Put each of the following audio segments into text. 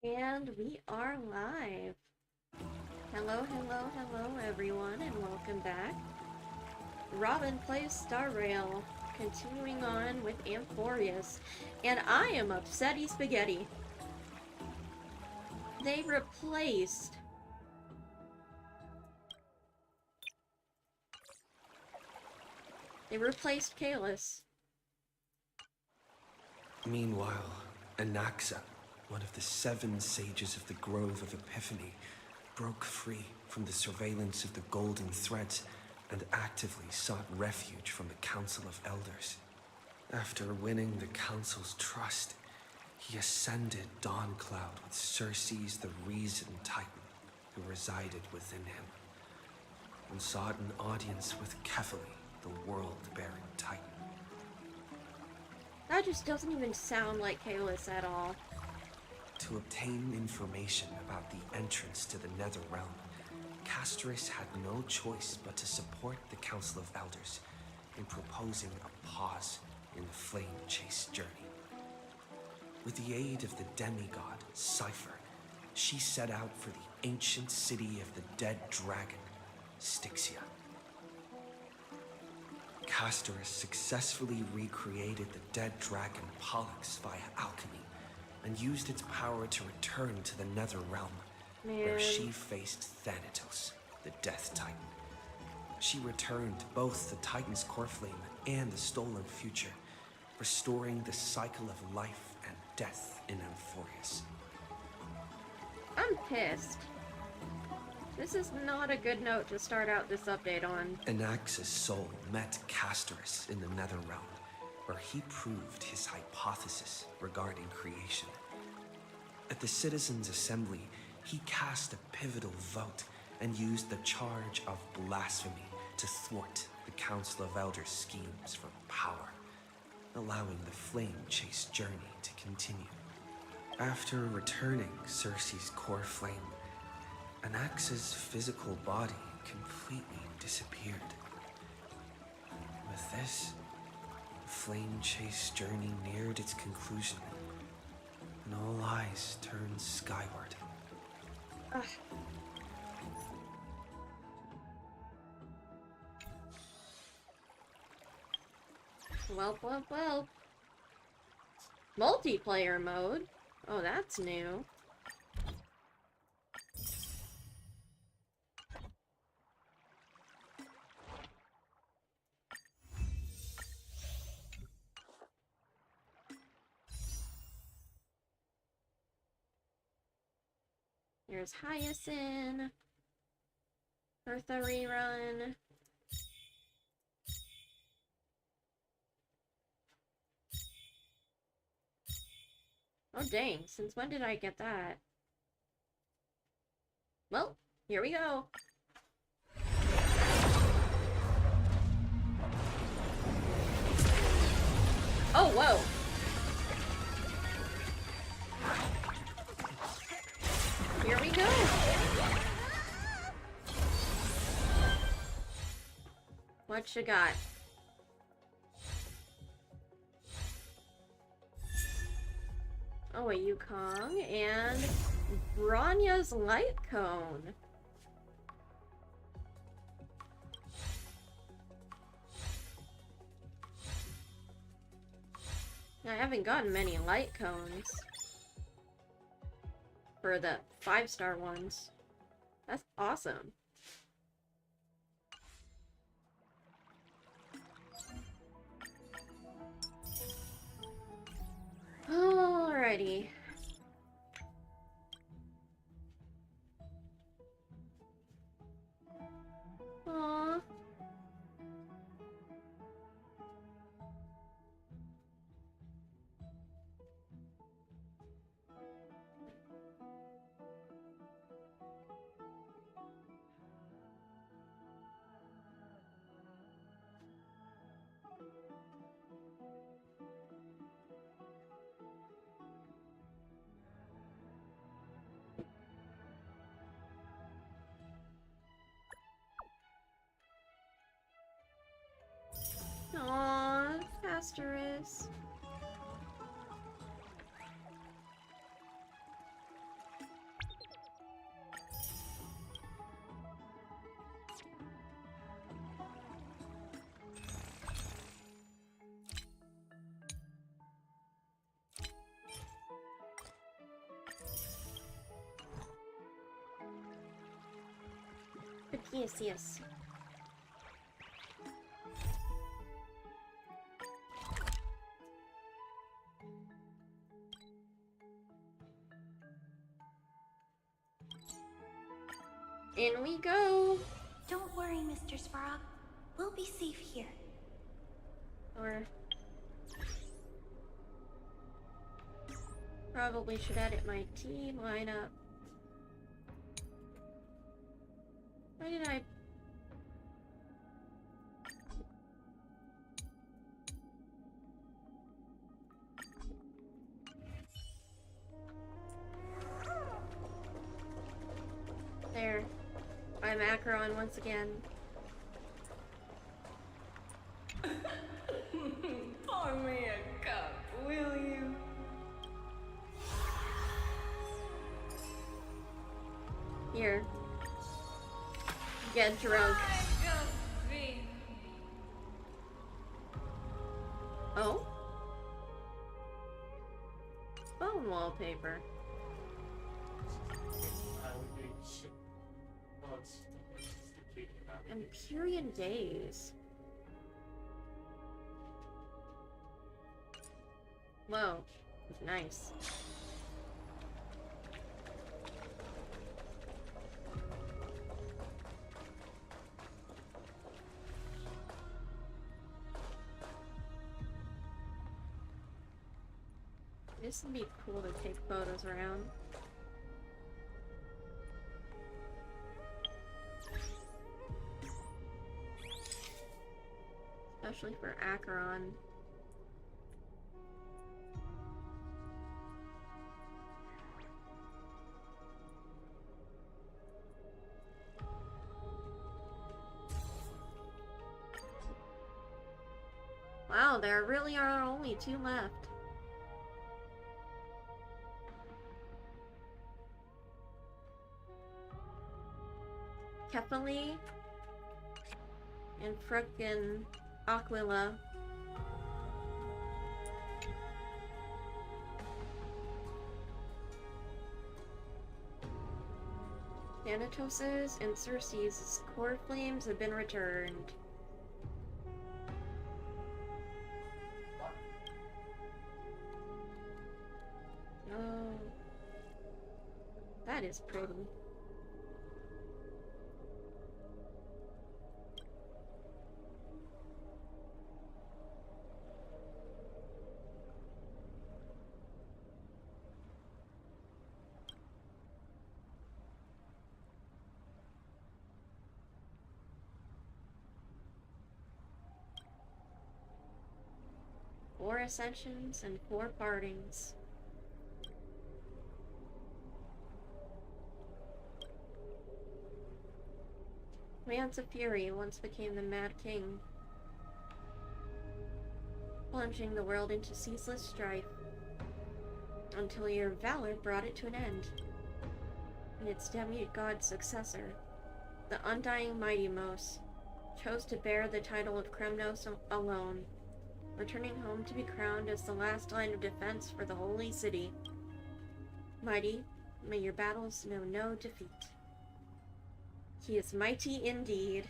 And we are live. Hello, hello, hello, everyone, and welcome back. Robin plays Star Rail, continuing on with Amphoreus, and I am upsetti spaghetti. They replaced CAELUS. Meanwhile, Anaxa, one of the 7 sages of the Grove of Epiphany, broke free from the surveillance of the Golden Threads and actively sought refuge from the Council of Elders. After winning the Council's trust, he ascended Dawncloud with Circe's the Reason Titan, who resided within him, and sought an audience with Kefali, the World-bearing Titan. That just doesn't even sound like CAELUS at all. To obtain information about the entrance to the Netherrealm, Castorus had no choice but to support the Council of Elders in proposing a pause in the flame-chase journey. With the aid of the demigod, Cypher, she set out for the ancient city of the dead dragon, Styxia. Castorus successfully recreated the dead dragon Pollux via alchemy and used its power to return to the Netherrealm, where she faced Thanatos, the Death Titan. She returned both the Titan's core flame and the stolen future, restoring the cycle of life and death in Amphoreus. I'm pissed. This is not a good note to start out this update on. Anaxa's soul met Castorus in the Netherrealm, where he proved his hypothesis regarding creation. At the Citizens' Assembly, he cast a pivotal vote and used the charge of blasphemy to thwart the Council of Elders' schemes for power, allowing the flame-chase journey to continue. After returning Circe's core flame, Anaxa's physical body completely disappeared. With this, the flame-chase journey neared its conclusion, and all eyes turned skyward. Ugh. Welp, welp, welp. Multiplayer mode? Oh, that's new. There's Hyacinth. Bertha rerun. Oh dang, since when did I get that? Well, here we go. Oh, whoa. Here we go. What you got? Oh, a Yukong and Bronya's light cone. I haven't gotten many light cones for the 5-star ones. That's awesome. Alrighty. Aww. Aww, Asterisk. Amphoreus. In we go! Don't worry, Mr. Svarog. We'll be safe here. Or... probably should edit my team lineup. Why did I... There. I'm Acheron once again. Pour me a cup, will you? Here. Get drunk. Oh? Phone wallpaper. Empyrean Days. Whoa. Nice. This would be cool to take photos around. Especially for Acheron. Wow, there really are only 2 left. Kefali and frickin' Aquila. Thanatos's and Circe's core flames have been returned. Oh, that is pretty. Four ascensions and 4 partings. Lance of Fury once became the Mad King, plunging the world into ceaseless strife, until your valor brought it to an end. And its demigod successor, the undying Mighty Mos, chose to bear the title of Kremnos alone, returning home to be crowned as the last line of defense for the Holy City. Mighty, may your battles know no defeat. He is mighty indeed.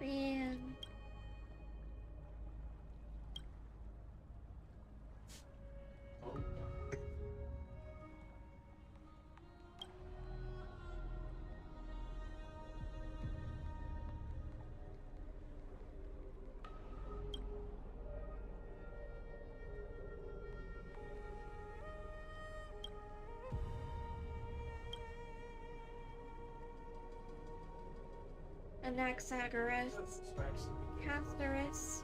Man. Anaxagoras, Castorus.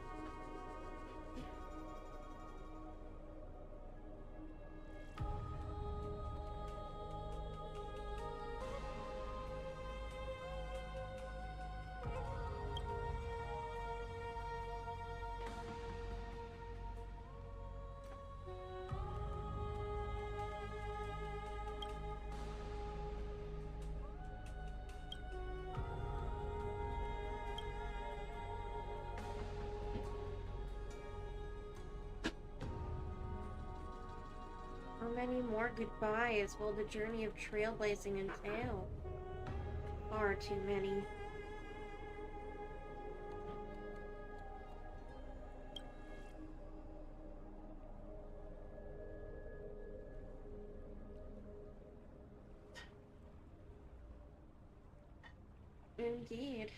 many more goodbyes will the journey of trailblazing entail? Far too many. Indeed.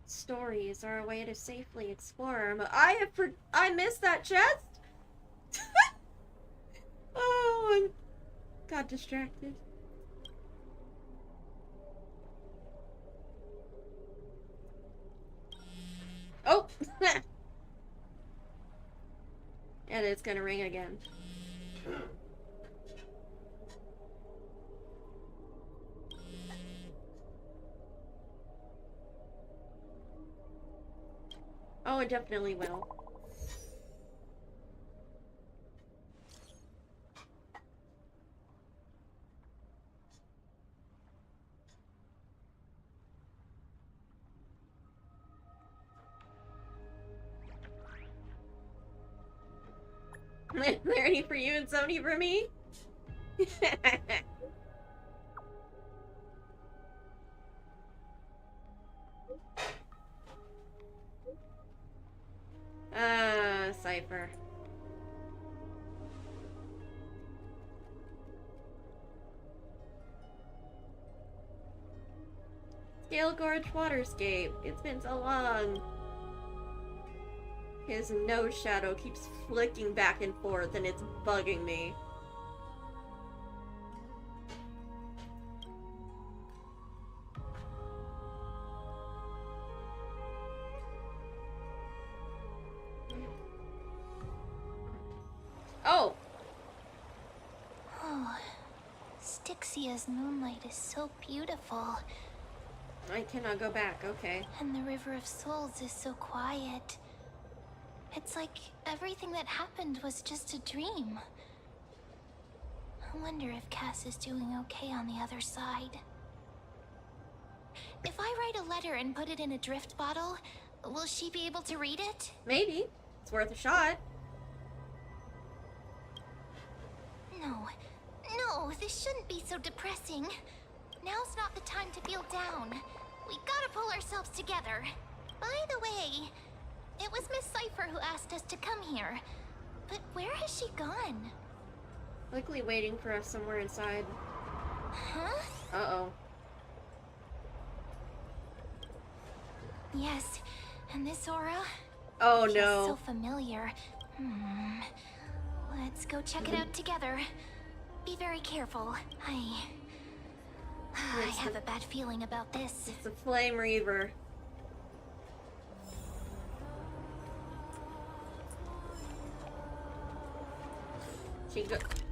Stories are a way to safely explore. I missed that chest? Oh, I got distracted. Oh! And it's gonna ring again. Oh, it definitely will. Clarity for you and Sony for me? Cypher. Scale Gorge Waterscape. It's been so long. His nose shadow keeps flicking back and forth and it's bugging me. Oh! Oh, Styxia's moonlight is so beautiful. I cannot go back, okay. And the River of Souls is so quiet. It's like everything that happened was just a dream. I wonder if Cass is doing okay on the other side. If I write a letter and put it in a drift bottle, will she be able to read it? Maybe. It's worth a shot. No, this shouldn't be so depressing. Now's not the time to feel down. We gotta pull ourselves together. By the way, it was Miss Cypher who asked us to come here. But where has she gone? Likely waiting for us somewhere inside. Huh? Uh-oh. Yes, and this aura? Oh Feels no. so familiar. Let's go check it out together. Be very careful. I have a bad feeling about this. It's a Flame Reaver.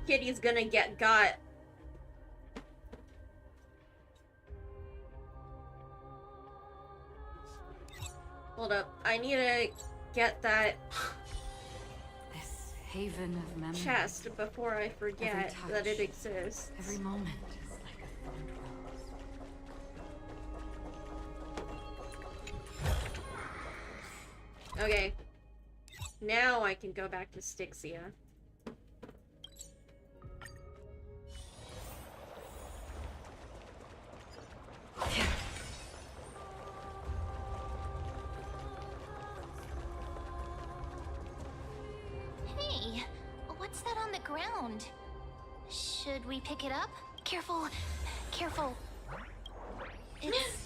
Kitty's gonna get got. Hold up. I need to get that This haven of memory. chest before I forget that it exists. Every moment is like a fond rose. Okay. Now I can go back to Styxia. Hey, what's that on the ground? Should we pick it up? Careful, careful. It's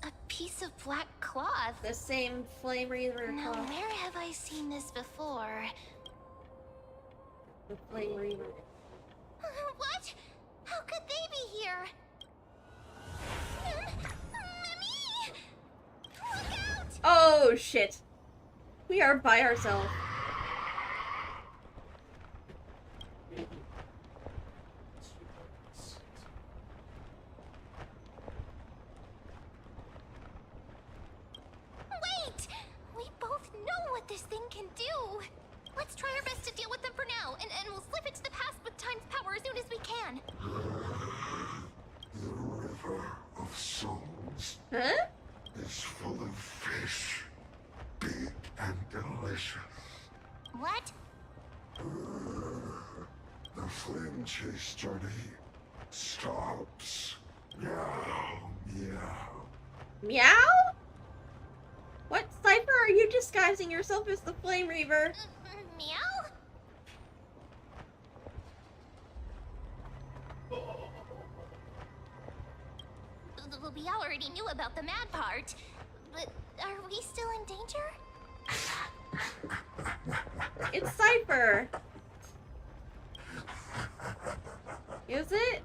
a piece of black cloth. The same Flame Reaver Now, cloth. where have I seen this before? The Flame Reaver. What? How could they be here? Mummy! Look out! Oh shit. We are by ourselves. Wait! We both know what this thing can do. Let's try our best to deal with them for now, and we'll slip into the past with time's power as soon as we can. The River of Souls Huh? is full of fish, big and delicious. What? flame chase journey stops. Meow, meow. Meow? What cipher are you disguising yourself as the Flame Reaver? Meow? We already knew about the mad part, but are we still in danger? It's Cypher. Is it?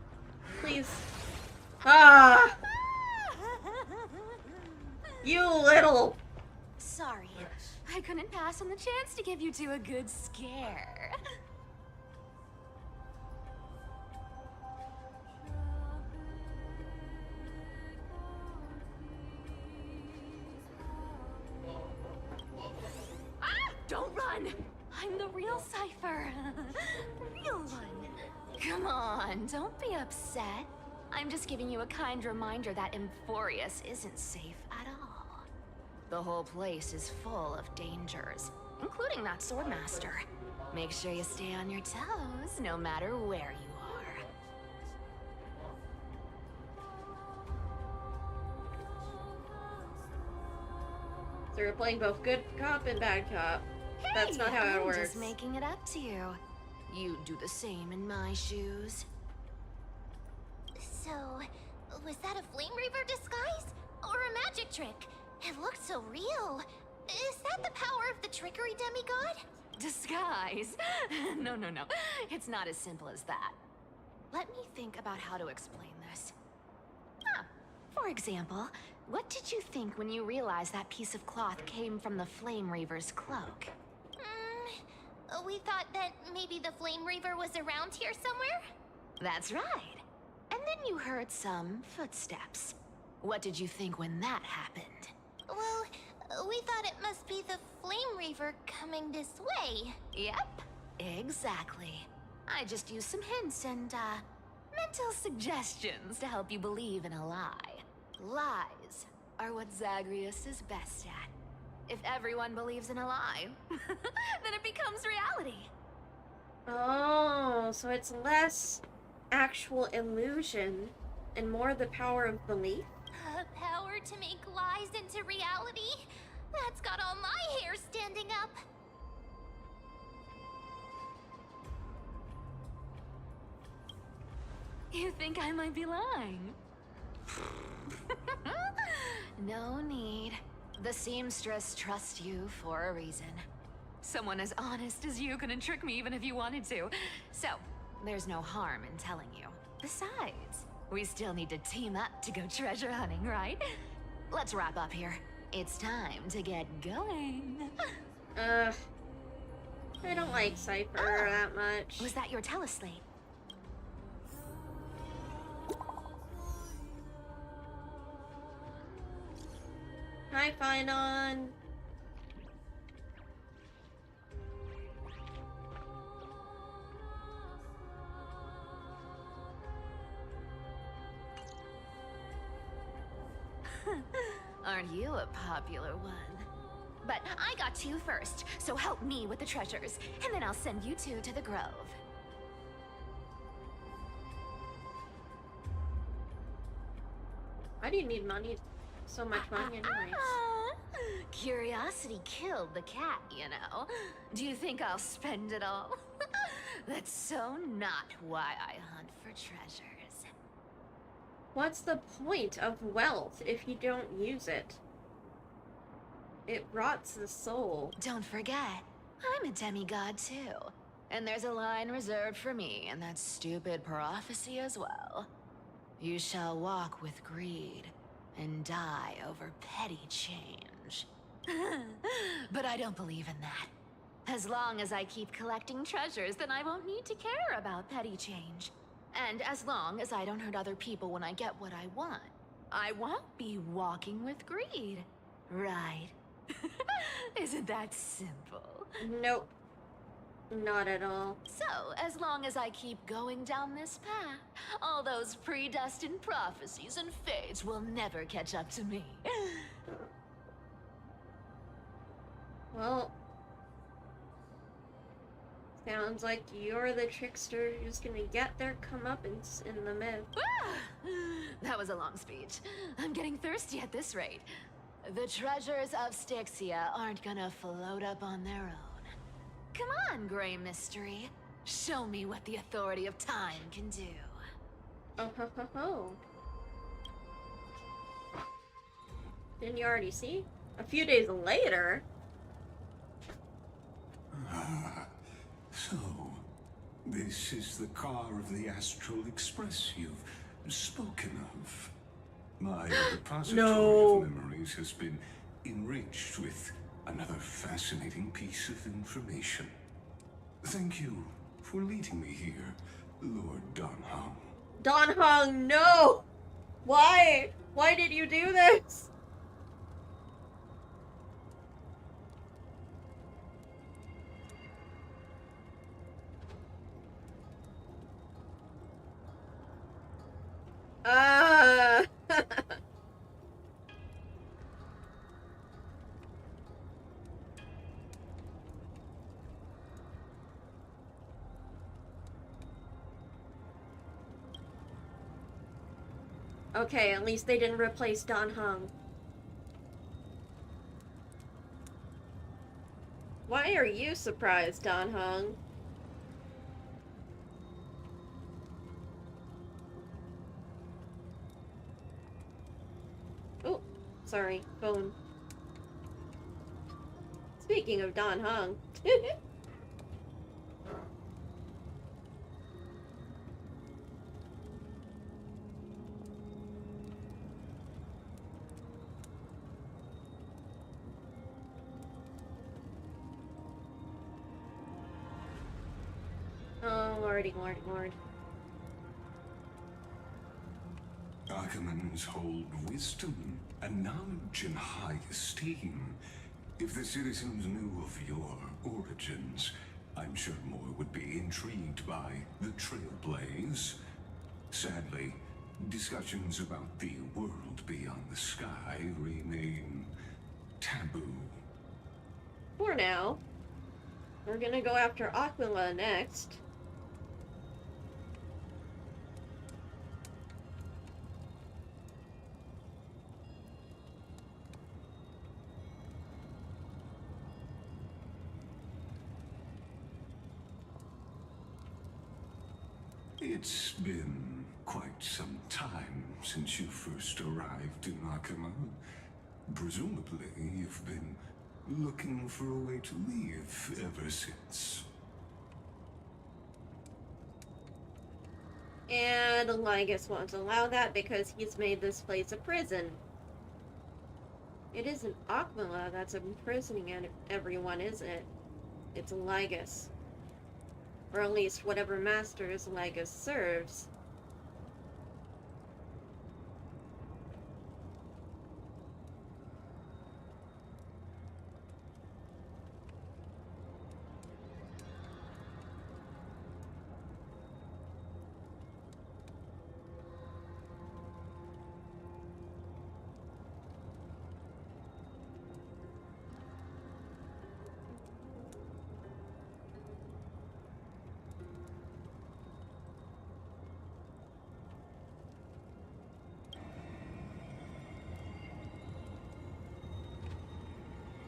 Please. Ah! You little... Sorry, I couldn't pass on the chance to give you two a good scare. Don't run! I'm the real Cypher. The real one. Come on, don't be upset. I'm just giving you a kind reminder that Amphoreus isn't safe at all. The whole place is full of dangers, including that swordmaster. Make sure you stay on your toes, no matter where you are. So we're playing both good cop and bad cop. That's not how it I'm works. just making it up to you. You'd do the same in my shoes. So, was that a Flame Reaver disguise? Or a magic trick? It looked so real. Is that the power of the trickery demigod? Disguise? No. It's not as simple as that. Let me think about how to explain this. For example, what did you think when you realized that piece of cloth came from the Flame Reaver's cloak? We thought that maybe the Flame Reaver was around here somewhere? That's right. And then you heard some footsteps. What did you think when that happened? Well, we thought it must be the Flame Reaver coming this way. Yep, exactly. I just used some hints and, mental suggestions to help you believe in a lie. Lies are what Zagreus is best at. If everyone believes in a lie, then it becomes reality. Oh, so it's less actual illusion and more the power of belief? Power to make lies into reality? That's got all my hair standing up. You think I might be lying? No need. The seamstress trusts you for a reason. Someone as honest as you couldn't trick me even if you wanted to. So, there's no harm in telling you. Besides, we still need to team up to go treasure hunting, right? Let's wrap up here. It's time to get going. I don't like Cypher that much. Was that your teleslate? Hi, Finon. Aren't you a popular one? But I got to you first, so help me with the treasures, and then I'll send you two to the grove. Why do you need money? So much money anyways. Curiosity killed the cat, you know. Do you think I'll spend it all? That's so not why I hunt for treasures. What's the point of wealth if you don't use it? It rots the soul. Don't forget, I'm a demigod too. And there's a line reserved for me in that stupid prophecy as well. You shall walk with greed and die over petty change. But I don't believe in that. As long as I keep collecting treasures, then I won't need to care about petty change. And as long as I don't hurt other people when I get what I want, I won't be walking with greed. Right? Isn't that simple? Nope. Not at all. So, as long as I keep going down this path, all those predestined prophecies and fates will never catch up to me. Well, Sounds like you're the trickster who's gonna get their comeuppance in the myth. That was a long speech. I'm getting thirsty at this rate. The treasures of Styxia aren't gonna float up on their own. Come on, Gray Mystery. Show me what the authority of time can do. Oh ho ho ho. Didn't you already see? A few days later. Ah, so this is the car of the Astral Express you've spoken of. My repository No. of memories has been enriched with another fascinating piece of information. Thank you for leading me here, Lord Dan Heng. Dan Heng, no! Why? Why did you do this? Okay, at least they didn't replace Dan Heng. Why are you surprised, Dan Heng? Oh, sorry, phone. Speaking of Dan Heng. Oh, lordy, lordy, lord. Archimans hold wisdom and knowledge in high esteem. If the citizens knew of your origins, I'm sure more would be intrigued by the Trailblaze. Sadly, discussions about the world beyond the sky remain taboo. For now. We're gonna go after Aquila next. It's been quite some time since you first arrived in Akima. Presumably, you've been looking for a way to leave ever since. And Eligas won't allow that because he's made this place a prison. It isn't Aquila that's imprisoning everyone, is it? It's Eligas. Or at least whatever masters Eligas serves.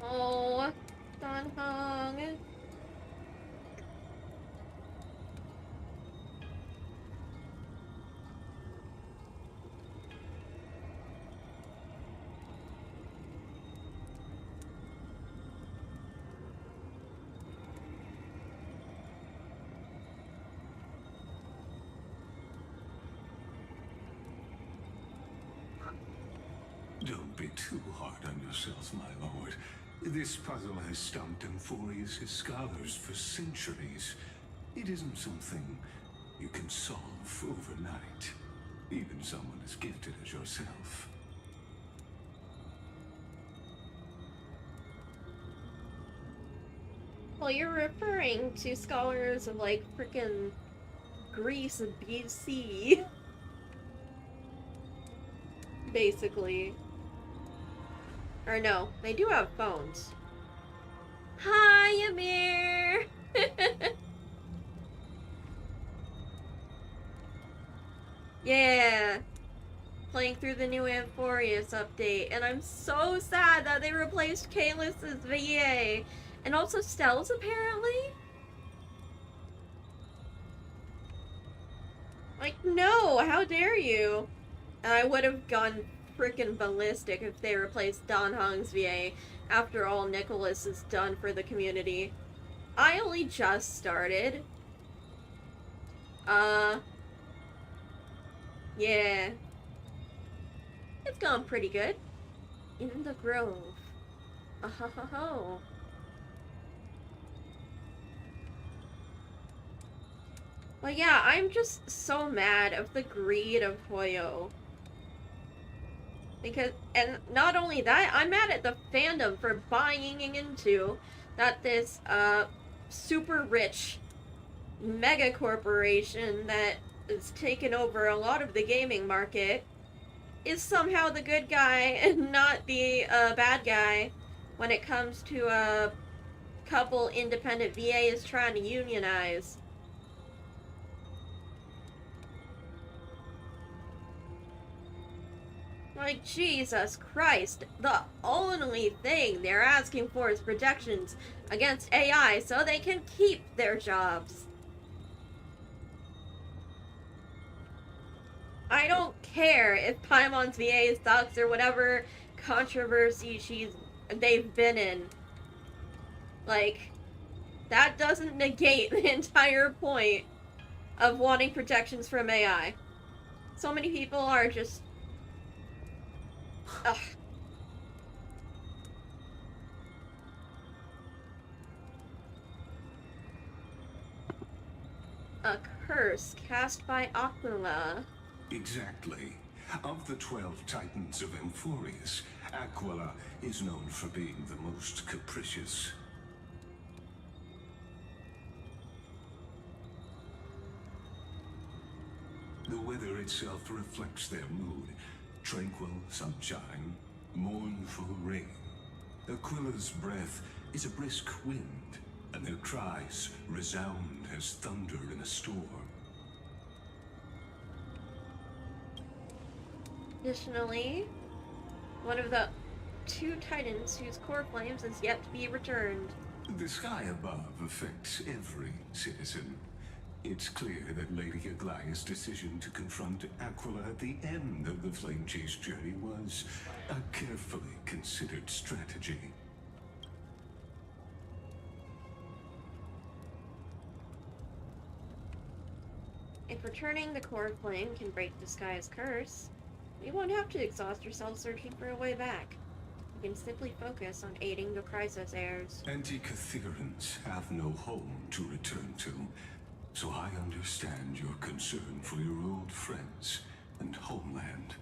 Oh, Dan Heng. Don't be too hard on yourself, my lord. This puzzle has stumped Amphoreus' scholars for centuries. It isn't something you can solve overnight. Even someone as gifted as yourself. Well, you're referring to scholars of, like, frickin' Greece and BC. Basically. Or no, they do have phones. Hi, Amir! Yeah. Playing through the new Amphoreus update, and I'm so sad that they replaced CAELUS' VA. And also Stell's, apparently? Like, no, how dare you? And I would have gone freaking ballistic if they replaced Dan Heng's VA. After all, Nicholas is done for the community. I only just started. Yeah. It's gone pretty good. In the grove. Oh. Well, yeah, I'm just so mad of the greed of Hoyo. Because, and not only that, I'm mad at the fandom for buying into that this, super rich mega corporation that has taken over a lot of the gaming market is somehow the good guy and not the, bad guy when it comes to a couple independent VAs trying to unionize. Like, Jesus Christ, the only thing they're asking for is protections against AI so they can keep their jobs. I don't care if Paimon's VA sucks or whatever controversy they've been in. Like, that doesn't negate the entire point of wanting protections from AI. So many people are just... Ugh. A curse cast by Aquila. Exactly. Of the 12 titans of Amphoreus, Aquila is known for being the most capricious. The weather itself reflects their mood. Tranquil sunshine, mournful rain. Aquila's breath is a brisk wind, and their cries resound as thunder in a storm. Additionally, one of the 2 titans whose core flames is yet to be returned. The sky above affects every citizen. It's clear that Lady Aglaya's decision to confront Aquila at the end of the Flame Chase journey was a carefully considered strategy. If returning the core flame can break the sky's curse, we won't have to exhaust ourselves searching for a way back. We can simply focus on aiding the crisis heirs. Anti-Caetherans have no home to return to, so I understand your concern for your old friends and homeland.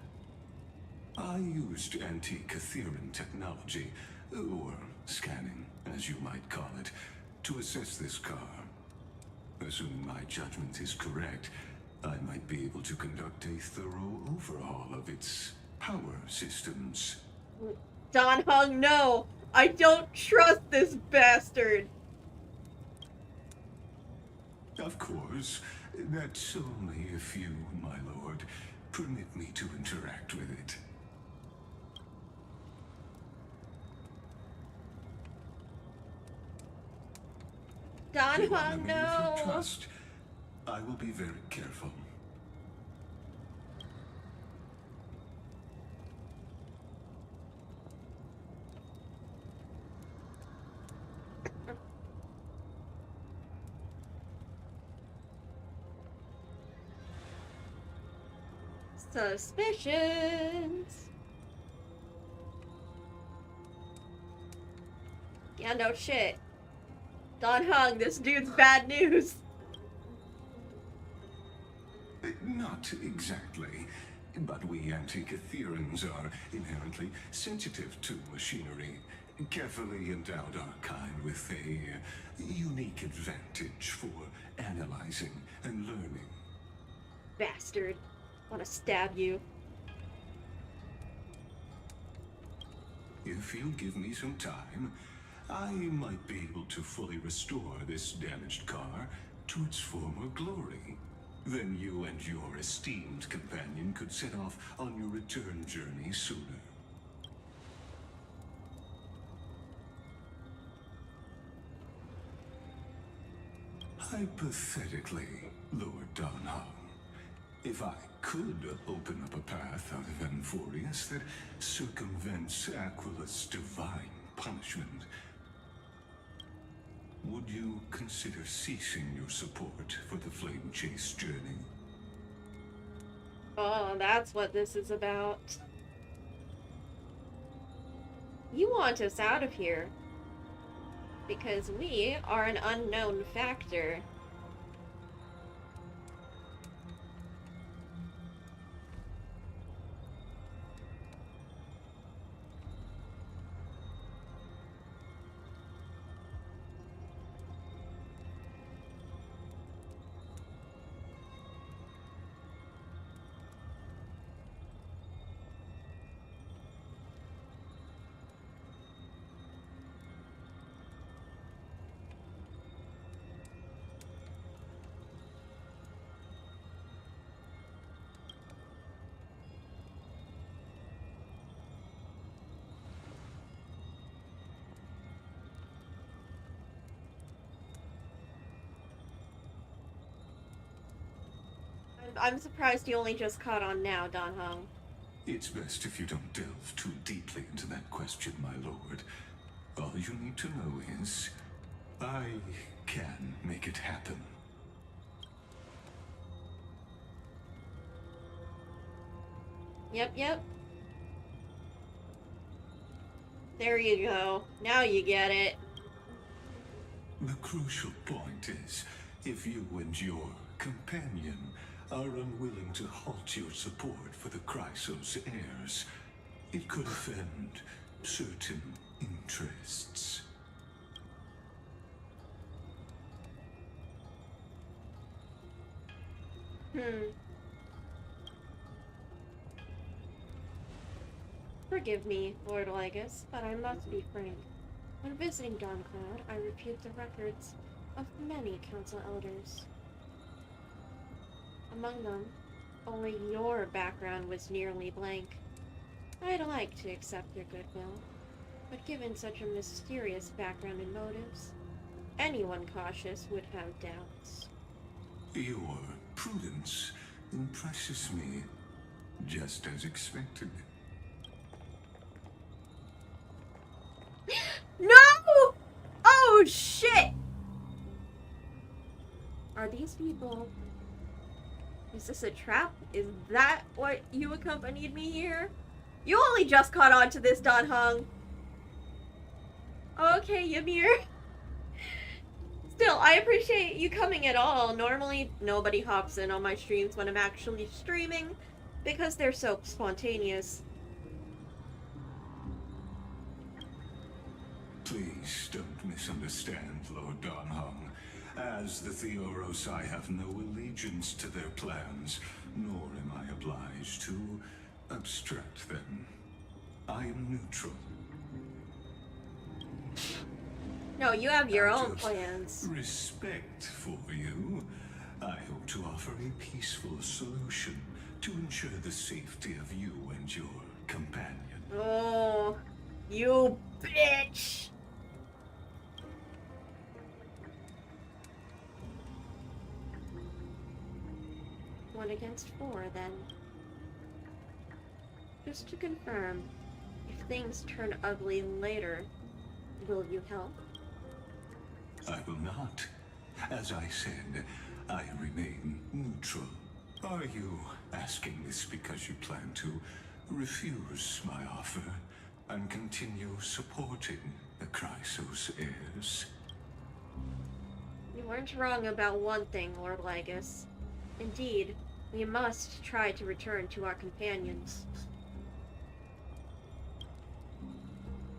I used anti-Caetheran technology, or scanning, as you might call it, to assess this car. Assuming my judgment is correct, I might be able to conduct a thorough overhaul of its power systems. Dan Heng, no! I don't trust this bastard! Of course, that's only if you, my lord, permit me to interact with it. Dan You honor Heng, me with your no! trust. I will be very careful. Suspicions! Yeah, no shit. Dan Heng, this dude's bad news. Not exactly, but we Anti-Caetherans are inherently sensitive to machinery. Carefully endowed our kind with a unique advantage for analyzing and learning. Bastard. Wanna stab you. If you give me some time, I might be able to fully restore this damaged car to its former glory. Then you and your esteemed companion could set off on your return journey sooner. Hypothetically, Lord Dan Heng, if I could open up a path out of Amphoreus that circumvents CAELUS' divine punishment, would you consider ceasing your support for the Flame Chase journey? Oh, that's what this is about. You want us out of here. Because we are an unknown factor. I'm surprised you only just caught on now, Dan Heng. It's best if you don't delve too deeply into that question, my lord. All you need to know is, I can make it happen. Yep. There you go. Now you get it. The crucial point is, if you and your companion are unwilling to halt your support for the Chrysos heirs, it could offend certain interests. Forgive me, Lord Lygus, but I must be frank. When visiting Dawncloud, I reviewed the records of many council elders. Among them, only your background was nearly blank. I'd like to accept your goodwill, but given such a mysterious background and motives, anyone cautious would have doubts. Your prudence impresses me, just as expected. No! Oh, shit! Are these people... Is this a trap? Is that what you accompanied me here? You only just caught on to this, Dan Heng. Okay, Ymir. Still, I appreciate you coming at all. Normally, nobody hops in on my streams when I'm actually streaming because they're so spontaneous. Please don't misunderstand, Lord Dan Heng. As the Theoros, I have no allegiance to their plans, nor am I obliged to obstruct them. I am neutral. No, you have your Out own of plans. respect for you, I hope to offer a peaceful solution to ensure the safety of you and your companion. Oh, you bitch! One against four, then. Just to confirm, if things turn ugly later, will you help? I will not. As I said, I remain neutral. Are you asking this because you plan to refuse my offer and continue supporting the Chrysos heirs? You weren't wrong about one thing, Lord Lygus. Indeed, we must try to return to our companions.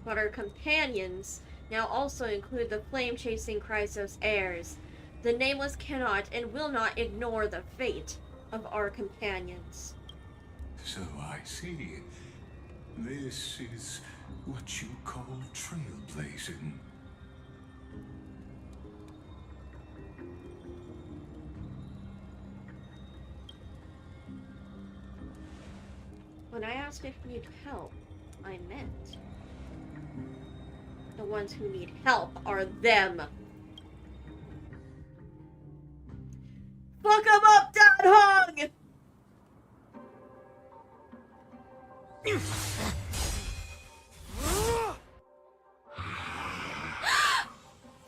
But our companions now also include the flame-chasing Chrysos heirs. The Nameless cannot and will not ignore the fate of our companions. So I see. This is what you call trailblazing. When I asked if you need help, I meant the ones who need help are them. Fuck 'em up, Dan Heng!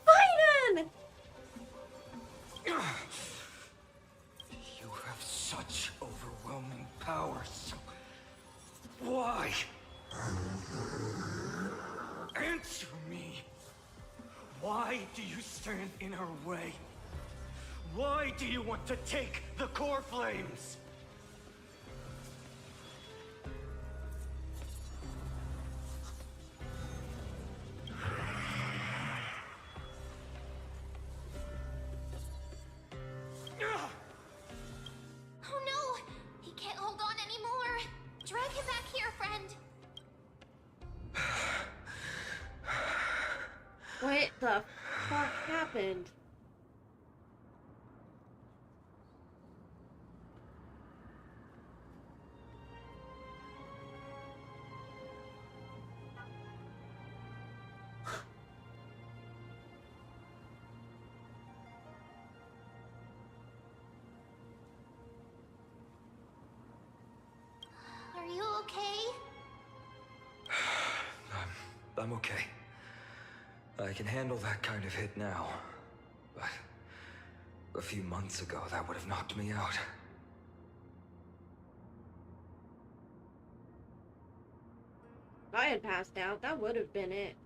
Biden! You have such overwhelming powers. Why? Answer me. Why do you stand in her way? Why do you want to take the core flames? Oh no! He can't hold on anymore! Drag him back here, friend! What the fuck happened? Are you okay? I'm okay. I can handle that kind of hit now. But a few months ago, that would have knocked me out. If I had passed out, that would have been it.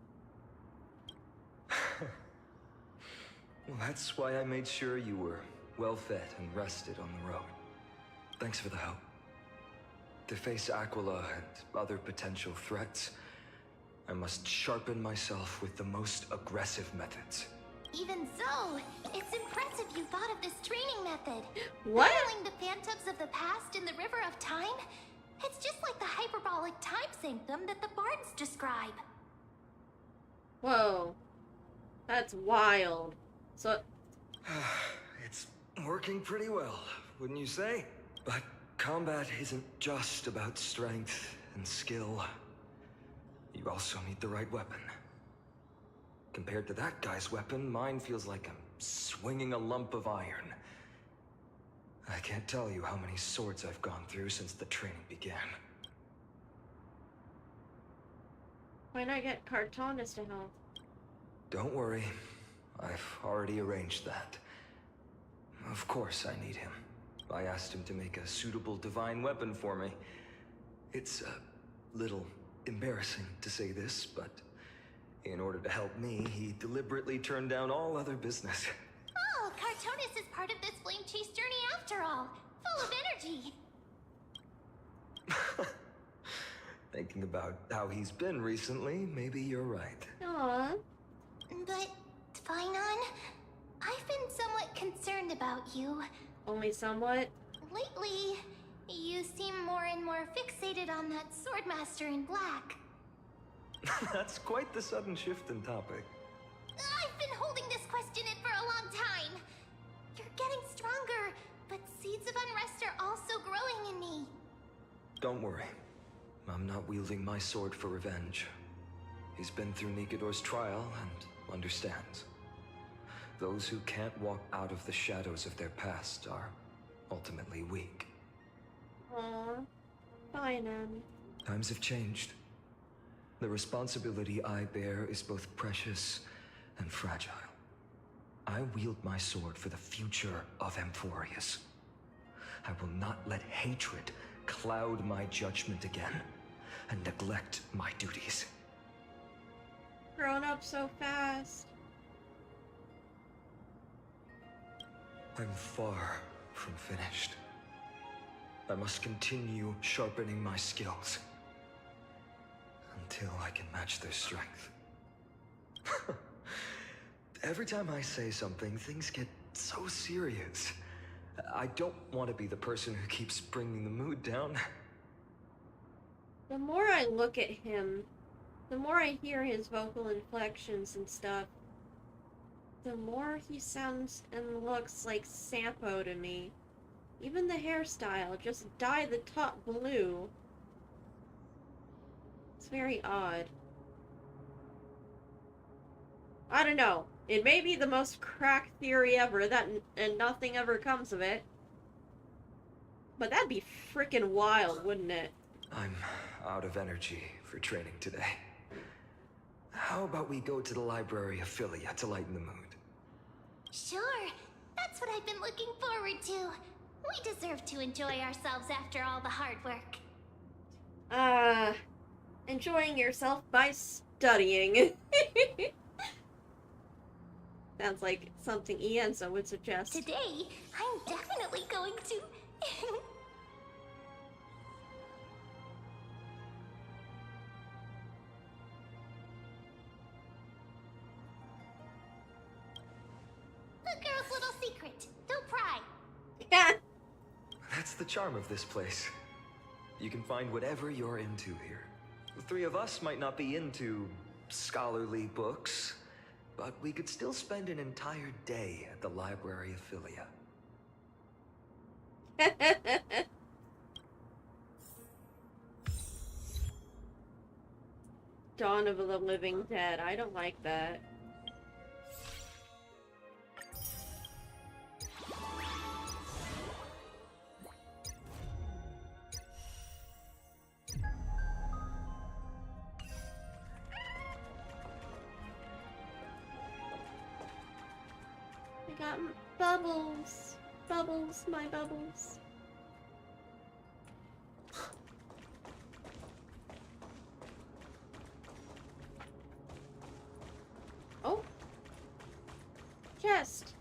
Well, that's why I made sure you were well fed and rested on the road. Thanks for the help. To face Aquila and other potential threats, I must sharpen myself with the most aggressive methods. Even so, it's impressive you thought of this training method. What? Battling the phantoms of the past in the river of time? It's just like the hyperbolic time sanctum that the bards describe. Whoa. That's wild. So, It's working pretty well, wouldn't you say? But combat isn't just about strength and skill. You also need the right weapon. Compared to that guy's weapon, mine feels like I'm swinging a lump of iron. I can't tell you how many swords I've gone through since the training began. why not get Cartonis to help? Don't worry. I've already arranged that. Of course I need him. I asked him to make a suitable divine weapon for me. It's a little embarrassing to say this, but in order to help me, he deliberately turned down all other business. Oh, Cartonis is part of this flame chase journey after all. Full of energy. Thinking about how he's been recently, maybe you're right. Aww. But, Finon, I've been somewhat concerned about you. Only somewhat. Lately, you seem more and more fixated on that Swordmaster in black. That's quite the sudden shift in topic. I've been holding this question in for a long time. You're getting stronger, but seeds of unrest are also growing in me. Don't worry. I'm not wielding my sword for revenge. He's been through Nikador's trial and understands. Those who can't walk out of the shadows of their past are ultimately weak. Aww. Biden. Times have changed. The responsibility I bear is both precious and fragile. I wield my sword for the future of Amphoreus. I will not let hatred cloud my judgment again and neglect my duties. Grown up so fast. I'm far from finished. I must continue sharpening my skills until I can match their strength. Every time I say something, things get so serious. I don't want to be the person who keeps bringing the mood down. The more I look at him, the more I hear his vocal inflections and stuff, the more he sounds and looks like Sampo to me. Even the hairstyle, just dye the top blue. It's very odd. I don't know. It may be the most crack theory ever, and nothing ever comes of it. But that'd be freaking wild, wouldn't it? I'm out of energy for training today. How about we go to the library of Philia to lighten the mood? Sure. That's what I've been looking forward to. We deserve to enjoy ourselves after all the hard work. Enjoying yourself by studying. Sounds like something Ienzo would suggest. Today, I'm definitely going to... A girl's little secret. Don't pry. That's the charm of this place. You can find whatever you're into here. The three of us might not be into scholarly books, but we could still spend an entire day at the library of Philia. Dawn of the Living Dead. I don't like that. I got bubbles. Bubbles, my bubbles. Oh. Chest.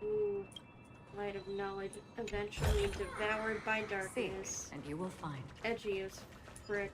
Ooh. Light of knowledge eventually devoured by darkness. Seek, and you will find. Edgy as frick.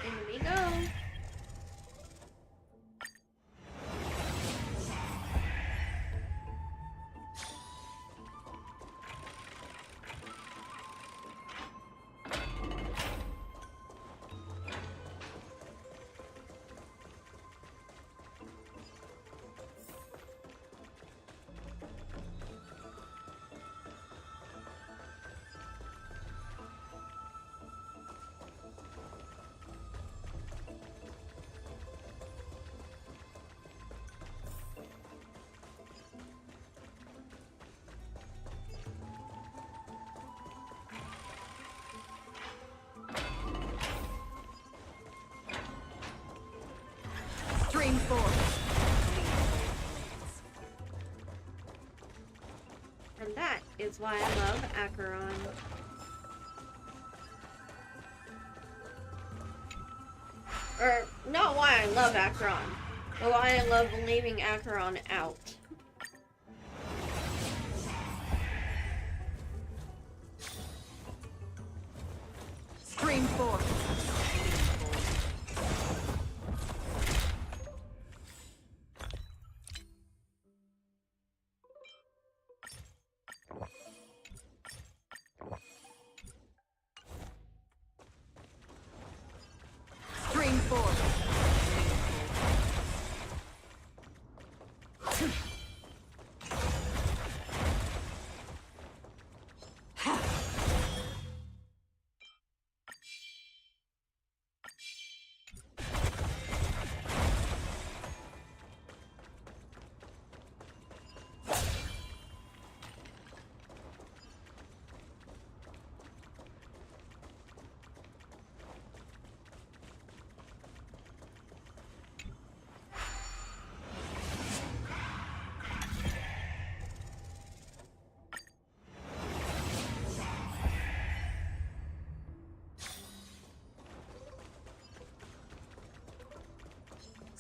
Here we go. Stream forth. And that is why I love Acheron. Or, not why I love Acheron, but why I love leaving Acheron out. Stream forth. Stream forth.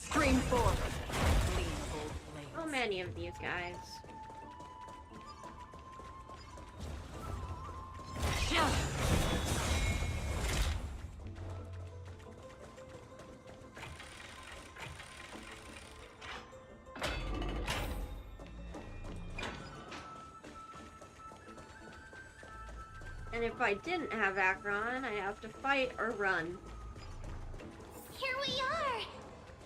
Scream forward. Clean cold blades. So many of these guys. And if I didn't have Akron, I have to fight or run. Here we are!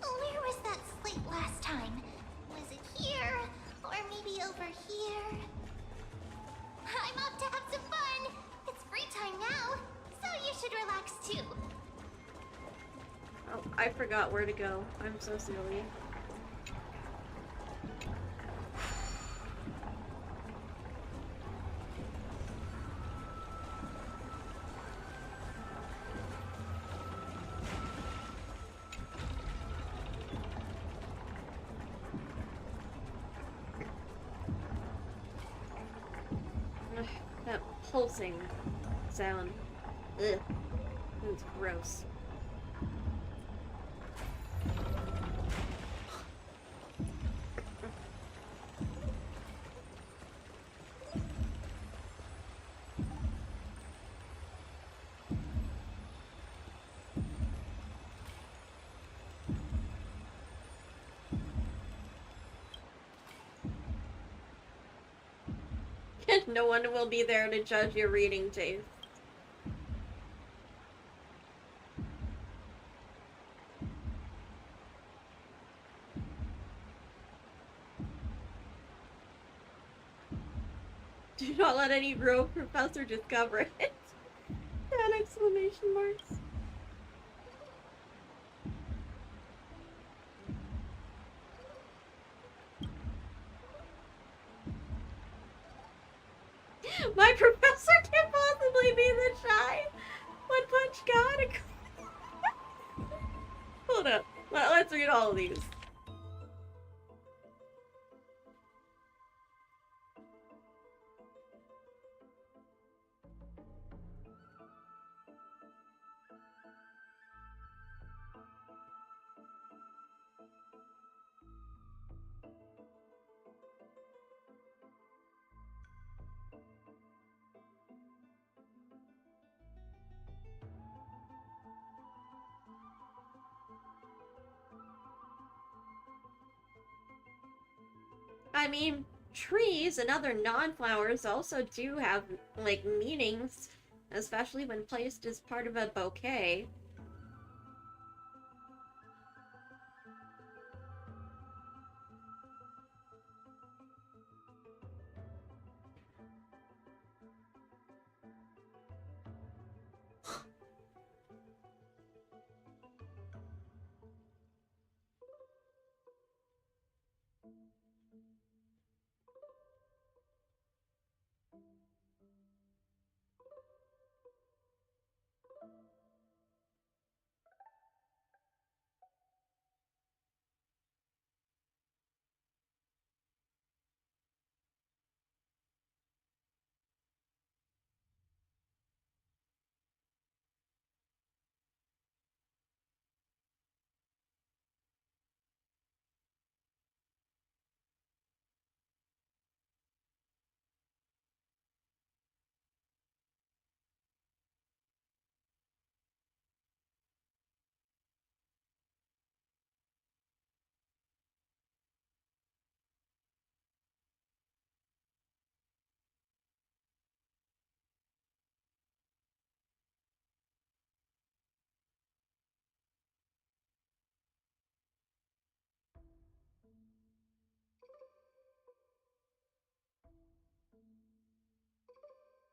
Where was that slate last time? Was it here? Or maybe over here? I'm off to have some fun! It's free time now, so you should relax too. Oh, I forgot where to go. I'm so silly. Ugh, that pulsing sound. Ugh. It's gross. No one will be there to judge your reading taste. Do not let any rogue professor discover it. That exclamation marks. My professor can't possibly be this shy. One Punch God. Hold up. Let's read all of these. I mean, trees and other non-flowers also do have, like, meanings, especially when placed as part of a bouquet.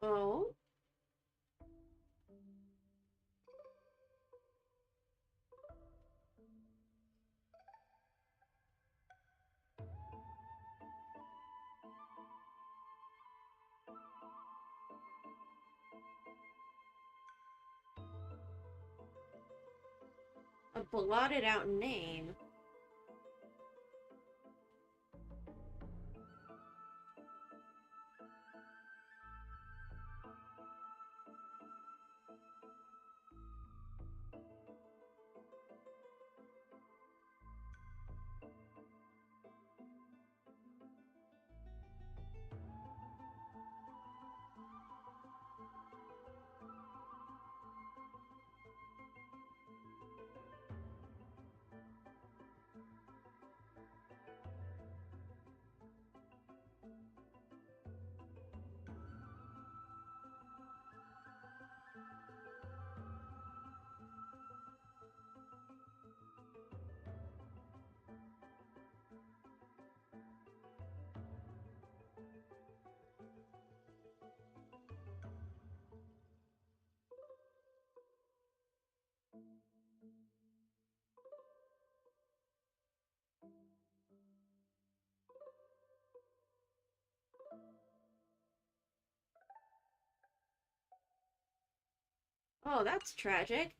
Oh? A blotted out name. Oh, that's tragic.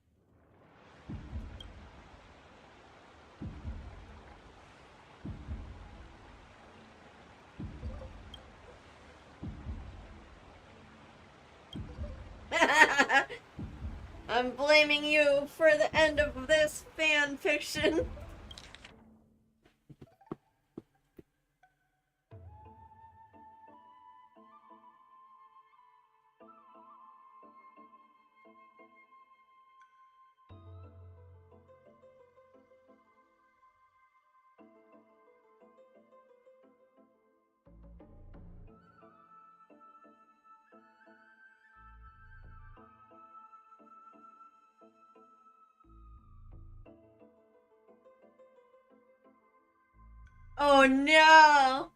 I'm blaming you for the end of this fan fiction. Oh no!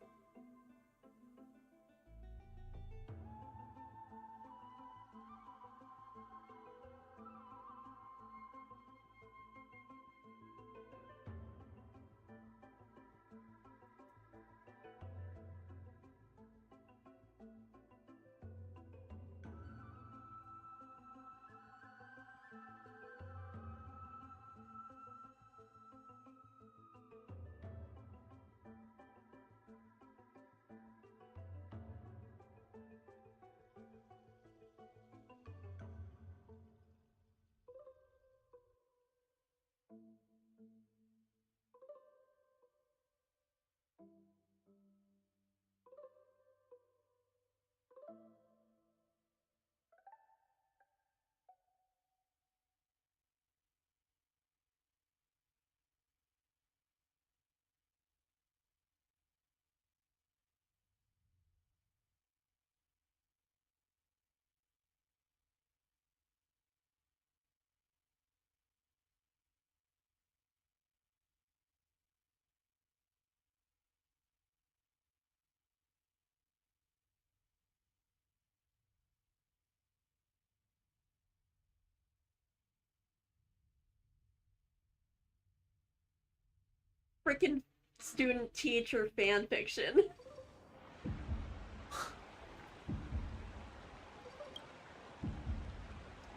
Freaking student teacher fanfiction.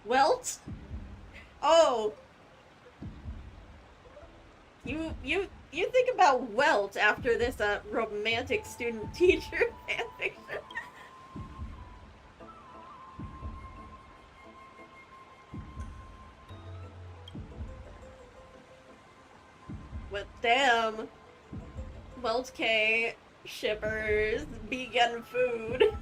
Welt? Oh. You think about Welt after this romantic student teacher fanfiction. But damn. Welt K shippers vegan food.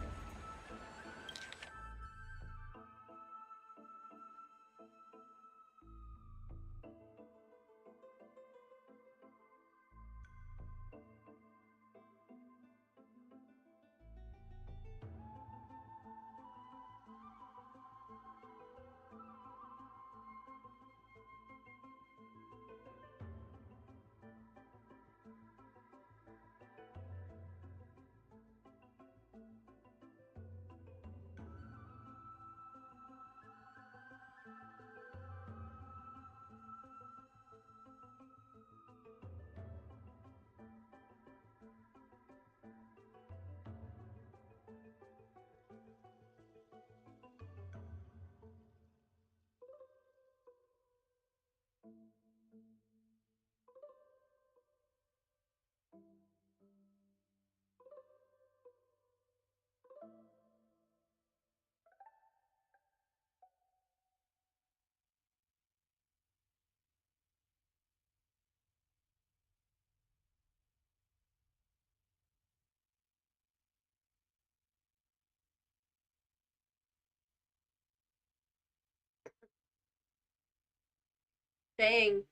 Dang.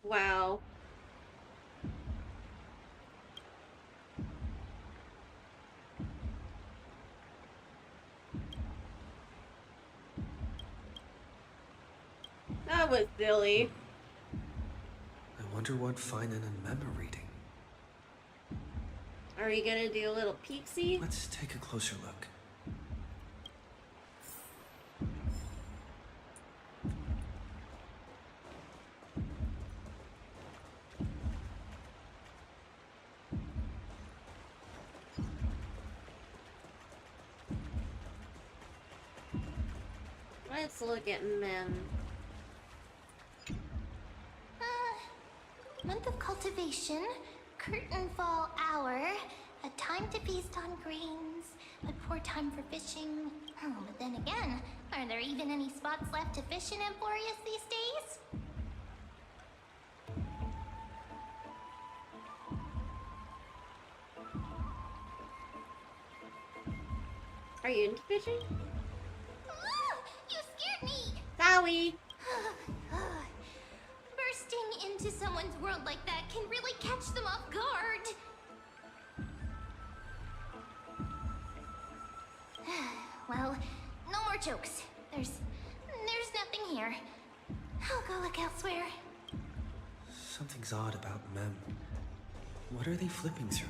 Wow. That was silly. I wonder what Finan and Mem are reading. Are you gonna do a little peek-see? Let's take a closer look. Let's look at Mem. Month of cultivation, curtain fall hour, a time to feast on grains, a poor time for fishing. Oh, but then again, are there even any spots left to fish in Amphoreus these days? Are you into fishing? You scared me! Sorry. Bursting into someone's world like that can really catch them off guard. Well, no more jokes. There's nothing here. I'll go look elsewhere. Something's odd about Mem. What are they flipping through?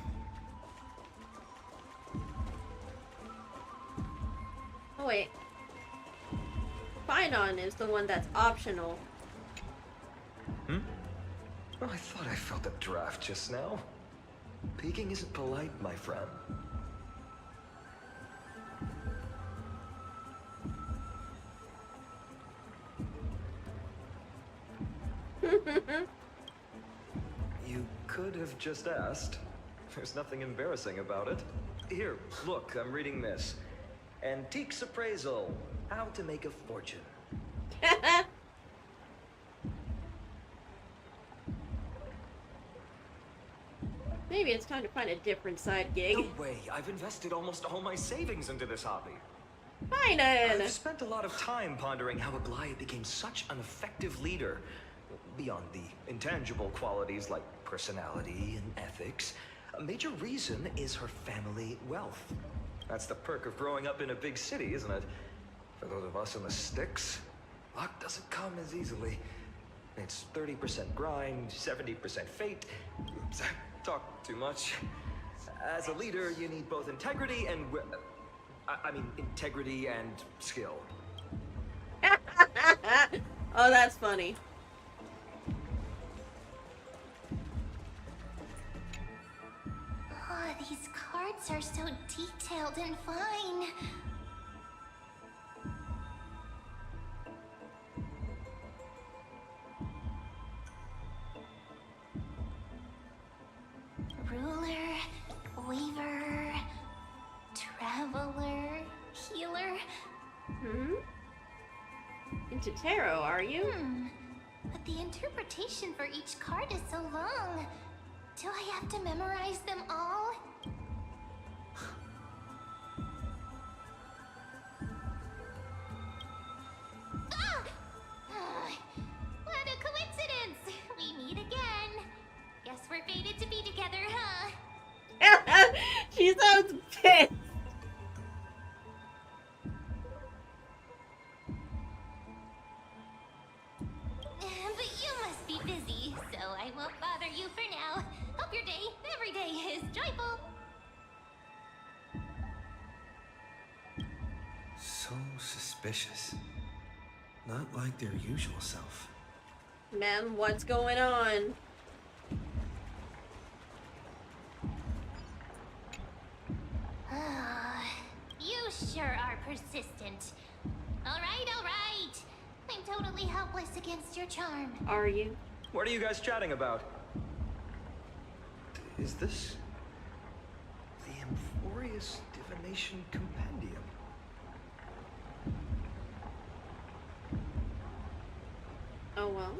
Oh wait. Finon is the one that's optional. Oh, I thought I felt a draft just now. Peeking isn't polite, my friend. You could have just asked. There's nothing embarrassing about it. Here, look, I'm reading this. Antiques Appraisal. How to make a fortune. Maybe it's time to find a different side gig. No way, I've invested almost all my savings into this hobby. Finon! I've spent a lot of time pondering how Aglaia became such an effective leader. Beyond the intangible qualities like personality and ethics, a major reason is her family wealth. That's the perk of growing up in a big city, isn't it? For those of us in the sticks, luck doesn't come as easily. It's 30% grind, 70% fate. Oops, I talk too much. As a leader, you need both integrity and integrity and skill. Oh, that's funny. Oh, these cards are so detailed and fine. Ruler, weaver, traveler, healer. Into tarot, are you? But the interpretation for each card is so long. Do I have to memorize them all? What a coincidence! We meet again. Guess we're fated to be together, huh? She sounds pissed. But you must be busy, so I won't bother you for now. Hope your day, every day, is joyful. So suspicious. Not like their usual self. Mem, what's going on? You sure are persistent. All right. I'm totally helpless against your charm. Are you? What are you guys chatting about? Is this the Amphoreus Divination Compendium? Oh well.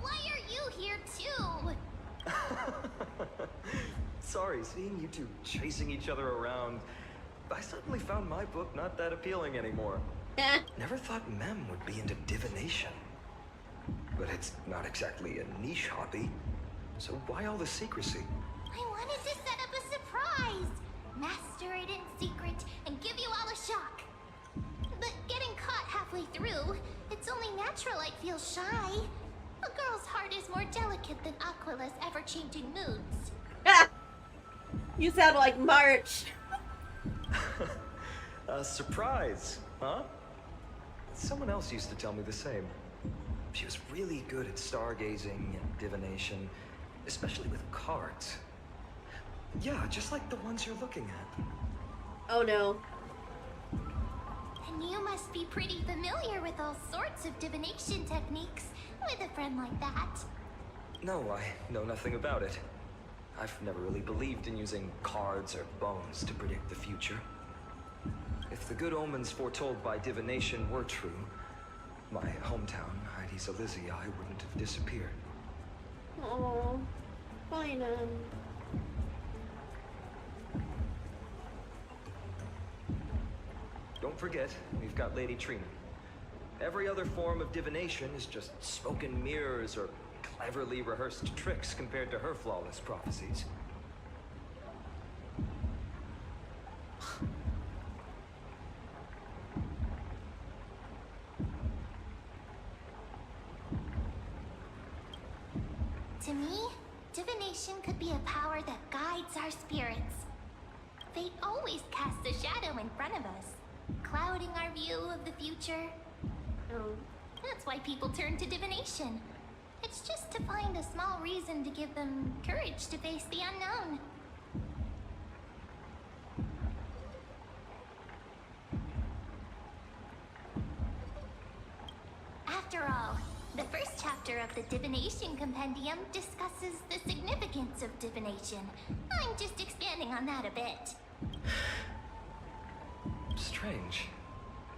Why are you here too? Sorry, seeing you two chasing each other around, I suddenly found my book not that appealing anymore. Never thought Mem would be into divination. but it's not exactly a niche hobby. So why all the secrecy? I wanted to set up a surprise! Master it in secret and give you all a shock. But getting caught halfway through, it's only natural I'd feel shy. A girl's heart is more delicate than Aquila's ever-changing moods. Ah! You sound like March. A surprise, huh? Someone else used to tell me the same. She was really good at stargazing and divination, especially with cards. Yeah, just like the ones you're looking at. Oh no. And you must be pretty familiar with all sorts of divination techniques with a friend like that. No, I know nothing about it. I've never really believed in using cards or bones to predict the future. If the good omens foretold by divination were true, my hometown, Heidi's Elysiae, wouldn't have disappeared. Oh, fine. Don't forget, we've got Lady Trina. Every other form of divination is just smoke and mirrors or cleverly rehearsed tricks compared to her flawless prophecies. To me, divination could be a power that guides our spirits. Fate always casts a shadow in front of us, clouding our view of the future. Oh. That's why people turn to divination. It's just to find a small reason to give them courage to face the unknown. After all, the first chapter of the Divination Compendium discusses the significance of divination. I'm just expanding on that a bit. Strange.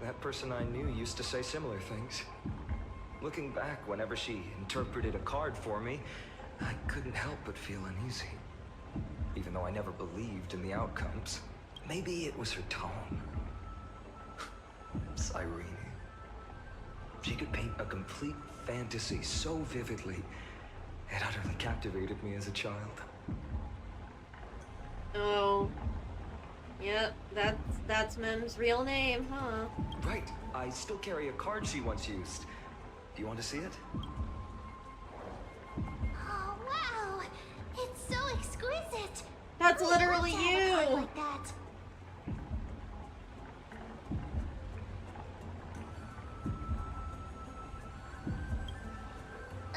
That person I knew used to say similar things. Looking back, whenever she interpreted a card for me, I couldn't help but feel uneasy. Even though I never believed in the outcomes. Maybe it was her tone. Cyrene. She could paint a complete fantasy so vividly, it utterly captivated me as a child. Oh. Yep, that's Mem's real name, huh? Right. I still carry a card she once used. Do you want to see it? Oh, wow! It's so exquisite! That's I'd literally love to have a card you! like that.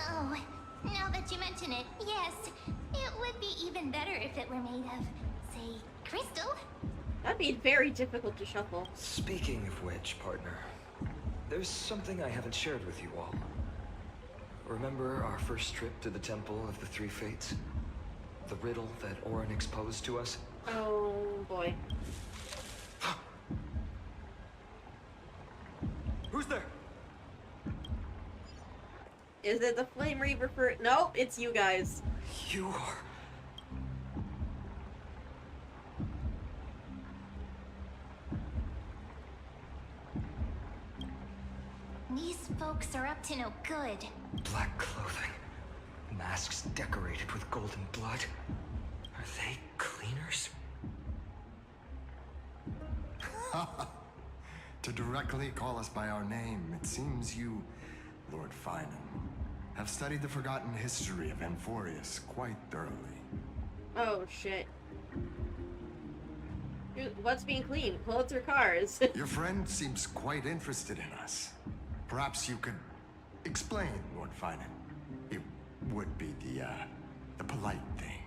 Oh, now that you mention it, yes. It would be even better if it were made of, say, crystal. That'd be very difficult to shuffle. Speaking of which, partner, there's something I haven't shared with you all. Remember our first trip to the Temple of the Three Fates? The riddle that Orynyx posed to us? Oh boy. Who's there? Is it the Flame Reaver for— Nope, it's you guys. You are... These folks are up to no good. Black clothing. Masks decorated with golden blood. Are they cleaners? To directly call us by our name, it seems you, Lord Finan, have studied the forgotten history of Amphoreus quite thoroughly. Oh shit. What's being cleaned? Clothes or cars? Your friend seems quite interested in us. Perhaps you could explain, Lord Finan. It would be the polite thing.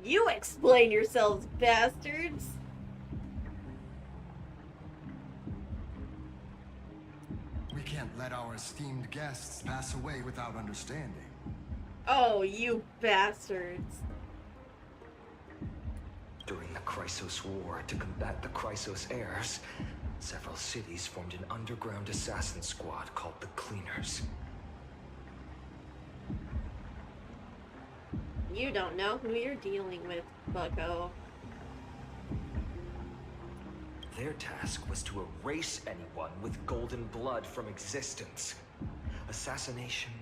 You explain yourselves, bastards! We can't let our esteemed guests pass away without understanding. Oh, you bastards. During the Chrysos War, to combat the Chrysos heirs, several cities formed an underground assassin squad called the Cleaners. You don't know who you're dealing with, bucko. Their task was to erase anyone with golden blood from existence. Assassination,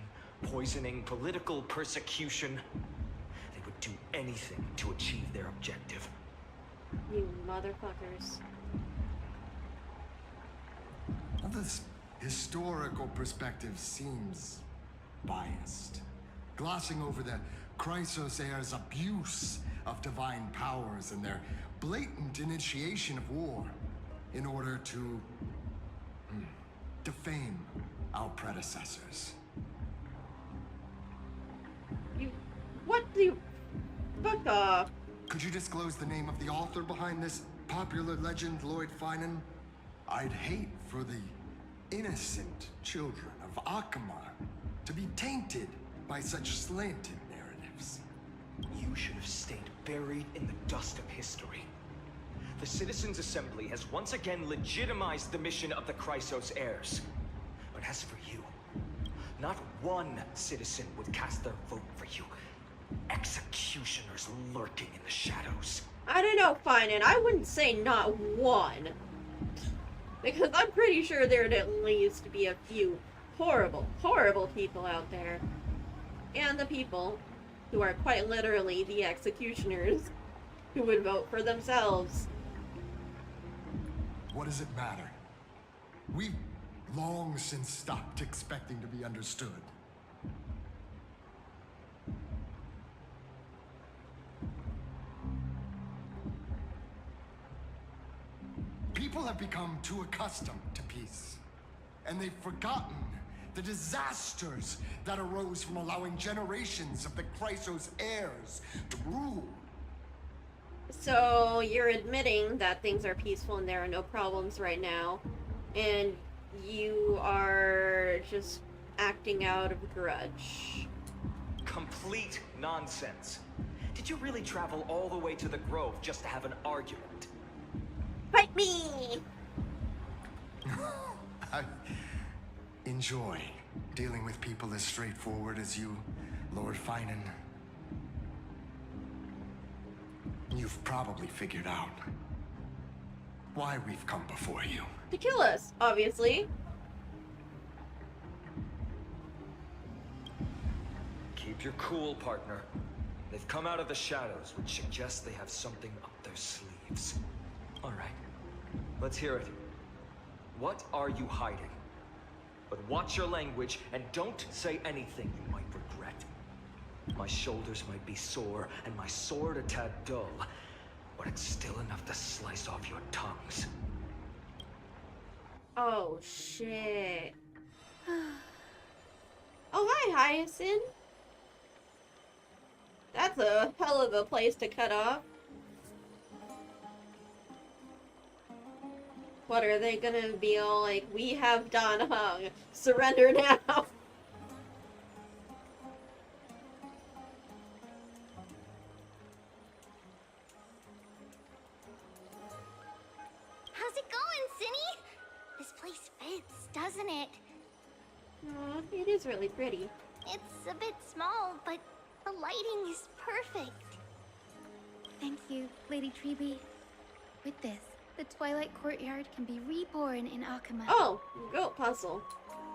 poisoning, political persecution. They would do anything to achieve their objective. You motherfuckers. Well, this historical perspective seems biased, glossing over the Chrysos heirs' abuse of divine powers and their blatant initiation of war in order to defame our predecessors. What do you... Fuck off. Could you disclose the name of the author behind this popular legend, Lloyd Finan? I'd hate for the innocent children of Akamar to be tainted by such slanted narratives. You should have stayed buried in the dust of history. The Citizens' Assembly has once again legitimized the mission of the Chrysos heirs. But as for you, not one citizen would cast their vote for you. Executioners lurking in the shadows. I don't know, fine, and I wouldn't say not one. Because I'm pretty sure there'd at least be a few horrible, horrible people out there. And the people who are quite literally the executioners who would vote for themselves. What does it matter? We've long since stopped expecting to be understood. People have become too accustomed to peace, and they've forgotten the disasters that arose from allowing generations of the Chrysos heirs to rule. So you're admitting that things are peaceful and there are no problems right now, and you are just acting out of grudge. Complete nonsense. Did you really travel all the way to the Grove just to have an argument? Fight me! I enjoy dealing with people as straightforward as you, Lord Finan. You've probably figured out why we've come before you. To kill us, obviously. Keep your cool, partner. They've come out of the shadows, which suggests they have something up their sleeves. All right, let's hear it. What are you hiding? But watch your language and don't say anything you might regret. My shoulders might be sore and my sword a tad dull, but it's still enough to slice off your tongues. Oh, shit. Oh, hi, Hyacinth. That's a hell of a place to cut off. What, are they gonna be all like, we have Dan Heng, surrender now? How's it going, Cinny? This place fits, doesn't it? Aw, it is really pretty. It's a bit small, but the lighting is perfect. Thank you, Lady Treeby. With this, the Twilight Courtyard can be reborn in Akama. Oh, goat puzzle.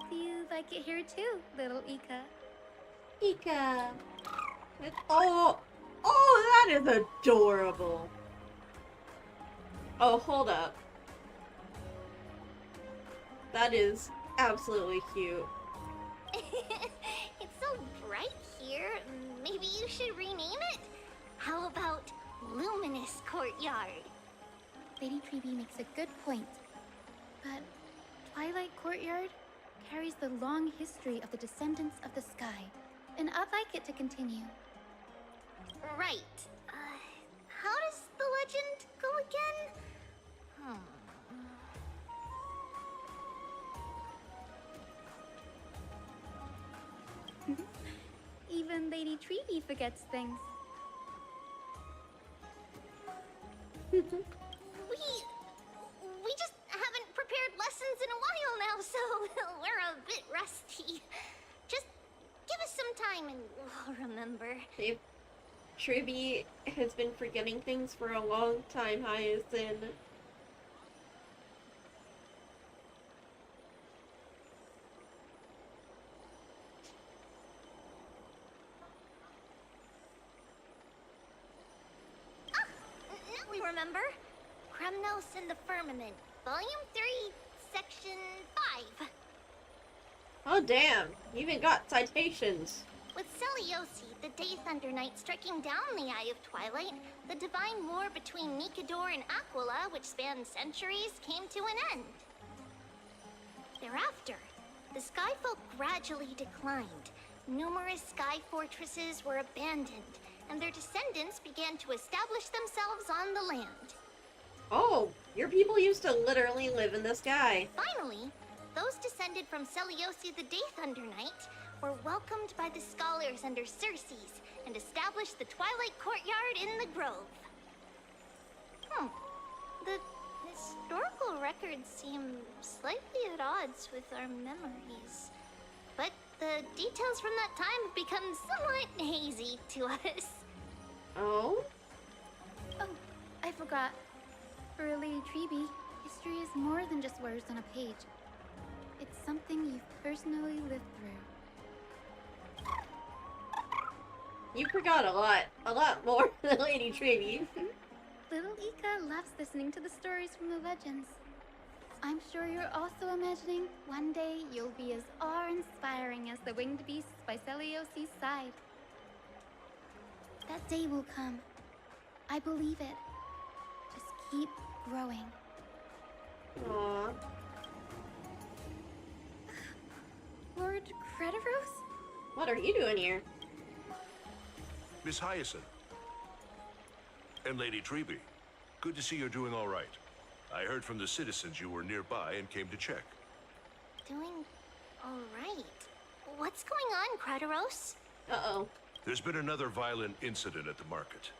Do you like it here too, little Ika? Ika. Oh, that is adorable. Oh, hold up. That is absolutely cute. It's so bright here. Maybe you should rename it? How about Luminous Courtyard? Lady Treeby makes a good point. But Twilight Courtyard carries the long history of the descendants of the sky, and I'd like it to continue. Right. How does the legend go again? Even Lady Treeby forgets things. We just haven't prepared lessons in a while now, so we're a bit rusty. Just give us some time and we'll remember. Treeby has been forgetting things for a long time, Hyacinth. remember? Kremnos in the Firmament, Volume 3, Section 5. Oh damn, you even got citations. With Celiosi, the Day Thunder Knight, striking down the Eye of Twilight, the divine war between Nikador and Aquila, which spanned centuries, came to an end. Thereafter, the Skyfolk gradually declined. Numerous sky fortresses were abandoned, and their descendants began to establish themselves on the land. Oh, your people used to literally live in the sky. Finally, those descended from Celiosi the Day Thunder Knight were welcomed by the scholars under Circes and established the Twilight Courtyard in the Grove. The historical records seem slightly at odds with our memories. But the details from that time have become somewhat hazy to us. Oh? Oh, I forgot. For Lady Treby, history is more than just words on a page. It's something you've personally lived through. You forgot a lot more than Lady Treby. Little Ika loves listening to the stories from the legends. I'm sure you're also imagining one day you'll be as awe-inspiring as the winged beasts by Celiosi's side. That day will come. I believe it. Just keep growing. Aww. Lord Crediros? What are you doing here? Miss Hyacinth. And Lady Treby. Good to see you're doing all right. I heard from the citizens you were nearby and came to check. Doing all right. What's going on, Crediros? Uh-oh. There's been another violent incident at the market.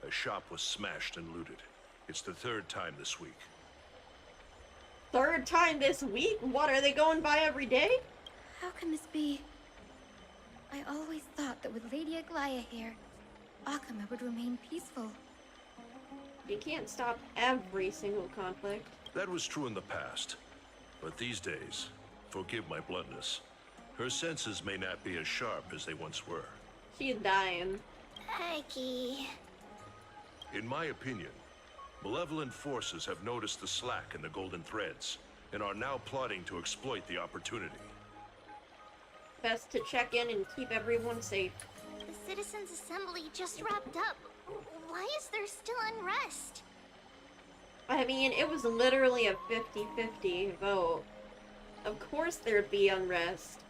A shop was smashed and looted. It's the third time this week. Third time this week? What, are they going by every day? How can this be? I always thought that with Lady Aglaya here, Akama would remain peaceful. You can't stop every single conflict. That was true in the past. But these days, forgive my bluntness, her senses may not be as sharp as they once were. She's dying. Hecky. In my opinion, malevolent forces have noticed the slack in the Golden Threads and are now plotting to exploit the opportunity. Best to check in and keep everyone safe. The Citizens' Assembly just wrapped up. Why is there still unrest? I mean, it was literally a 50-50 vote. Of course there'd be unrest.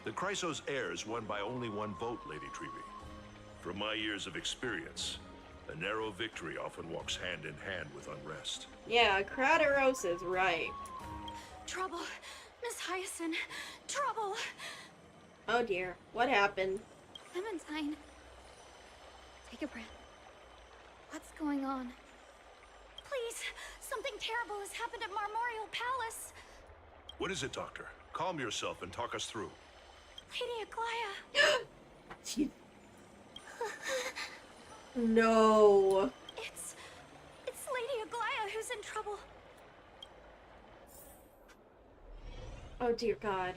The Chrysos heirs won by only one vote, Lady Treby. From my years of experience, a narrow victory often walks hand in hand with unrest. Yeah, Crediros is right. Trouble. Miss Hyacinth. Trouble. Oh dear, what happened? Clementine. Take a breath. What's going on? Please, something terrible has happened at Marmorial Palace. What is it, Doctor? Calm yourself and talk us through. Lady Aglaya. No. It's Lady Aglaya who's in trouble. Oh dear God.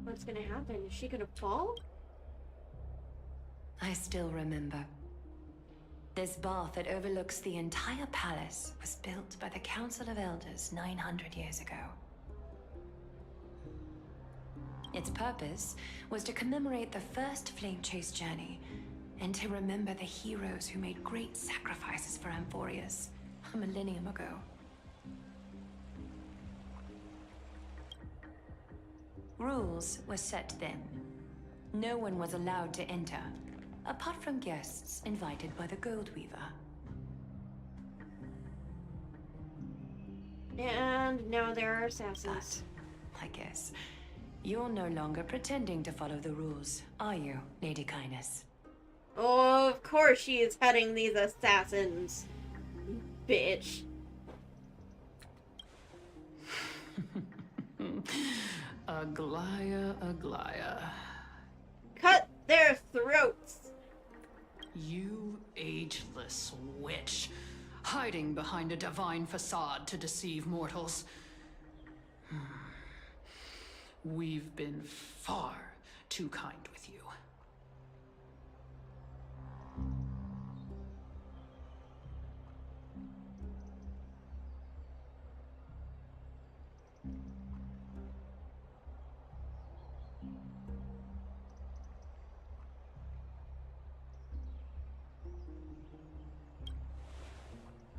What's gonna happen? Is she gonna fall? I still remember. This bath that overlooks the entire palace was built by the Council of Elders 900 years ago. Its purpose was to commemorate the first flame chase journey and to remember the heroes who made great sacrifices for Amphoreus a millennium ago. Rules were set then. No one was allowed to enter, apart from guests invited by the Gold Weaver. And now there are assassins. But, I guess, you're no longer pretending to follow the rules, are you, Lady Kindness? Oh, of course she is heading these assassins. Bitch. Aglaya, Aglaya. Cut their throats! You ageless witch. hiding behind a divine facade to deceive mortals. We've been far too kind with you.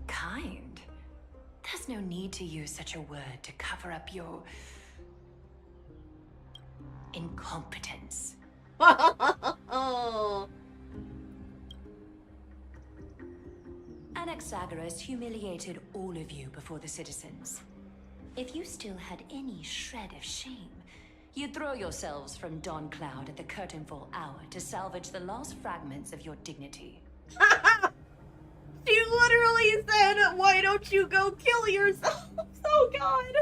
Kind? There's no need to use such a word to cover up your incompetence. Anaxagoras humiliated all of you before the citizens. If you still had any shred of shame, you'd throw yourselves from Dawn Cloud at the curtainfall hour to salvage the last fragments of your dignity. She literally said, why don't you go kill yourself? Oh god.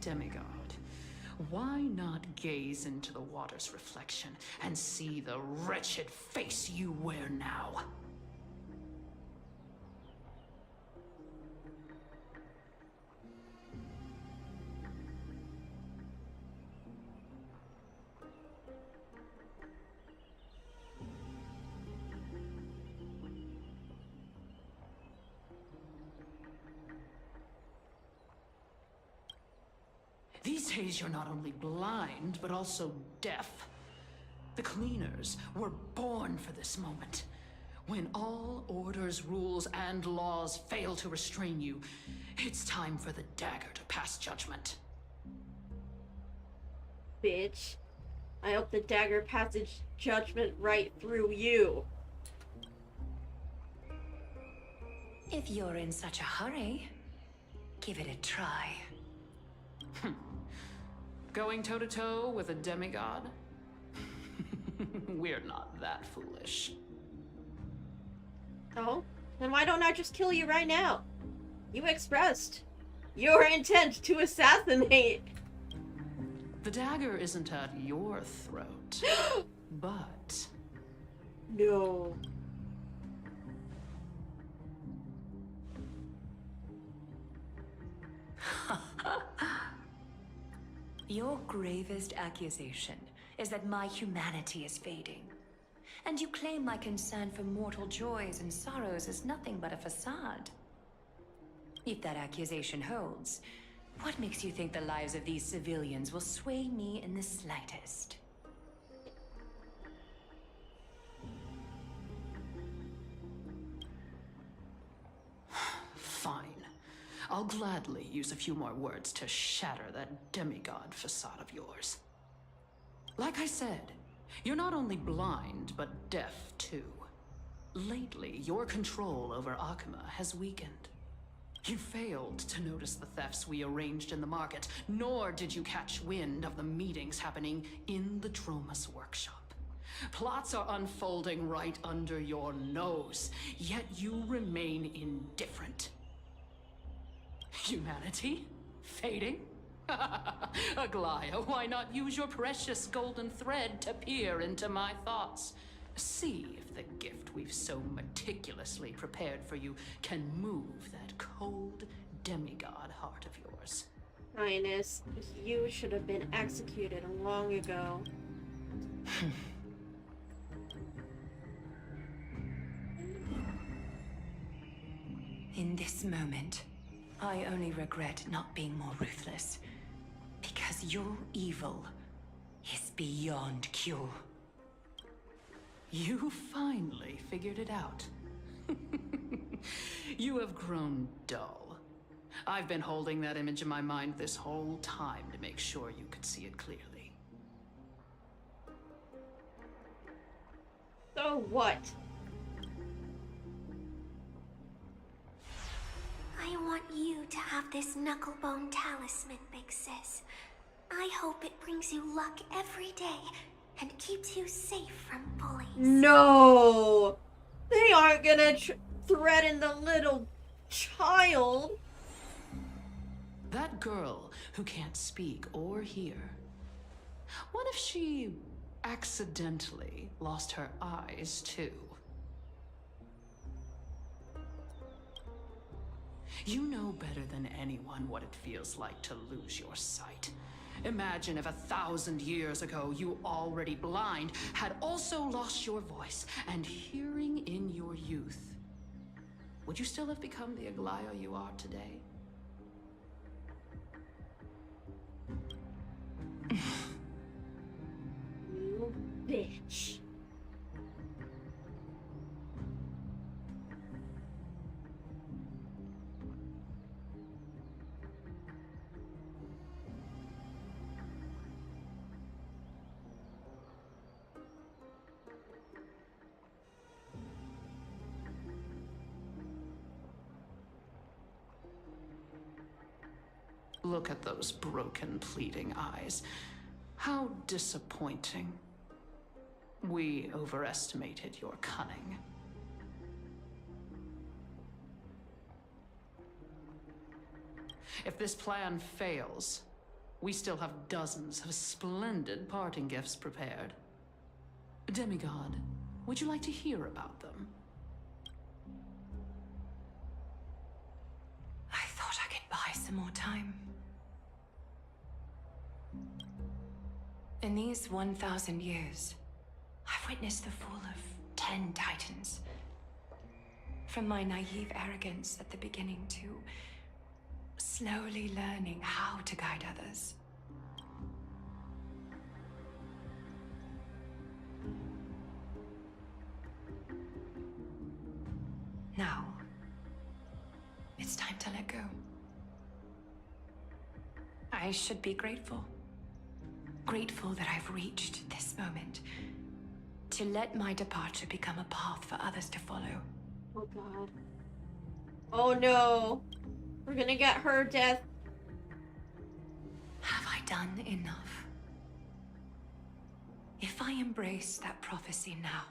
Demigod, why not gaze into the water's reflection and see the wretched face you wear now? These days you're not only blind, but also deaf. The cleaners were born for this moment. When all orders, rules, and laws fail to restrain you, it's time for the dagger to pass judgment. Bitch. I hope the dagger passes judgment right through you. If you're in such a hurry, give it a try. Going toe-to-toe with a demigod? We're not that foolish. Oh? Then why don't I just kill you right now? You expressed your intent to assassinate. The dagger isn't at your throat, but... No. Your gravest accusation is that my humanity is fading. And you claim my concern for mortal joys and sorrows is nothing but a facade. If that accusation holds, what makes you think the lives of these civilians will sway me in the slightest? Fine. I'll gladly use a few more words to shatter that demigod facade of yours. Like I said, you're not only blind, but deaf too. Lately, your control over Akuma has weakened. You failed to notice the thefts we arranged in the market, nor did you catch wind of the meetings happening in the Tromas workshop. Plots are unfolding right under your nose, yet you remain indifferent. Humanity? Fading? Aglaya, why not use your precious golden thread to peer into my thoughts? See if the gift we've so meticulously prepared for you can move that cold demigod heart of yours. Highness, you should have been executed long ago. In this moment, I only regret not being more ruthless. Because your evil is beyond cure. You finally figured it out. You have grown dull. I've been holding that image in my mind this whole time to make sure you could see it clearly. So what? I want you to have this knucklebone talisman, Big Sis. I hope it brings you luck every day and keeps you safe from bullies. No! They aren't gonna threaten the little child. That girl who can't speak or hear. What if she accidentally lost her eyes too? You know better than anyone what it feels like to lose your sight. Imagine if 1,000 years ago you, already blind, had also lost your voice and hearing in your youth. Would you still have become the Aglaya you are today? You bitch. Look at those broken, pleading eyes. How disappointing. We overestimated your cunning. If this plan fails, we still have dozens of splendid parting gifts prepared. Demigod, would you like to hear about them? I thought I could buy some more time. In these 1,000 years, I've witnessed the fall of 10 titans. From my naive arrogance at the beginning to slowly learning how to guide others. Now, it's time to let go. I should be grateful. Grateful that I've reached this moment. To let my departure become a path for others to follow. Oh god. Oh no. We're gonna get her death. Have I done enough? If I embrace that prophecy now,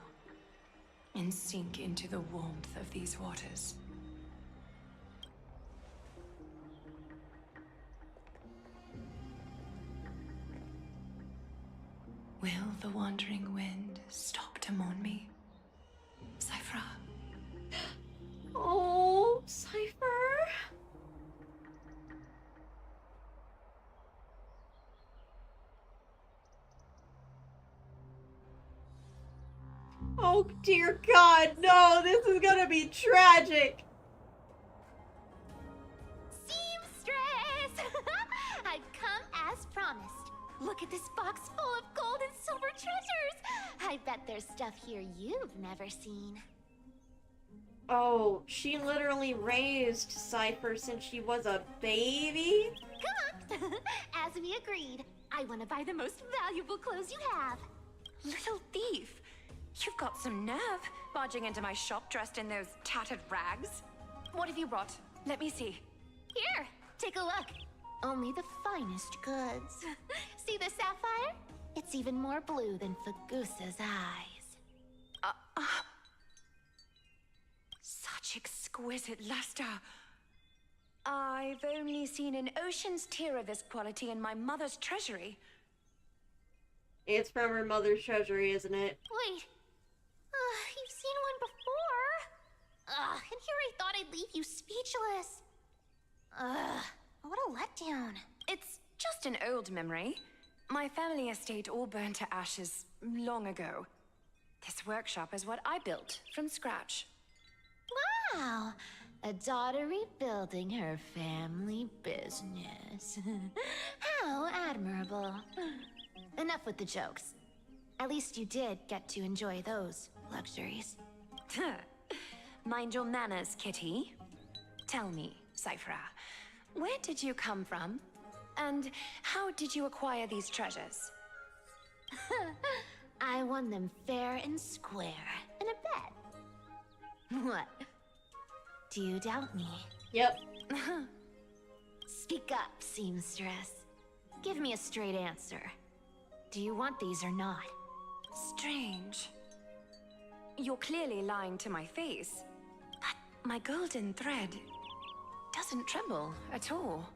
and sink into the warmth of these waters, will the wandering wind stop to mourn me? Cypher? Oh, Cypher. Oh dear God, no, this is gonna be tragic. Seamstress! I've come as promised. Look at this box full of gold and silver treasures. I bet there's stuff here you've never seen. Oh, she literally raised Cypher since she was a baby? Come on! As we agreed, I want to buy the most valuable clothes you have. Little thief! You've got some nerve, barging into my shop dressed in those tattered rags. What have you brought? Let me see. Here, take a look. Only the finest goods. See the sapphire? It's even more blue than Fagusa's eyes. Such exquisite luster. I've only seen an ocean's tear of this quality in my mother's treasury. It's from her mother's treasury, isn't it? Wait. You've seen one before. And here I thought I'd leave you speechless. What a letdown. It's just an old memory. My family estate all burned to ashes long ago. This workshop is what I built from scratch. Wow. A daughter rebuilding her family business. How admirable. Enough with the jokes. At least you did get to enjoy those luxuries. Mind your manners, kitty. Tell me, Cypher, where did you come from? And how did you acquire these treasures? I won them fair and square in a bet. What? Do you doubt me? Yep. Speak up, seamstress. Give me a straight answer. Do you want these or not? Strange. You're clearly lying to my face. But my golden thread doesn't tremble at all.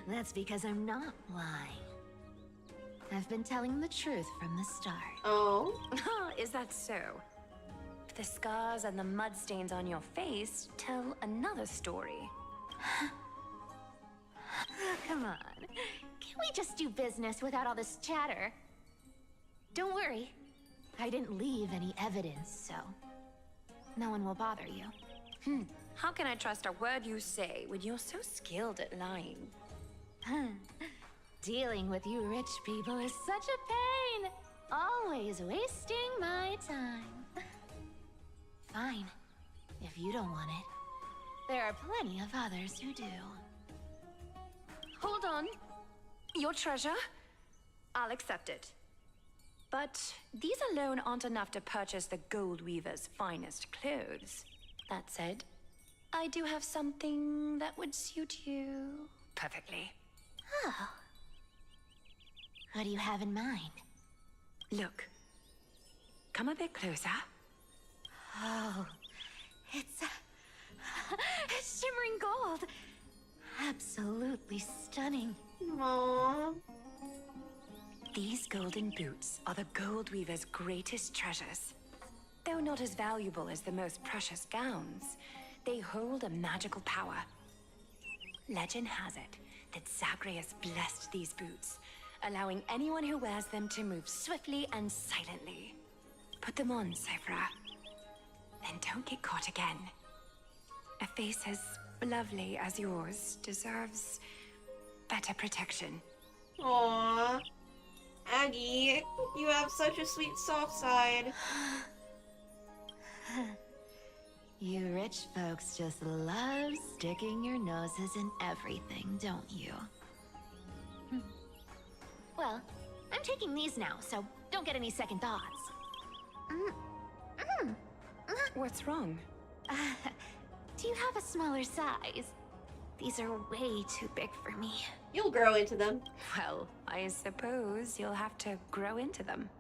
That's because I'm not lying. I've been telling the truth from the start. Oh? Is that so? the scars and the mud stains on your face tell another story. Come on. Can we just do business without all this chatter? Don't worry. I didn't leave any evidence, so no one will bother you. How can I trust a word you say when you're so skilled at lying? Dealing with you rich people is such a pain. Always wasting my time. Fine. If you don't want it, there are plenty of others who do. Hold on. Your treasure? I'll accept it. But these alone aren't enough to purchase the Gold Weaver's finest clothes. That said, I do have something that would suit you perfectly. Oh. What do you have in mind? Look. Come a bit closer. Oh, it's shimmering gold. Absolutely stunning. Aww. These golden boots are the Gold Weaver's greatest treasures. Though not as valuable as the most precious gowns, they hold a magical power. Legend has it that Zagreus blessed these boots, allowing anyone who wears them to move swiftly and silently. Put them on, Cyphra. Then don't get caught again. A face as lovely as yours deserves better protection. Aww. Aggie, you have such a sweet soft side. You rich folks just love sticking your noses in everything, don't you? Well, I'm taking these now, so don't get any second thoughts. What's wrong? Do you have a smaller size? These are way too big for me. You'll grow into them. Well, I suppose you'll have to grow into them.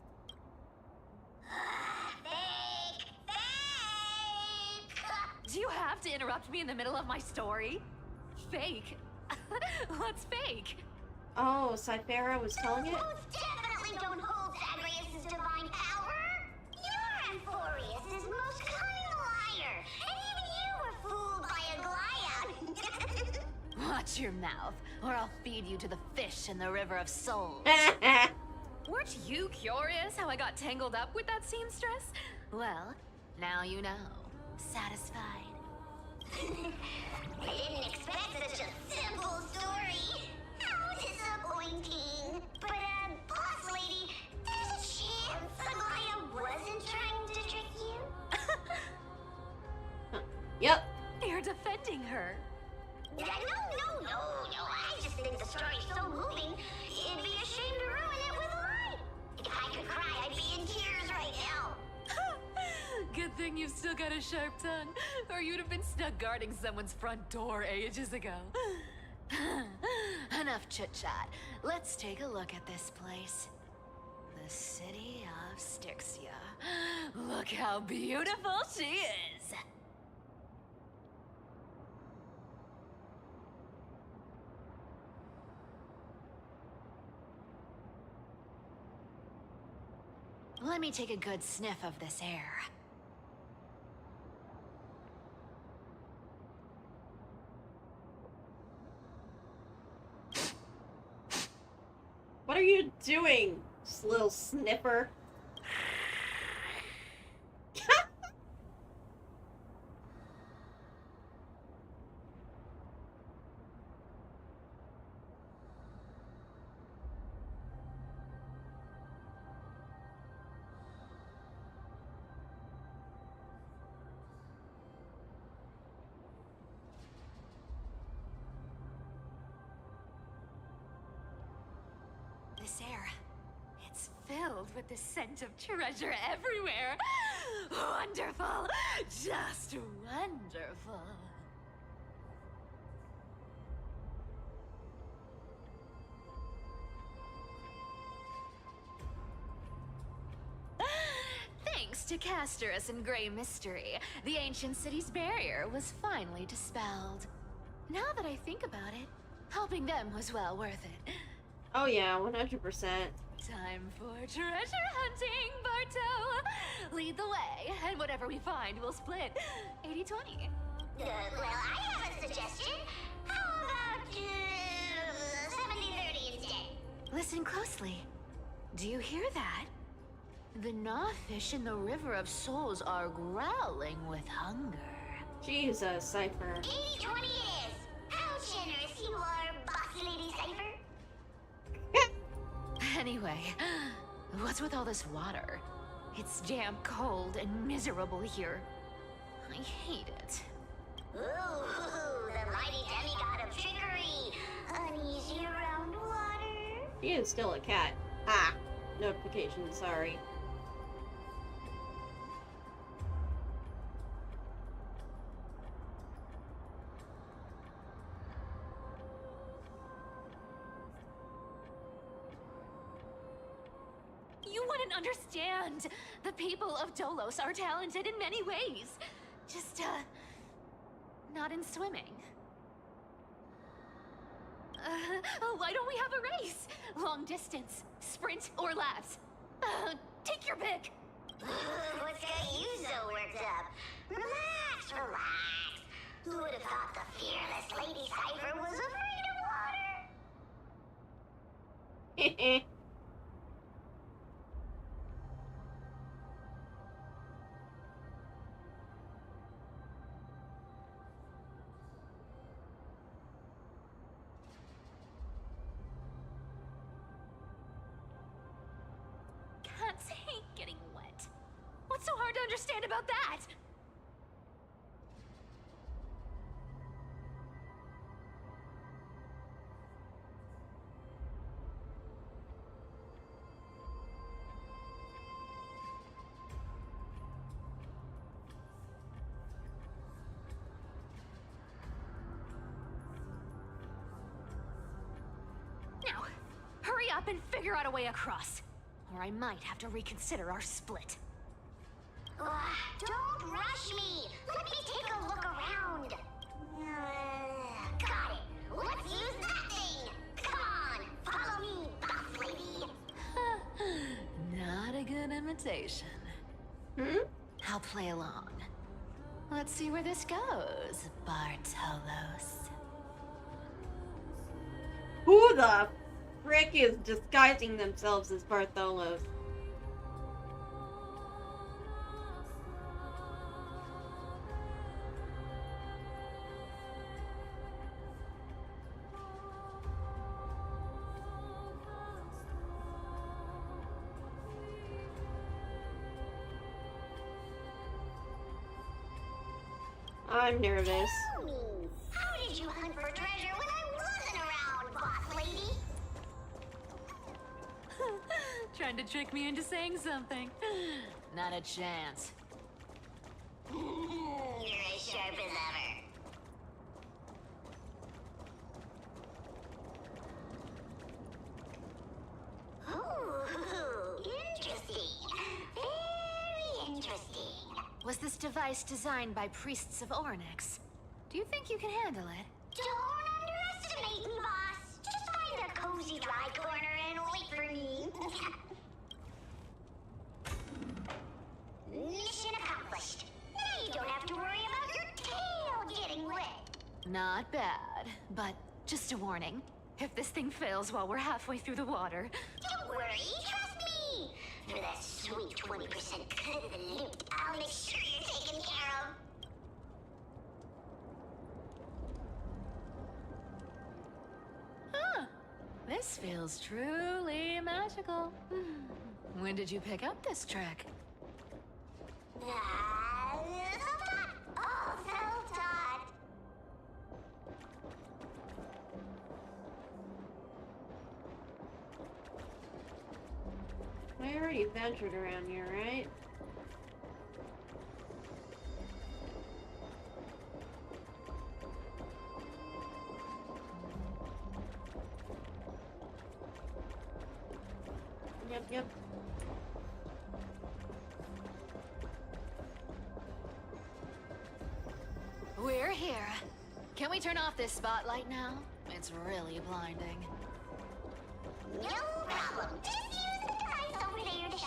Do you have to interrupt me in the middle of my story? Fake? What's fake? Oh, Cyphera was telling it? Most definitely don't hold Zagreus' divine power! You're Amphoreus' most cunning liar, and even you were fooled by a Glyad! Watch your mouth, or I'll feed you to the fish in the River of Souls. Weren't you curious how I got tangled up with that seamstress? Well, now you know. Satisfied? I didn't expect such a simple story. How disappointing. But, boss lady, there's a chance Aglaia wasn't trying to trick you? Yep. You're defending her. No. I just think the story's so moving, it'd be a shame to ruin it with a lie. If I could cry, I'd be in tears right now. Good thing you've still got a sharp tongue, or you'd have been stuck guarding someone's front door ages ago. Enough chit-chat. Let's take a look at this place. The city of Styxia. Look how beautiful she is! Let me take a good sniff of this air. What are you doing, little sniffer? This air, it's filled with the scent of treasure everywhere. Wonderful, just wonderful. Thanks to Castorus and Grey Mystery, the ancient city's barrier was finally dispelled. Now that I think about it, helping them was well worth it. Oh yeah, 100%. Time for treasure hunting, Barto! Lead the way, and whatever we find, we'll split 80-20. Well, I have a suggestion. How about 70-30 instead? Listen closely. Do you hear that? The gnawfish in the River of Souls are growling with hunger. Jesus, Cypher. 80-20 it is. How generous you are, boss lady Cypher. Anyway, what's with all this water? It's damp, cold, and miserable here. I hate it. Ooh, the mighty demigod of trickery. Uneasy around water. She is still a cat. Ah, notification, sorry. You wouldn't understand. The people of Dolos are talented in many ways. Just, not in swimming. Why don't we have a race? Long distance, sprint, or laps? Take your pick. What's got you so worked up? Relax, relax. Who would have thought the fearless Lady Cypher was afraid of water? Cats hate getting wet. What's so hard to understand about that? Now, hurry up and figure out a way across. Or I might have to reconsider our split. Don't rush me. Let me take a look around. Got it. Let's use that thing. Come on, follow me, boss lady. Not a good imitation. I'll play along. Let's see where this goes, Bartolos. Who the frick is disguising themselves as Bartholos? I'm nervous. Tell me, how did you hunt for treasure when I wasn't around, boss lady? Trying to trick me into saying something. Not a chance. You're as sharp as ever. Ooh, interesting. Very interesting. Was this device designed by priests of Ornyx? Do you think you can handle it? Don't underestimate me, boss. Just find a cozy dry corner and wait for me. Mission accomplished. Now you don't have to worry about your tail getting wet. Not bad, but just a warning. If this thing fails while we're halfway through the water... Don't worry, trust me. For that sweet 20% cut of the loot, I'll make sure you're taken care of. Huh. This feels truly magical. When did you pick up this trick? Self-taught. All self-taught. I already ventured around here, right? Yep. We're here. Can we turn off this spotlight now? It's really blinding. No problem. Just use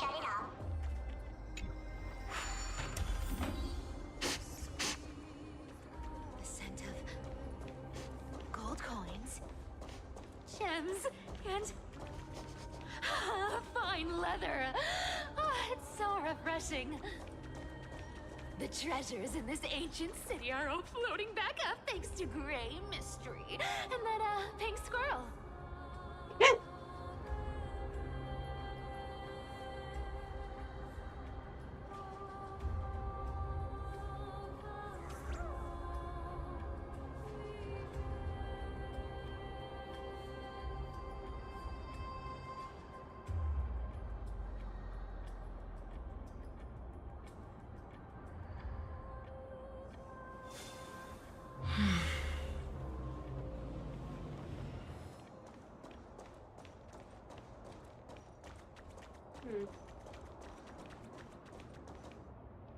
Shut it off. The scent of gold coins, gems, and fine leather. It's so refreshing. The treasures in this ancient city are all floating back up thanks to Gray Mystery and that pink squirrel.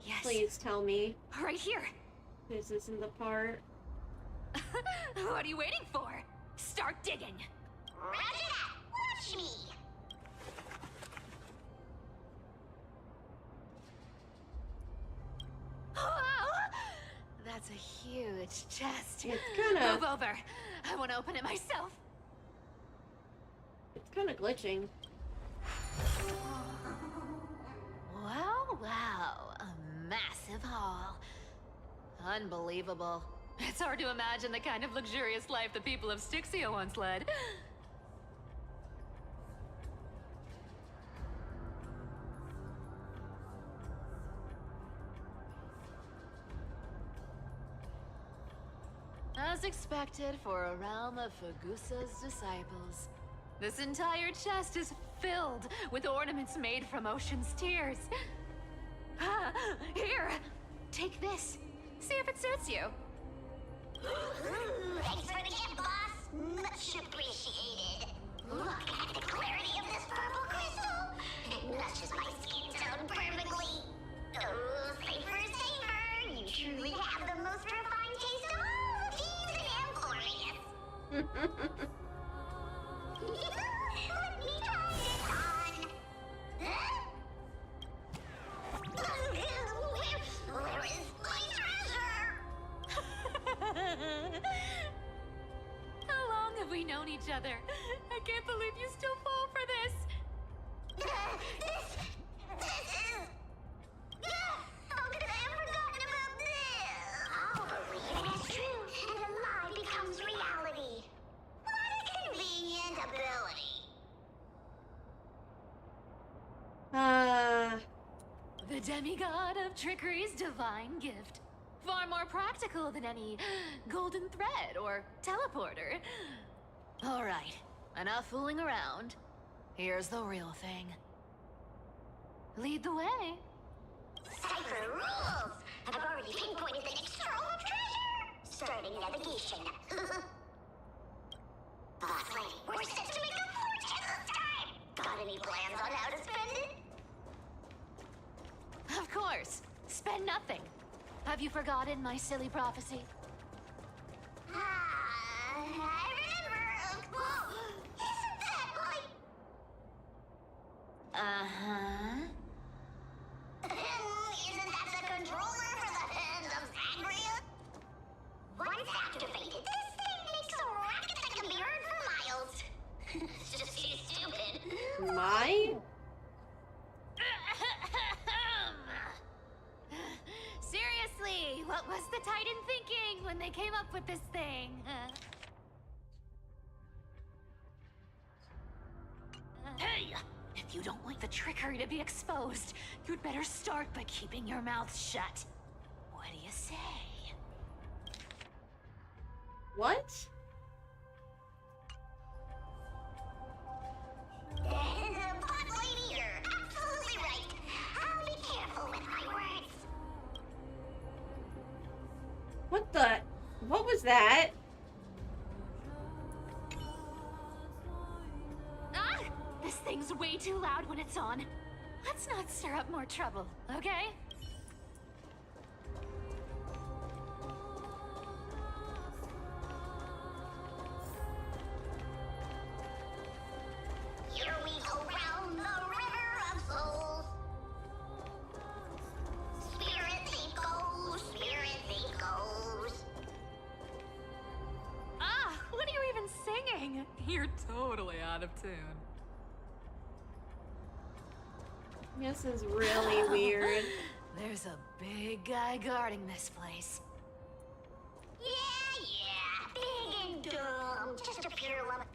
Yes. Please tell me. Right here. This isn't the part. What are you waiting for? Start digging. Roger that. Watch me. Wow! That's a huge chest. It's kinda... Move over. I want to open it myself. It's kind of glitching. Wow, wow. A massive haul. Unbelievable. It's hard to imagine the kind of luxurious life the people of Styxia once led. As expected for a realm of Fagusa's disciples, this entire chest is filled with ornaments made from ocean's tears. Here, take this. See if it suits you. Thanks for the gift, boss. Much appreciated. Look at the clarity of this purple crystal. It matches my skin tone perfectly. Oh, safer, safer. You truly have the most refined taste of all the thieves in Amphoreus. Let me try this on. Huh? Where is my treasure? How long have we known each other? I can't believe you still fall for this. This is... How could I have forgotten about this? I'll believe it is true, and a lie becomes reality. What a convenient ability. The demigod of trickery's divine gift. Far more practical than any golden thread or teleporter. All right, enough fooling around. Here's the real thing. Lead the way. Cipher rules! I've already pinpointed the next trove of treasure! Starting navigation. Boss lady, we're set to make a fortune this time! Got any plans on how to spend it? Of course. Spend nothing. Have you forgotten my silly prophecy? I remember. Whoa! Isn't that like... Uh-huh. Isn't that the controller for the hands of Sangria? Once activated, this thing makes a racket that can be heard for miles. It's just too stupid. My? Seriously, what was the Titan thinking when they came up with this thing? Hey! If you don't want the trickery to be exposed, you'd better start by keeping your mouth shut. What do you say? What? Boss lady, you're absolutely right. I'll be careful with my words. What the? What was that? Ah! This thing's way too loud when it's on. Let's not stir up more trouble, okay? Here we go round the river of souls. totally out of tune. This is really weird. There's a big guy guarding this place. Yeah, big and dumb, just a pure love.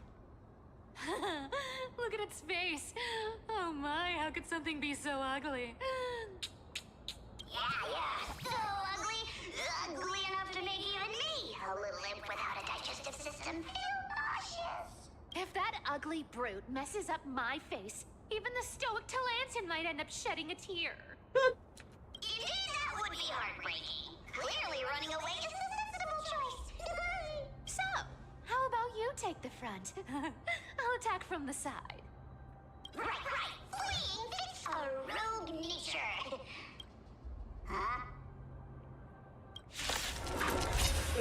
Look at its face. Oh my, how could something be so ugly? Yeah, so ugly enough to make even me, a little imp without a digestive system, feel nauseous. If that ugly brute messes up my face, even the stoic Talantin might end up shedding a tear. Indeed, that would be heartbreaking. Clearly running away is the sensible choice. So, how about you take the front? I'll attack from the side. Right. Fleeing fits a rogue nature. Huh?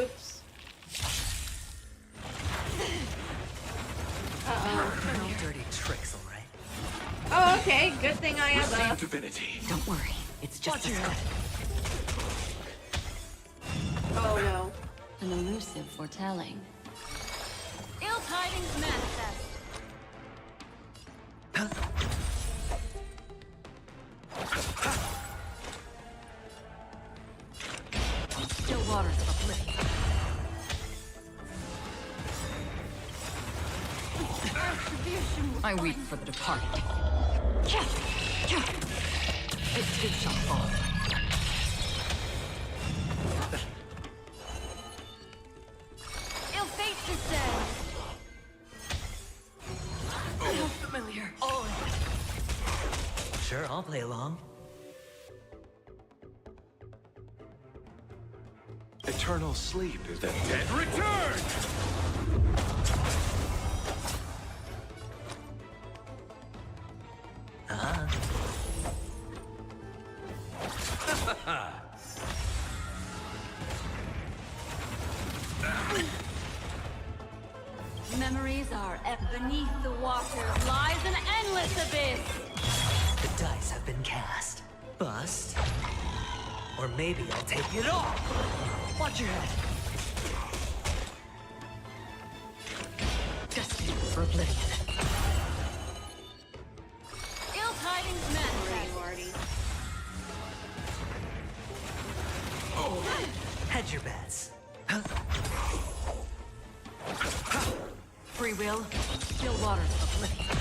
Oops. Uh-oh. No dirty tricks, all right? Oh, okay. Good thing I have a... Divinity. Don't worry, it's just a scout. Oh, no. An elusive foretelling. Ill tidings manifest. Still waters of oblivion. I weep for the departed. It too shall fall. Ill fate descends. Familiar. Sure, I'll play along. Eternal sleep is the dead return! Memories are beneath the waters lies an endless abyss. The dice have been cast. Bust. Or maybe I'll take it all. Watch your head. Destined for oblivion. Ill tidings manifest. Marty. Hedge your bets. Free will, still waters of oblivion.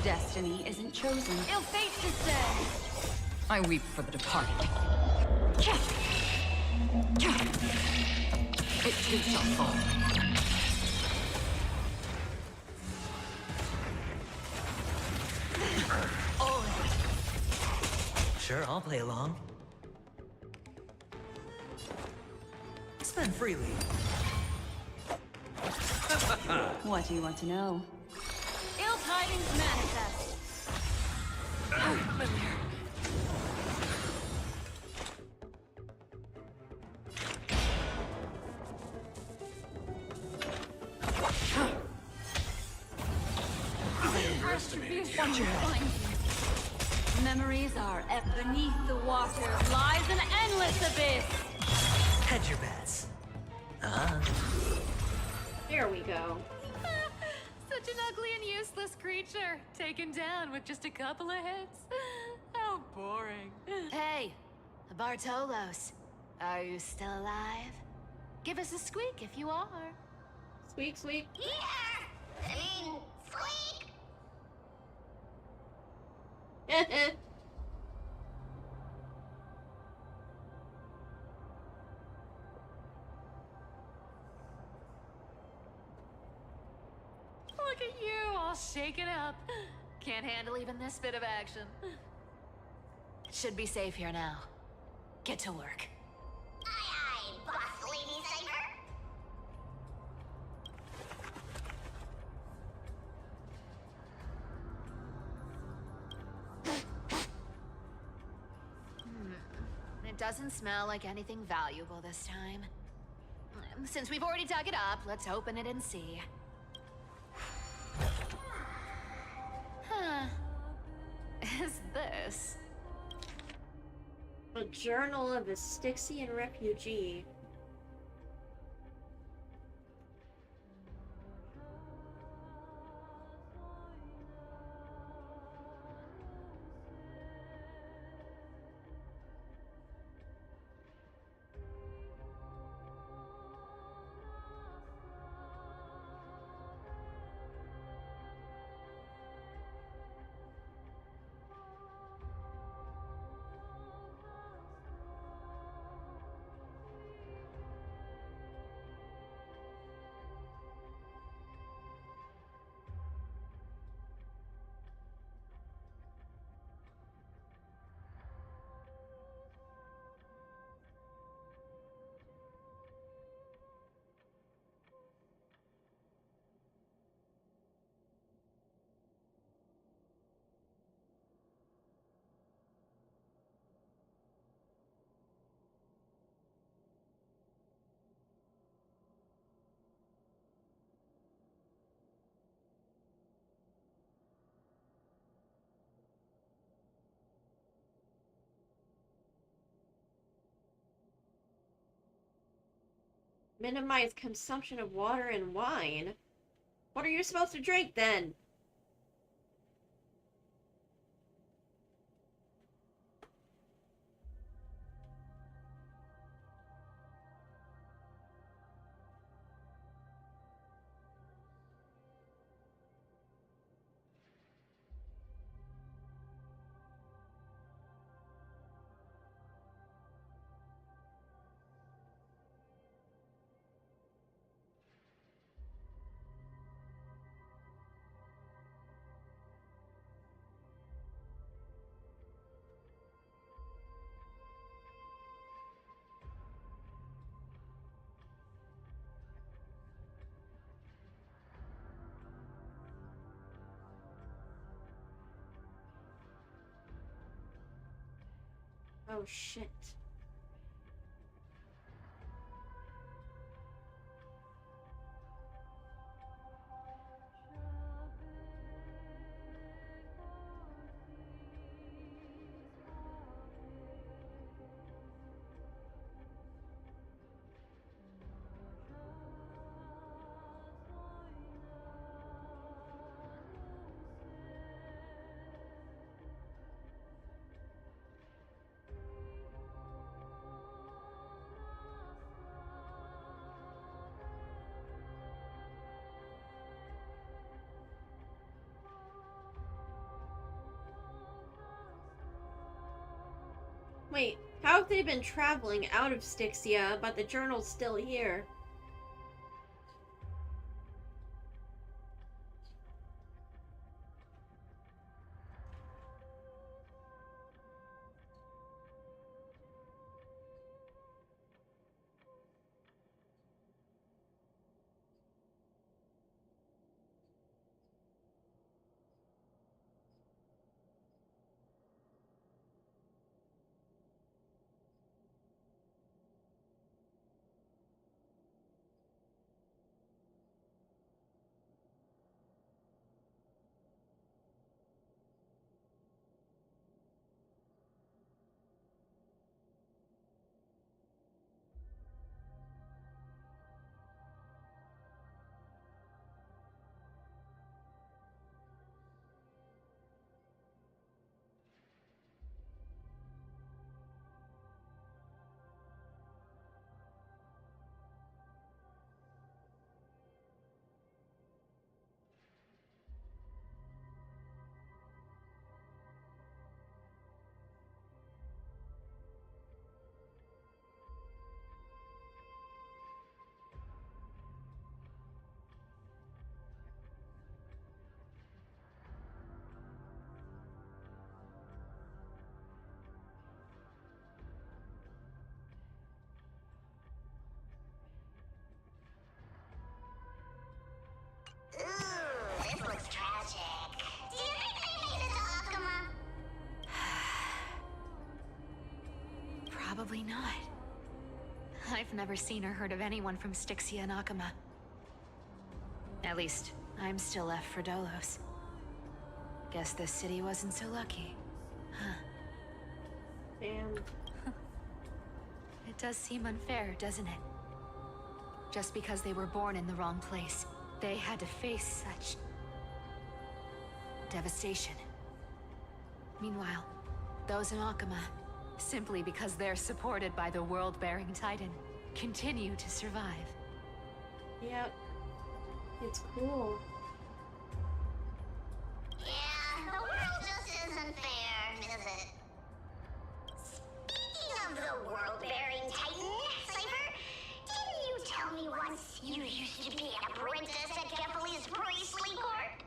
Destiny isn't chosen. Ill fate descends. I weep for the departed. It too shall fall. Sure, I'll play along. Spend freely. What do you want to know? Ill tidings manifest. Watch your head. Memories are beneath the waters lies an endless abyss. Hedge your bets. There we go. Such an ugly and useless creature, taken down with just a couple of hits. How boring. Hey, Bartolos, are you still alive? Give us a squeak if you are. Squeak, squeak. Yeah! I mean, squeak! Look at you, all shaken up. Can't handle even this bit of action. Should be safe here now. Get to work. Aye, boss lady Cypher. It doesn't smell like anything valuable this time. Since we've already dug it up, let's open it and see. Huh. Is this? A journal of a Styxian refugee. Minimize consumption of water and wine. What are you supposed to drink then? Oh shit. Wait, how have they been traveling out of Styxia, but the journal's still here? Ooh, this looks tragic. Do you think they made it to Akuma? Probably not. I've never seen or heard of anyone from Styxia and Akuma. At least, I'm still left for Dolos. Guess this city wasn't so lucky. Huh. Damn. It does seem unfair, doesn't it? Just because they were born in the wrong place, they had to face such devastation. Meanwhile, those in Akuma, simply because they're supported by the world-bearing Titan, continue to survive. Yep. It's cool. Yeah, the world just isn't fair, is it? Speaking of the world-bearing Titan, Cypher, didn't you tell me once you used to be an apprentice at Kephal's priestly court?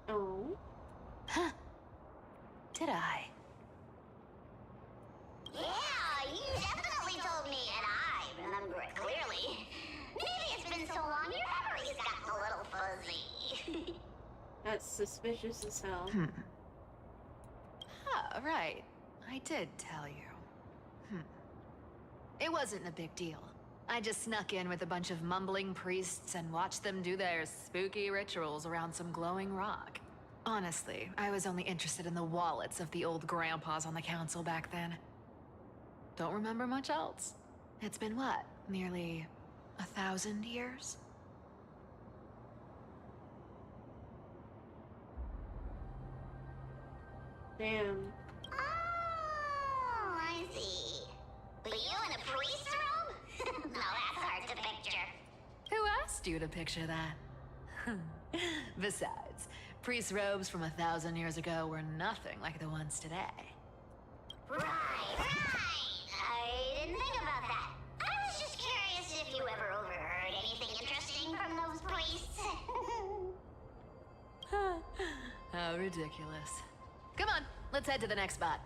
Oh? Huh. Did I? Yeah, you definitely told me, and I remember it clearly. Maybe it's been so long, your memory's gotten a little fuzzy. That's suspicious as hell. Ah, right. I did tell you. It wasn't a big deal. I just snuck in with a bunch of mumbling priests and watched them do their spooky rituals around some glowing rock. Honestly, I was only interested in the wallets of the old grandpas on the council back then. Don't remember much else. It's been what? Nearly 1,000 years? Damn. Oh, I see. But you in a priest robe? No, that's hard to picture. Who asked you to picture that? Besides, priest robes from 1,000 years ago were nothing like the ones today. Right. I didn't think about that. I was just curious if you ever overheard anything interesting from those priests. How ridiculous. Come on, let's head to the next spot.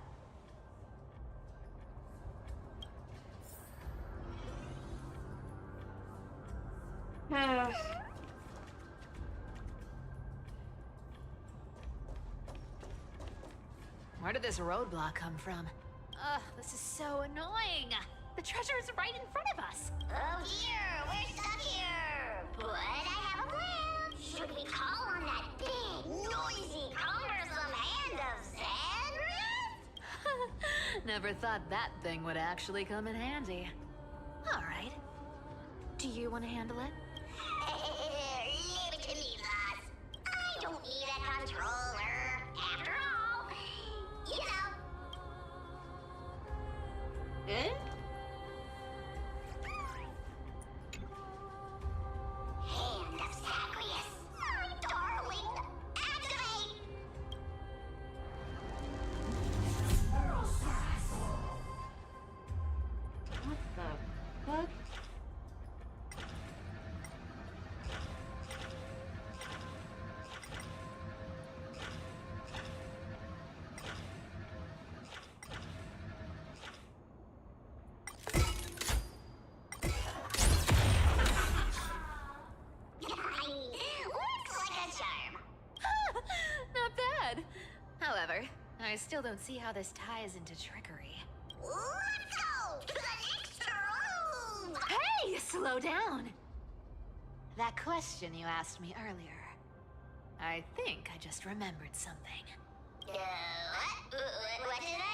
Where did this roadblock come from? Ugh, this is so annoying. The treasure is right in front of us. Oh dear, we're stuck here. But I have a plan. Should we call on that big, noisy, cumbersome hand of Xandrias? Never thought that thing would actually come in handy. All right. Do you want to handle it? Leave it to me, boss. I don't need a controller. After all, you know. Eh? Hand of Zagreus. My darling. Activate! What the fuck? Looks like a charm. Not bad. However, I still don't see how this ties into trickery. Let's go to the next room. Hey, slow down. That question you asked me earlier. I think I just remembered something. What did I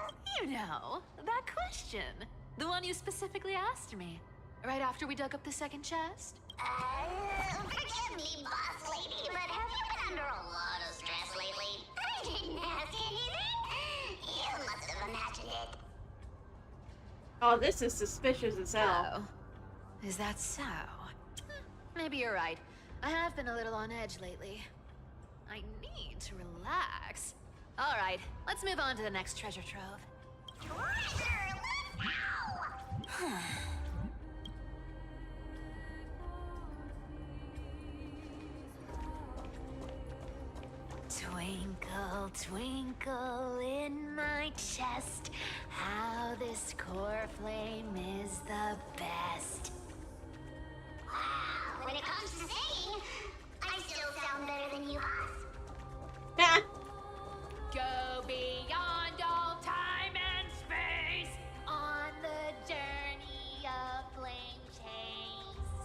ask? You know, that question. The one you specifically asked me. Right after we dug up the second chest. Forgive me, boss lady, but have you been under a lot of stress lately? I didn't ask anything. You must have imagined it. Oh, this is suspicious as hell. Oh, is that so? Maybe you're right. I have been a little on edge lately. I need to relax. All right, let's move on to the next treasure trove. Treasure, let's go! Twinkle, twinkle in my chest, how this core flame is the best. Wow, when it comes to singing, I still sound better than you, boss. Ha! Go beyond all time and space on the journey of flame chase.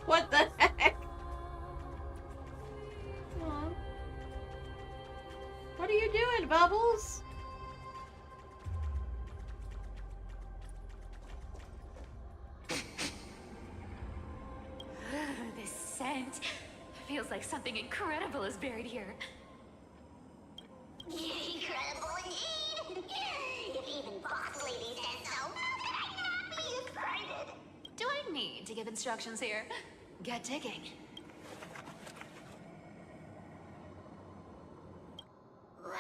What the heck? Aw. What are you doing, Bubbles? This scent feels like something incredible is buried here. Incredible indeed! If even boss lady said so, how could I not be excited? Do I need to give instructions here? Get digging. What?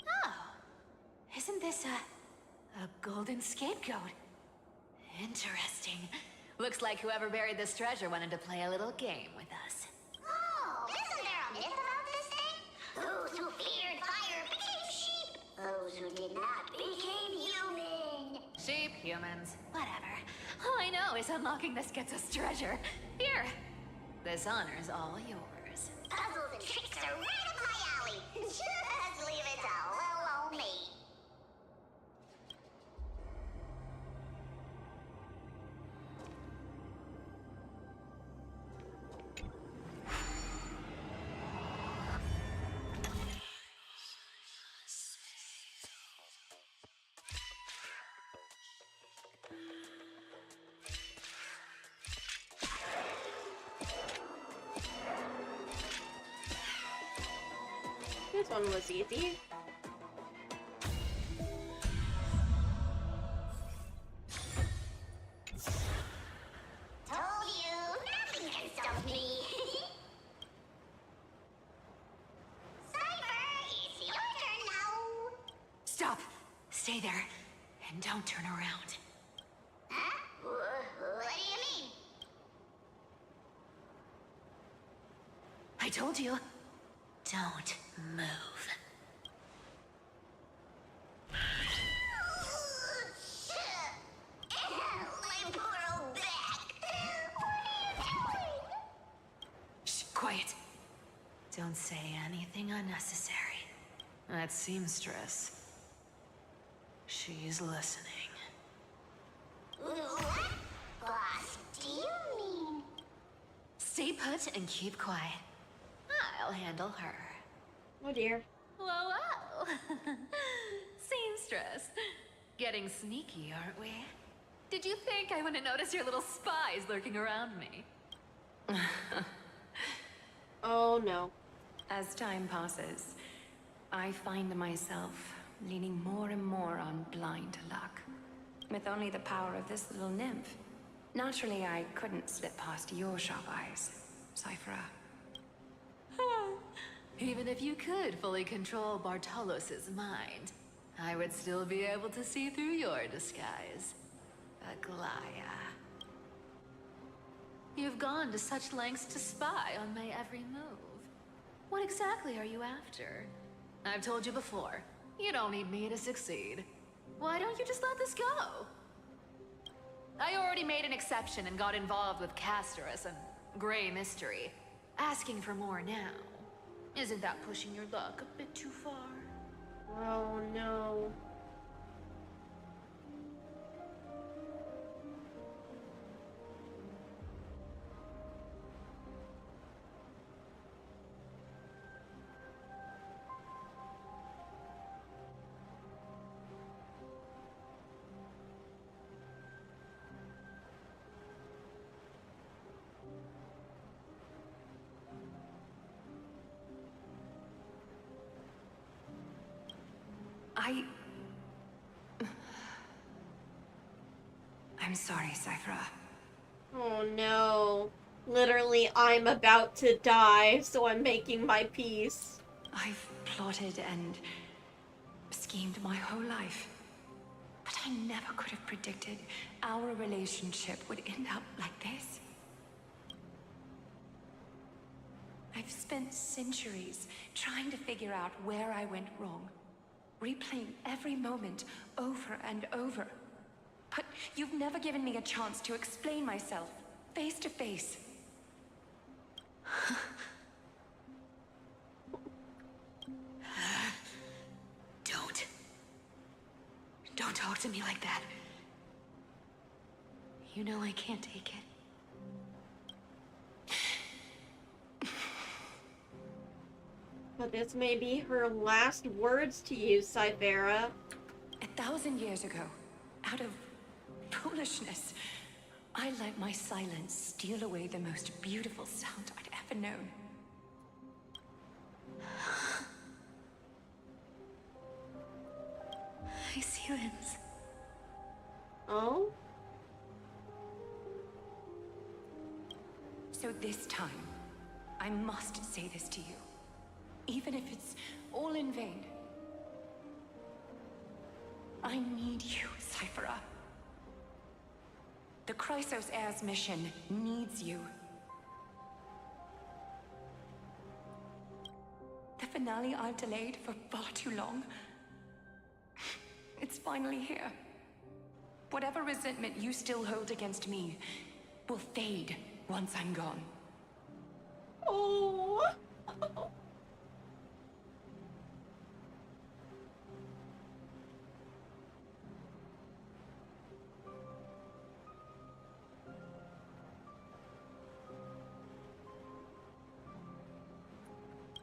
Oh, isn't this a golden scapegoat? Interesting. Looks like whoever buried this treasure wanted to play a little game with us. Oh, isn't there a myth about this thing? Those who feared fire became sheep. Those who did not became human. Sheep, humans, whatever. All I know is unlocking this gets us treasure. Here. This honor's all yours. Puzzles and tricks are right up my alley. Just leave it to little old me. one was easy. Told you, nothing can stop me. Cypher, it's your turn now. Stop! Stay there, and don't turn around. Huh? What do you mean? I told you, don't move. My poor old back. What are you doing? Shh, quiet. Don't say anything unnecessary. That seamstress. She's listening. What? Boss, do you mean? Stay put and keep quiet. I'll handle her. Oh dear. Whoa, whoa! Seamstress. Getting sneaky, aren't we? Did you think I wouldn't notice your little spies lurking around me? Oh no. As time passes, I find myself leaning more and more on blind luck. With only the power of this little nymph. Naturally, I couldn't slip past your sharp eyes, Cyphera. Even if you could fully control Bartolos's mind, I would still be able to see through your disguise. Aglaya. You've gone to such lengths to spy on my every move. What exactly are you after? I've told you before, you don't need me to succeed. Why don't you just let this go? I already made an exception and got involved with Castorus and Grey Mystery. Asking for more now. Isn't that pushing your luck a bit too far? Oh no. I'm sorry, Cyphera. Oh no. Literally, I'm about to die, so I'm making my peace. I've plotted and schemed my whole life. But I never could have predicted our relationship would end up like this. I've spent centuries trying to figure out where I went wrong, replaying every moment over and over. But you've never given me a chance to explain myself, face to face. Don't talk to me like that. You know I can't take it. But this may be her last words to you, Cyphera. 1,000 years ago, out of foolishness, I let my silence steal away the most beautiful sound I'd ever known. I see limbs. Oh? So this time, I must say this to you. Even if it's all in vain. I need you, Cyphera. The Chrysos Heir's mission needs you. The finale I've delayed for far too long. It's finally here. Whatever resentment you still hold against me will fade once I'm gone. Oh.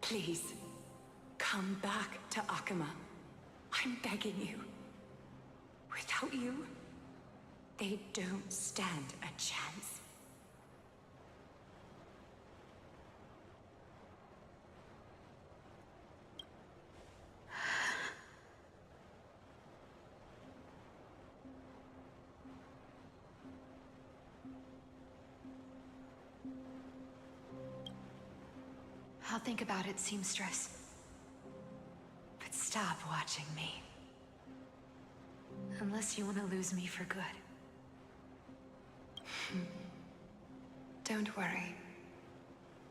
Please, come back to Akama. I'm begging you. Without you, they don't stand a chance. I'll think about it, seamstress. But stop watching me. Unless you want to lose me for good. Don't worry.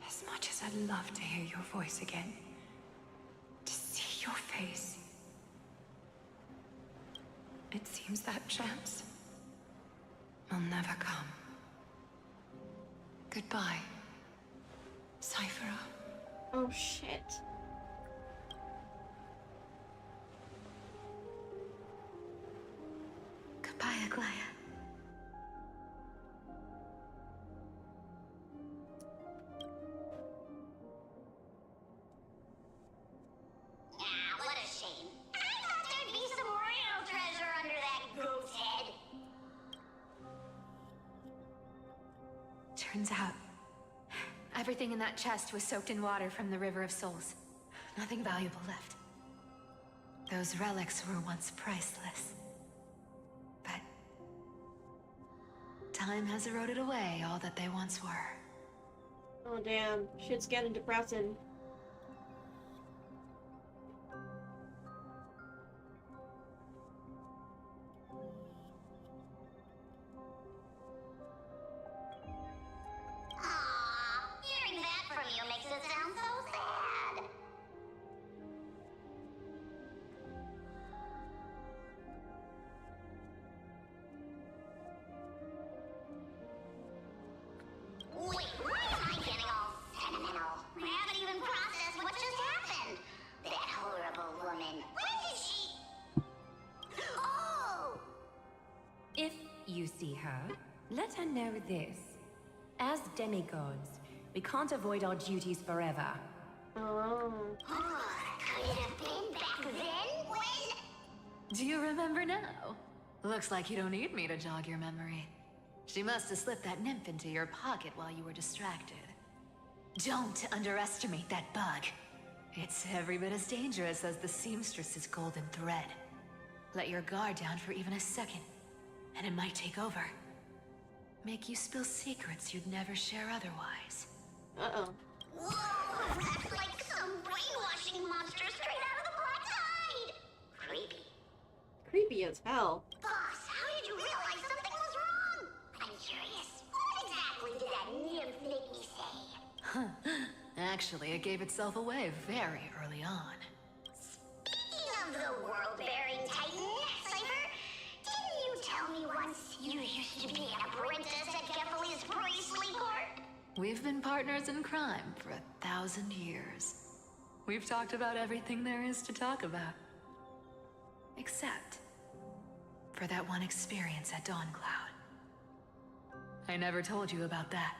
As much as I'd love to hear your voice again, to see your face, it seems that chance will never come. Goodbye, Cyphera. Oh shit. Goodbye, Aglaya. Ah, what a shame. I thought there'd be some real treasure under that goat's head. Turns out, everything in that chest was soaked in water from the River of Souls. Nothing valuable left. Those relics were once priceless. But time has eroded away all that they once were. Oh damn, shit's getting depressing. Aw, hearing that from you makes it sound so sad. Wait, why am I getting all sentimental? I haven't even processed what just happened. That horrible woman. When did she... Oh! If you see her, let her know this. As demigods, we can't avoid our duties forever. Oh. Could it have been back then when... Do you remember now? Looks like you don't need me to jog your memory. She must have slipped that nymph into your pocket while you were distracted. Don't underestimate that bug. It's every bit as dangerous as the seamstress's golden thread. Let your guard down for even a second, and it might take over. Make you spill secrets you'd never share otherwise. Uh-oh. Whoa, that's like some brainwashing monster straight out of the Black Tide! Creepy. Creepy as hell. Boss, how did you realize something was wrong? I'm curious. What exactly did that nymph make me say? Huh. Actually, it gave itself away very early on. Speaking of the world-bearing titan, Cypher, didn't you tell me once you used to be an apprentice at Kephal's priestly court? We've been partners in crime for 1,000 years. We've talked about everything there is to talk about. Except for that one experience at Dawncloud. I never told you about that.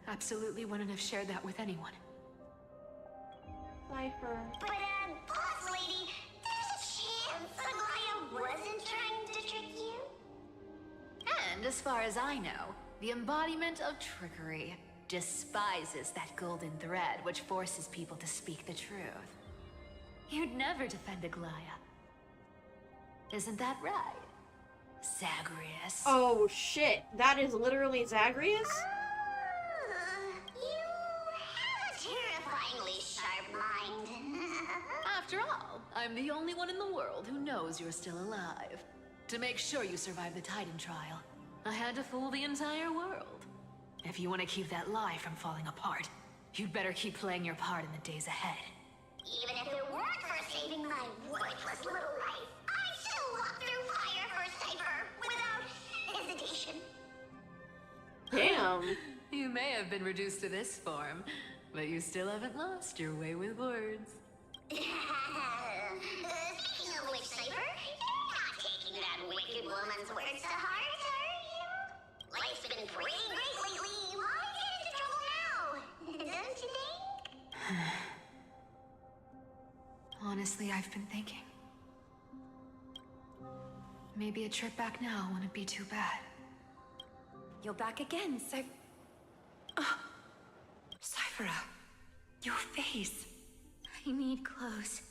I absolutely wouldn't have shared that with anyone. Cypher. But, boss lady, there's a chance Aglaya wasn't trying to trick you? And as far as I know, the embodiment of trickery despises that golden thread which forces people to speak the truth. You'd never defend Aglaya. Isn't that right, Zagreus? Oh shit, that is literally Zagreus? You have a terrifyingly sharp mind. After all, I'm the only one in the world who knows you're still alive. To make sure you survive the Titan trial, I had to fool the entire world. If you want to keep that lie from falling apart, you'd better keep playing your part in the days ahead. Even if it weren't for saving my worthless little life, I'd still walk through fire for Cypher without hesitation. Damn. You may have been reduced to this form, but you still haven't lost your way with words. Speaking of which, Cypher, you're not taking that wicked woman's words to heart, are you? Life's been pretty great lately. Why get into trouble now? Don't you think? Honestly, I've been thinking. Maybe a trip back now wouldn't be too bad. You're back again, Cyphera, your face. I need clothes.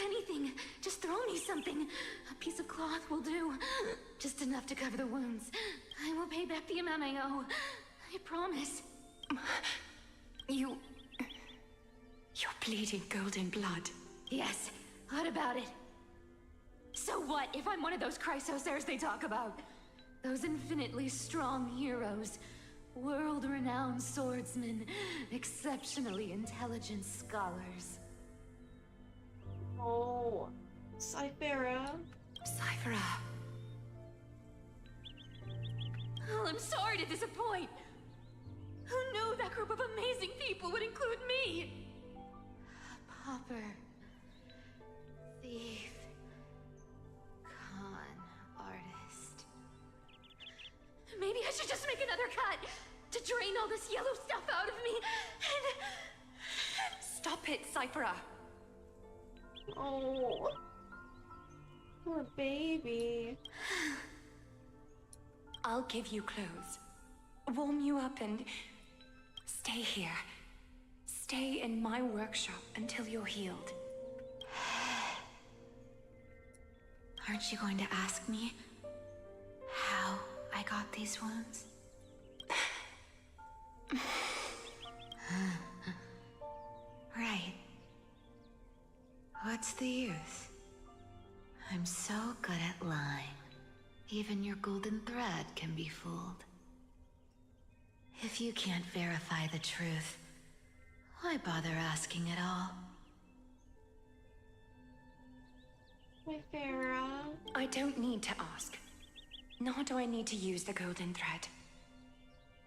Anything. Just throw me something. A piece of cloth will do. Just enough to cover the wounds. I will pay back the amount I owe. I promise. You're bleeding golden blood. Yes, what about it? So what if I'm one of those Chrysosairs they talk about? Those infinitely strong heroes, world-renowned swordsmen, exceptionally intelligent scholars. Oh, Cyphera. Cyphera. Oh, I'm sorry to disappoint. Who knew that group of amazing people would include me? Pauper. Thief. Con artist. Maybe I should just make another cut to drain all this yellow stuff out of me and... Stop it, Cyphera. Oh, poor baby. I'll give you clothes, warm you up, and stay here. Stay in my workshop until you're healed. Aren't you going to ask me how I got these wounds? Right. What's the use? I'm so good at lying. Even your golden thread can be fooled. If you can't verify the truth, why bother asking at all? Cyphera. I don't need to ask. Nor do I need to use the golden thread.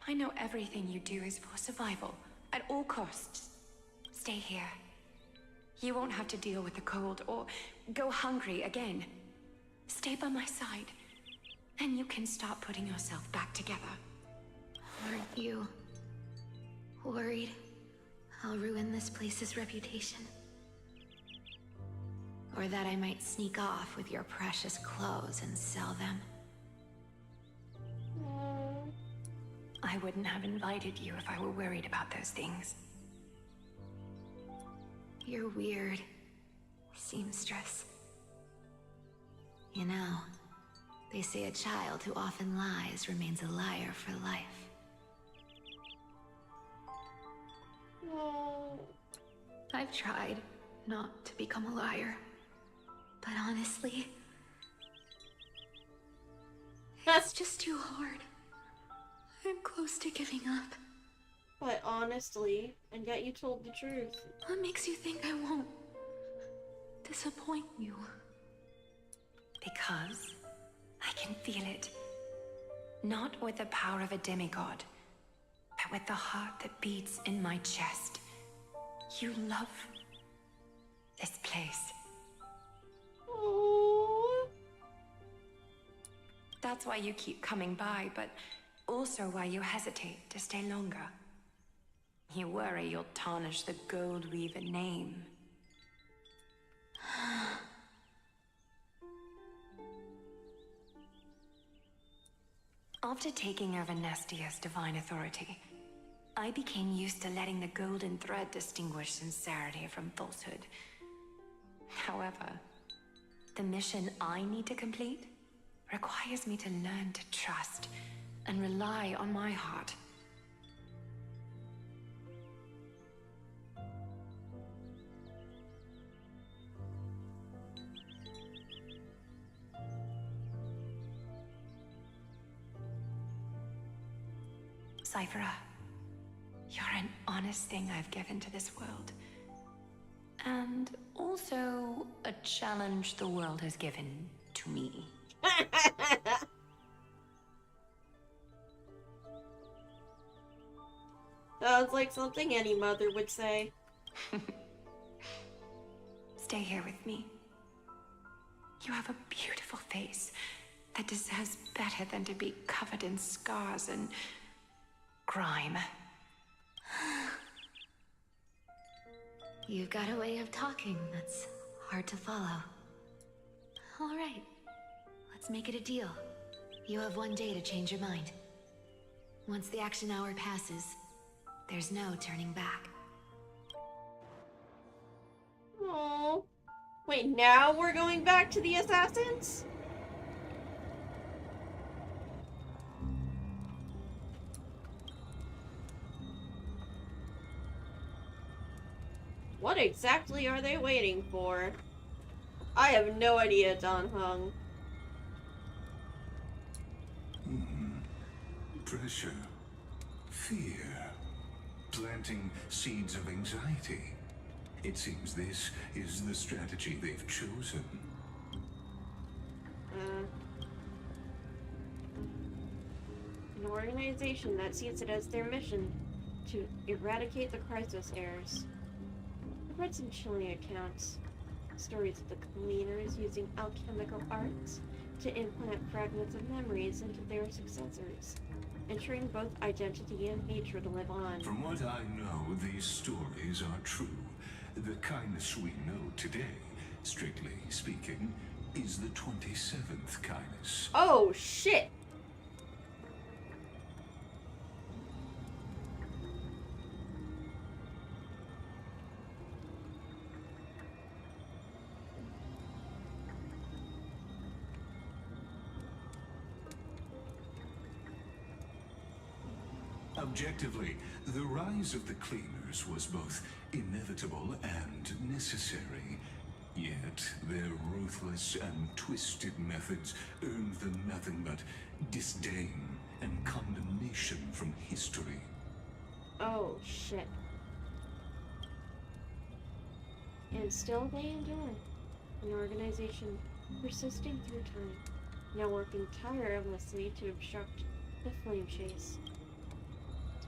I know everything you do is for survival, at all costs. Stay here. You won't have to deal with the cold or go hungry again. Stay by my side, and you can start putting yourself back together. Aren't you worried I'll ruin this place's reputation? Or that I might sneak off with your precious clothes and sell them? I wouldn't have invited you if I were worried about those things. You're weird, seamstress. You know, they say a child who often lies remains a liar for life. Oh. I've tried not to become a liar, but honestly, it's just too hard. I'm close to giving up. But honestly, and yet you told the truth. What makes you think I won't disappoint you? Because I can feel it. Not with the power of a demigod, but with the heart that beats in my chest. You love this place. Oh. That's why you keep coming by, but also why you hesitate to stay longer. You worry you'll tarnish the Gold Weaver name. After taking over Nestia's divine authority, I became used to letting the golden thread distinguish sincerity from falsehood. However, the mission I need to complete requires me to learn to trust and rely on my heart. Cyphera, you're an honest thing I've given to this world. And also a challenge the world has given to me. Sounds like something any mother would say. Stay here with me. You have a beautiful face that deserves better than to be covered in scars and grime. You've got a way of talking that's hard to follow. All right, let's make it a deal. You have 1 day to change your mind. Once the action hour passes, there's no turning back. Oh. Wait, now we're going back to the assassins? exactly are they waiting for? I have no idea, Dan Heng. Pressure. Fear. Planting seeds of anxiety. It seems this is the strategy they've chosen. An organization that sees it as their mission to eradicate the Chrysos heirs. I've read some chilling accounts. Stories of the cleaners using alchemical arts to implant fragments of memories into their successors, ensuring both identity and hatred live on. From what I know, these stories are true. The kindness we know today, strictly speaking, is the 27th kindness. Oh, shit! Objectively, the rise of the cleaners was both inevitable and necessary. Yet, their ruthless and twisted methods earned them nothing but disdain and condemnation from history. Oh, shit. And still they endure. An organization persisting through time, now working tirelessly to obstruct the flame chase.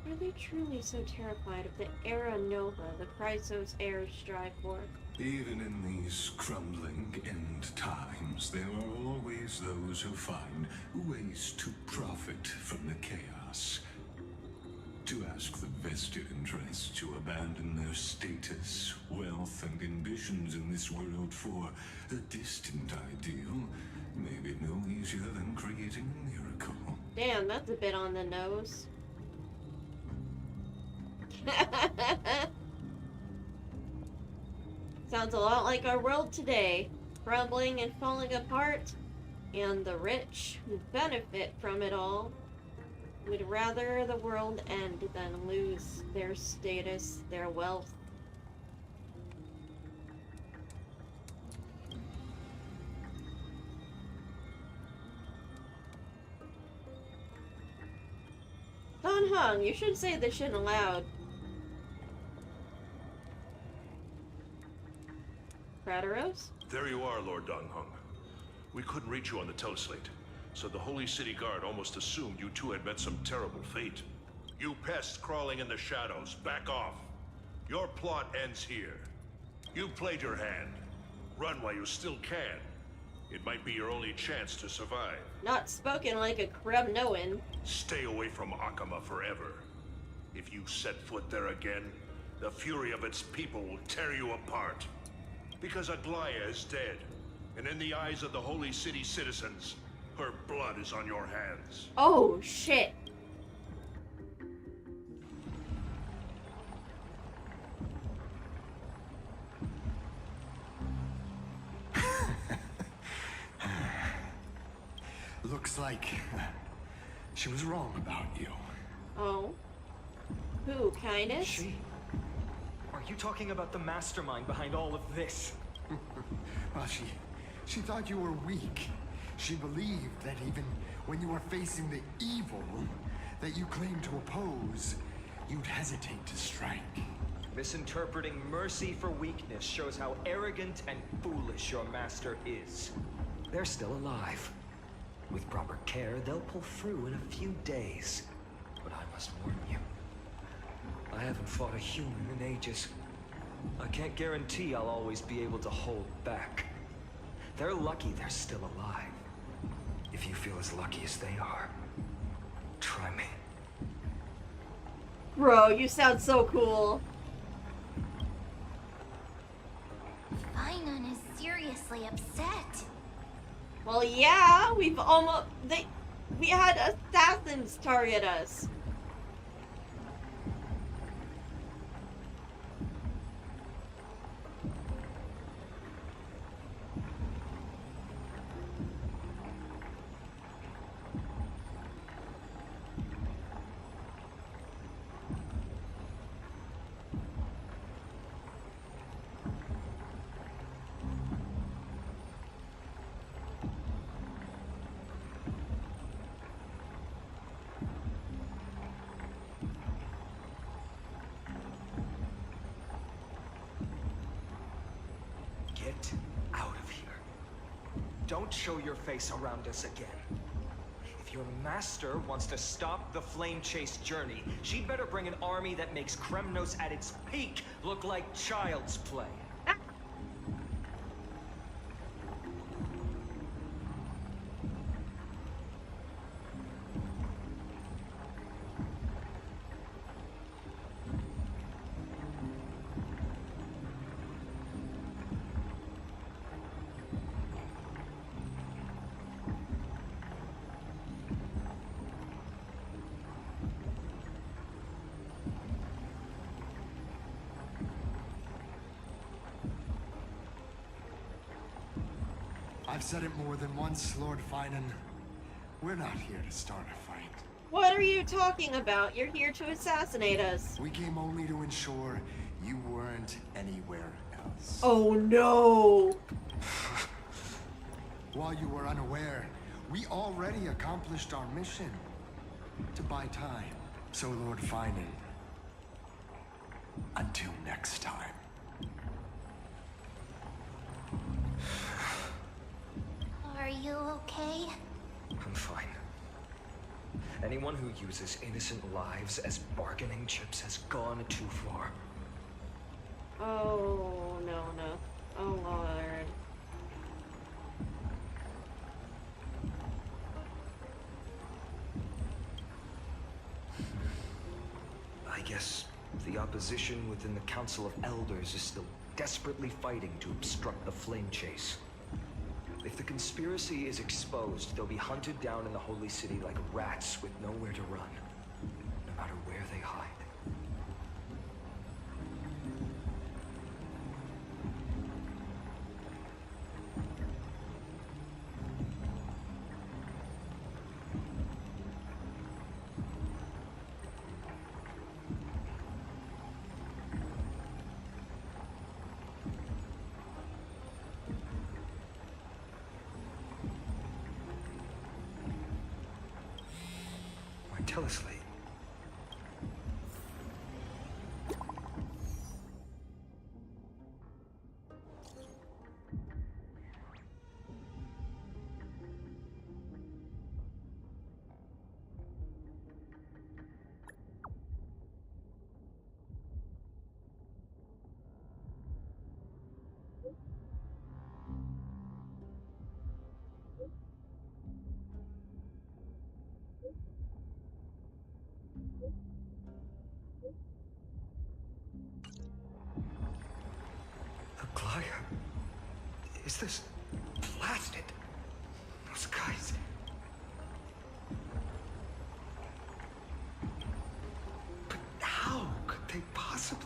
Are they truly so terrified of the era nova the Chrysos heirs strive for? Even in these crumbling end times, there are always those who find ways to profit from the chaos. To ask the vested interests to abandon their status, wealth, and ambitions in this world for a distant ideal may be no easier than creating a miracle. Damn, that's a bit on the nose. Sounds a lot like our world today, crumbling and falling apart, and the rich who benefit from it all would rather the world end than lose their status, their wealth. Dan Heng, you should say this shit aloud. Amphoreus? There you are, Lord Dan Heng. We couldn't reach you on the teleslate, so the Holy City Guard almost assumed you two had met some terrible fate. You pests crawling in the shadows, back off. Your plot ends here. You played your hand. Run while you still can. It might be your only chance to survive. Not spoken like a Kremnoan. Stay away from Akama forever. If you set foot there again, the fury of its people will tear you apart. Because Aglaya is dead, and in the eyes of the Holy City citizens, her blood is on your hands. Oh, shit. Looks like she was wrong about you. Oh. Who, Kindness? She? Are you talking about the mastermind behind all of this? Well, she thought you were weak. She believed that even when you were facing the evil that you claimed to oppose, you'd hesitate to strike. Misinterpreting mercy for weakness shows how arrogant and foolish your master is. They're still alive. With proper care, they'll pull through in a few days. But I must warn you, I haven't fought a human in ages. I can't guarantee I'll always be able to hold back. They're lucky they're still alive. If you feel as lucky as they are, try me. Bro, you sound so cool. Finon is seriously upset. Well, yeah, we had assassins target us. Don't show your face around us again. If your master wants to stop the flame chase journey, she'd better bring an army that makes Kremnos at its peak look like child's play. I've said it more than once, Lord Finan. We're not here to start a fight. What are you talking about? You're here to assassinate us. We came only to ensure you weren't anywhere else. Oh no! While you were unaware, we already accomplished our mission. To buy time. So, Lord Finan, until next time. Are you okay? I'm fine. Anyone who uses innocent lives as bargaining chips has gone too far. Oh, no. Oh, Lord. I guess the opposition within the Council of Elders is still desperately fighting to obstruct the flame chase. If the conspiracy is exposed, they'll be hunted down in the Holy City like rats with nowhere to run, no matter where they hide. Tell us, Lee. Is this blasted? Those guys. But how could they possibly?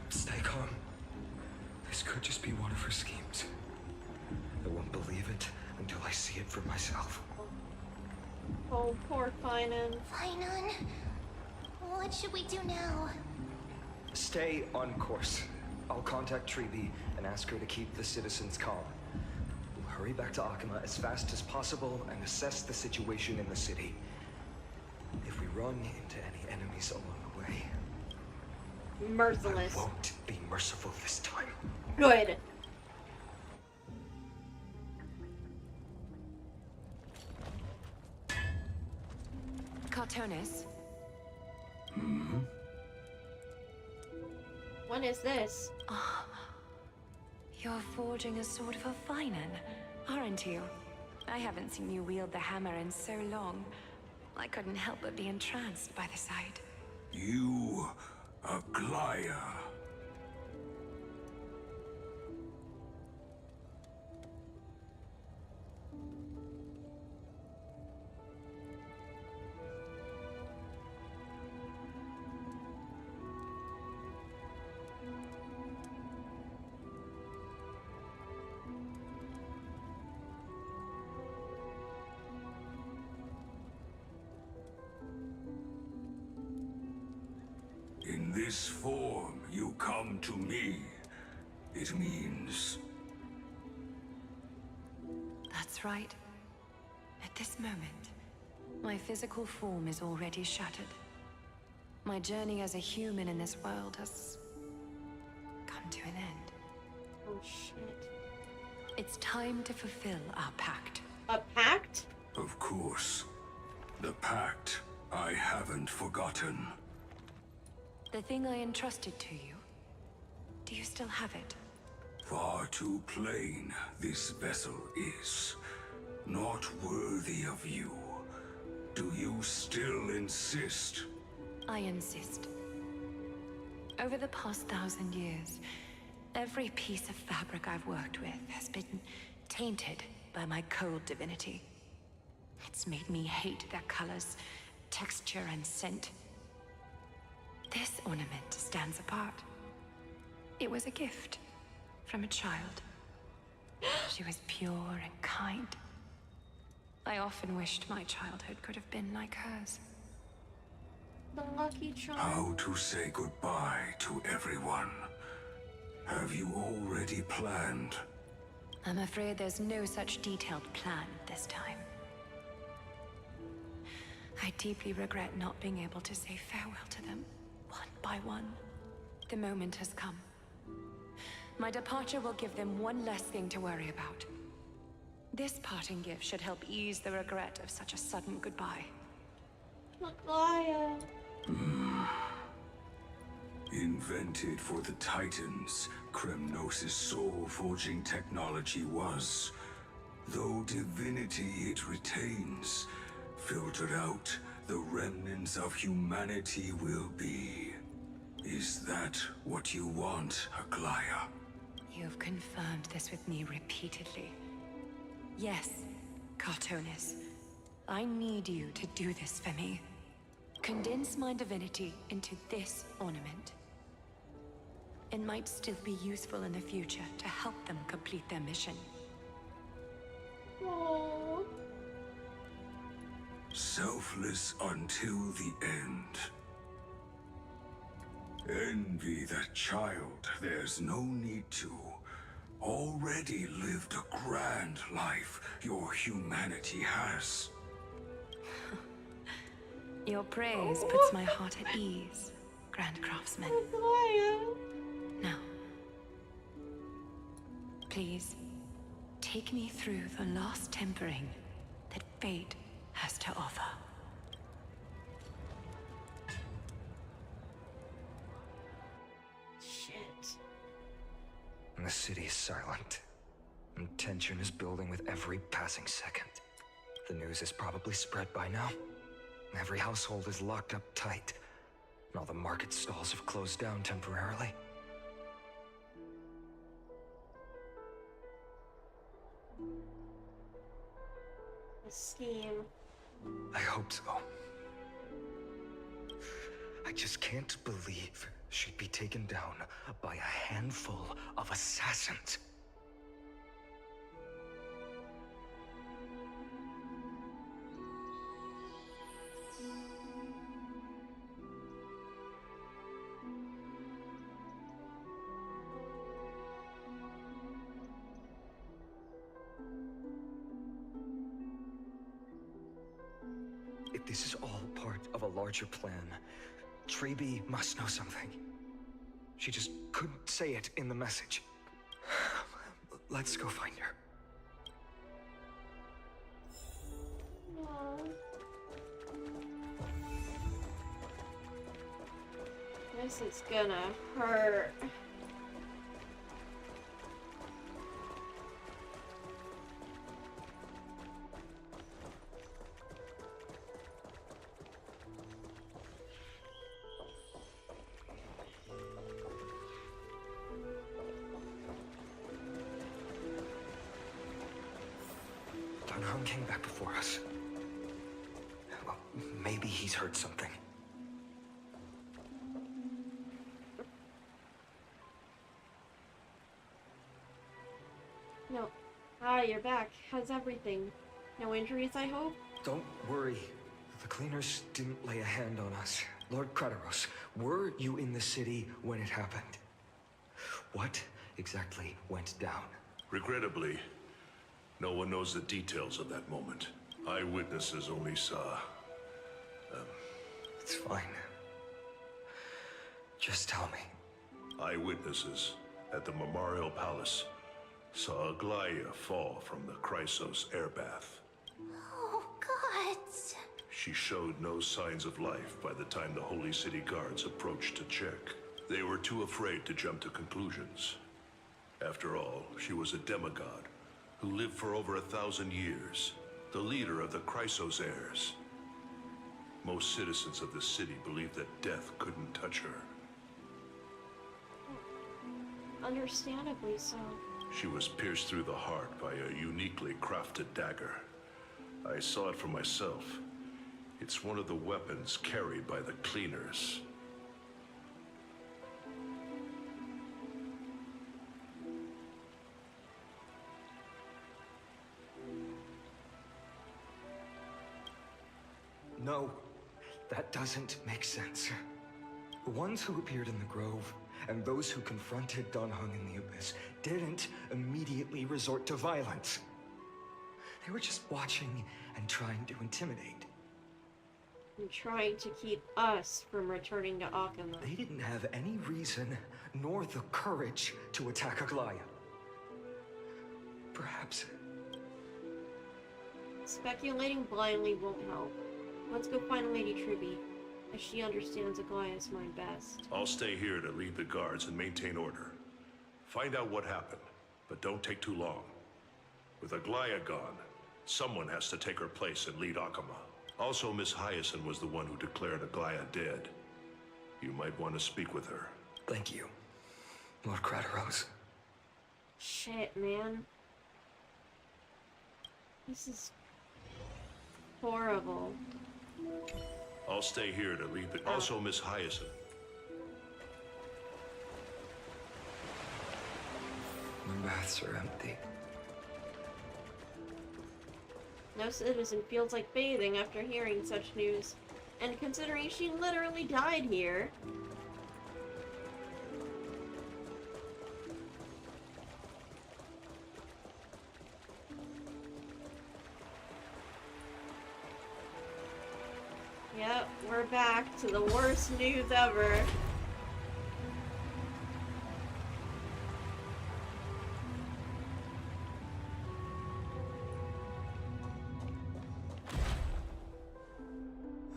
Stay calm. This could just be one of her schemes. I won't believe it until I see it for myself. Oh, poor Finan. Finan? What should we do now? Stay on course. I'll contact Treeby and ask her to keep the citizens calm. We'll hurry back to Akima as fast as possible and assess the situation in the city. If we run into any enemies along the way, Merciless. I won't be merciful this time. Good. Cartonis? What is this? Oh, you're forging a sword for Finan, aren't you? I haven't seen you wield the hammer in so long. I couldn't help but be entranced by the sight. You, Aglaya. In this form, you come to me. It means... That's right. At this moment, my physical form is already shattered. My journey as a human in this world has come to an end. Oh, shit. It's time to fulfill our pact. A pact? Of course. The pact I haven't forgotten. The thing I entrusted to you. Do you still have it? Far too plain this vessel is. Not worthy of you. Do you still insist? I insist. Over the past 1,000 years, every piece of fabric I've worked with has been tainted by my cold divinity. It's made me hate their colors, texture, and scent. This ornament stands apart. It was a gift from a child. She was pure and kind. I often wished my childhood could have been like hers. The lucky charm. How to say goodbye to everyone? Have you already planned? I'm afraid there's no such detailed plan this time. I deeply regret not being able to say farewell to them, one by one. The moment has come. My departure will give them one less thing to worry about. This parting gift should help ease the regret of such a sudden goodbye. Maglaya. Invented for the Titans, Kremnos' soul-forging technology was. Though divinity it retains, filtered out, the remnants of humanity will be. Is that what you want, Aglaya? You've confirmed this with me repeatedly. Yes, Cartonis. I need you to do this for me. Condense my divinity into this ornament. It might still be useful in the future to help them complete their mission. Aww. Selfless until the end. Envy that child, there's no need to. Already lived a grand life your humanity has. Your praise puts my heart at ease, Grand Craftsman. Now, please, take me through the last tempering that fate has to offer. Shit. The city is silent, and tension is building with every passing second. The news is probably spread by now. Every household is locked up tight, and all the market stalls have closed down temporarily. The scheme. I hope so. I just can't believe she'd be taken down by a handful of assassins. If this is all part of a larger plan, Treby must know something. She just couldn't say it in the message. Let's go find her. Aww. This is gonna hurt. Dan Heng came back before us. Well, maybe he's heard something. No. Ah, you're back. How's everything? No injuries, I hope? Don't worry. The cleaners didn't lay a hand on us. Lord Krateros, were you in the city when it happened? What exactly went down? Regrettably, no one knows the details of that moment. Eyewitnesses only saw... It's fine. Just tell me. eyewitnesses at the Memorial Palace saw Aglaia fall from the Chrysos airbath. Oh, gods. She showed no signs of life by the time the Holy City Guards approached to check. They were too afraid to jump to conclusions. After all, she was a demigod who lived for over 1,000 years, the leader of the Chrysos heirs. Most citizens of the city believed that death couldn't touch her. Understandably so. She was pierced through the heart by a uniquely crafted dagger. I saw it for myself. It's one of the weapons carried by the cleaners. No, that doesn't make sense. The ones who appeared in the grove and those who confronted Dan Heng in the abyss didn't immediately resort to violence. They were just watching and trying to intimidate. And trying to keep us from returning to Akama. They didn't have any reason nor the courage to attack Aglaia. Perhaps... Speculating blindly won't help. Let's go find Lady Tribby, as she understands Aglaia's mind best. I'll stay here to lead the guards and maintain order. Find out what happened, but don't take too long. With Aglaia gone, someone has to take her place and lead Akama. Also, Miss Hyacinth was the one who declared Aglaia dead. You might want to speak with her. Thank you, Lord Crateros. Shit, man. This is horrible. I'll stay here to lead the... Also, Miss Hyacinth. The baths are empty. No citizen feels like bathing after hearing such news. And considering she literally died here. Yep, we're back to the worst news ever.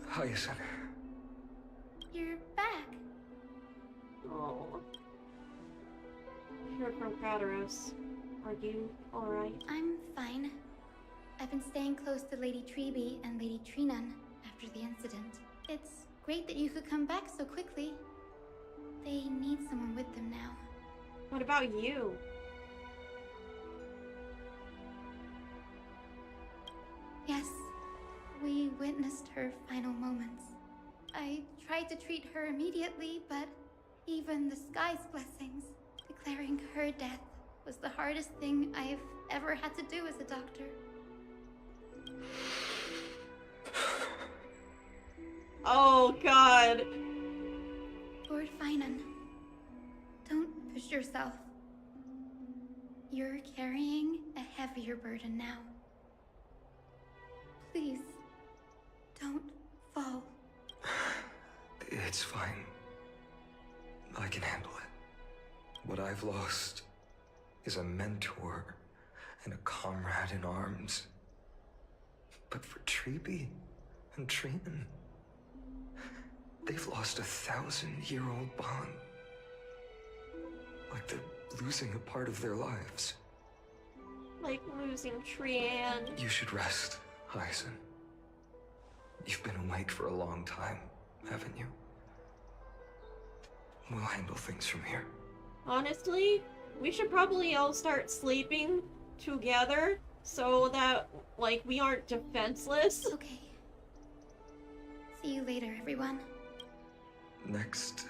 Hyacinth. You're back. Oh. I heard from Crateros. Are you alright? I'm fine. I've been staying close to Lady Treby and Lady Trinan after the incident. It's great that you could come back so quickly. They need someone with them now. What about you? Yes, we witnessed her final moments. I tried to treat her immediately, but even the sky's blessings, declaring her death was the hardest thing I've ever had to do as a doctor. Oh, God. Lord Finan, don't push yourself. You're carrying a heavier burden now. Please, don't fall. It's fine. I can handle it. What I've lost is a mentor and a comrade in arms. But for Treby and Trinan, they've lost a 1,000-year-old bond. Like they're losing a part of their lives. Like losing Trian. You should rest, Hyacinth. You've been awake for a long time, haven't you? We'll handle things from here. Honestly, we should probably all start sleeping together so that, like, we aren't defenseless. Okay. See you later, everyone. Next,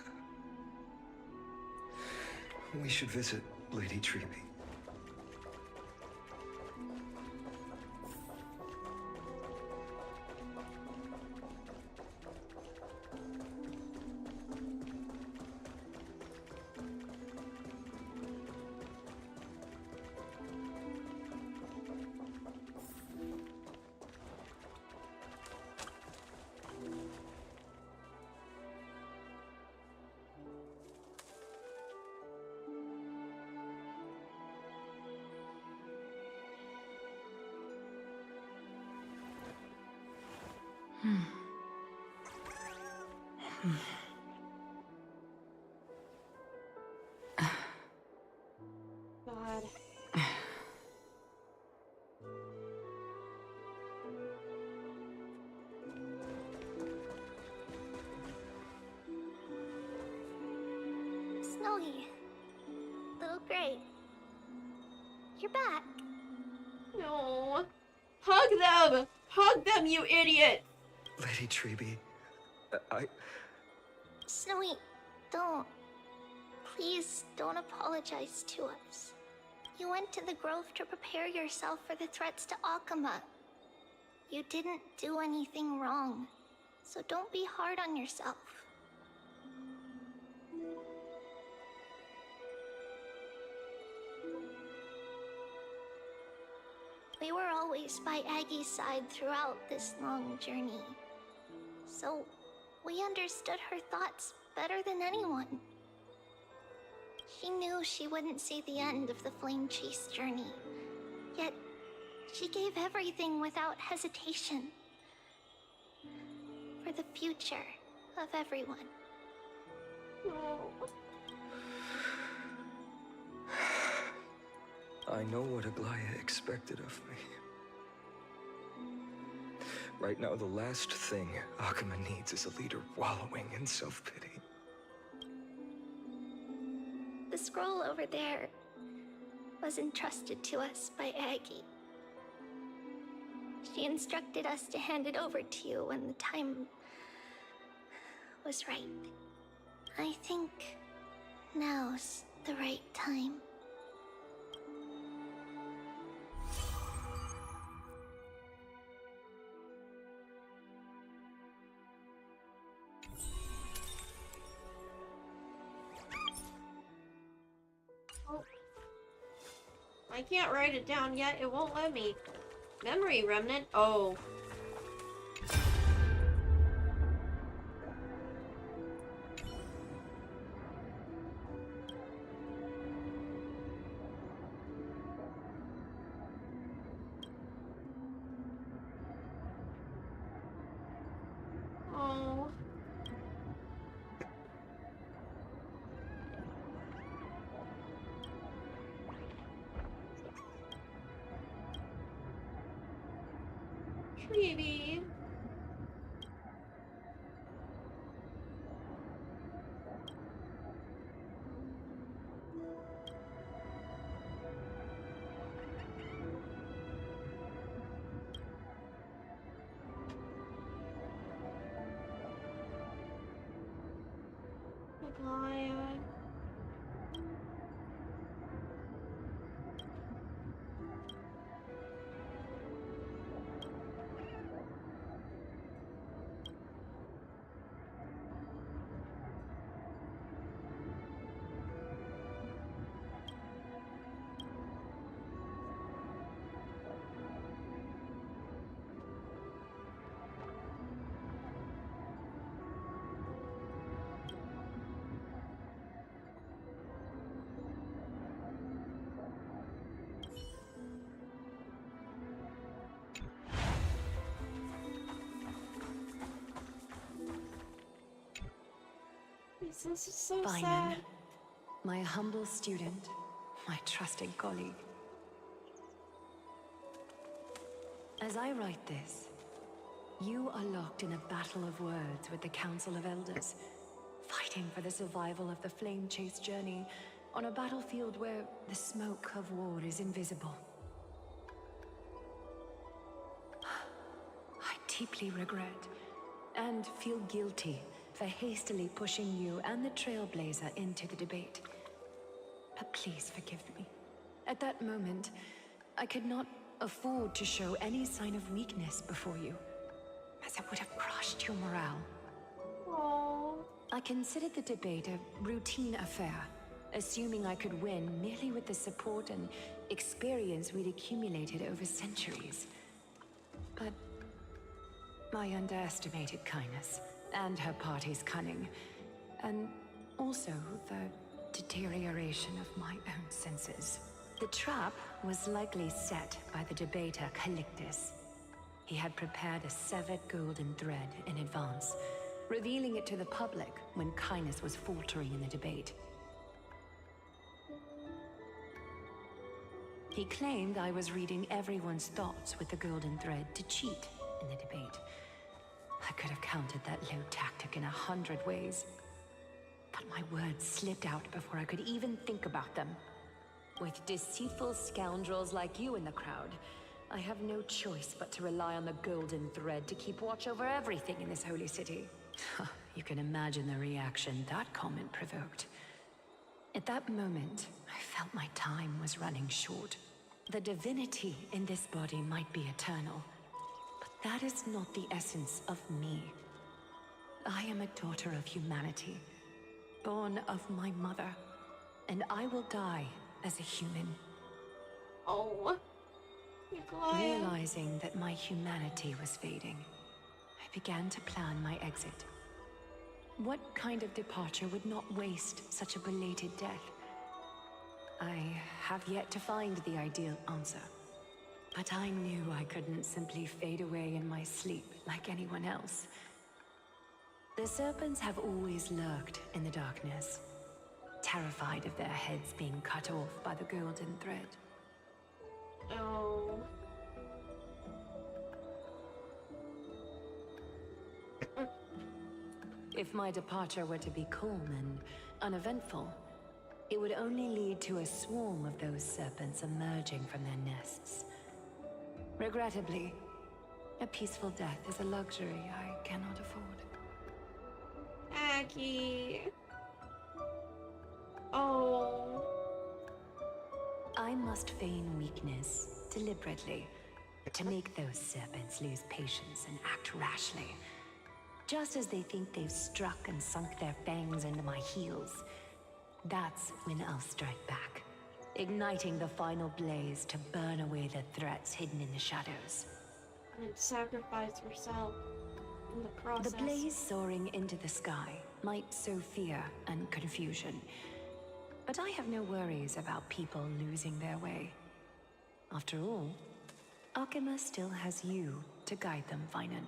we should visit Lady Treby. God. Snowy. Little Gray. You're back. No. Hug them! Hug them, you idiot! Lady Treby, Snowy, don't. Please don't apologize to us. You went to the Grove to prepare yourself for the threats to Akama. You didn't do anything wrong, so don't be hard on yourself. We were always by Aggie's side throughout this long journey, so we understood her thoughts better than anyone. She knew she wouldn't see the end of the Flame Chase journey, yet she gave everything without hesitation. For the future of everyone. I know what Aglaya expected of me. Right now, the last thing Akama needs is a leader wallowing in self-pity. The scroll over there was entrusted to us by Aggie. She instructed us to hand it over to you when the time was right. I think now's the right time. I can't write it down yet. It won't let me. Memory remnant. Oh. Oh. Baby. Aglaya. This is so Baiman, sad. my humble student, my trusted colleague. As I write this, you are locked in a battle of words with the Council of Elders, fighting for the survival of the Flame Chase journey on a battlefield where the smoke of war is invisible. I deeply regret and feel guilty for hastily pushing you and the Trailblazer into the debate. But please forgive me. At that moment, I could not afford to show any sign of weakness before you, as it would have crushed your morale. Aww. I considered the debate a routine affair, assuming I could win merely with the support and experience we'd accumulated over centuries. But I underestimated kindness, and her party's cunning, and also the deterioration of my own senses. The trap was likely set by the debater Calictus. he had prepared a severed golden thread in advance, revealing it to the public when kindness was faltering in the debate. He claimed I was reading everyone's thoughts with the golden thread to cheat in the debate. I could have countered that low tactic in 100 ways. But my words slipped out before I could even think about them. With deceitful scoundrels like you in the crowd, I have no choice but to rely on the golden thread to keep watch over everything in this holy city. You can imagine the reaction that comment provoked. At that moment, I felt my time was running short. The divinity in this body might be eternal, but that is not the essence of me. I am a daughter of humanity, born of my mother, and I will die as a human. Oh, realizing that my humanity was fading, I began to plan my exit. What kind of departure would not waste such a belated death? I have yet to find the ideal answer, but I knew I couldn't simply fade away in my sleep like anyone else. The serpents have always lurked in the darkness, terrified of their heads being cut off by the golden thread. Oh. If my departure were to be calm and uneventful, it would only lead to a swarm of those serpents emerging from their nests. Regrettably, a peaceful death is a luxury I cannot afford. Aggie. Oh. I must feign weakness deliberately to make those serpents lose patience and act rashly. Just as they think they've struck and sunk their fangs into my heels, that's when I'll strike back, igniting the final blaze to burn away the threats hidden in the shadows. And sacrifice yourself in the process. The blaze soaring into the sky might sow fear and confusion, but I have no worries about people losing their way. After all, Alchema still has you to guide them, Finan.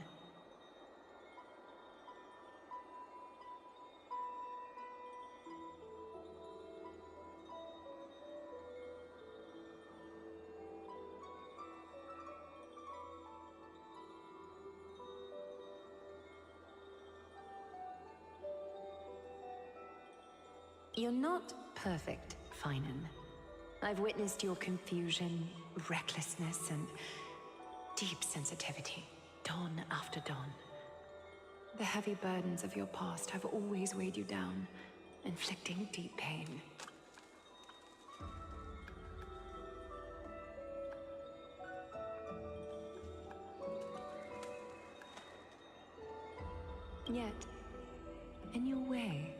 You're not perfect, Finan. I've witnessed your confusion, recklessness, and deep sensitivity, dawn after dawn. The heavy burdens of your past have always weighed you down, inflicting deep pain. Yet, in your way,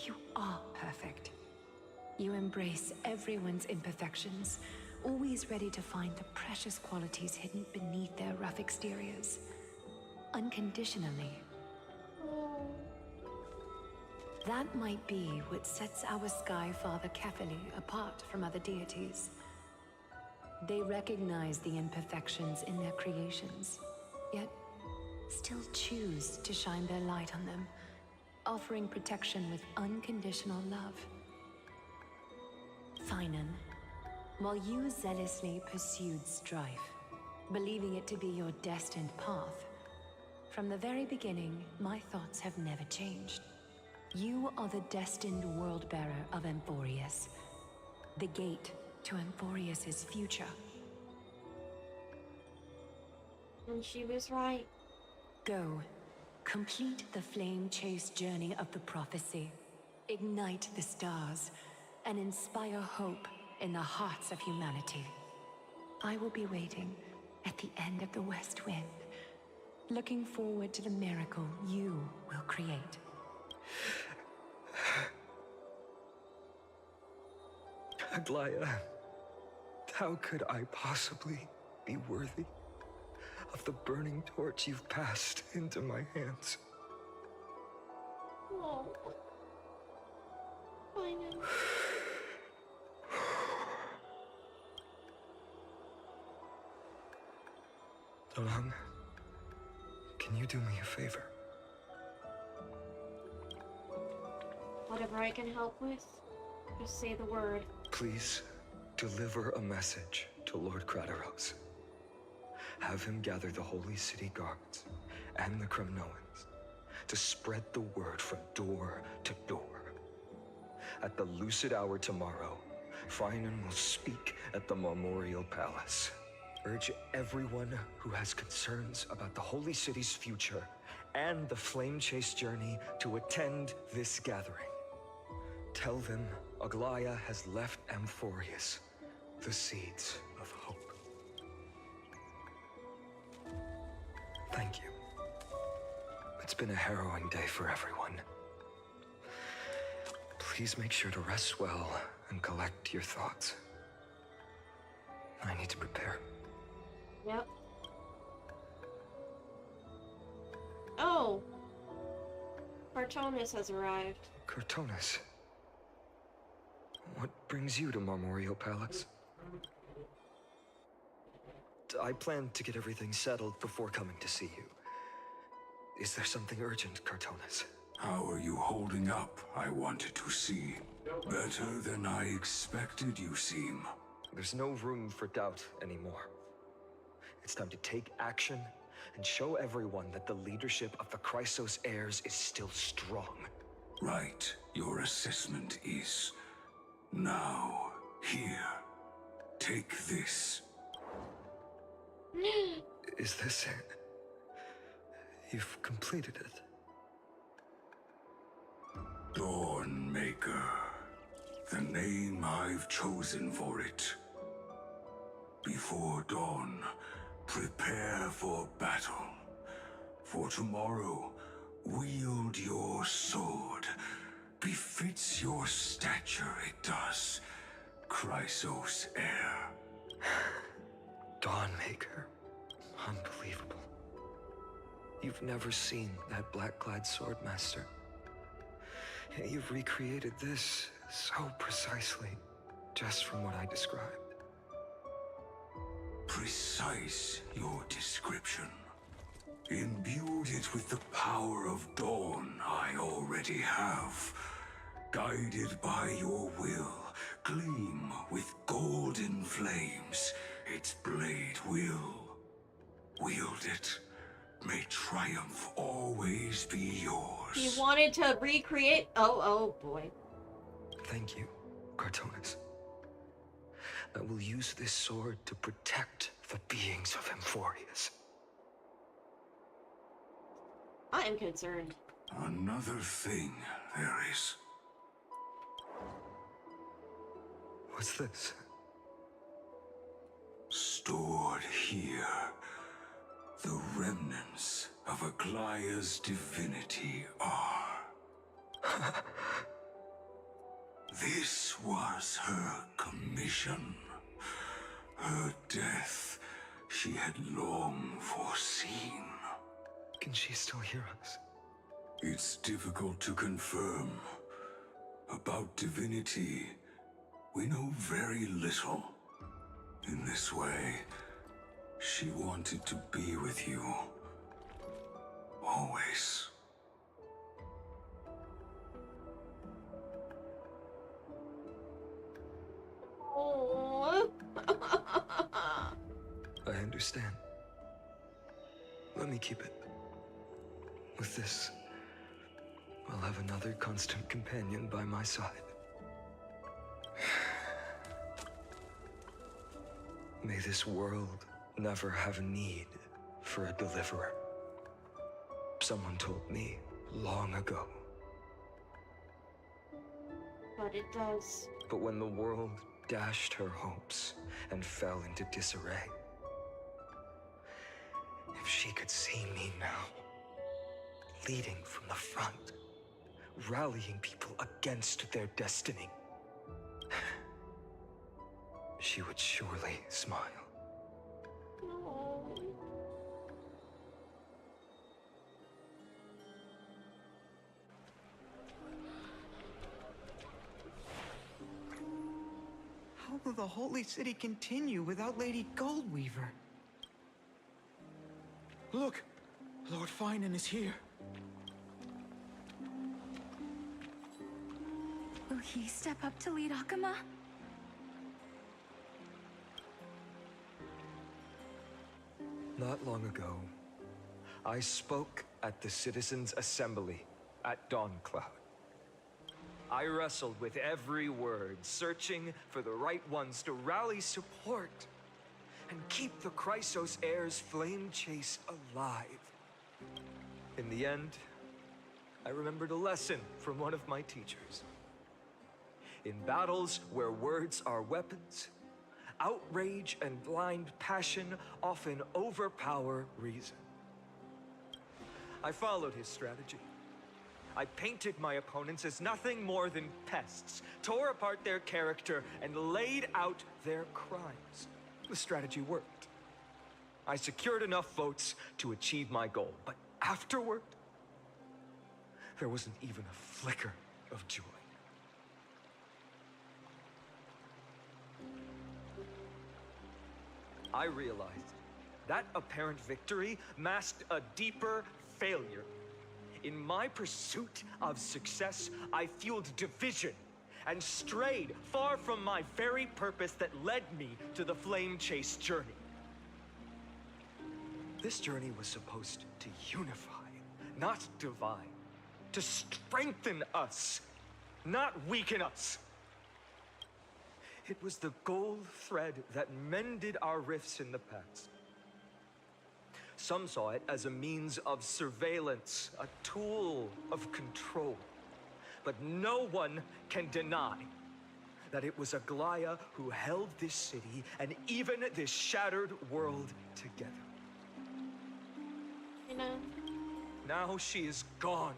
you are perfect. You embrace everyone's imperfections, always ready to find the precious qualities hidden beneath their rough exteriors. Unconditionally. That might be what sets our Sky Father Kefili apart from other deities. They recognize the imperfections in their creations, yet still choose to shine their light on them, offering protection with unconditional love. Finan, while you zealously pursued strife, believing it to be your destined path, from the very beginning, my thoughts have never changed. You are the destined world-bearer of Amphoreus, the gate to Amphoreus's future. And she was right. Go. Complete the flame-chased journey of the prophecy. Ignite the stars, and inspire hope in the hearts of humanity. I will be waiting at the end of the West Wind, looking forward to the miracle you will create. Aglaya, how could I possibly be worthy of the burning torch you've passed into my hands? Oh. Finan. Dan Heng, can you do me a favor? Whatever I can help with, just say the word. Please deliver a message to Lord Crateros. Have him gather the Holy City guards and the Kremnoans to spread the word from door to door. At the lucid hour tomorrow, Finan will speak at the Memorial Palace. Urge everyone who has concerns about the Holy City's future and the Flame Chase journey to attend this gathering. Tell them Aglaya has left Amphoreus the seeds of hope. Thank you. It's been a harrowing day for everyone. Please make sure to rest well and collect your thoughts. I need to prepare. Yep. Oh! Cartonus has arrived. Cartonus, what brings you to Memorial Palace? I plan to get everything settled before coming to see you. Is there something urgent, Cartonus? How are you holding up, I wanted to see. Better than I expected, you seem. There's no room for doubt anymore. It's time to take action and show everyone that the leadership of the Chrysos heirs is still strong. Right, your assessment is. Now, here. Take this. Is this it? You've completed it. Dawnmaker. The name I've chosen for it. Before dawn, prepare for battle. For tomorrow, wield your sword. Befits your stature, it does. Chrysos heir. Dawnmaker. Unbelievable. You've never seen that black-clad swordmaster. You've recreated this so precisely, just from what I described. Precise, your description. Imbued it with the power of dawn I already have. Guided by your will, gleam with golden flames. Its blade will. Wield it. May triumph always be yours. He wanted to recreate. Oh boy. Thank you, Cartonus. I will use this sword to protect the beings of Amphoreus. I am concerned. Another thing there is. What's this? Stored here. The remnants of Aglaya's divinity are. This was her commission. Her death she had long foreseen. Can she still hear us? It's difficult to confirm. About divinity, we know very little. In this way, she wanted to be with you. Always. Oh. I understand. Let me keep it. With this, I'll have another constant companion by my side. May this world never have a need for a deliverer. Someone told me long ago. But it does. But when the world dashed her hopes and fell into disarray, if she could see me now, leading from the front, rallying people against their destiny, she would surely smile. No. How will the Holy City continue without Lady Goldweaver? Look! Lord Finan is here. Will he step up to lead Akama? Not long ago, I spoke at the Citizens' Assembly at Dawncloud. I wrestled with every word, searching for the right ones to rally support and keep the Chrysos Heir's flame chase alive. In the end, I remembered a lesson from one of my teachers. In battles where words are weapons, outrage and blind passion often overpower reason. I followed his strategy. I painted my opponents as nothing more than pests, tore apart their character, and laid out their crimes. The strategy worked. I secured enough votes to achieve my goal, but afterward, there wasn't even a flicker of joy. I realized that apparent victory masked a deeper failure. In my pursuit of success, I fueled division and strayed far from my very purpose that led me to the flame chase journey. This journey was supposed to unify, not divide, to strengthen us, not weaken us. It was the gold thread that mended our rifts in the past. Some saw it as a means of surveillance, a tool of control. But no one can deny that it was Aglaya who held this city and even this shattered world together. You know? Now she is gone.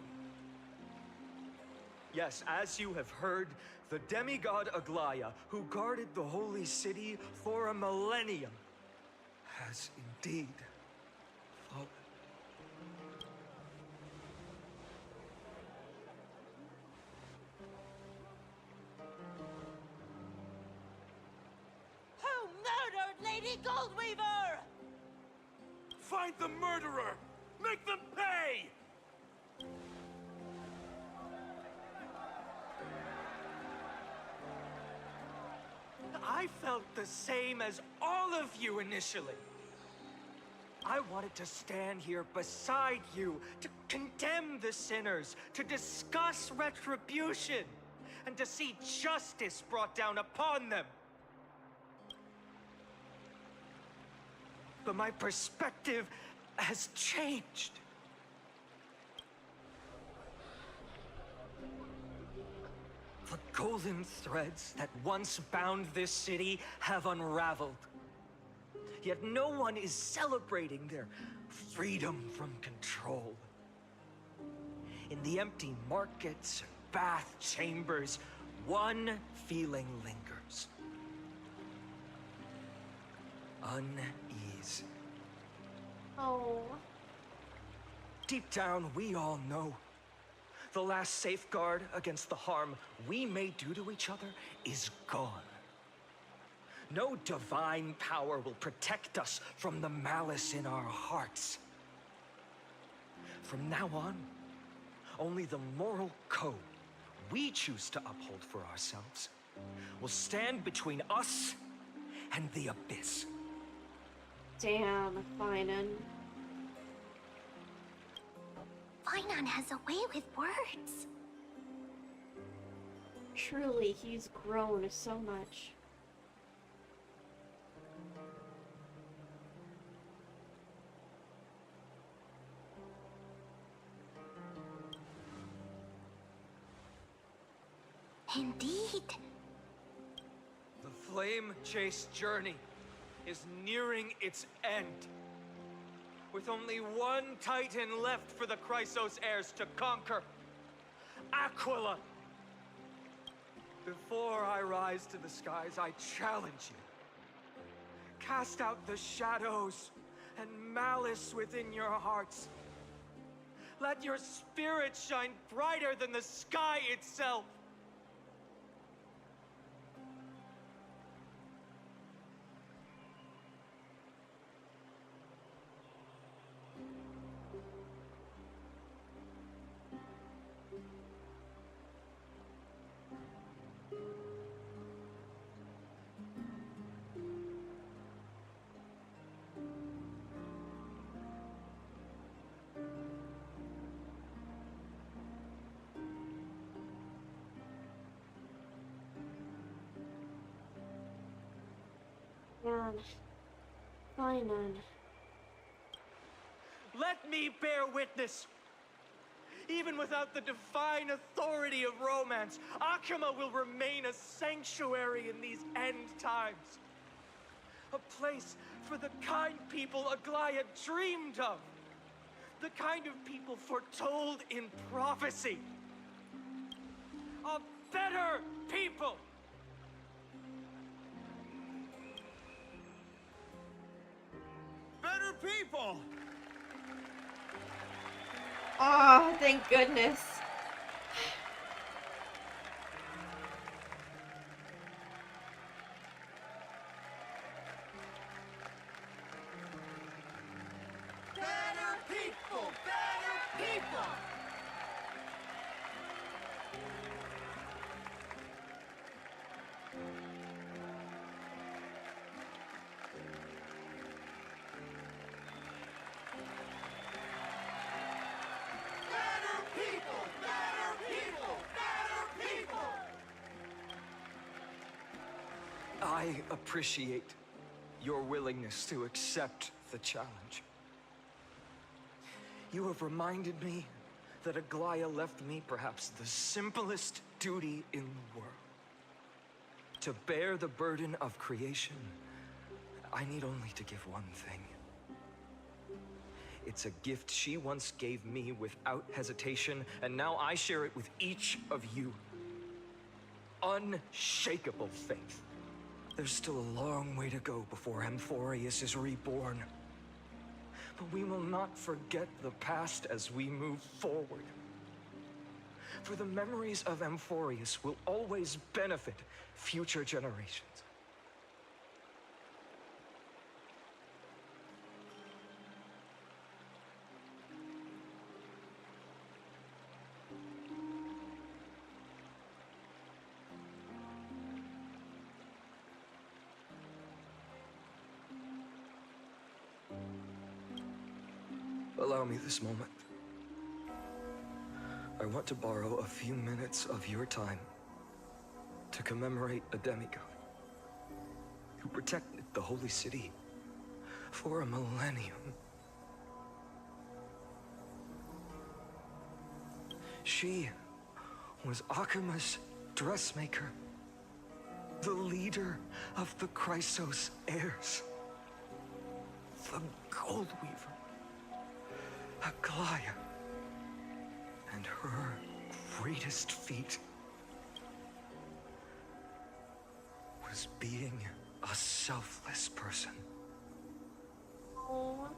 Yes, as you have heard, the demigod Aglaya, who guarded the holy city for a millennium, has indeed fallen. Who murdered Lady Goldweaver? Find the murderer! Make them pay! I felt the same as all of you initially. I wanted to stand here beside you, to condemn the sinners, to discuss retribution, and to see justice brought down upon them. But my perspective has changed. The golden threads that once bound this city have unraveled. Yet no one is celebrating their freedom from control. In the empty markets, bath chambers, one feeling lingers. Unease. Oh. Deep down, we all know the last safeguard against the harm we may do to each other is gone. No divine power will protect us from the malice in our hearts. From now on, only the moral code we choose to uphold for ourselves will stand between us and the abyss. Damn, Finan. Finan has a way with words. Truly, he's grown so much. Indeed. The flame chase journey is nearing its end. With only one Titan left for the Chrysos heirs to conquer. Aquila! Before I rise to the skies, I challenge you. Cast out the shadows and malice within your hearts. Let your spirit shine brighter than the sky itself. on. Fine then. Let me bear witness. Even without the divine authority of romance, Akima will remain a sanctuary in these end times. A place for the kind people Aglaya dreamed of. The kind of people foretold in prophecy. A better people! Better people! Oh, thank goodness. Better people! Better people! Better people! Better people! Better people! I appreciate your willingness to accept the challenge. You have reminded me that Aglaya left me perhaps the simplest duty in the world. To bear the burden of creation, I need only to give one thing. It's a gift she once gave me without hesitation, and now I share it with each of you. Unshakable faith. There's still a long way to go before Amphoreus is reborn. But we will not forget the past as we move forward. For the memories of Amphoreus will always benefit future generations. Allow me this moment. I want to borrow a few minutes of your time to commemorate a demigod who protected the holy city for a millennium. She was Akima's dressmaker, the leader of the Chrysos heirs, the Gold Weaver. Aglaya, and her greatest feat was being a selfless person. Oh.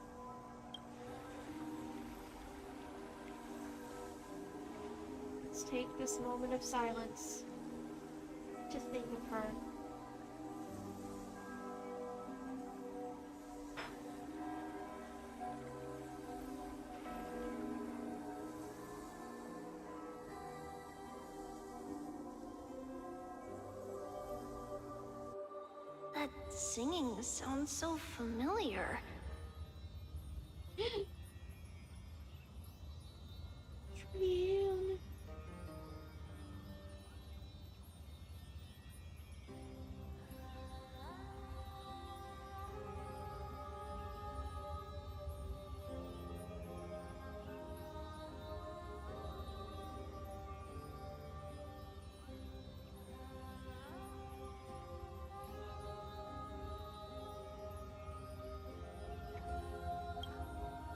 Let's take this moment of silence to think of her. That singing sounds so familiar. Trian.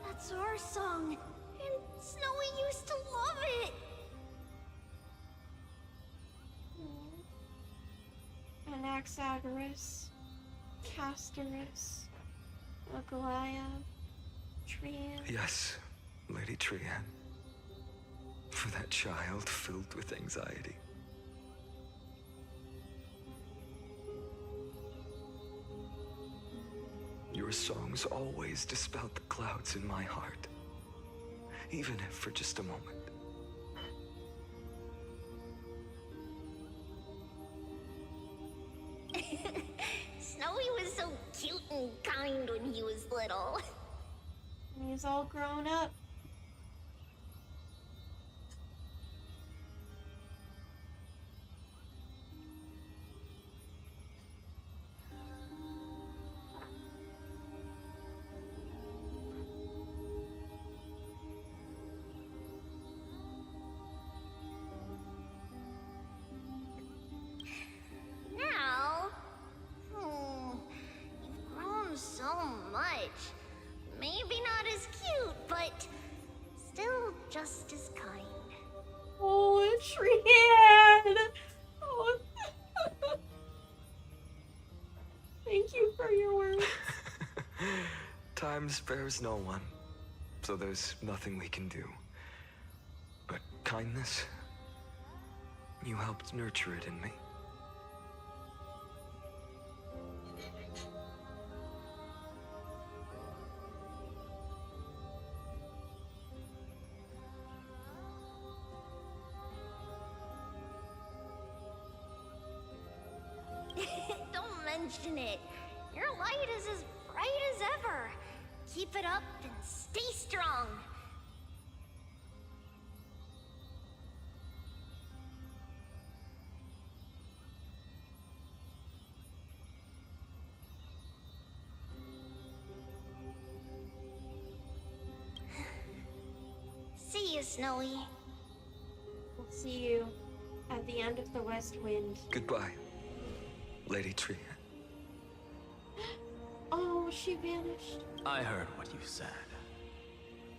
That's our song, and Snowy used to love it. Anaxagoras, Castorus, Aglaya, Trian. Yes, Lady Trian. For that child filled with anxiety. Your songs always dispelled the clouds in my heart, even if for just a moment. Snowy was so cute and kind when he was little. He's all grown up. much. Maybe not as cute, but still just as kind. Oh, Triad! Oh. Thank you for your words. Time spares no one, so there's nothing we can do. But kindness, you helped nurture it in me. Don't mention it. Your light is as bright as ever. Keep it up and stay strong. See you, Snowy. We'll see you at the end of the West Wind. Goodbye, Lady Tree. Oh, she vanished. I heard what you said.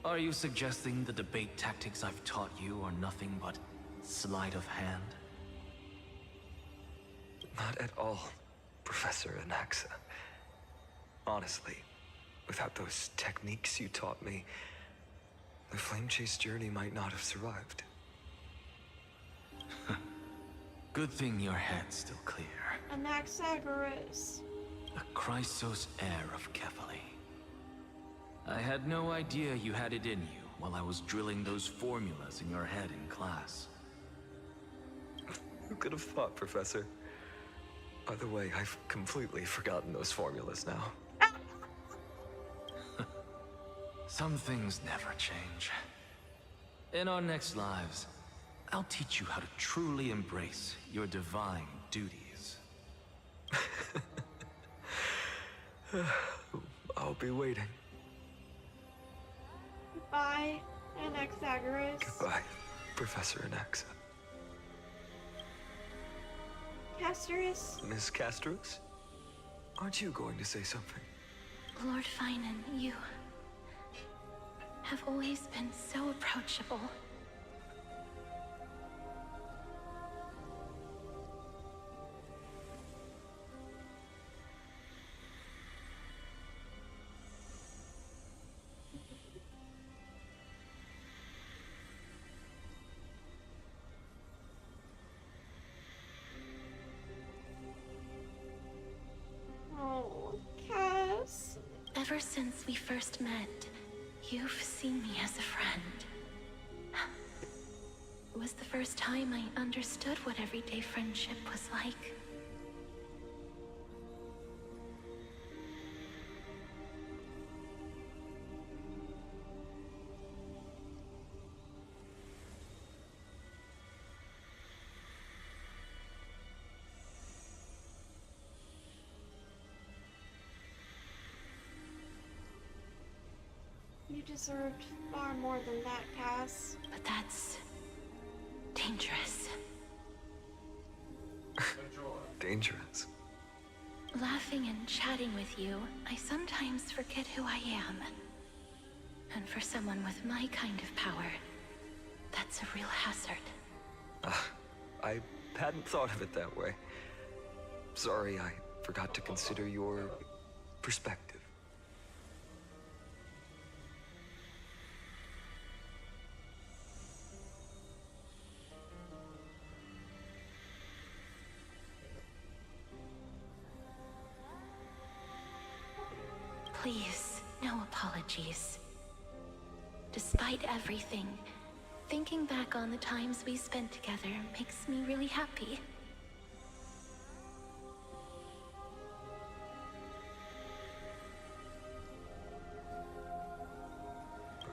Are you suggesting the debate tactics I've taught you are nothing but sleight of hand? Not at all, Professor Anaxa. Honestly, without those techniques you taught me, the Flame Chase journey might not have survived. Good thing your head's still clear. Anaxagoras. The Chrysos heir of Kefali. I had no idea you had it in you while I was drilling those formulas in your head in class. Who could have thought, Professor? By the way, I've completely forgotten those formulas now. Some things never change. In our next lives, I'll teach you how to truly embrace your divine duties. I'll be waiting. Goodbye, Anaxagoras. Goodbye, Professor Anaxa. Castorus. Miss Castros? Aren't you going to say something? Lord Finan, you have always been so approachable. Oh, Cass. Ever since we first met, you've seen me as a friend. It was the first time I understood what everyday friendship was like. You deserved far more than that, Cass. But that's dangerous. Dangerous. Laughing and chatting with you, I sometimes forget who I am. And for someone with my kind of power, that's a real hazard. I hadn't thought of it that way. Sorry, I forgot to consider your perspective. Please, no apologies. Despite everything, thinking back on the times we spent together makes me really happy.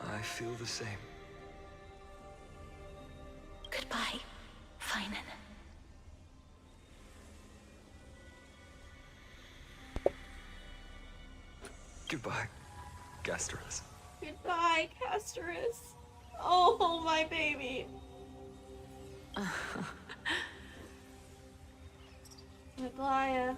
I feel the same. Goodbye, Finan. Goodbye, Castorus. Goodbye, Castorus. Oh, my baby. Maglaya.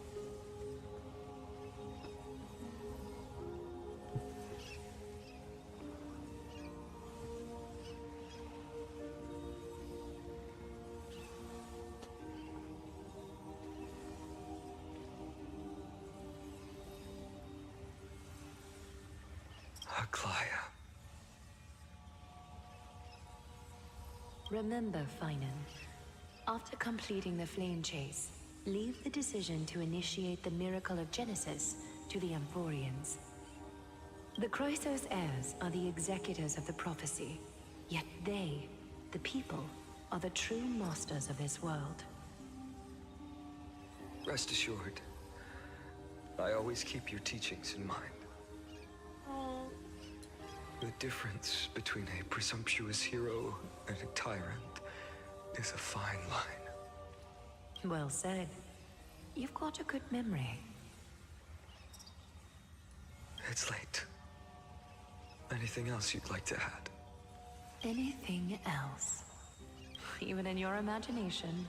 Aglaia. Remember, Finan, after completing the flame chase, leave the decision to initiate the miracle of Genesis to the Amphoreans. The Chrysos heirs are the executors of the prophecy, yet they, the people, are the true masters of this world. Rest assured, I always keep your teachings in mind. The difference between a presumptuous hero and a tyrant is a fine line. Well said. You've got a good memory. It's late. Anything else you'd like to add? Anything else? Even in your imagination,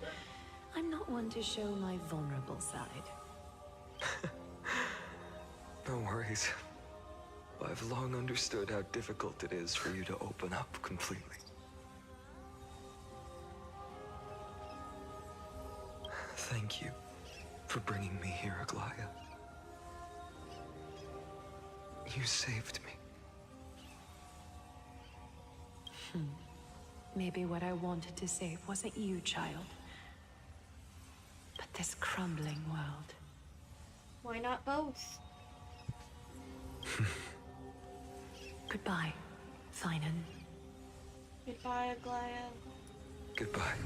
I'm not one to show my vulnerable side. No worries. I've long understood how difficult it is for you to open up completely. Thank you for bringing me here, Aglaia. You saved me. Maybe what I wanted to save wasn't you, child, but this crumbling world. Why not both? Goodbye, Finan. Goodbye, Aglaia. Goodbye,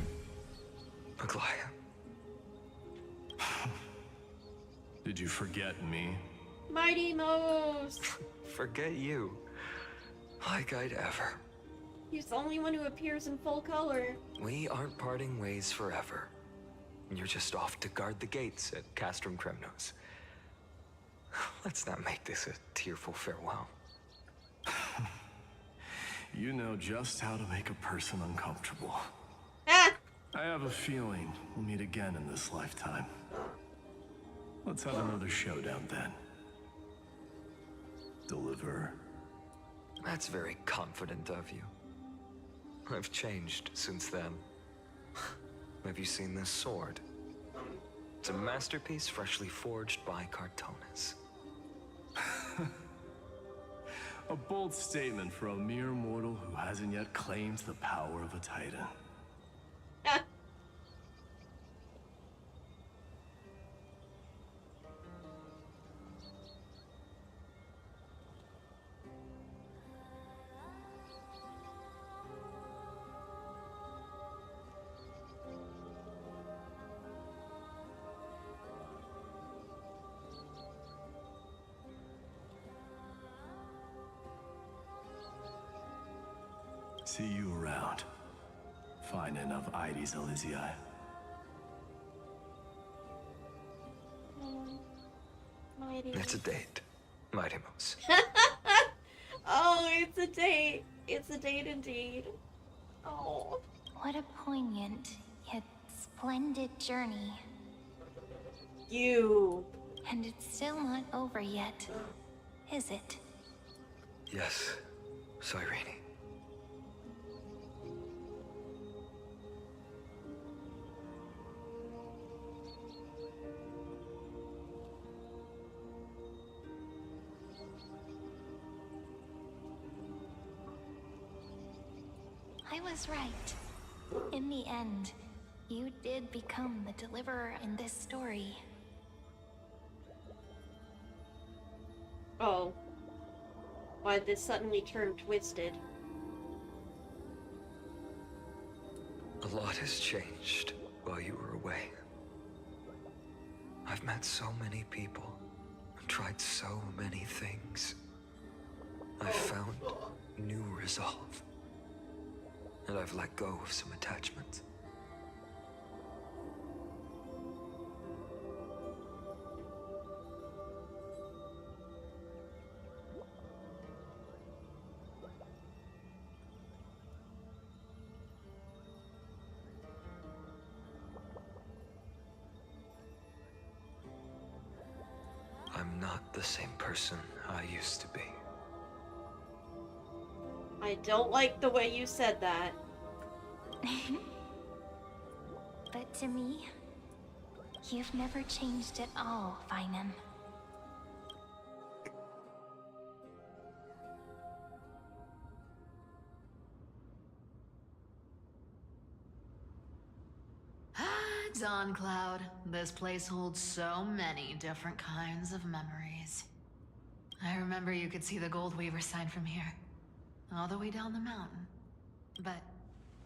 Aglaia. Did you forget me? Mighty Most! Forget you. Like I'd ever. He's the only one who appears in full color. We aren't parting ways forever. You're just off to guard the gates at Castrum Kremnos. Let's not make this a tearful farewell. You know just how to make a person uncomfortable. Ah! I have a feeling we'll meet again in this lifetime. Let's have another showdown then. Deliver. That's very confident of you. I've changed since then. Have you seen this sword? It's a masterpiece freshly forged by Cartonis. A bold statement for a mere mortal who hasn't yet claimed the power of a titan. See you around. Finan of Ides Elysiae. Mighty. It's a date, Mightimos. Oh, it's a date. It's a date indeed. Oh. What a poignant, yet splendid journey. You. And it's still not over yet, is it? Yes, Cyrene. I was right. In the end, you did become the deliverer in this story. Oh. Why did this suddenly turn twisted? A lot has changed while you were away. I've met so many people and tried so many things. I've found new resolve. And I've let go of some attachments. I'm not the same person I used to be. I don't like the way you said that. But to me, you've never changed at all, Finan. Dawn Cloud, this place holds so many different kinds of memories. I remember you could see the Gold Weaver sign from here, all the way down the mountain. But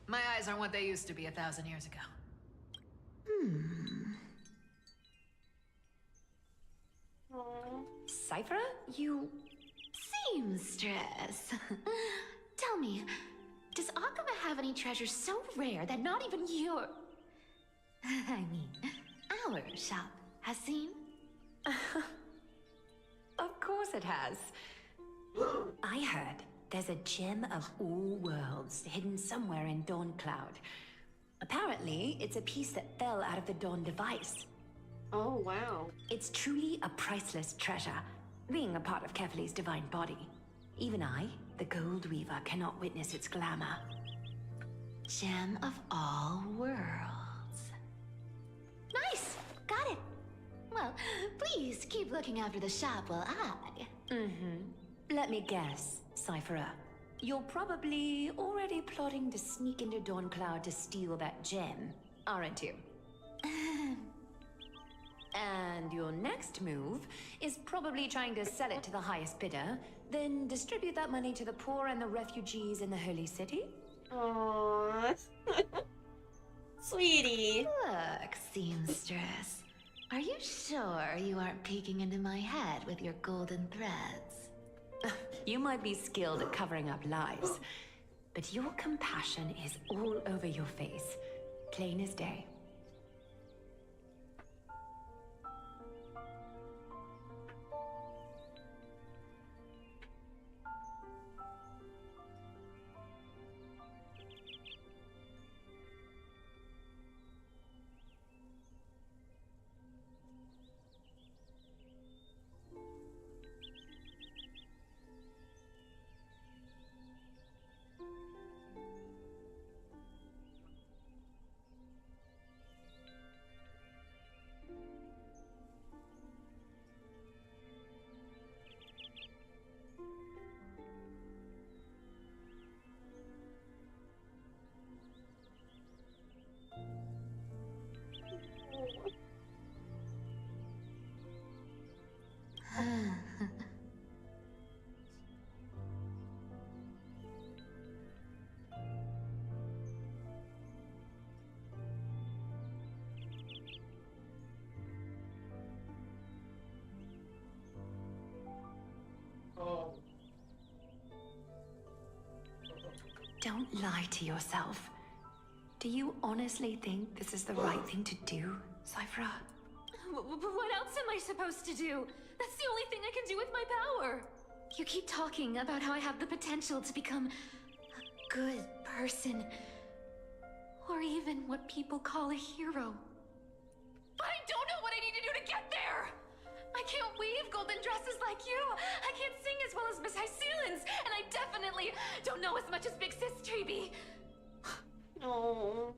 my eyes aren't what they used to be 1,000 years ago. Cypher, you... Seamstress. Tell me, does Akuma have any treasures so rare that not even your... I mean, our shop has seen? Of course it has. I heard there's a gem of all worlds hidden somewhere in Dawn Cloud. Apparently, it's a piece that fell out of the Dawn device. Oh, wow. It's truly a priceless treasure, being a part of Kefali's divine body. Even I, the Gold Weaver, cannot witness its glamour. Gem of all worlds. Nice! Got it! Well, please keep looking after the shop while I... Let me guess, Cypherer. You're probably already plotting to sneak into Dawn Cloud to steal that gem, aren't you? And your next move is probably trying to sell it to the highest bidder, then distribute that money to the poor and the refugees in the Holy City? Aww. Sweetie. Look, seamstress. Are you sure you aren't peeking into my head with your golden threads? You might be skilled at covering up lies, but your compassion is all over your face, plain as day. Don't lie to yourself. Do you honestly think this is the right thing to do, Cypher? What else am I supposed to do? That's the only thing I can do with my power. You keep talking about how I have the potential to become a good person. Or even what people call a hero. But I don't know what I need to do to get there! I can't weave golden dresses like you! I can't sing as well as Miss Hyceelins! And I definitely don't know as much as Big Sis Treby! Oh.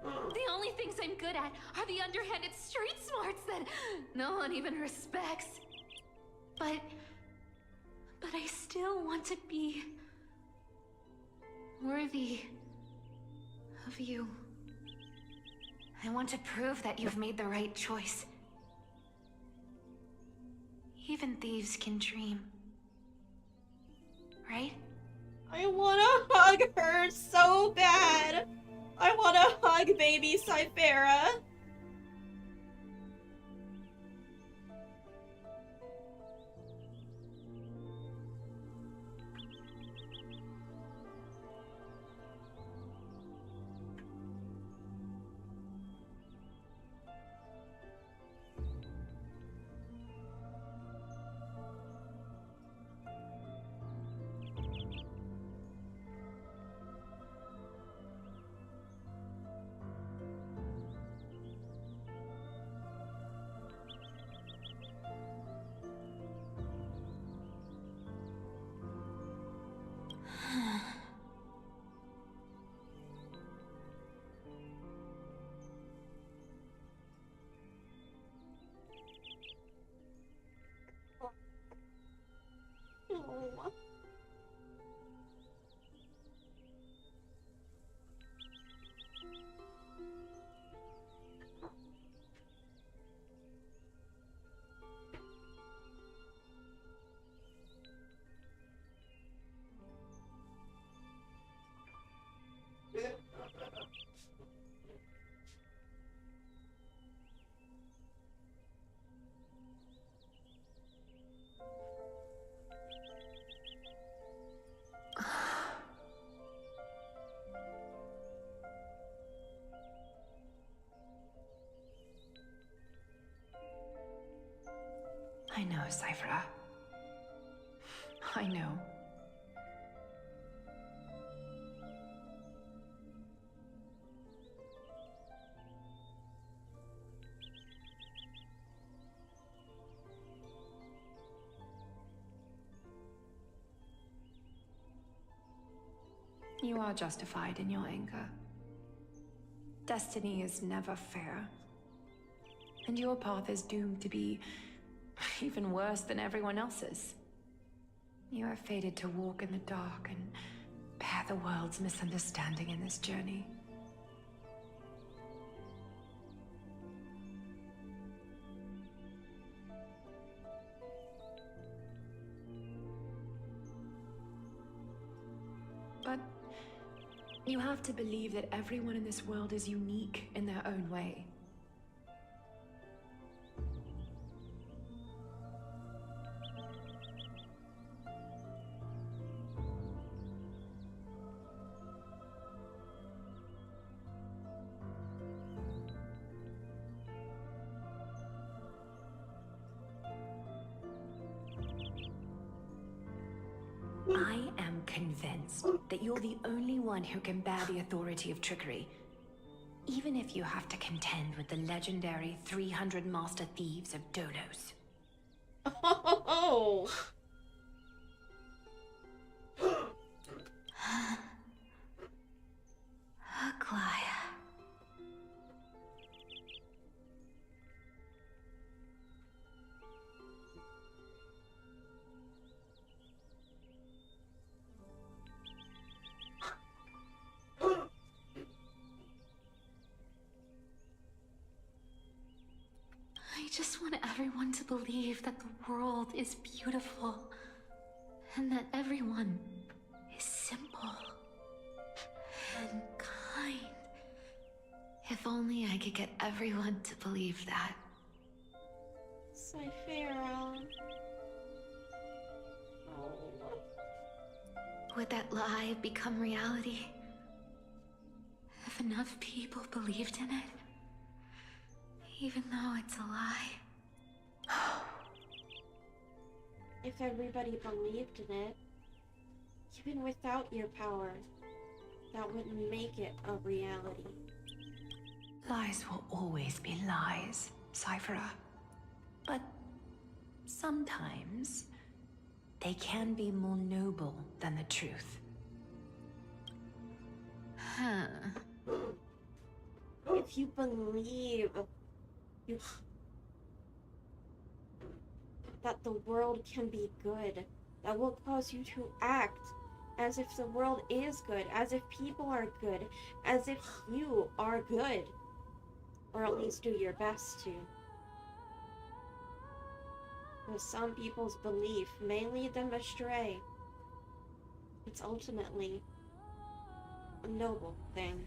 The only things I'm good at are the underhanded street smarts that no one even respects. But I still want to be worthy of you. I want to prove that you've made the right choice. Even thieves can dream. Right? I wanna hug her so bad. I wanna hug baby Cyphera. I know, Cypher. I know. You are justified in your anger. Destiny is never fair. And your path is doomed to be even worse than everyone else's. You are fated to walk in the dark and bear the world's misunderstanding in this journey. But you have to believe that everyone in this world is unique in their own way. I am convinced that you're the only one who can bear the authority of trickery. Even if you have to contend with the legendary 300 master thieves of Dolos. Oh! Aglaya. I just want everyone to believe that the world is beautiful and that everyone is simple and kind. If only I could get everyone to believe that. Cyphera. Oh. Would that lie become reality? If enough people believed in it, even though it's a lie. If everybody believed in it, even without your power, that wouldn't make it a reality. Lies will always be lies, Cyphera. But sometimes they can be more noble than the truth. Huh. If you believe that the world can be good, that will cause you to act as if the world is good, as if people are good, as if you are good. Or at least do your best to. Because some people's belief may lead them astray. It's ultimately a noble thing.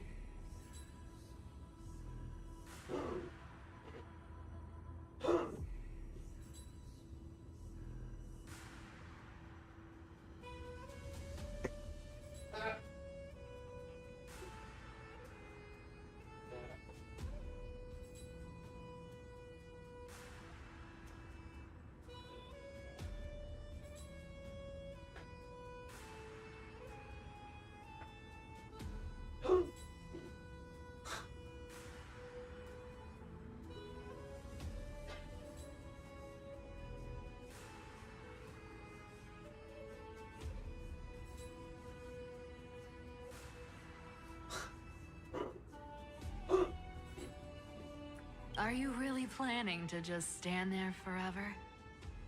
Are you really planning to just stand there forever?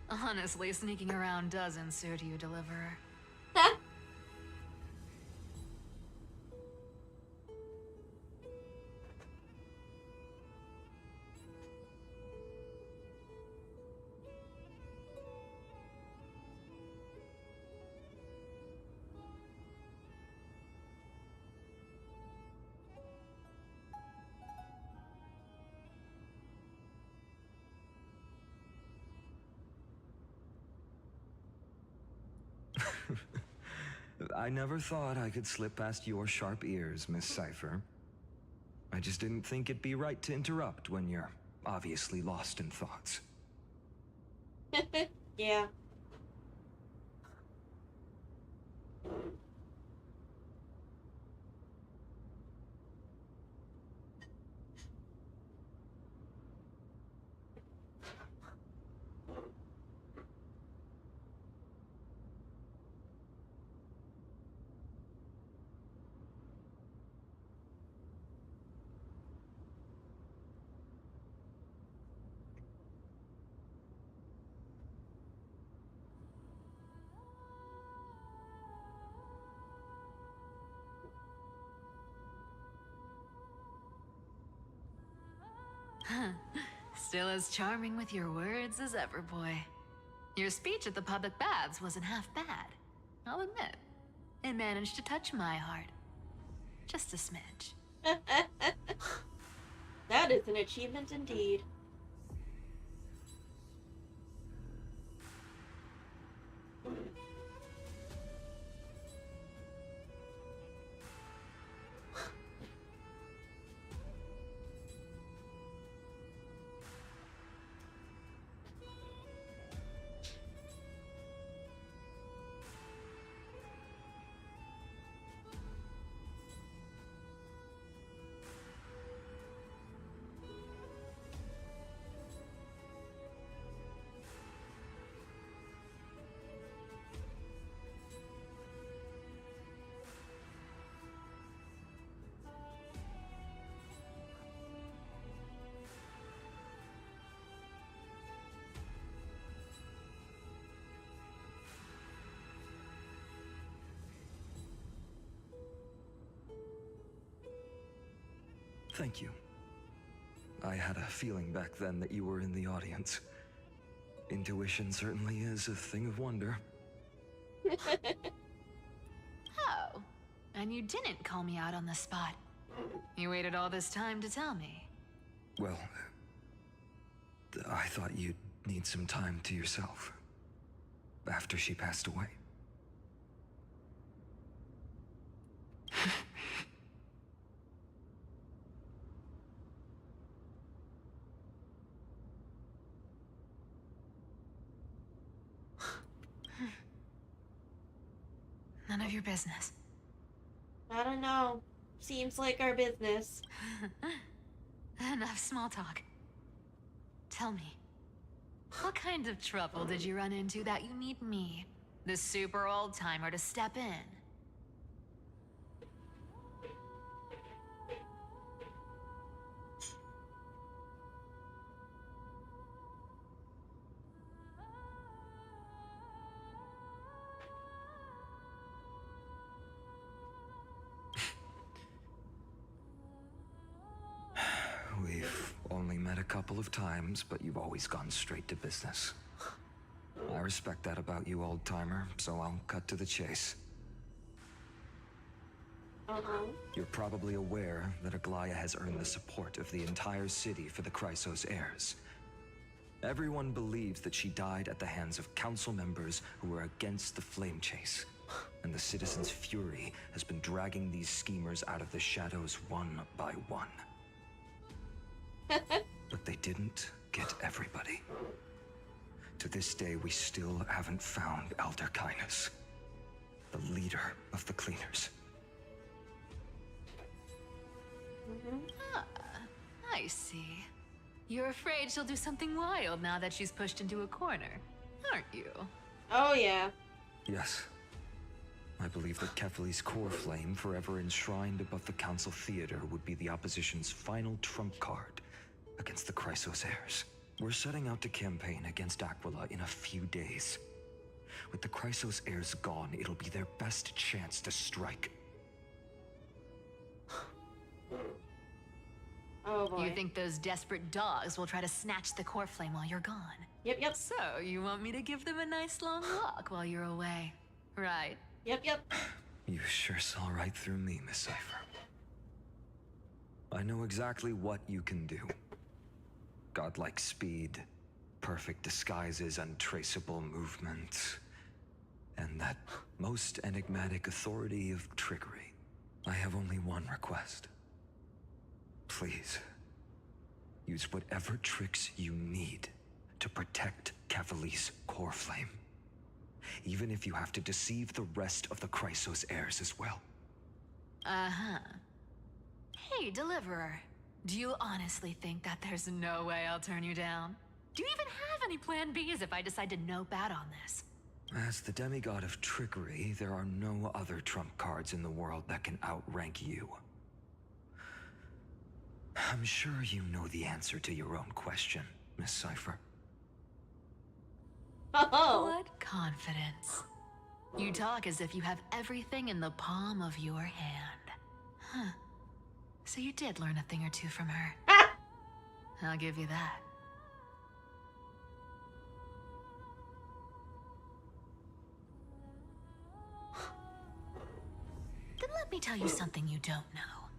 Honestly, sneaking around doesn't suit you, Deliverer. I never thought I could slip past your sharp ears, Miss Cypher. I just didn't think it'd be right to interrupt when you're obviously lost in thoughts. Yeah. Still as charming with your words as ever, boy. Your speech at the public baths wasn't half bad. I'll admit. It managed to touch my heart. Just a smidge. That is an achievement indeed. Thank you. I had a feeling back then that you were in the audience. Intuition certainly is a thing of wonder. Oh, and you didn't call me out on the spot. You waited all this time to tell me. Well, I thought you'd need some time to yourself. After she passed away. None of your business. I don't know. Seems like our business. Enough small talk. Tell me, what kind of trouble did you run into that you need me, the super old-timer, to step in? We've only met a couple of times, but you've always gone straight to business. I respect that about you, old-timer, so I'll cut to the chase. You're probably aware that Aglaia has earned the support of the entire city for the Chrysos heirs. Everyone believes that she died at the hands of council members who were against the flame chase. And the citizens' fury has been dragging these schemers out of the shadows one by one. But they didn't get everybody. To this day, we still haven't found Elder Kainos, the leader of the cleaners. Ah, I see. You're afraid she'll do something wild now that she's pushed into a corner, aren't you? Oh, yeah. Yes. I believe that Kefali's core flame, forever enshrined above the council theater, would be the opposition's final trump card against the Chrysos heirs. We're setting out to campaign against Aquila in a few days. With the Chrysos heirs gone, it'll be their best chance to strike. Oh boy. You think those desperate dogs will try to snatch the core flame while you're gone? Yep. So, you want me to give them a nice long walk while you're away, right? Yep. You sure saw right through me, Miss Cypher. I know exactly what you can do. Godlike speed, perfect disguises, untraceable movement, and that most enigmatic authority of trickery. I have only one request. Please, use whatever tricks you need to protect Cavali's core flame. Even if you have to deceive the rest of the Chrysos heirs as well. Uh-huh. Hey, Deliverer. Do you honestly think that there's no way I'll turn you down? Do you even have any plan Bs if I decide to nope out on this? As the demigod of trickery, there are no other trump cards in the world that can outrank you. I'm sure you know the answer to your own question, Miss Cypher. Oh. What confidence. You talk as if you have everything in the palm of your hand. Huh. So you did learn a thing or two from her. I'll give you that. Then let me tell you something you don't know.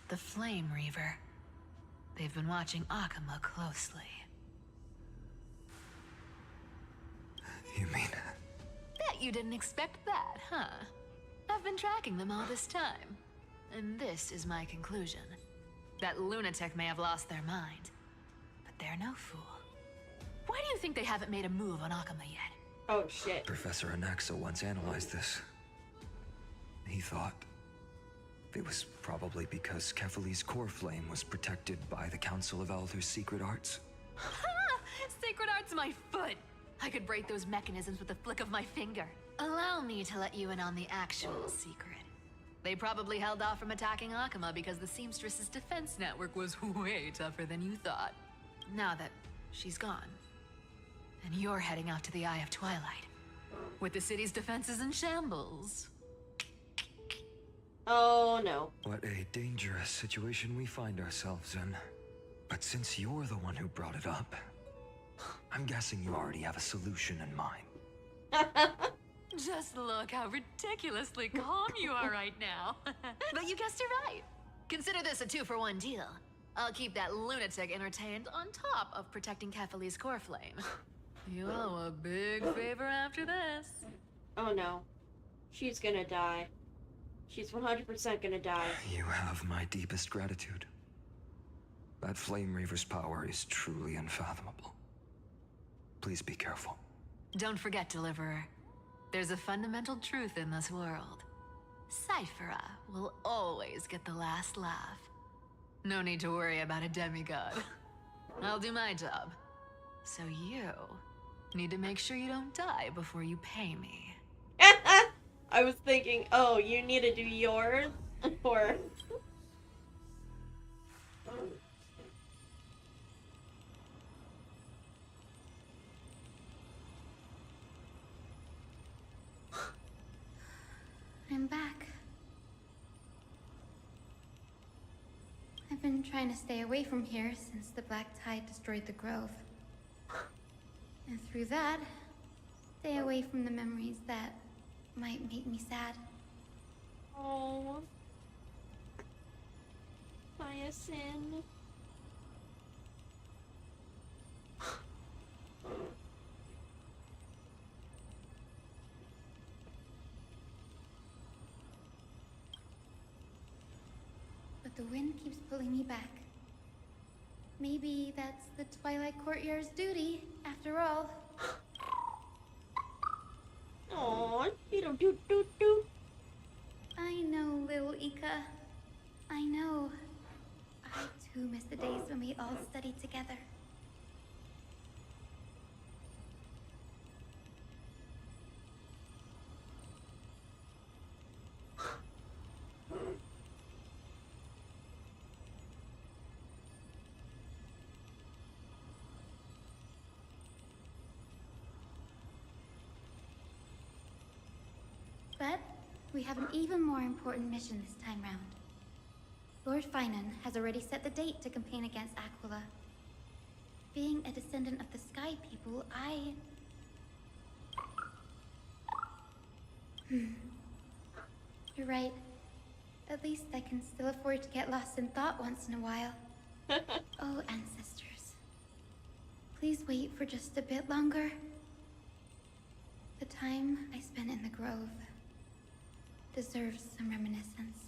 The Flame Reaver. They've been watching Akama closely. You mean... Bet you didn't expect that, huh? I've been tracking them all this time. And this is my conclusion. That lunatic may have lost their mind, but they're no fool. Why do you think they haven't made a move on Akama yet? Oh shit. Professor Anaxa once analyzed this. He thought it was probably because Kefali's core flame was protected by the Council of Elders' secret arts. Ha! Sacred art's my foot! I could break those mechanisms with a flick of my finger. Allow me to let you in on the actual secret. They probably held off from attacking Akama because the Seamstress's defense network was way tougher than you thought. Now that she's gone, and you're heading out to the Eye of Twilight, with the city's defenses in shambles. Oh no. What a dangerous situation we find ourselves in. But since you're the one who brought it up, I'm guessing you already have a solution in mind. Just look how ridiculously calm you are right now. But you guessed it right. Consider this a 2-for-1 deal. I'll keep that lunatic entertained on top of protecting Kefali's core flame. You owe a big favor after this. Oh no. She's gonna die. She's 100% gonna die. You have my deepest gratitude. That Flame Reaver's power is truly unfathomable. Please be careful. Don't forget, Deliverer. There's a fundamental truth in this world. Cyphera will always get the last laugh. No need to worry about a demigod. I'll do my job. So you need to make sure you don't die before you pay me. I was thinking, oh, you need to do yours? Or... I'm back. I've been trying to stay away from here since the Black Tide destroyed the grove. And through that, stay away from the memories that might make me sad. Oh. Hyacinth. But the wind keeps pulling me back. Maybe that's the Twilight Courtyard's duty, after all. Aww, little doo. I know, little Ika. I know. I too miss the days when we all studied together. But we have an even more important mission this time round. Lord Finan has already set the date to campaign against Aquila. Being a descendant of the Sky People, You're right. At least I can still afford to get lost in thought once in a while. Oh, ancestors. Please wait for just a bit longer. The time I spent in the grove deserves some reminiscence.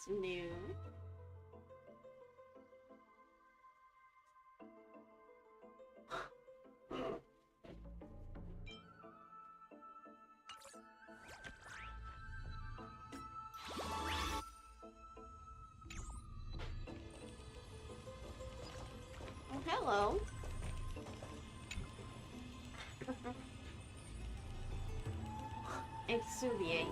That's new. Oh, hello. Exuviate.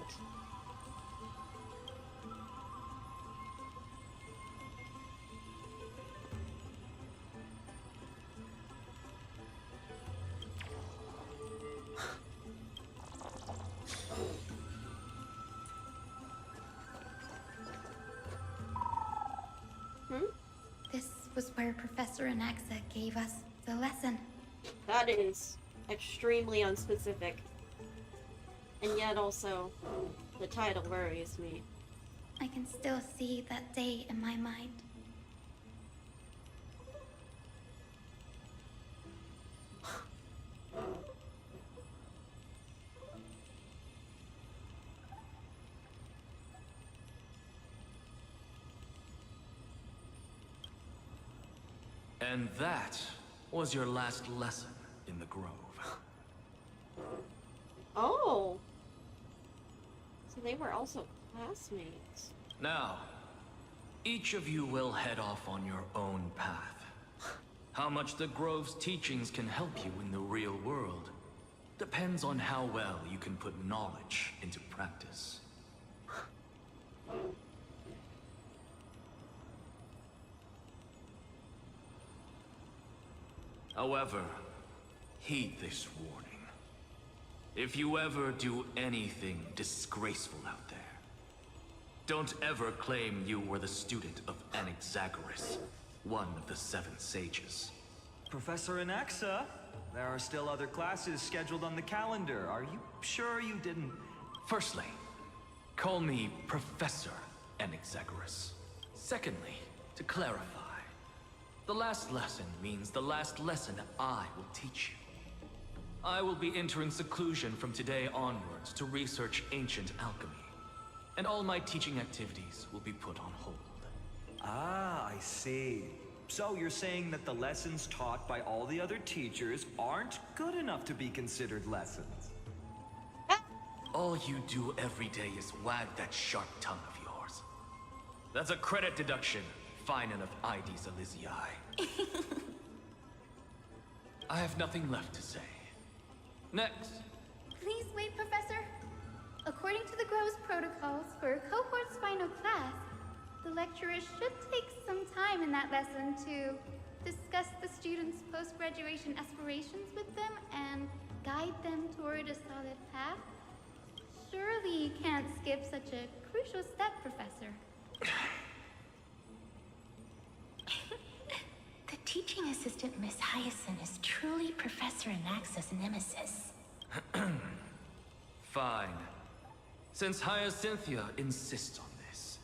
This was where Professor Anaxa gave us the lesson. That is extremely unspecific. And yet also, the title worries me. I can still see that day in my mind. And that was your last lesson in the Grove. Oh! So they were also classmates. Now, each of you will head off on your own path. How much the Grove's teachings can help you in the real world depends on how well you can put knowledge into practice. However, heed this warning. If you ever do anything disgraceful out there, don't ever claim you were the student of Anaxagoras, one of the 7 sages. Professor Anaxa, there are still other classes scheduled on the calendar. Are you sure you didn't... Firstly, call me Professor Anaxagoras. Secondly, to clarify, the last lesson means the last lesson I will teach you. I will be entering seclusion from today onwards to research ancient alchemy, and all my teaching activities will be put on hold. Ah, I see. So you're saying that the lessons taught by all the other teachers aren't good enough to be considered lessons? All you do every day is wag that sharp tongue of yours. That's a credit deduction, fine enough IDs Elysiae. I have nothing left to say. Next. Please wait, Professor. According to the Grove's protocols for a cohort's final class, the lecturer should take some time in that lesson to discuss the students' post-graduation aspirations with them and guide them toward a solid path. Surely you can't skip such a crucial step, Professor. The teaching assistant, Miss Hyacinth, is truly Professor Anaxa's nemesis. Fine. Since Hyacinthia insists on this,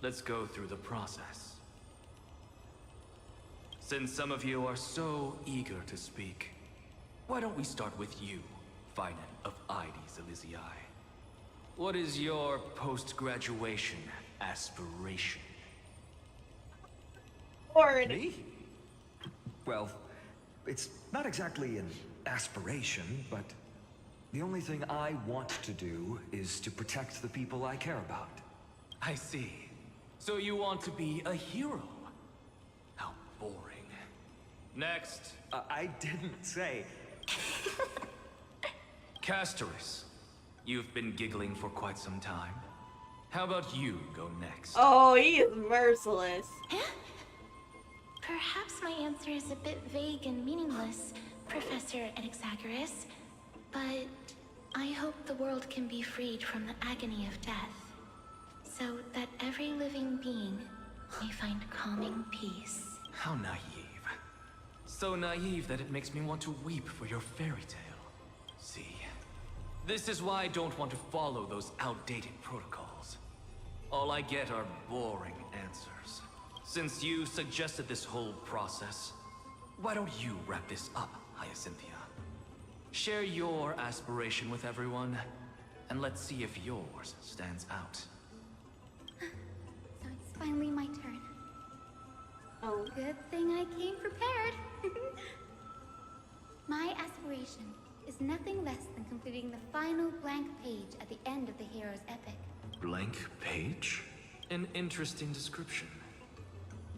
let's go through the process. Since some of you are so eager to speak, why don't we start with you, Finan of IDs Elysiae? What is your post-graduation aspiration? Me? Well, it's not exactly an aspiration, but the only thing I want to do is to protect the people I care about. I see. So you want to be a hero? How boring. Next. I didn't say. Castorus, you've been giggling for quite some time. How about you go next? Oh, he is merciless. Perhaps my answer is a bit vague and meaningless, Professor Anaxagoras, but I hope the world can be freed from the agony of death, so that every living being may find calming peace. How naive. So naive that it makes me want to weep for your fairy tale. See, this is why I don't want to follow those outdated protocols. All I get are boring answers. Since you suggested this whole process, why don't you wrap this up, Hyacinthia? Share your aspiration with everyone, and let's see if yours stands out. So is nothing less than completing the final blank page at the end of the hero's epic. Blank page? An interesting description.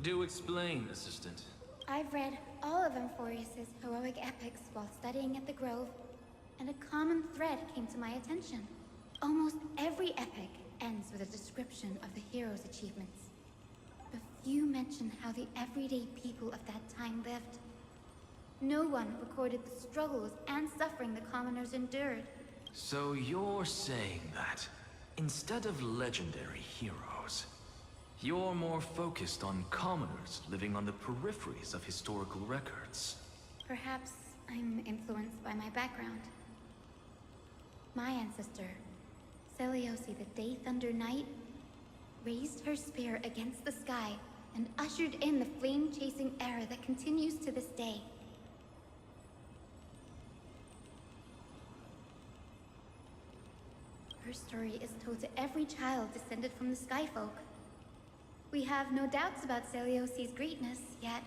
Do explain, assistant. I've read all of Amphoreus' heroic epics while studying at the Grove, and a common thread came to my attention. Almost every epic ends with a description of the hero's achievements. But few mention how the everyday people of that time lived. No one recorded the struggles and suffering the commoners endured. So you're saying that, instead of legendary heroes, you're more focused on commoners living on the peripheries of historical records. Perhaps I'm influenced by my background. My ancestor, Seliosi the Day Thunder Knight, raised her spear against the sky and ushered in the flame-chasing era that continues to this day. Her story is told to every child descended from the Skyfolk. We have no doubts about Seliosi's greatness, yet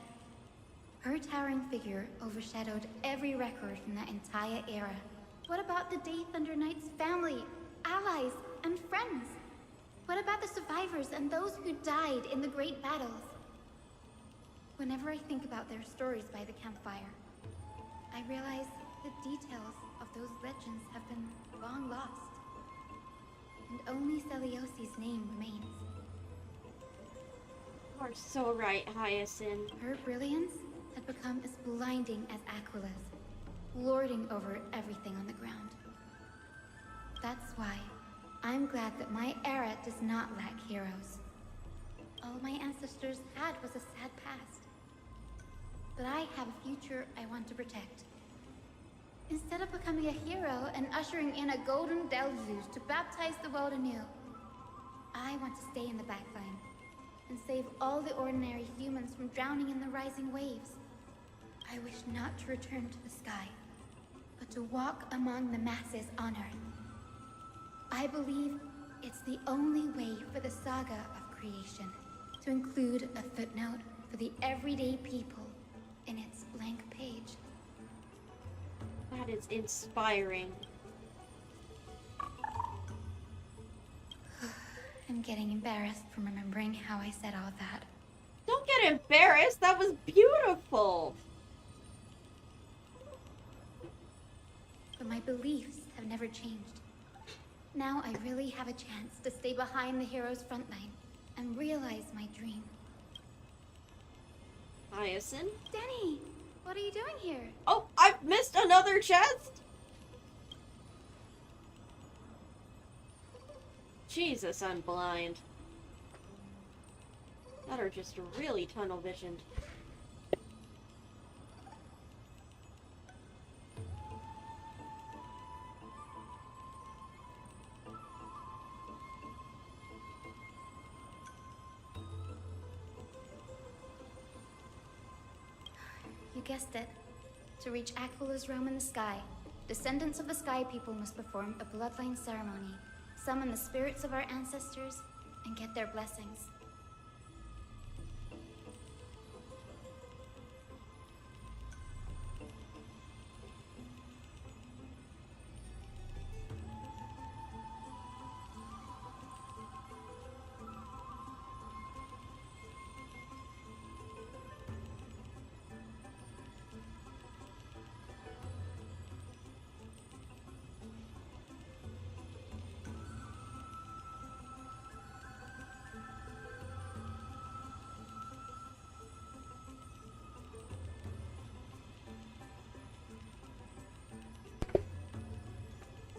her towering figure overshadowed every record from that entire era. What about the Day Thunder Knight's family, allies, and friends? What about the survivors and those who died in the great battles? Whenever I think about their stories by the campfire, I realize the details of those legends have been long lost. And only Seliosi's name remains. You are so right, Hyacinth. Her brilliance had become as blinding as Aquila's, lording over everything on the ground. That's why I'm glad that my era does not lack heroes. All my ancestors had was a sad past. But I have a future I want to protect. Instead of becoming a hero and ushering in a golden deluge to baptize the world anew, I want to stay in the backline and save all the ordinary humans from drowning in the rising waves. I wish not to return to the sky, but to walk among the masses on Earth. I believe it's the only way for the saga of creation to include a footnote for the everyday people in its blank page. That is inspiring. I'm getting embarrassed from remembering how I said all that. Don't get embarrassed. That was beautiful. But my beliefs have never changed. Now I really have a chance to stay behind the hero's front line and realize my dream. Hyacinth? Denny, what are you doing here? Oh, I've missed another chest? Jesus, I'm blind. That are just really tunnel visioned. You guessed it. To reach Aquila's realm in the sky, descendants of the Sky People must perform a bloodline ceremony, summon the spirits of our ancestors, and get their blessings.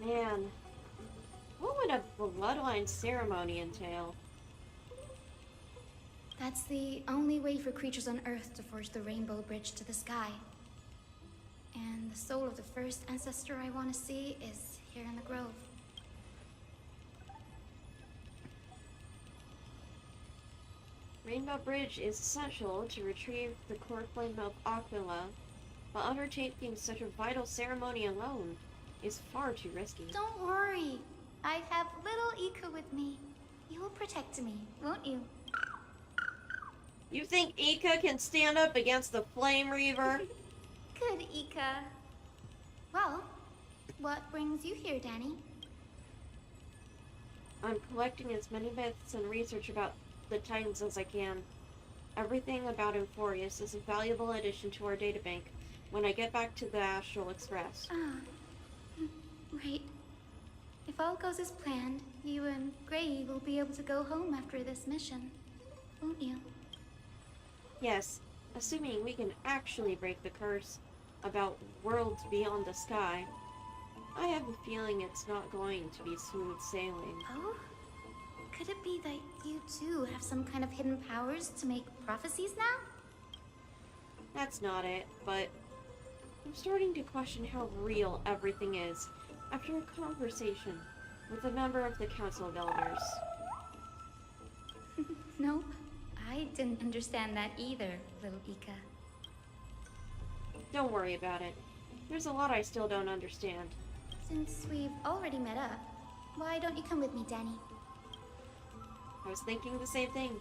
Man, what would a bloodline ceremony entail? That's the only way for creatures on Earth to forge the rainbow bridge to the sky. And the soul of the first ancestor I want to see is here in the grove. Rainbow Bridge is essential to retrieve the core flame of Aquila, but undertaking such a vital ceremony alone is far too risky. Don't worry. I have little Ika with me. You will protect me, won't you? You think Ika can stand up against the Flame Reaver? Good, Ika. Well, What brings you here, Danny? I'm collecting as many myths and research about the Titans as I can. Everything about Amphoreus is a valuable addition to our databank when I get back to the Astral Express. Right. If all goes as planned, you and Gray will be able to go home after this mission, won't you? Yes, assuming we can actually break the curse about worlds beyond the sky. I have a feeling it's not going to be smooth sailing. Oh? Could it be that you too have some kind of hidden powers to make prophecies now? That's not it, but I'm starting to question how real everything is after a conversation with a member of the Council of Elders. Nope. I didn't understand that either, little Ika. Don't worry about it. There's a lot I still don't understand. Since we've already met up, why don't you come with me, Danny? I was thinking the same thing.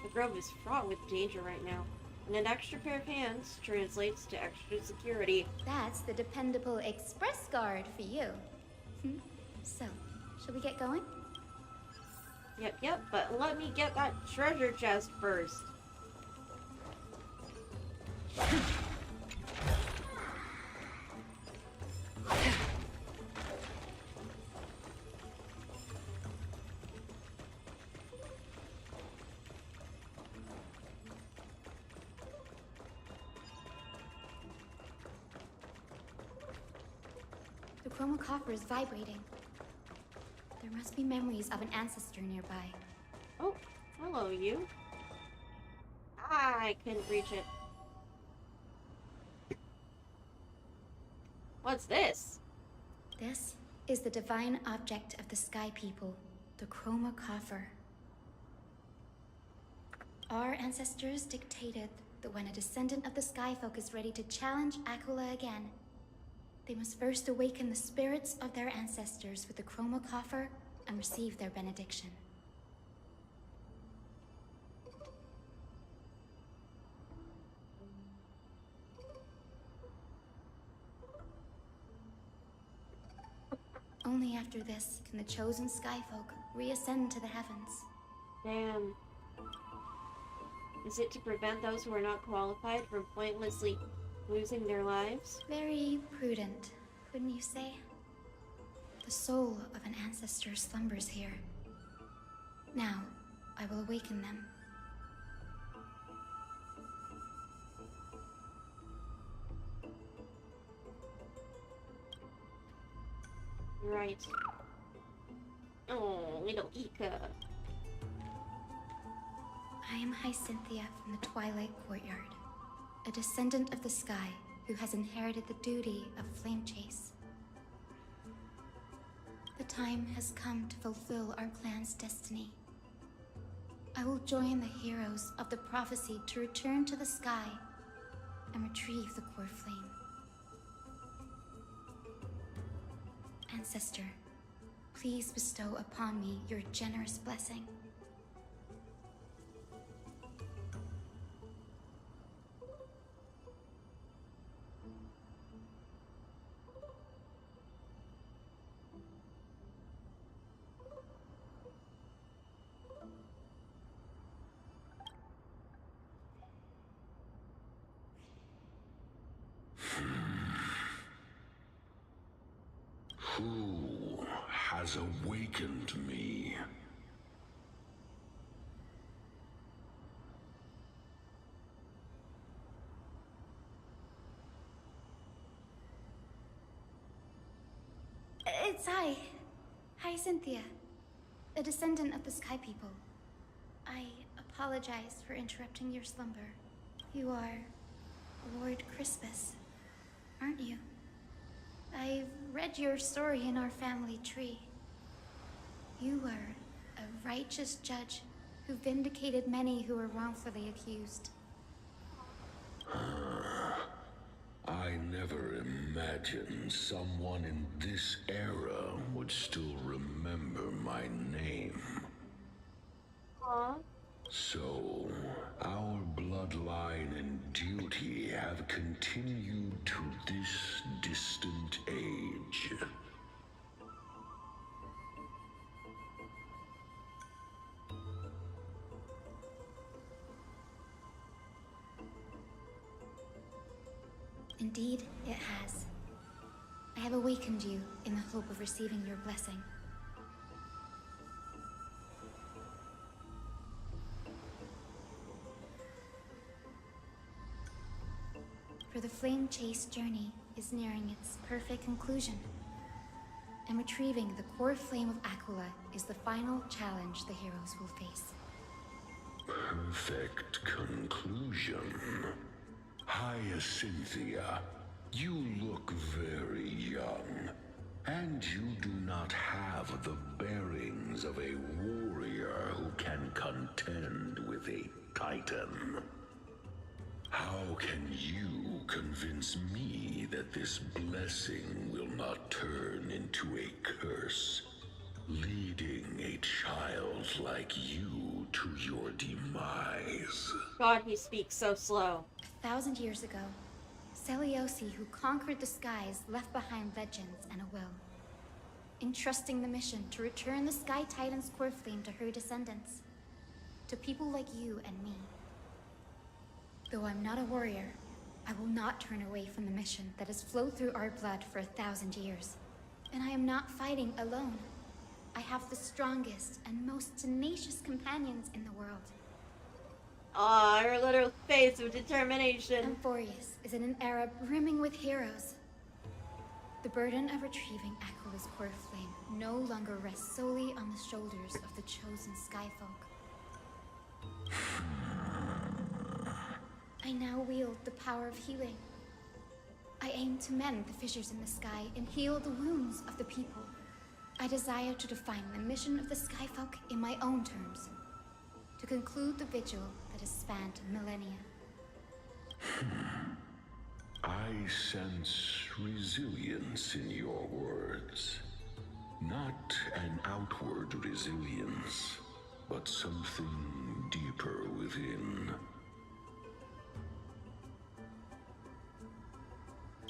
The grove is fraught with danger right now, and an extra pair of hands translates to extra security. That's the dependable express guard for you. So, shall we get going? Yep, but let me get that treasure chest first. The chroma coffer is vibrating. There must be memories of an ancestor nearby. Oh, hello, you. I couldn't reach it. What's this? This is the divine object of the Sky People, the chroma coffer. Our ancestors dictated that when a descendant of the Skyfolk is ready to challenge Aquila again, they must first awaken the spirits of their ancestors with the chroma coffer and receive their benediction. Only after this can the chosen Skyfolk reascend to the heavens. Damn. Is it to prevent those who are not qualified from pointlessly losing their lives? Very prudent, wouldn't you say? The soul of an ancestor slumbers here. Now, I will awaken them. Right. Oh, little Ika. I am Hyacinthia from the Twilight Courtyard, a descendant of the sky who has inherited the duty of flame chase. The time has come to fulfill our clan's destiny. I will join the heroes of the prophecy to return to the sky and retrieve the core flame. Ancestor, please bestow upon me your generous blessing. Who has awakened me? It's I, Hyacinthia, a descendant of the Sky People. I apologize for interrupting your slumber. You are Lord Crispus, aren't you? I've read your story in our family tree. You were a righteous judge who vindicated many who were wrongfully accused. I never imagined someone in this era would still remember my name. Aww. So, our blood bloodline and duty have continued to this distant age. Indeed, it has. I have awakened you in the hope of receiving your blessing. For the flame chase journey is nearing its perfect conclusion, and retrieving the core flame of Aquila is the final challenge the heroes will face. Perfect conclusion. Hyacinthia, you look very young, and you do not have the bearings of a warrior who can contend with a titan. How can you convince me that this blessing will not turn into a curse, leading a child like you to your demise? God, he speaks so slow. 1,000 years ago, Celiosi, who conquered the skies, left behind legends and a will, entrusting the mission to return the Sky Titan's core flame to her descendants, to people like you and me. Though I'm not a warrior, I will not turn away from the mission that has flowed through our blood for 1,000 years. And I am not fighting alone. I have the strongest and most tenacious companions in the world. Ah, her little face of determination. Amphoreus is in an era brimming with heroes. The burden of retrieving Aquila's core flame no longer rests solely on the shoulders of the chosen Skyfolk. I now wield the power of healing. I aim to mend the fissures in the sky and heal the wounds of the people. I desire to define the mission of the Skyfolk in my own terms, to conclude the vigil that has spanned millennia. I sense resilience in your words. Not an outward resilience, but something deeper within.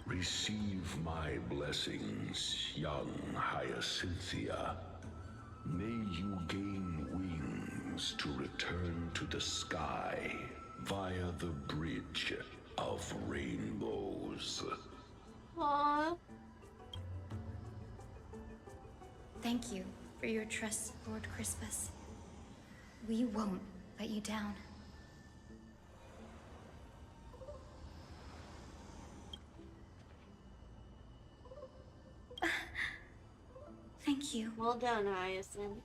Receive my blessings, young Hyacinthia. May you gain wings to return to the sky via the bridge of rainbows. Aww. Thank you for your trust, Lord Crispus. We won't let you down. Thank you. Well done, Hyacinth.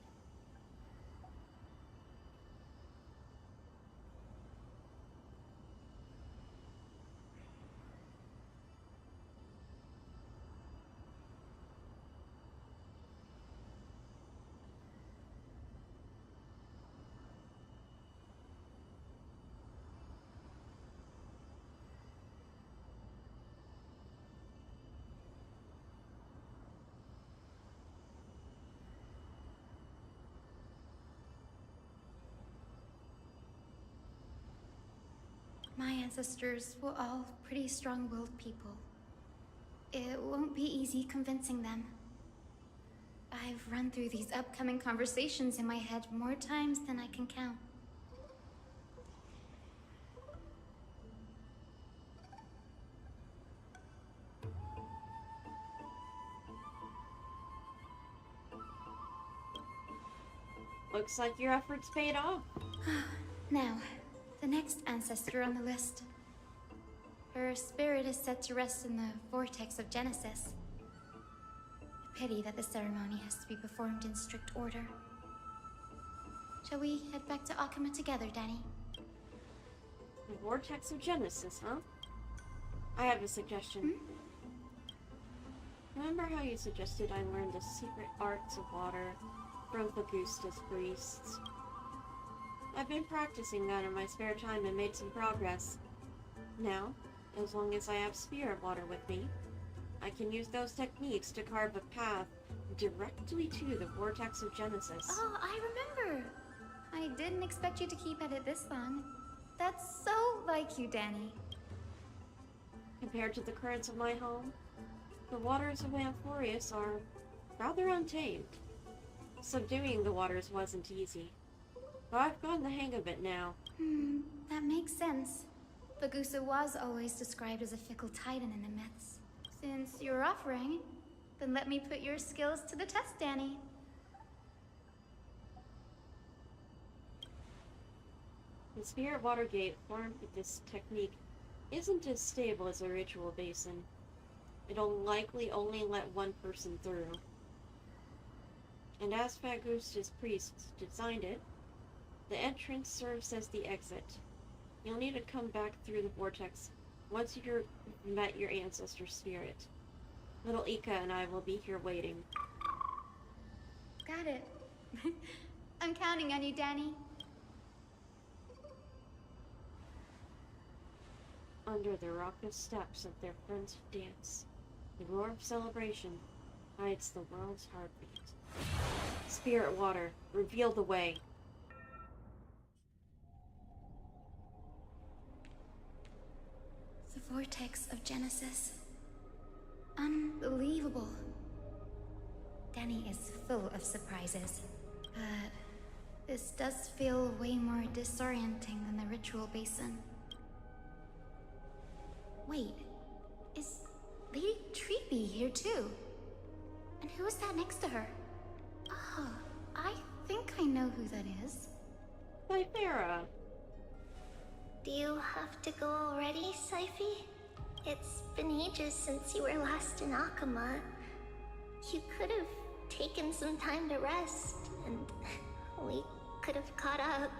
My ancestors were all pretty strong-willed people. It won't be easy convincing them. I've run through these upcoming conversations in my head more times than I can count. Looks like your efforts paid off. Now, the next ancestor on the list. Her spirit is said to rest in the vortex of Genesis. A pity that the ceremony has to be performed in strict order. Shall we head back to Akama together, Danny? The vortex of Genesis, huh? I have a suggestion. Remember how you suggested I learn the secret arts of water from Fagusta's priests? I've been practicing that in my spare time and made some progress. Now, as long as I have Spirit Water with me, I can use those techniques to carve a path directly to the Vortex of Genesis. Oh, I remember! I didn't expect you to keep at it this long. That's so like you, Danny. Compared to the currents of my home, the waters of Amphoreus are rather untamed. Subduing the waters wasn't easy, but I've gotten the hang of it now. That makes sense. Bagusa was always described as a fickle titan in the myths. Since you're offering, then let me put your skills to the test, Danny. The Spirit Water Gate formed with this technique isn't as stable as a ritual basin. It'll likely only let one person through. And as Fagusta's priests designed it, the entrance serves as the exit. You'll need to come back through the vortex once you've met your ancestor spirit. Little Ika and I will be here waiting. Got it. I'm counting on you, Danny. Under the raucous steps of their friends' dance, the roar of celebration hides the world's heartbeat. Spirit water, reveal the way. The vortex of Genesis. Unbelievable. Danny is full of surprises, but this does feel way more disorienting than the ritual basin. Wait, is Lady Treeby here too? And who is that next to her? Oh, I think I know who that is. Cythera. Do you have to go already, Syphi? It's been ages since you were last in Akama. You could have taken some time to rest, and we could have caught up.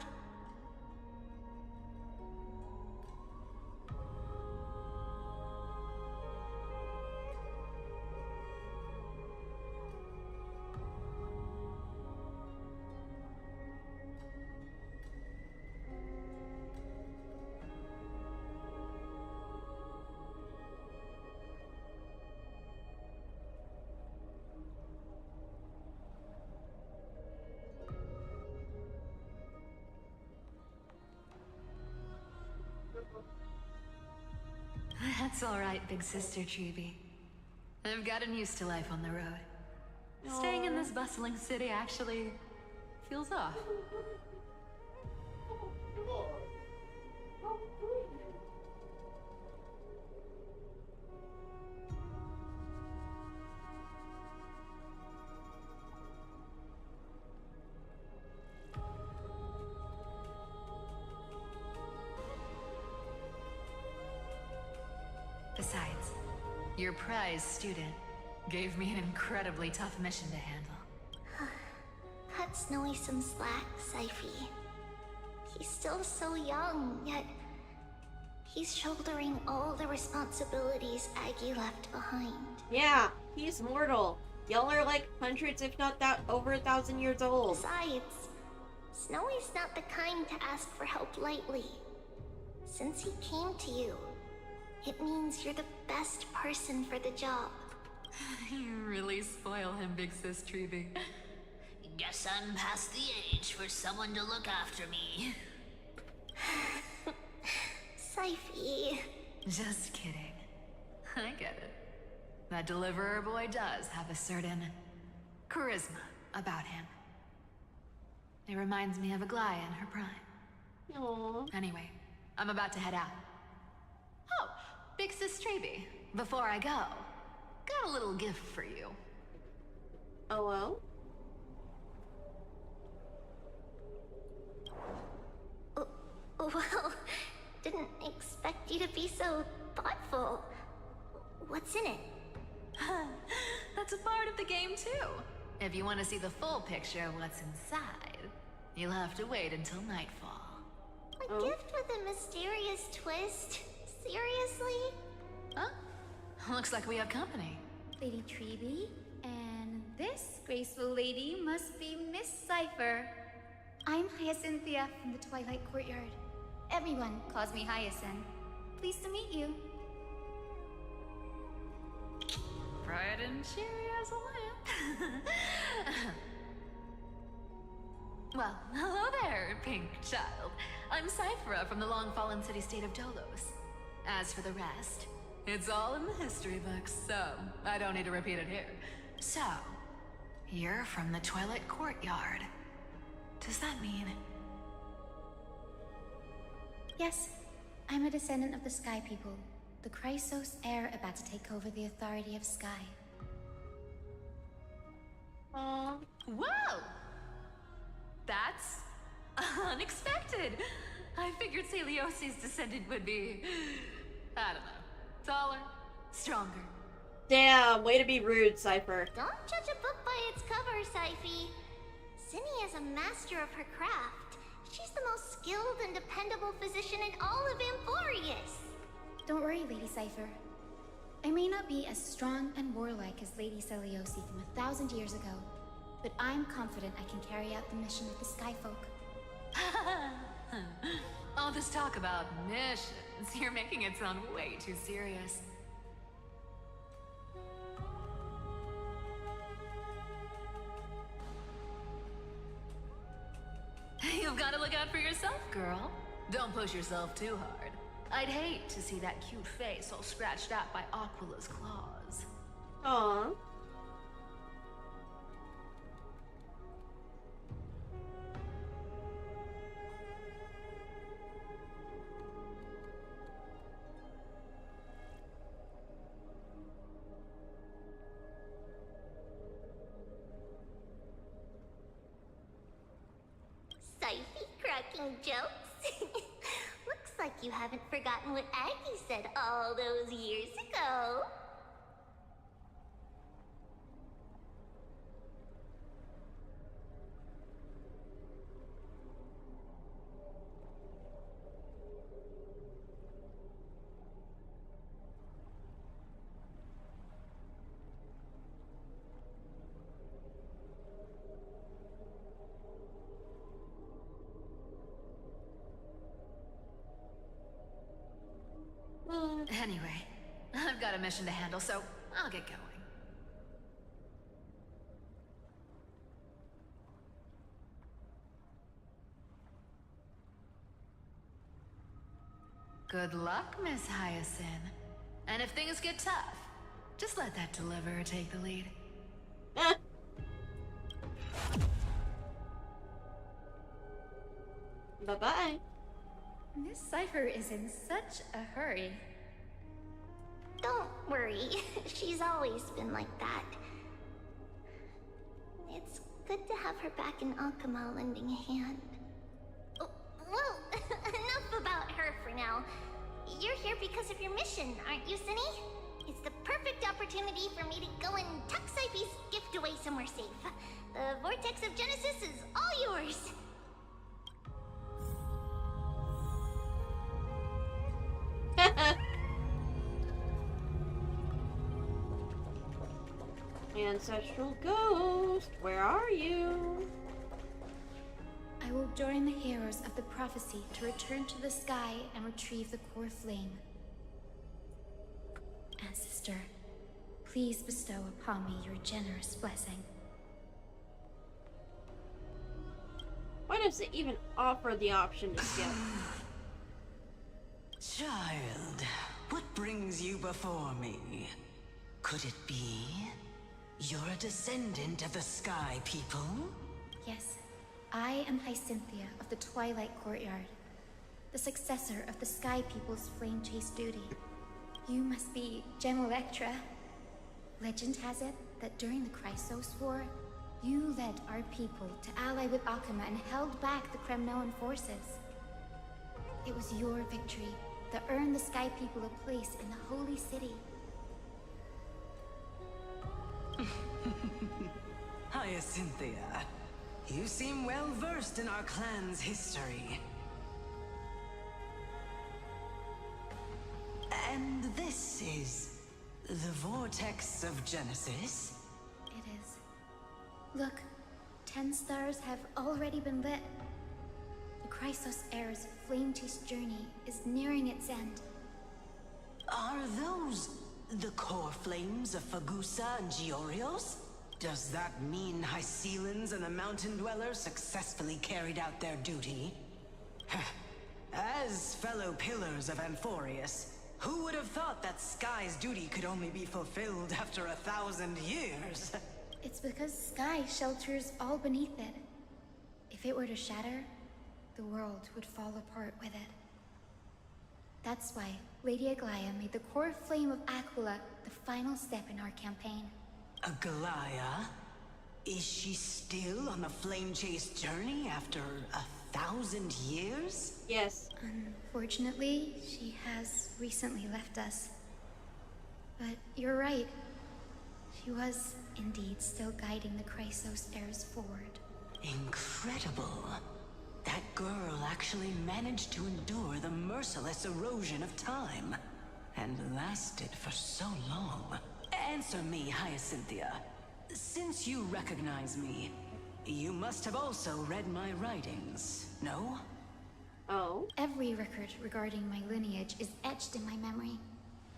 That's all right, big sister Treeby. I've gotten used to life on the road. Staying in this bustling city actually feels off. Besides, your prize student gave me an incredibly tough mission to handle. Cut Snowy some slack, Syphi. He's still so young, yet he's shouldering all the responsibilities Aggie left behind. Yeah, he's mortal. Y'all are like hundreds, if not that, over 1,000 years old. Besides, Snowy's not the kind to ask for help lightly. Since he came to you, it means you're the best person for the job. You really spoil him, big sis Treeby. Guess I'm past the age for someone to look after me. Syphi. Just kidding. I get it. That deliverer boy does have a certain charisma about him. It reminds me of Aglaia in her prime. Aww. Anyway, I'm about to head out. Oh, big sis Treeby, before I go, got a little gift for you. Hello? Well, didn't expect you to be so thoughtful. What's in it? That's a part of the game too. If you want to see the full picture of what's inside, you'll have to wait until nightfall. A gift with a mysterious twist? Seriously? Huh? Looks like we have company. Lady Treeby, and this graceful lady must be Miss Cypher. I'm Hyacinthia from the Twilight Courtyard. Everyone calls me Hyacinth. Pleased to meet you. Bright and cheery as a lamp. Well, hello there, pink child. I'm Cyphera from the long-fallen city-state of Dolos. As for the rest, it's all in the history books, so I don't need to repeat it here. So, you're from the Twilight Courtyard. Does that mean... Yes, I'm a descendant of the Sky People, the Chrysos heir about to take over the authority of Sky. Whoa! That's unexpected. I figured Celiosi's descendant would be, I don't know, taller, stronger. Damn, way to be rude, Cypher. Don't judge a book by its cover, Syphe. Cindy is a master of her craft. She's the most skilled and dependable physician in all of Amphoreus. Don't worry, Lady Cypher. I may not be as strong and warlike as Lady Celiosi from 1,000 years ago, but I'm confident I can carry out the mission with the Skyfolk. All this talk about missions, you're making it sound way too serious. You've got to look out for yourself, girl. Don't push yourself too hard. I'd hate to see that cute face all scratched out by Aquila's claws. Aww. Syphe cracking jokes? Looks like you haven't forgotten what Aggie said all those years ago. Anyway, I've got a mission to handle, so I'll get going. Good luck, Miss Hyacinth. And if things get tough, just let that deliverer take the lead. Bye-bye. Miss Cypher is in such a hurry. Don't worry, she's always been like that. It's good to have her back in Alchema lending a hand. Oh, well, enough about her for now. You're here because of your mission, aren't you, Cinny? It's the perfect opportunity for me to go and tuck Syphe's gift away somewhere safe. The Vortex of Genesis is all yours. Ancestral ghost, where are you? I will join the heroes of the prophecy to return to the sky and retrieve the core flame. Ancestor, please bestow upon me your generous blessing. Why does it even offer the option to skip? Child, what brings you before me? Could it be you're a descendant of the Sky People? Yes, I am Hyacinthia of the Twilight Courtyard, the successor of the Sky People's flame chase duty. You must be Gem Electra. Legend has it that during the Chrysos War, you led our people to ally with Alchema and held back the Kremnoan forces. It was your victory that earned the Sky People a place in the Holy City. Hyacinthia, you seem well versed in our clan's history. And this is the Vortex of Genesis? It is. Look, 10 stars have already been lit. The Chrysos heir's flame-chased journey is nearing its end. Are those the core flames of Fagusa and Giorios? Does that mean Hycelans and the Mountain Dwellers successfully carried out their duty? fellow pillars of Amphoreus. Who would have thought that Sky's duty could only be fulfilled after 1,000 years? It's because Sky shelters all beneath it. If it were to shatter, the world would fall apart with it. That's why Lady Aglaya made the core flame of Aquila the final step in our campaign. Aglaya? Is she still on the flame chase journey after 1,000 years? Yes. Unfortunately, she has recently left us. But you're right. She was indeed still guiding the Chrysos heirs forward. Incredible. That girl actually managed to endure the merciless erosion of time. And lasted for so long. Answer me, Hyacinthia. Since you recognize me, you must have also read my writings, no? Oh? Every record regarding my lineage is etched in my memory,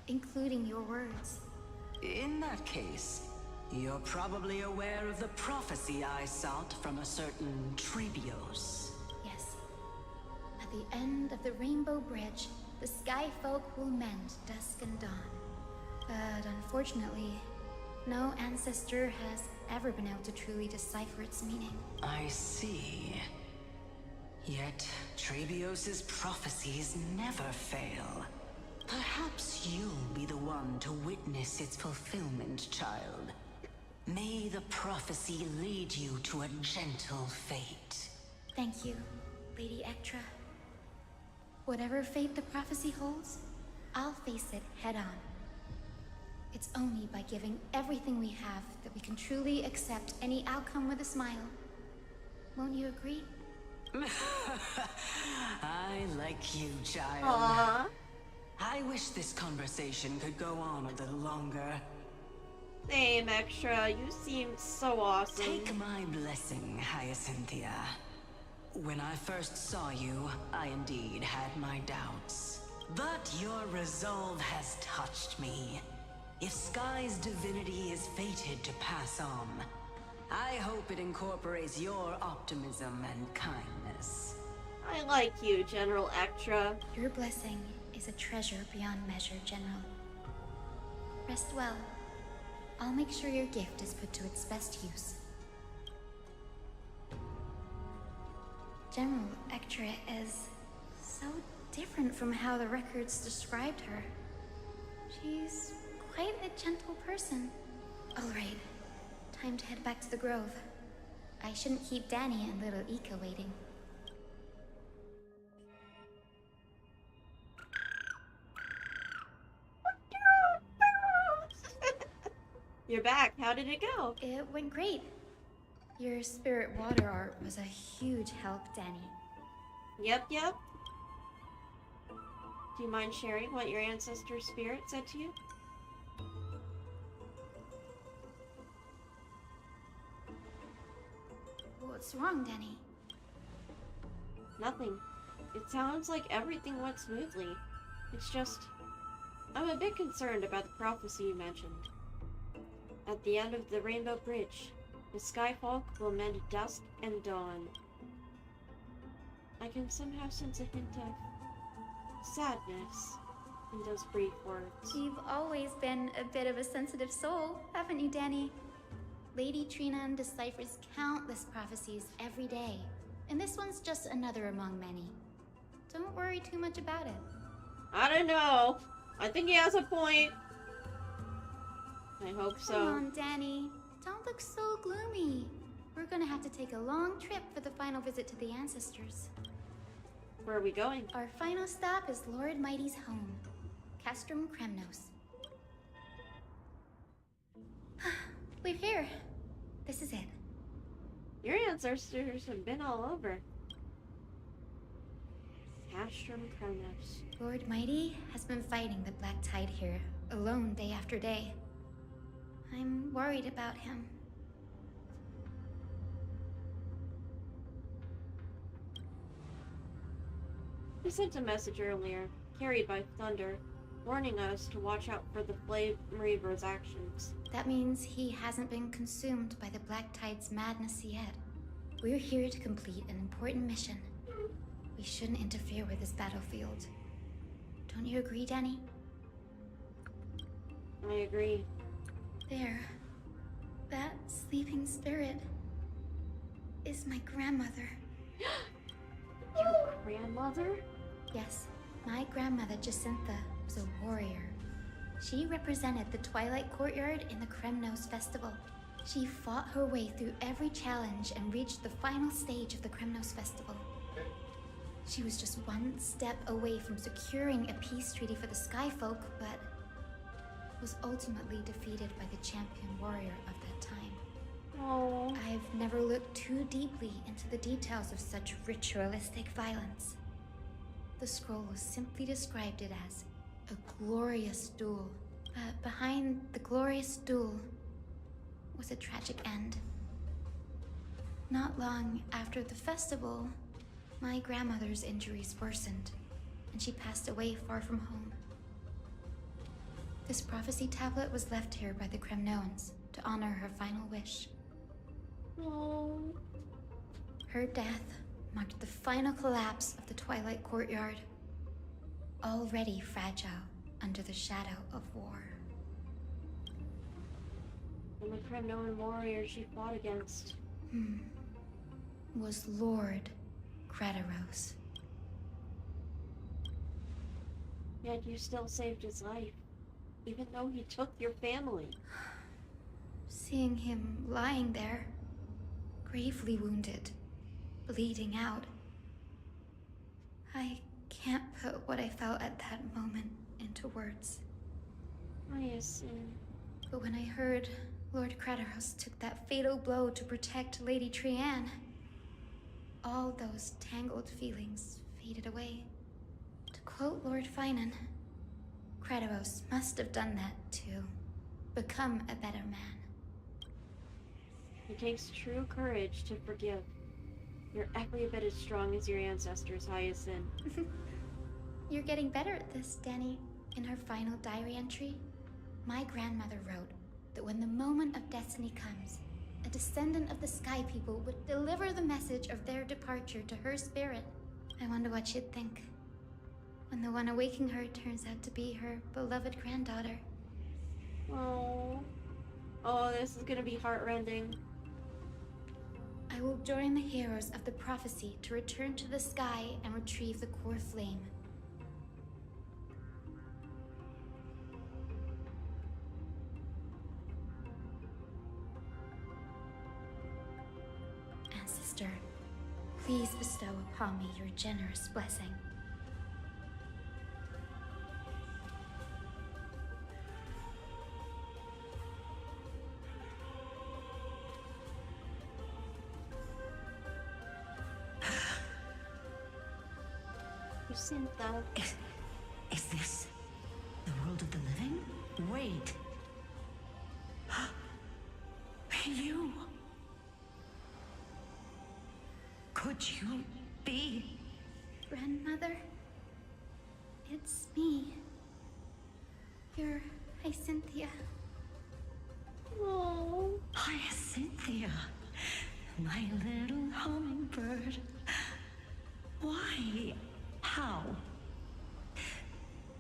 including your words. In that case, you're probably aware of the prophecy I sought from a certain Trebios. Yes. At the end of the Rainbow Bridge, the Sky Folk will mend dusk and dawn. But unfortunately, no ancestor has ever been able to truly decipher its meaning. I see. Yet, Trebios' prophecies never fail. Perhaps you'll be the one to witness its fulfillment, child. May the prophecy lead you to a gentle fate. Thank you, Lady Ectra. Whatever fate the prophecy holds, I'll face it head on. It's only by giving everything we have that we can truly accept any outcome with a smile. Won't you agree? I like you, child. Aww. I wish this conversation could go on a little longer. Same, Extra. You seem so awesome. Take my blessing, Hyacinthia. When I first saw you, I indeed had my doubts. But your resolve has touched me. If Sky's divinity is fated to pass on, I hope it incorporates your optimism and kindness. I like you, General Extra. Your blessing is a treasure beyond measure, General. Rest well. I'll make sure your gift is put to its best use. General Ectra is so different from how the records described her. She's quite a gentle person. All right, time to head back to the grove. I shouldn't keep Danny and little Ika waiting. You're back. How did it go? It went great. Your spirit water art was a huge help, Danny. Yep. Do you mind sharing what your ancestor spirit said to you? What's wrong, Danny? Nothing. It sounds like everything went smoothly. It's just, I'm a bit concerned about the prophecy you mentioned. At the end of the Rainbow Bridge, the Skyfolk will mend dusk and dawn. I can somehow sense a hint of sadness in those brief words. You've always been a bit of a sensitive soul, haven't you, Danny? Lady Trinan deciphers countless prophecies every day, and this one's just another among many. Don't worry too much about it. I don't know. I think he has a point. I hope so. Come on, Danny. Don't look so gloomy. We're gonna have to take a long trip for the final visit to the ancestors. Where are we going? Our final stop is Lord Mighty's home, Castrum Kremnos. We're here. This is it. Your ancestors have been all over. Castrum Kronos. Lord Mighty has been fighting the Black Tide here, alone day after day. I'm worried about him. He sent a message earlier, carried by thunder, warning us to watch out for the Flame Reaver's actions. That means he hasn't been consumed by the Black Tide's madness yet. We're here to complete an important mission. We shouldn't interfere with his battlefield. Don't you agree, Danny? I agree. There. That sleeping spirit is my grandmother. Your grandmother? Yes, my grandmother Jacintha was a warrior. She represented the Twilight Courtyard in the Kremnos Festival. She fought her way through every challenge and reached the final stage of the Kremnos Festival. She was just one step away from securing a peace treaty for the Skyfolk, but was ultimately defeated by the champion warrior of that time. Oh. I've never looked too deeply into the details of such ritualistic violence. The scroll simply described it as a glorious duel, but behind the glorious duel was a tragic end. Not long after the festival, my grandmother's injuries worsened, and she passed away far from home. This prophecy tablet was left here by the Kremnoans to honor her final wish. Oh. Her death marked the final collapse of the Twilight Courtyard, already fragile under the shadow of war. And the Kremnoan warrior she fought against Was Lord Kratos. Yet you still saved his life, even though he took your family. Seeing him lying there, gravely wounded, bleeding out, I can't put what I felt at that moment into words. Hyacinth. But when I heard Lord Kratos took that fatal blow to protect Lady Trianne, all those tangled feelings faded away. To quote Lord Finan, Kratos must have done that to become a better man. It takes true courage to forgive. You're every bit as strong as your ancestors, Hyacinth. You're getting better at this, Danny. In her final diary entry, my grandmother wrote that when the moment of destiny comes, a descendant of the Sky People would deliver the message of their departure to her spirit. I wonder what she'd think when the one awaking her turns out to be her beloved granddaughter. Oh. Oh, this is gonna be heartrending. I will join the heroes of the prophecy to return to the sky and retrieve the core flame. Ancestor, please bestow upon me your generous blessing. Jacintha. Is this the world of the living? Wait. You. Could you be? Grandmother? It's me. You're Hyacinthia. Oh. Hyacinthia. My little hummingbird. Why? How?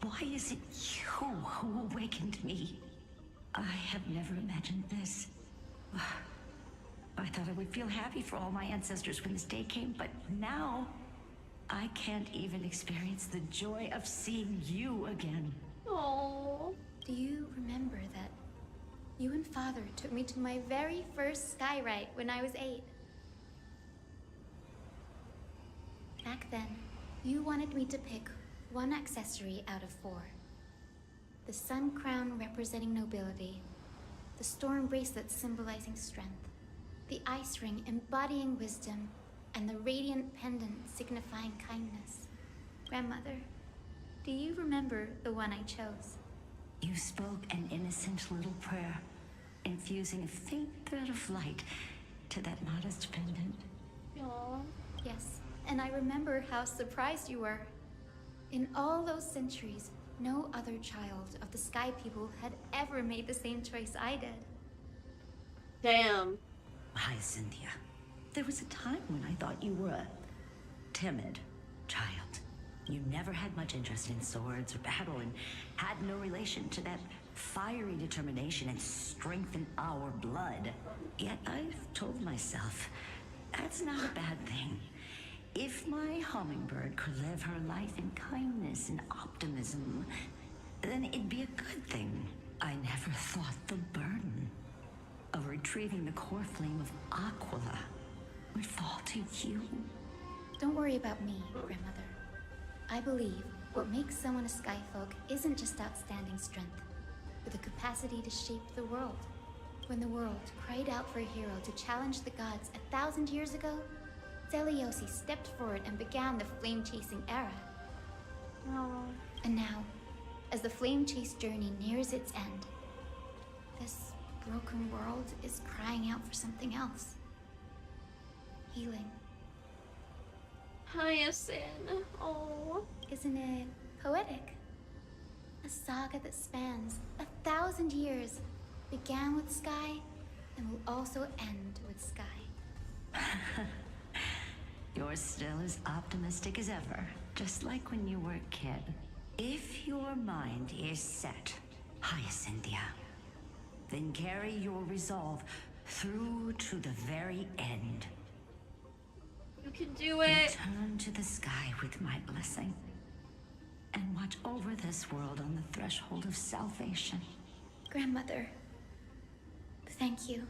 Why is it you who awakened me? I have never imagined this. I thought I would feel happy for all my ancestors when this day came, but now I can't even experience the joy of seeing you again. Oh. Do you remember that you and Father took me to my very first skyride when I was 8? Back then, you wanted me to pick one accessory out of 4. The sun crown representing nobility, the storm bracelet symbolizing strength, the ice ring embodying wisdom, and the radiant pendant signifying kindness. Grandmother, do you remember the one I chose? You spoke an innocent little prayer, infusing a faint thread of light to that modest pendant. Aww. Yes, and I remember how surprised you were. In all those centuries, no other child of the Sky People had ever made the same choice I did. Damn. Hyacinthia, there was a time when I thought you were a timid child. You never had much interest in swords or battle and had no relation to that fiery determination and strength in our blood. Yet I've told myself, that's not a bad thing. If my hummingbird could live her life in kindness and optimism, then it'd be a good thing. I never thought the burden of retrieving the core flame of Aquila would fall to you. Don't worry about me, Grandmother. I believe what makes someone a Skyfolk isn't just outstanding strength, but the capacity to shape the world. When the world cried out for a hero to challenge the gods 1,000 years ago, Zeliosi stepped forward and began the flame-chasing era. And now, as the flame chase journey nears its end, this broken world is crying out for something else. Healing. Hyacinth. Oh. Isn't it poetic? A saga that spans 1,000 years, began with Sky, and will also end with Sky. You're still as optimistic as ever, just like when you were a kid. If your mind is set, Hyacinthia, then carry your resolve through to the very end. You can do it. Return to the sky with my blessing, and watch over this world on the threshold of salvation. Grandmother, thank you.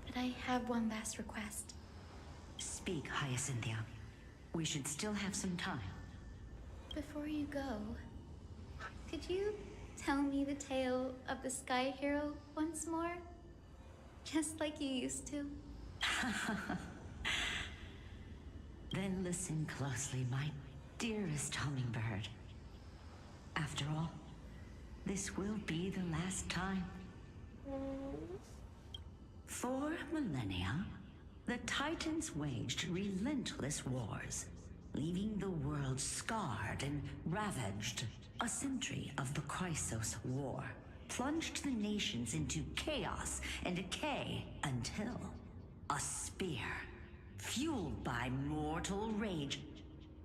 But I have one last request. Speak, Hyacinthia. We should still have some time. Before you go, could you tell me the tale of the Sky Hero once more? Just like you used to. Then listen closely, my dearest hummingbird. After all, this will be the last time. For millennia, the Titans waged relentless wars, leaving the world scarred and ravaged. A century of the Chrysos War plunged the nations into chaos and decay until a spear, fueled by mortal rage,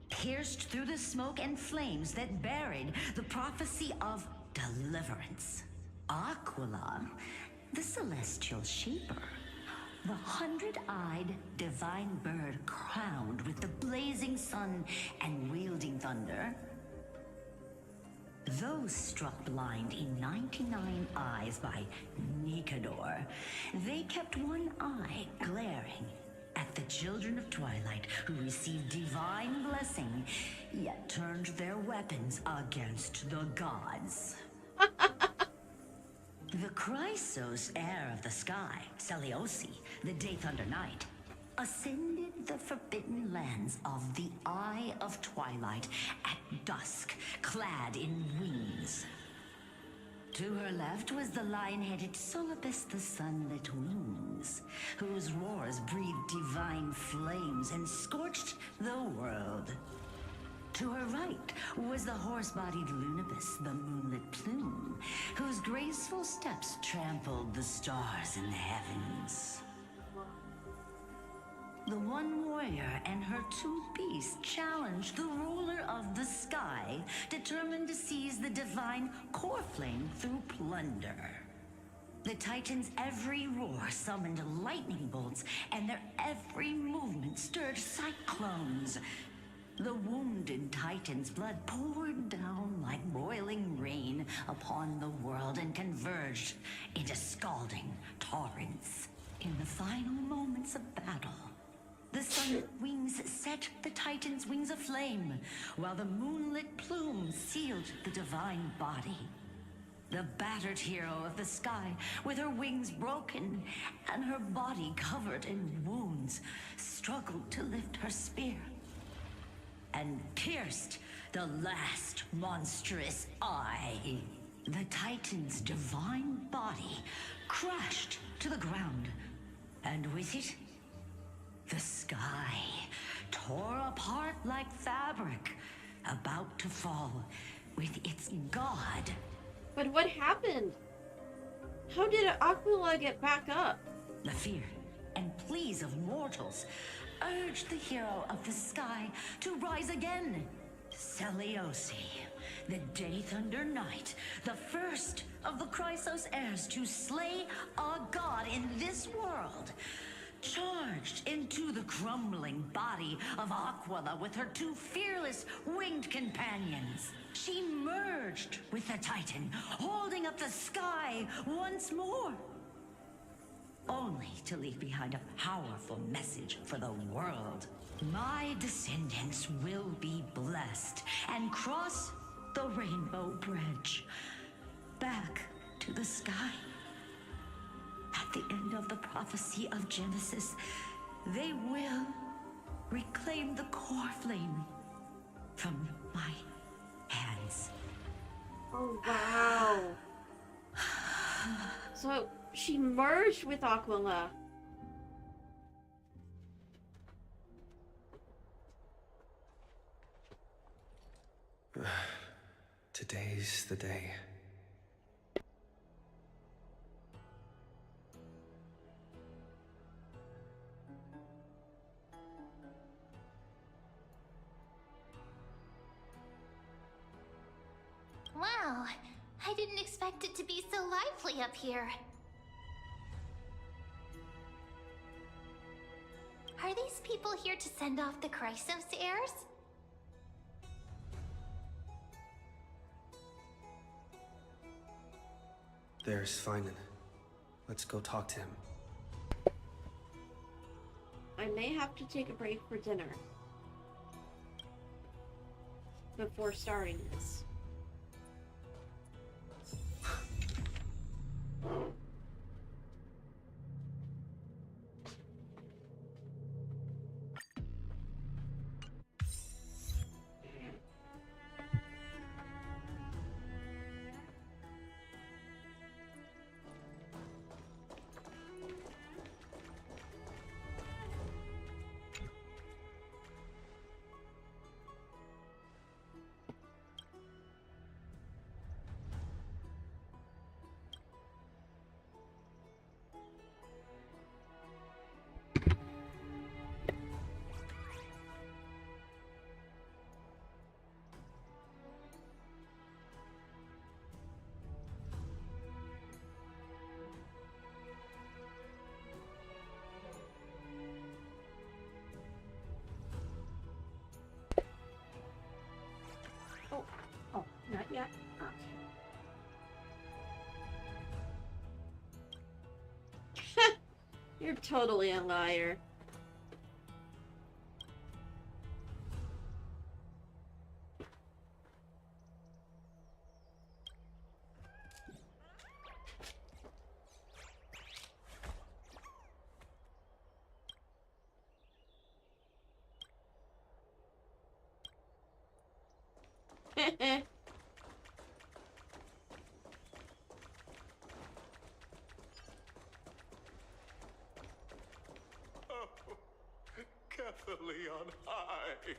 pierced through the smoke and flames that buried the prophecy of deliverance. Aquila, the celestial shaper, the 100-eyed divine bird crowned with the blazing sun and wielding thunder. Those struck blind in 99 eyes by Nikador, they kept one eye glaring at the children of Twilight who received divine blessing, yet turned their weapons against the gods. The Chrysos heir of the sky, Seliosi, the Day Thunder Knight, ascended the forbidden lands of the Eye of Twilight at dusk, clad in wings. To her left was the lion-headed Solibus the Sunlit Wings, whose roars breathed divine flames and scorched the world. To her right was the horse-bodied Lunibus, the Moonlit Plume, whose graceful steps trampled the stars in the heavens. The one warrior and her two beasts challenged the ruler of the sky, determined to seize the divine core flame through plunder. The Titans' every roar summoned lightning bolts, and their every movement stirred cyclones. The wounded Titan's blood poured down like boiling rain upon the world and converged into scalding torrents. In the final moments of battle, the sunlit wings set the Titan's wings aflame, while the moonlit plume sealed the divine body. The battered hero of the sky, with her wings broken and her body covered in wounds, struggled to lift her spear and pierced the last monstrous eye. The Titan's divine body crashed to the ground, and with it, the sky tore apart like fabric, about to fall with its god. But what happened? How did Aquila get back up? The fear and pleas of mortals urged the hero of the sky to rise again. Seliosi, the Day Thunder Knight, the first of the Chrysos heirs to slay a god in this world, charged into the crumbling body of Aquila with her two fearless winged companions. She merged with the Titan, holding up the sky once more, only to leave behind a powerful message for the world. My descendants will be blessed and cross the Rainbow Bridge back to the sky. At the end of the prophecy of Genesis, they will reclaim the core flame from my hands. Oh, wow. So she merged with Aquila. Today's the day. Wow, I didn't expect it to be so lively up here. Are these people here to send off the Chrysos heirs? There's Finan. Let's go talk to him. I may have to take a break for dinner before starting this. Oh, not yet. Okay. You're totally a liar. Carefully on high.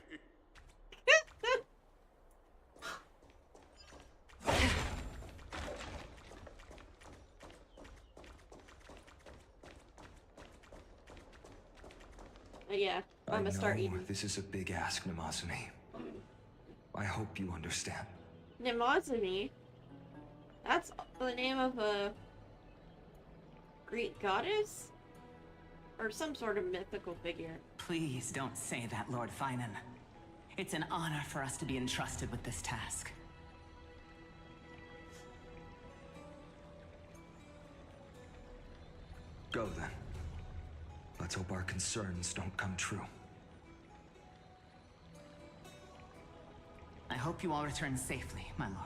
Yeah, I'm gonna start eating. This is a big ask, Namazumi. I hope you understand. Nemazumi? That's the name of a Greek goddess? Or some sort of mythical figure. Please don't say that, Lord Finan. It's an honor for us to be entrusted with this task. Go then. Let's hope our concerns don't come true. I hope you all return safely, my lord.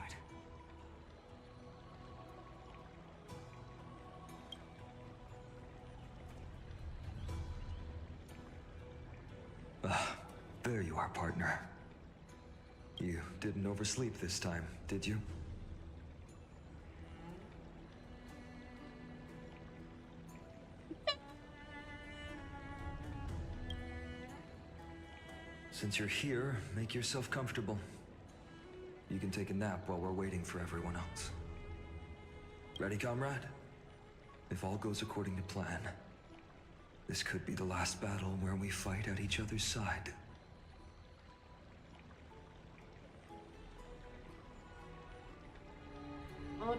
There you are, partner. You didn't oversleep this time, did you? Since you're here, make yourself comfortable. You can take a nap while we're waiting for everyone else. Ready, comrade? If all goes according to plan, this could be the last battle where we fight at each other's side.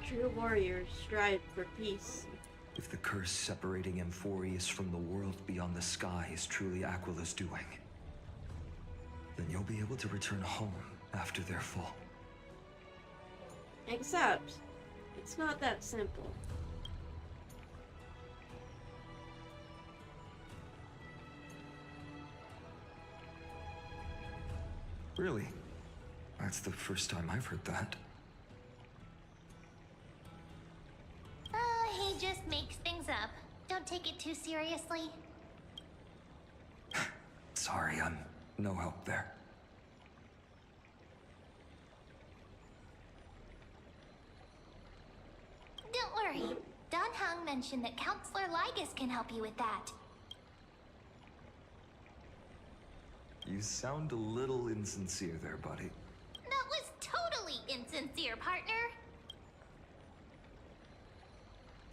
true warriors strive for peace. If the curse separating Amphoreus from the world beyond the sky is truly Aquila's doing, then you'll be able to return home after their fall. Except, it's not that simple. Really? That's the first time I've heard that. He just makes things up. Don't take it too seriously. Sorry, I'm no help there. Don't worry. Dan Heng mentioned that Counselor Ligus can help you with that. You sound a little insincere there, buddy. That was totally insincere, partner.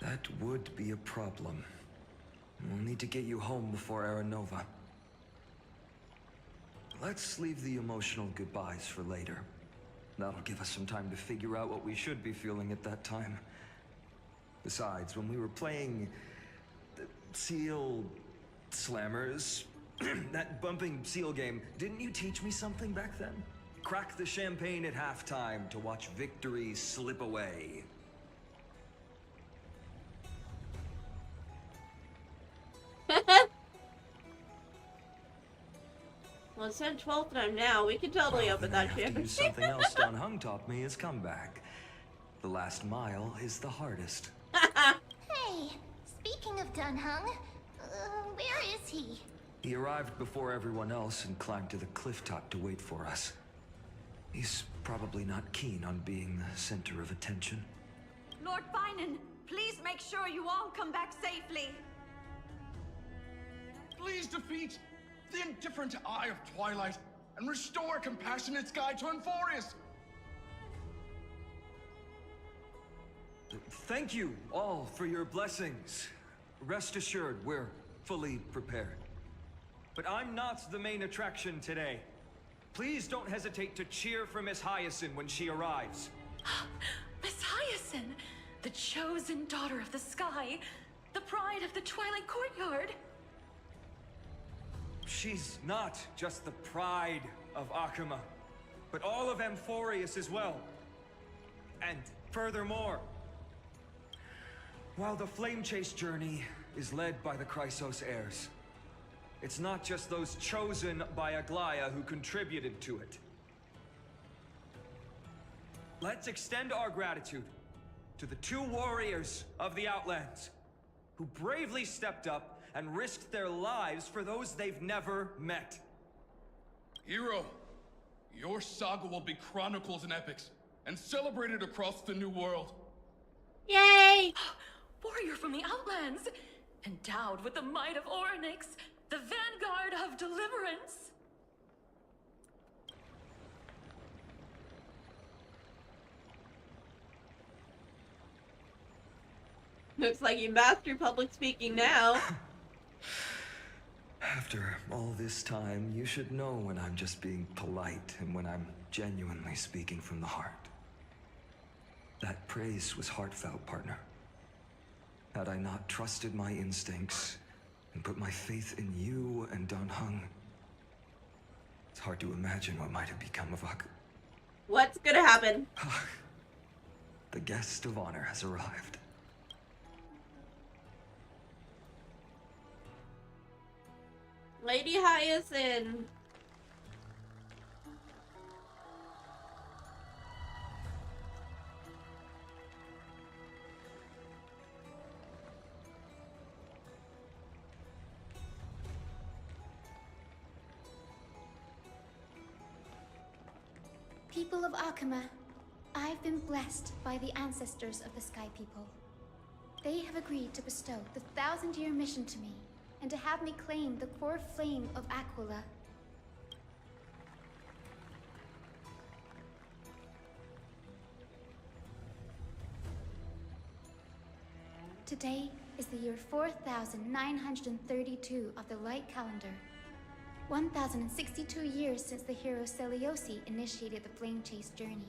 That would be a problem. We'll need to get you home before Aranova. Let's leave the emotional goodbyes for later. That'll give us some time to figure out what we should be feeling at that time. Besides, when we were playing the Seal Slammers, that bumping seal game, didn't you teach me something back then? Crack the champagne at halftime to watch victory slip away. Well, it's 12th time now. We can totally open that I have to use something else Dan Heng taught me is comeback. The last mile is the hardest. Hey, speaking of Dan Heng, where is he? He arrived before everyone else and climbed to the cliff top to wait for us. He's probably not keen on being the center of attention. Lord Finan, please make sure you all come back safely. Please defeat the indifferent eye of twilight and restore compassionate sky to Amphoreus. Thank you all for your blessings. Rest assured, we're fully prepared. But I'm not the main attraction today. Please don't hesitate to cheer for Miss Hyacinth when she arrives. Miss Hyacinth, the chosen daughter of the sky, the pride of the Twilight Courtyard. She's not just the pride of Akuma, but all of Amphoreus as well. And furthermore, while the Flame Chase journey is led by the Chrysos heirs, it's not just those chosen by Aglaya who contributed to it. Let's extend our gratitude to the 2 warriors of the Outlands who bravely stepped up and risked their lives for those they've never met. Hero, your saga will be chronicled in epics and celebrated across the New World. Yay! Warrior from the Outlands, endowed with the might of Orynyx, the vanguard of deliverance. Looks like you mastered public speaking now. After all this time, you should know when I'm just being polite and when I'm genuinely speaking from the heart. That praise was heartfelt, partner. Had I not trusted my instincts and put my faith in you and Dan Heng, it's hard to imagine what might have become of Ak. What's gonna happen? The guest of honor has arrived. Lady Hyacinth. People of Akuma, I've been blessed by the ancestors of the Sky People. They have agreed to bestow the 1,000-year mission to me, and to have me claim the core flame of Aquila. Today is the year 4932 of the Light Calendar. 1062 years since the hero Seliosi initiated the Flame Chase journey.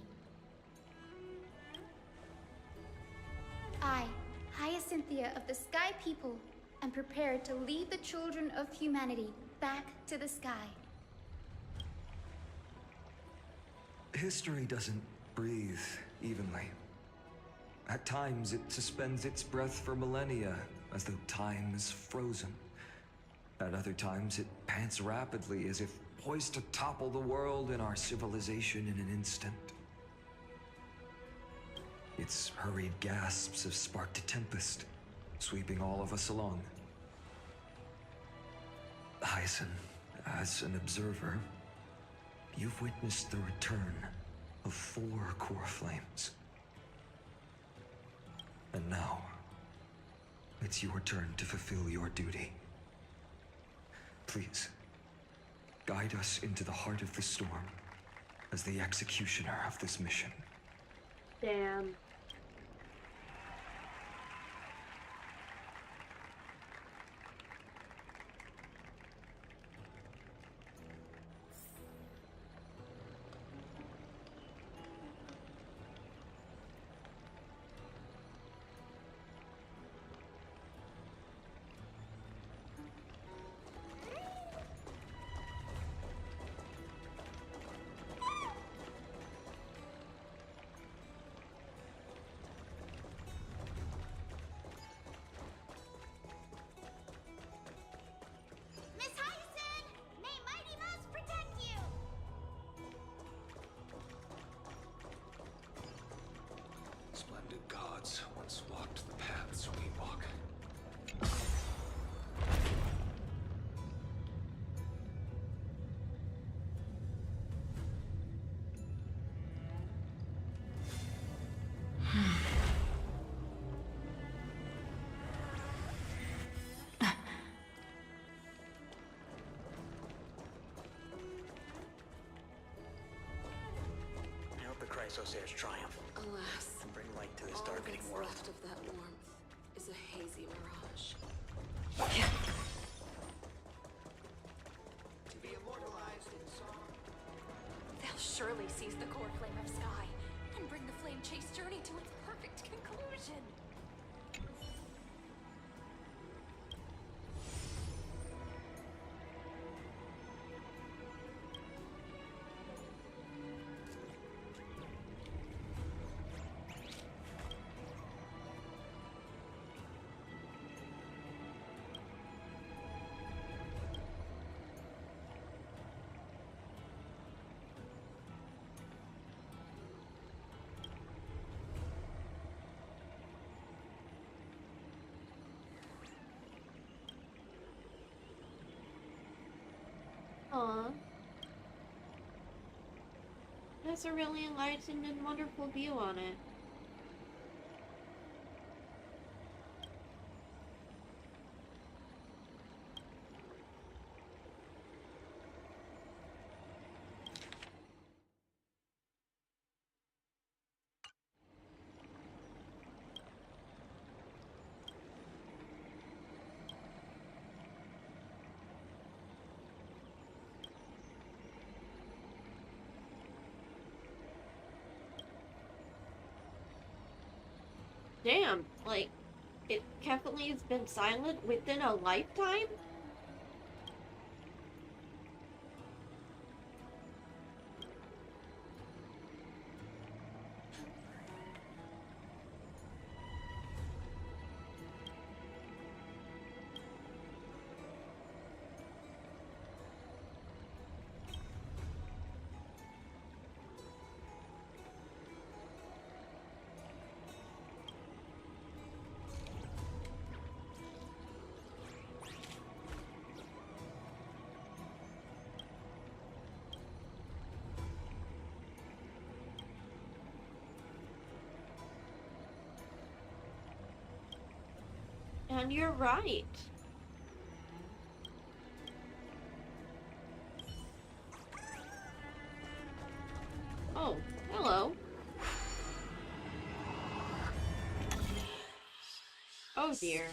I, Hyacinthia of the Sky People, am prepared to lead the children of humanity back to the sky. History doesn't breathe evenly. At times, it suspends its breath for millennia, as though time is frozen. At other times, it pants rapidly, as if poised to topple the world and our civilization in an instant. Its hurried gasps have sparked a tempest, sweeping all of us along. Hyacinth, as an observer, you've witnessed the return of 4 core flames. And now, it's your turn to fulfill your duty. Please, guide us into the heart of the storm as the executioner of this mission. Damn. Miss Hyacinth! May Mighty Mouse protect you! Splendid gods once walked the paths we walk. I hope the Chrysosairs triumph Alas, and bring light to this all darkening that's world. left of that warmth is a hazy mirage. To be immortalized in song. They'll surely seize the core flame of sky and bring the flame chase journey to its perfect conclusion. Aw. It has a really enlightened and wonderful view on it. Damn, like, it definitely has been silent within a lifetime? And you're right. Oh, hello. Oh dear.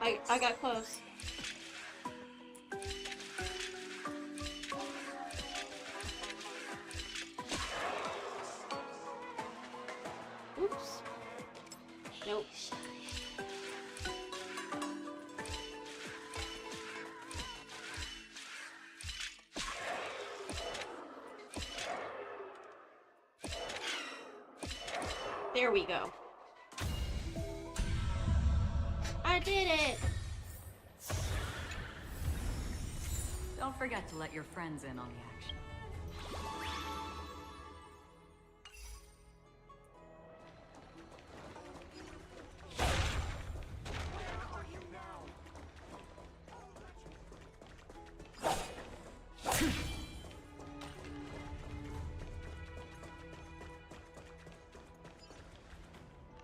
I got close. Oops. Nope. There we go. I did it! Don't forget to let your friends in on the action.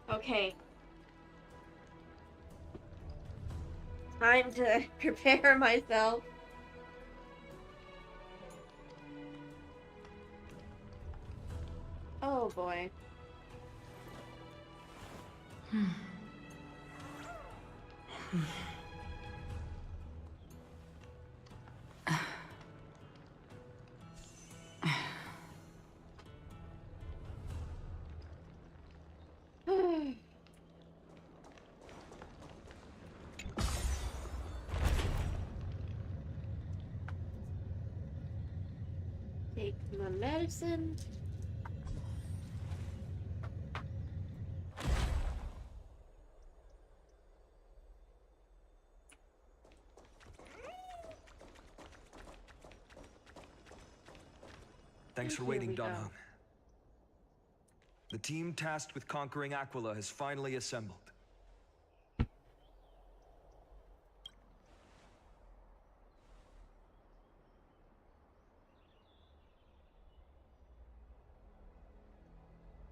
Okay. Time to prepare myself. Oh boy. Take my medicine. Thanks for waiting, Dan Heng. The team tasked with conquering Aquila has finally assembled.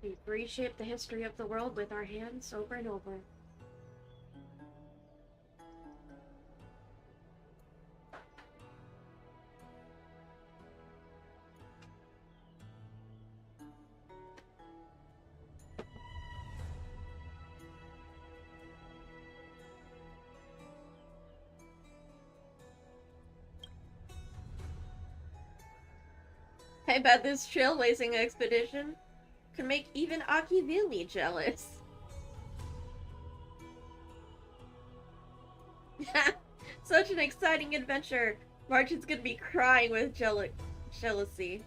We've reshaped the history of the world with our hands over and over. I bet this trailblazing expedition could make even Akivili jealous. Such an exciting adventure. Martin's gonna be crying with jealousy.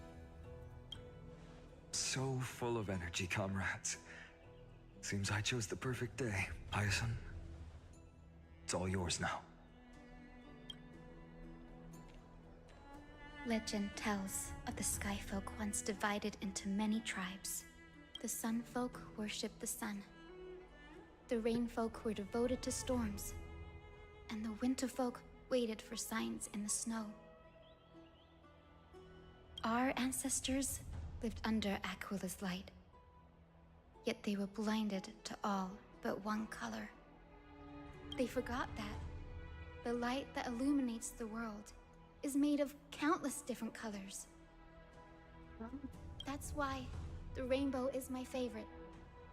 So full of energy, comrades. Seems I chose the perfect day, Hyacinth. It's all yours now. Legend tells of the Sky Folk once divided into many tribes. The Sun Folk worshipped the sun. The Rain Folk were devoted to storms. And the Winter Folk waited for signs in the snow. Our ancestors lived under Aquila's light. Yet they were blinded to all but one color. They forgot that the light that illuminates the world is made of countless different colors. That's why the rainbow is my favorite.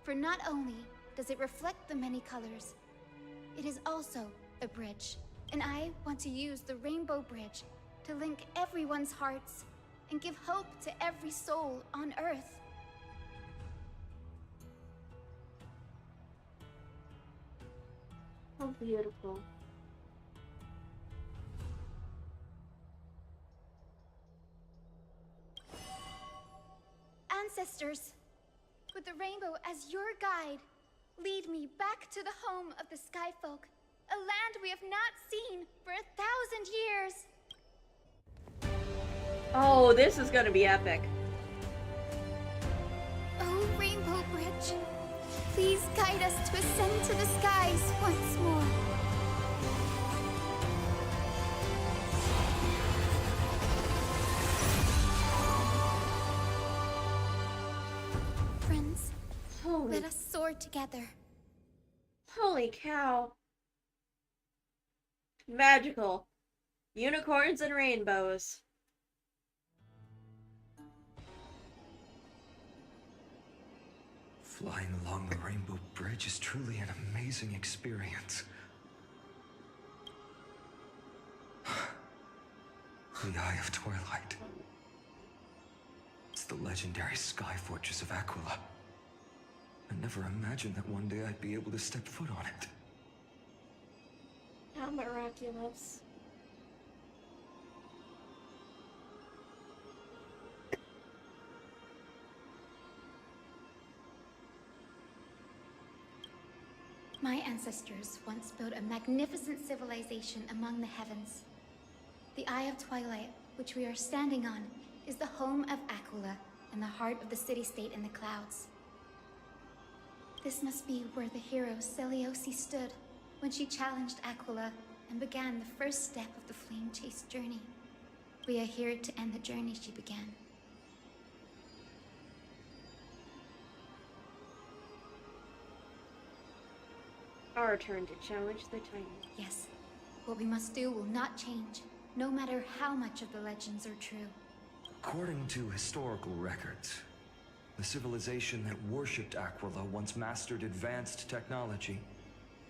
For not only does it reflect the many colors, it is also a bridge. And I want to use the Rainbow Bridge to link everyone's hearts and give hope to every soul on Earth. How beautiful. Ancestors, with the rainbow as your guide, lead me back to the home of the Sky Folk, a land we have not seen for 1,000 years. Oh, this is gonna be epic. Oh, Rainbow Bridge, please guide us to ascend to the skies once more. Friends, let us soar together. Holy cow. Magical. Unicorns and rainbows. Flying along the Rainbow Bridge is truly an amazing experience. The Eye of Twilight. It's the legendary sky fortress of Aquila. I never imagined that one day I'd be able to step foot on it. How miraculous. My ancestors once built a magnificent civilization among the heavens. The Eye of Twilight, which we are standing on, is the home of Aquila and the heart of the city-state in the clouds. This must be where the hero Seleucus stood when she challenged Aquila and began the first step of the flame-chased journey. We are here to end the journey she began. Our turn to challenge the Titan. Yes, what we must do will not change, no matter how much of the legends are true. According to historical records, the civilization that worshipped Aquila once mastered advanced technology,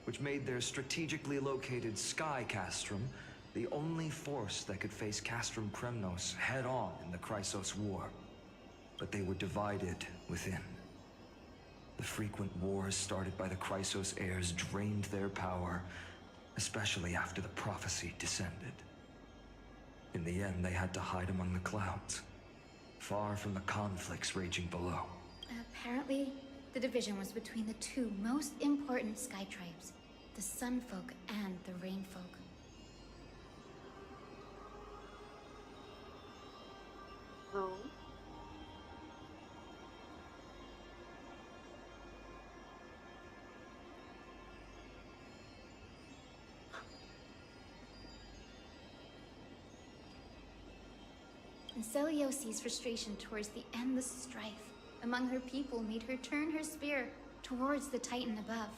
which made their strategically located sky castrum the only force that could face Castrum Kremnos head-on in the Chrysos War. But they were divided within. The frequent wars started by the Chrysos heirs drained their power, especially after the prophecy descended. In the end, they had to hide among the clouds, far from the conflicts raging below. Apparently, the division was between the two most important sky tribes, the Sunfolk and the Rainfolk. Oh. And Seleucus' frustration towards the endless strife among her people made her turn her spear towards the Titan above.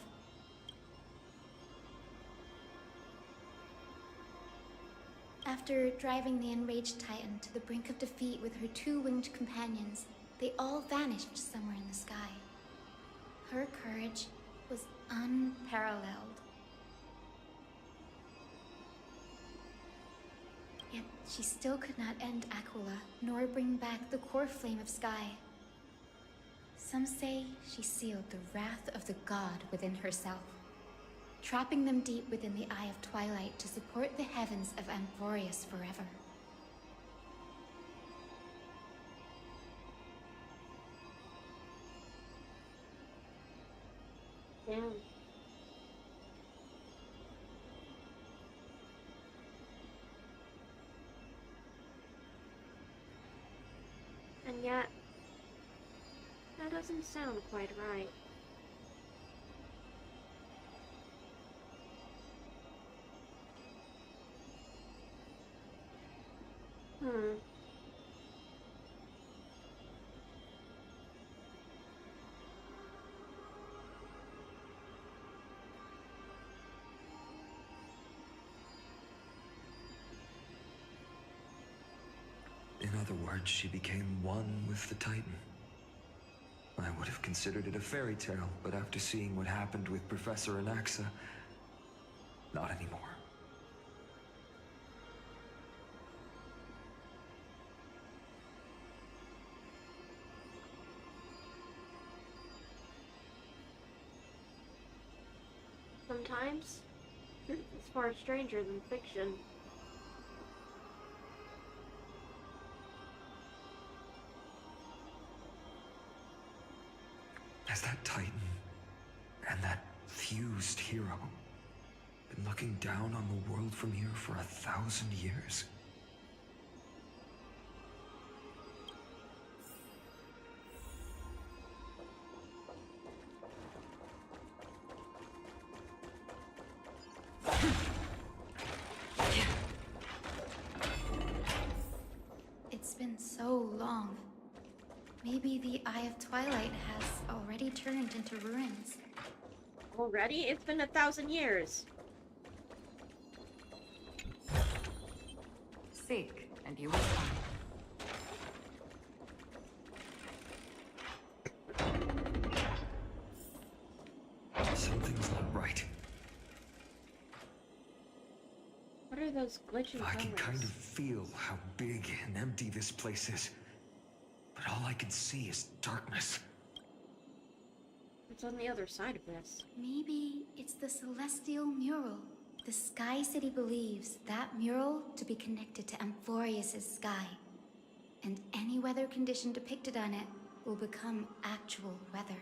After driving the enraged Titan to the brink of defeat with her two-winged companions, they all vanished somewhere in the sky. Her courage was unparalleled. Yet she still could not end Aquila, nor bring back the core flame of sky. Some say she sealed the wrath of the god within herself, trapping them deep within the Eye of Twilight to support the heavens of Amphoreus forever. Damn. And yet, that doesn't sound quite right. In other words, she became one with the Titan. I would have considered it a fairy tale, but after seeing what happened with Professor Anaxa, not anymore. Sometimes, truth is far stranger than fiction. Has that Titan and that fused hero been looking down on the world from here for 1,000 years? It's been so long. Maybe the Eye of Twilight has already turned into ruins. Already? It's been 1,000 years. Seek, and you will find. Something's not right. What are those glitching I can colors? kind of feel how big and empty this place is. But all I can see is darkness. It's on the other side of this. Maybe it's the celestial mural. The Sky City believes that mural to be connected to Amphoreus' sky. And any weather condition depicted on it will become actual weather.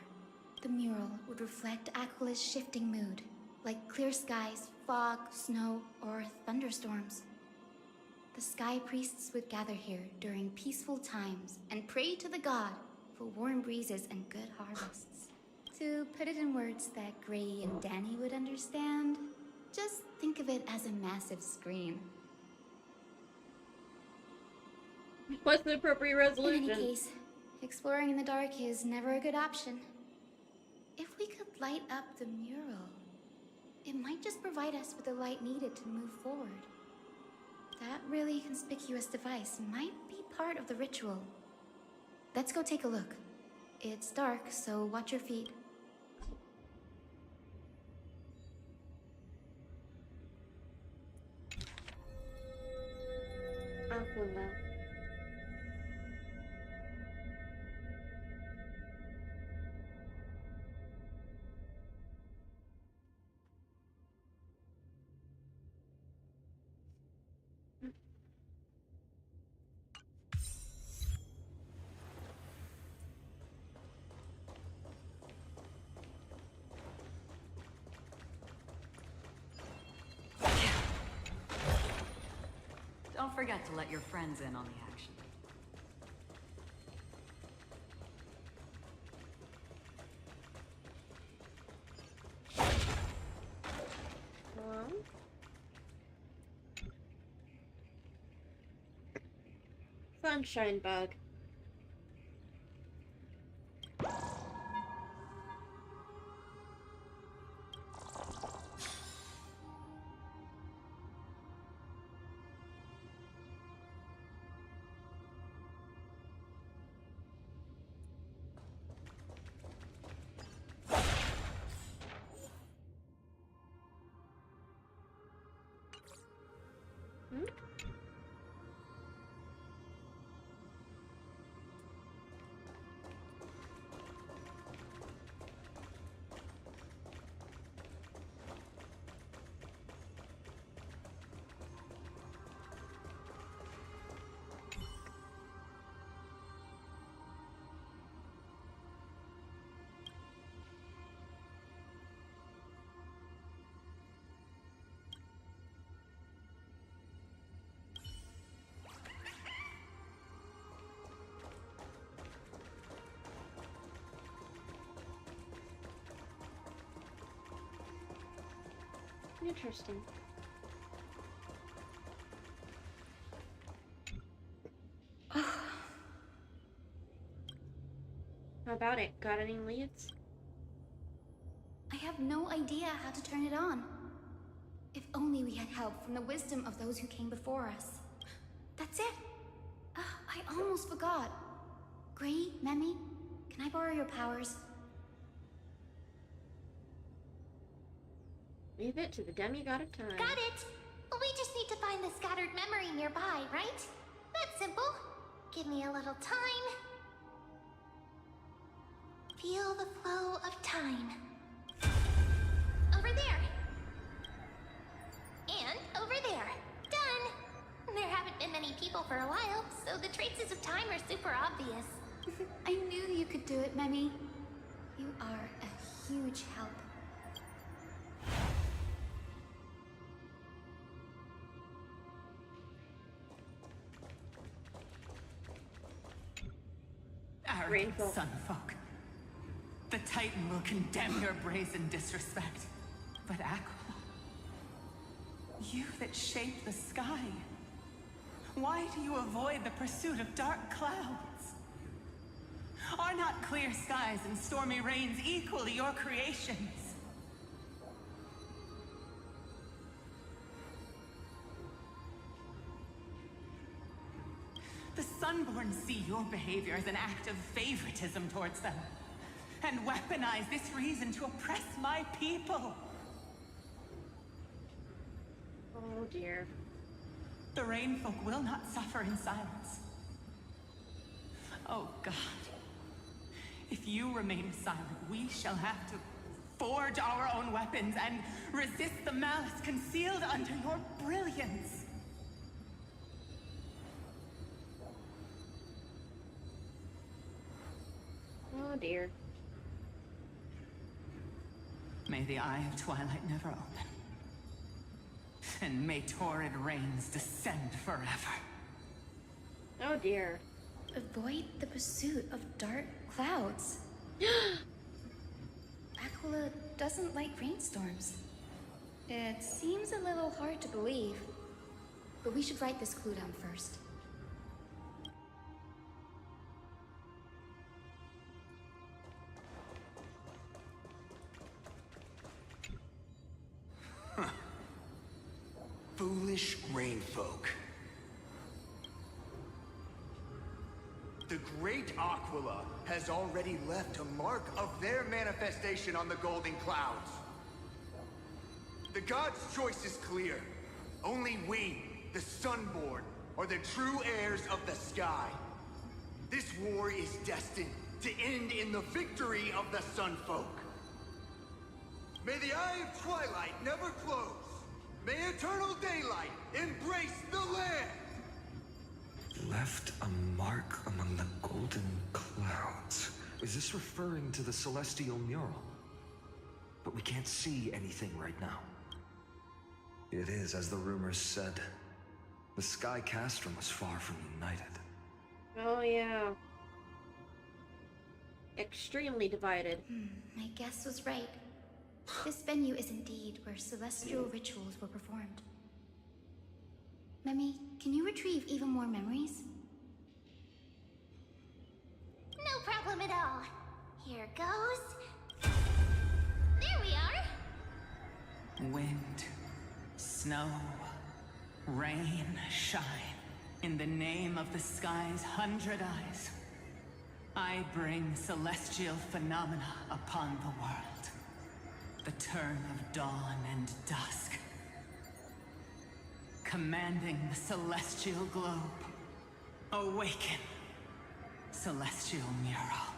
The mural would reflect Aquilus' shifting mood, like clear skies, fog, snow, or thunderstorms. The sky priests would gather here during peaceful times and pray to the god for warm breezes and good harvests. To put it in words that Gray and Danny would understand, just think of it as a massive screen. What's the appropriate resolution? In any case, exploring in the dark is never a good option. If we could light up the mural, it might just provide us with the light needed to move forward. That really conspicuous device might be part of the ritual. Let's go take a look. It's dark, so watch your feet. Aquila. Don't forget to let your friends in on the action. Hello? Sunshine bug. Interesting. How about it? Got any leads? I have no idea how to turn it on. If only we had help from the wisdom of those who came before us. That's it! I almost forgot. Gray, Memi, can I borrow your powers? Leave it to the demigod of time. Got it! We just need to find the scattered memory nearby, right? That's simple. Give me a little time. Feel the flow of time. Over there. And over there. Done! There haven't been many people for a while, so the traces of time are super obvious. I knew you could do it, Memi. You are a huge help. Arrogant sunfolk. The Titan will condemn your brazen disrespect. But Aquila, you that shape the sky, why do you avoid the pursuit of dark clouds? Are not clear skies and stormy rains equally your creations? The Sunborn see your behavior as an act of favoritism towards them, and weaponize this reason to oppress my people. Oh dear. The Rainfolk will not suffer in silence. Oh God. If you remain silent, we shall have to forge our own weapons and resist the malice concealed under your brilliance. Oh dear. May the Eye of Twilight never open. And may torrid rains descend forever. Oh dear. Avoid the pursuit of dark clouds. Aquila doesn't like rainstorms. It seems a little hard to believe, but we should write this clue down first. Foolish rainfolk. The great Aquila has already left a mark of their manifestation on the golden clouds. The gods' choice is clear. Only we, the Sunborn, are the true heirs of the sky. This war is destined to end in the victory of the Sunfolk. May the Eye of Twilight never close. May eternal daylight embrace the land! Left a mark among the golden clouds. Is this referring to the celestial mural? But we can't see anything right now. It is, as the rumors said. The Sky Castrum was far from united. Oh yeah. Extremely divided. My guess was right. This venue is indeed where celestial rituals were performed. Memi, can you retrieve even more memories? No problem at all. Here goes. There we are. Wind, snow, rain, shine. In the name of the sky's 100 eyes, I bring celestial phenomena upon the world. The turn of dawn and dusk. Commanding the celestial globe. Awaken, celestial mural.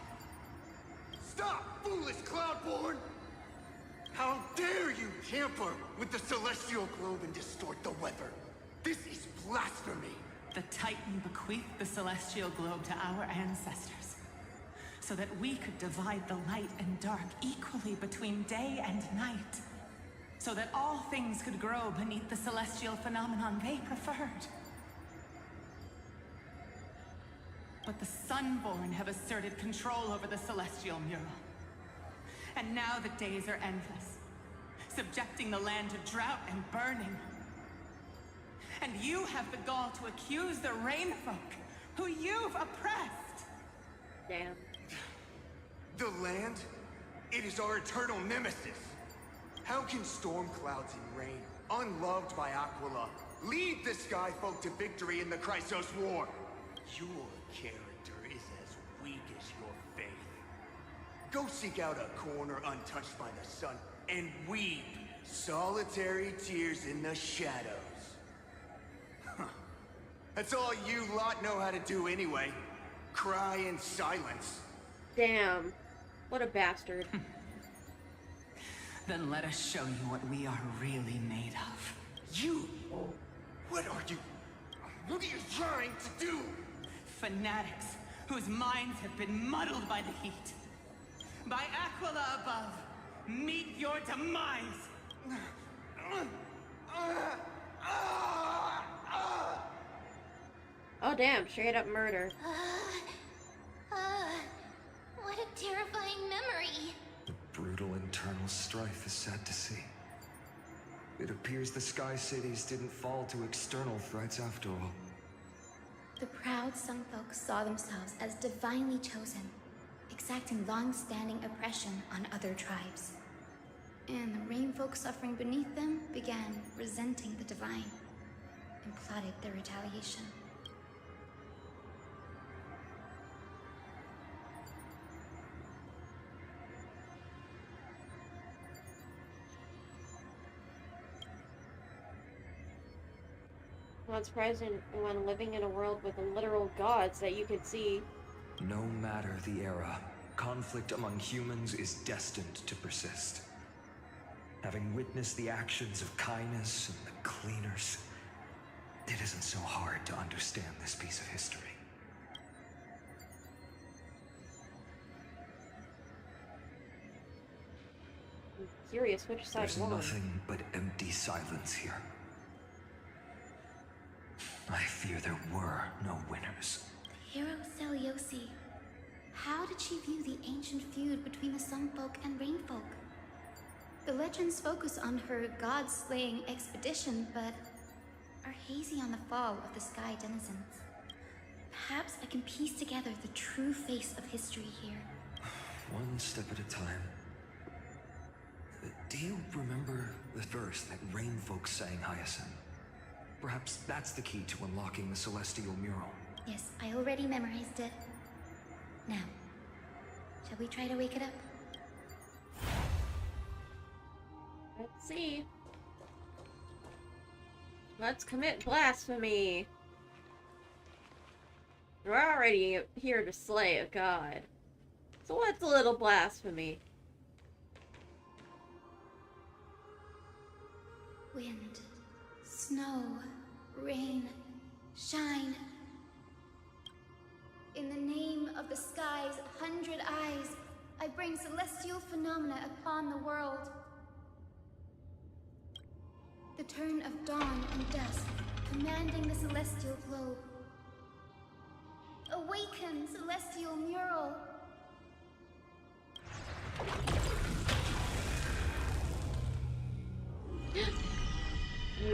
Stop, foolish Cloudborn! How dare you tamper with the celestial globe and distort the weather? This is blasphemy! The Titan bequeathed the celestial globe to our ancestors, so that we could divide the light and dark equally between day and night. So that all things could grow beneath the celestial phenomenon they preferred. But the Sunborn have asserted control over the celestial mural. And now the days are endless, subjecting the land to drought and burning. And you have the gall to accuse the Rainfolk, who you've oppressed. Damn. The land? It is our eternal nemesis. How can storm clouds and rain, unloved by Aquila, lead the Skyfolk to victory in the Chrysos War? Your character is as weak as your faith. Go seek out a corner untouched by the sun and weep solitary tears in the shadows. Huh. That's all you lot know how to do anyway. Cry in silence. Damn. What a bastard. Then let us show you what we are really made of. You? What are you? What are you trying to do? Fanatics whose minds have been muddled by the heat. By Aquila above, meet your demise! Oh damn, straight up murder. What a terrifying memory. Brutal internal strife is sad to see. It appears the Sky Cities didn't fall to external threats after all. The proud Sunfolk saw themselves as divinely chosen, exacting long-standing oppression on other tribes. And the Rainfolk suffering beneath them began resenting the divine, and plotted their retaliation. Not surprising when living in a world with literal gods that you could see. No matter the era, conflict among humans is destined to persist. Having witnessed the actions of Kindness and the Cleaners, it isn't so hard to understand this piece of history. I'm curious which side There's won. nothing but empty silence here. I fear there were no winners. Hero Celiosi. How did she view the ancient feud between the Sunfolk and Rainfolk? The legends focus on her god-slaying expedition, but are hazy on the fall of the Sky Denizens. Perhaps I can piece together the true face of history here. One step at a time. Do you remember the verse that Rainfolk sang, Hyacinth? Perhaps that's the key to unlocking the Celestial Mural. Yes, I already memorized it. Now, shall we try to wake it up? Let's see. Let's commit blasphemy. We're already here to slay a god. So what's a little blasphemy? Wind, snow, rain, shine. In the name of the sky's 100 eyes, I bring celestial phenomena upon the world. The turn of dawn and dusk, commanding the celestial globe. Awaken, celestial mural!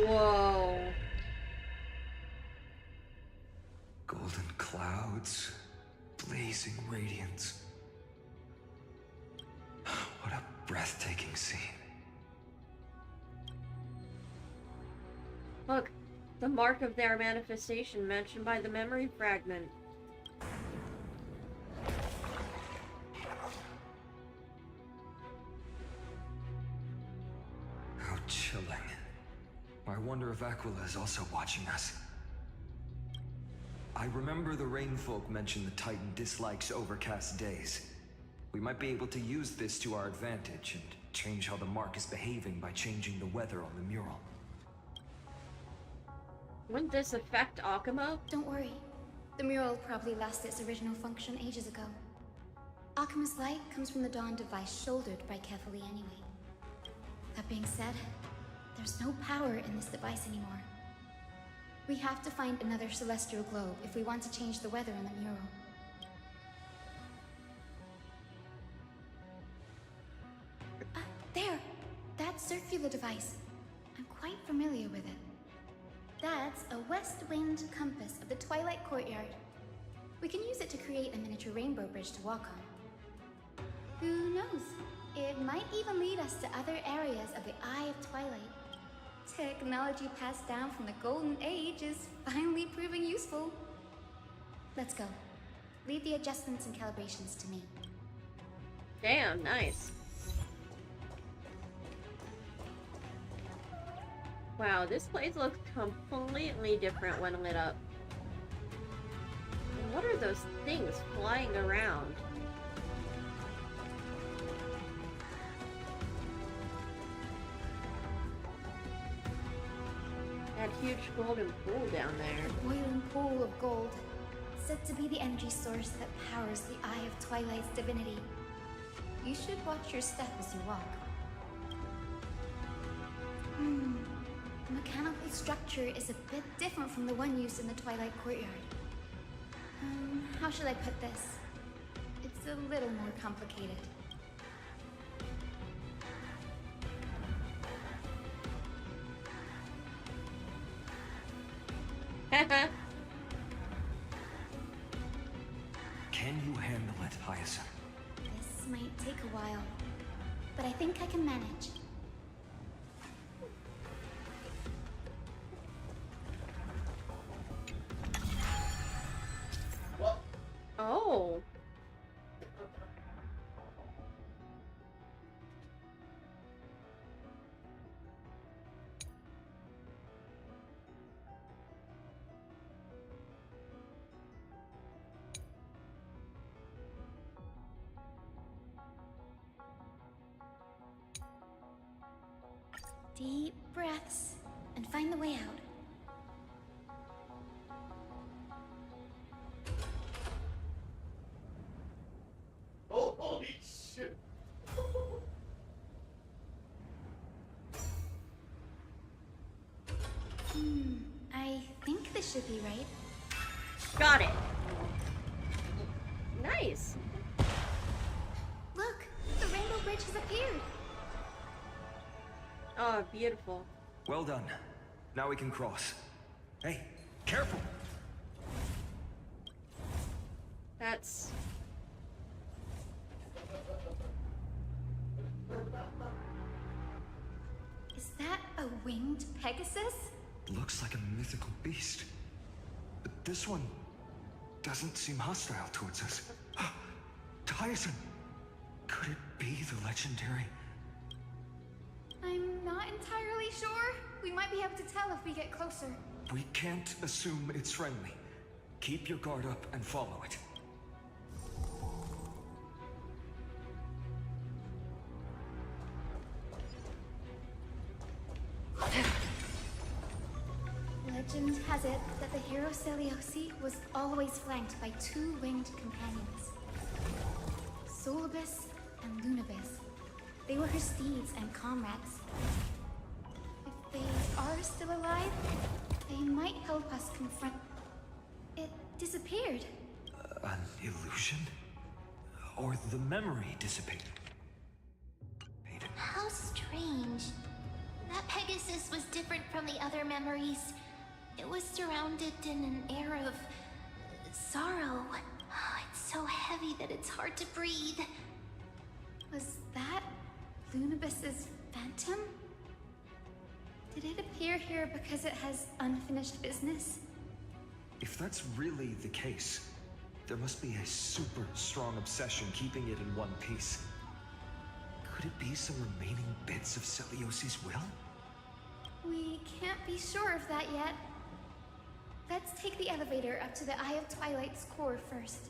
Whoa. Golden clouds, blazing radiance. What a breathtaking scene. Look, the mark of their manifestation mentioned by the memory fragment. How chilling. I wonder if Aquila is also watching us. I remember the Rainfolk mentioned the Titan dislikes overcast days. We might be able to use this to our advantage and change how the mark is behaving by changing the weather on the mural. Wouldn't this affect Akuma? Don't worry. The mural probably lost its original function ages ago. Akuma's light comes from the dawn device shouldered by Kefali anyway. That being said, there's no power in this device anymore. We have to find another celestial globe if we want to change the weather on the mural. There! That circular device. I'm quite familiar with it. That's a west wind compass of the Twilight Courtyard. We can use it to create a miniature rainbow bridge to walk on. Who knows? It might even lead us to other areas of the Eye of Twilight. Technology passed down from the Golden Age is finally proving useful. Let's go. Leave the adjustments and calibrations to me. Damn, nice. Wow, this place looks completely different when lit up. And what are those things flying around? That huge golden pool down there. A boiling pool of gold, said to be the energy source that powers the Eye of Twilight's divinity. You should watch your step as you walk. The mechanical structure is a bit different from the one used in the Twilight Courtyard. How should I put this? It's a little more complicated. Can you handle it, Hyacinth? This might take a while, but I think I can manage. Oh. Deep breaths and find the way out. Oh, holy shit! I think this should be right. Got it. Nice. Look, the rainbow bridge has appeared. Oh, beautiful. Well done. Now we can cross. Hey, careful! That's... Is that a winged Pegasus? Looks like a mythical beast. But this one doesn't seem hostile towards us. Tyson! Could it be the legendary? I'm not entirely sure. We might be able to tell if we get closer. We can't assume it's friendly. Keep your guard up and follow it. Legend has it that the hero Celiosi was always flanked by two winged companions. Solibus and Lunibus. They were her steeds and comrades. If they are still alive, they might help us confront... It disappeared. An illusion? Or the memory dissipated? How strange. That Pegasus was different from the other memories. It was surrounded in an air of... sorrow. It's so heavy that it's hard to breathe. Was that Lunibus's phantom? Did it appear here because it has unfinished business? If that's really the case, there must be a super strong obsession keeping it in one piece. Could it be some remaining bits of Celiosi's will? We can't be sure of that yet. Let's take the elevator up to the Eye of Twilight's core first.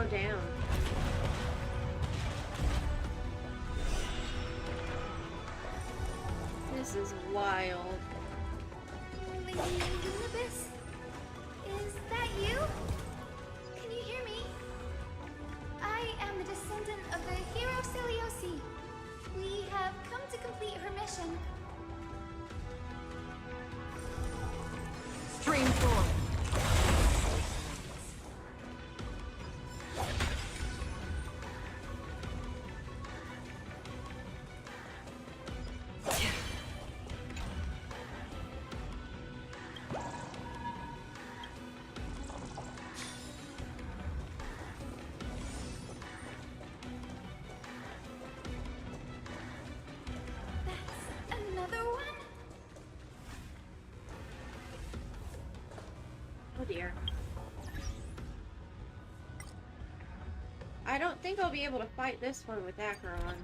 Oh, damn. This is wild. Lady Lunibus? Is that you? Can you hear me? I am the descendant of the hero Celiosi. We have come to complete her mission. Stream forward. Another one? Oh dear. I don't think I'll be able to fight this one with Acheron.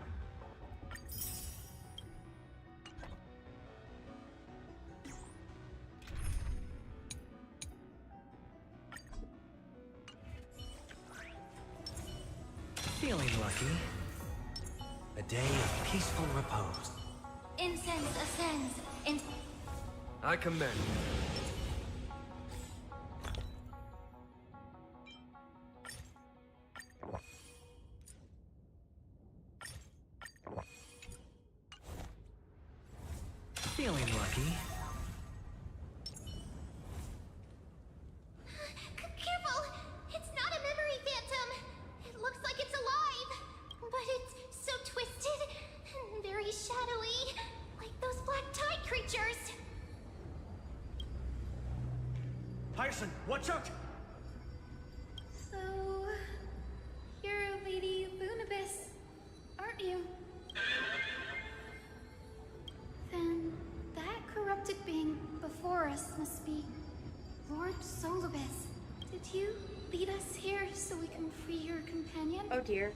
Feeling lucky. A day of peaceful repose. Incense ascends. I commend you. Feeling lucky. Careful! It's not a memory phantom! It looks like it's alive! But it's so twisted and very shadowy, like those black tide creatures! Tyson, watch out! So... you're Lady Lunibus, aren't you? Then that corrupted being before us must be Lord Solibus. Did you lead us here so we can free your companion? Oh dear.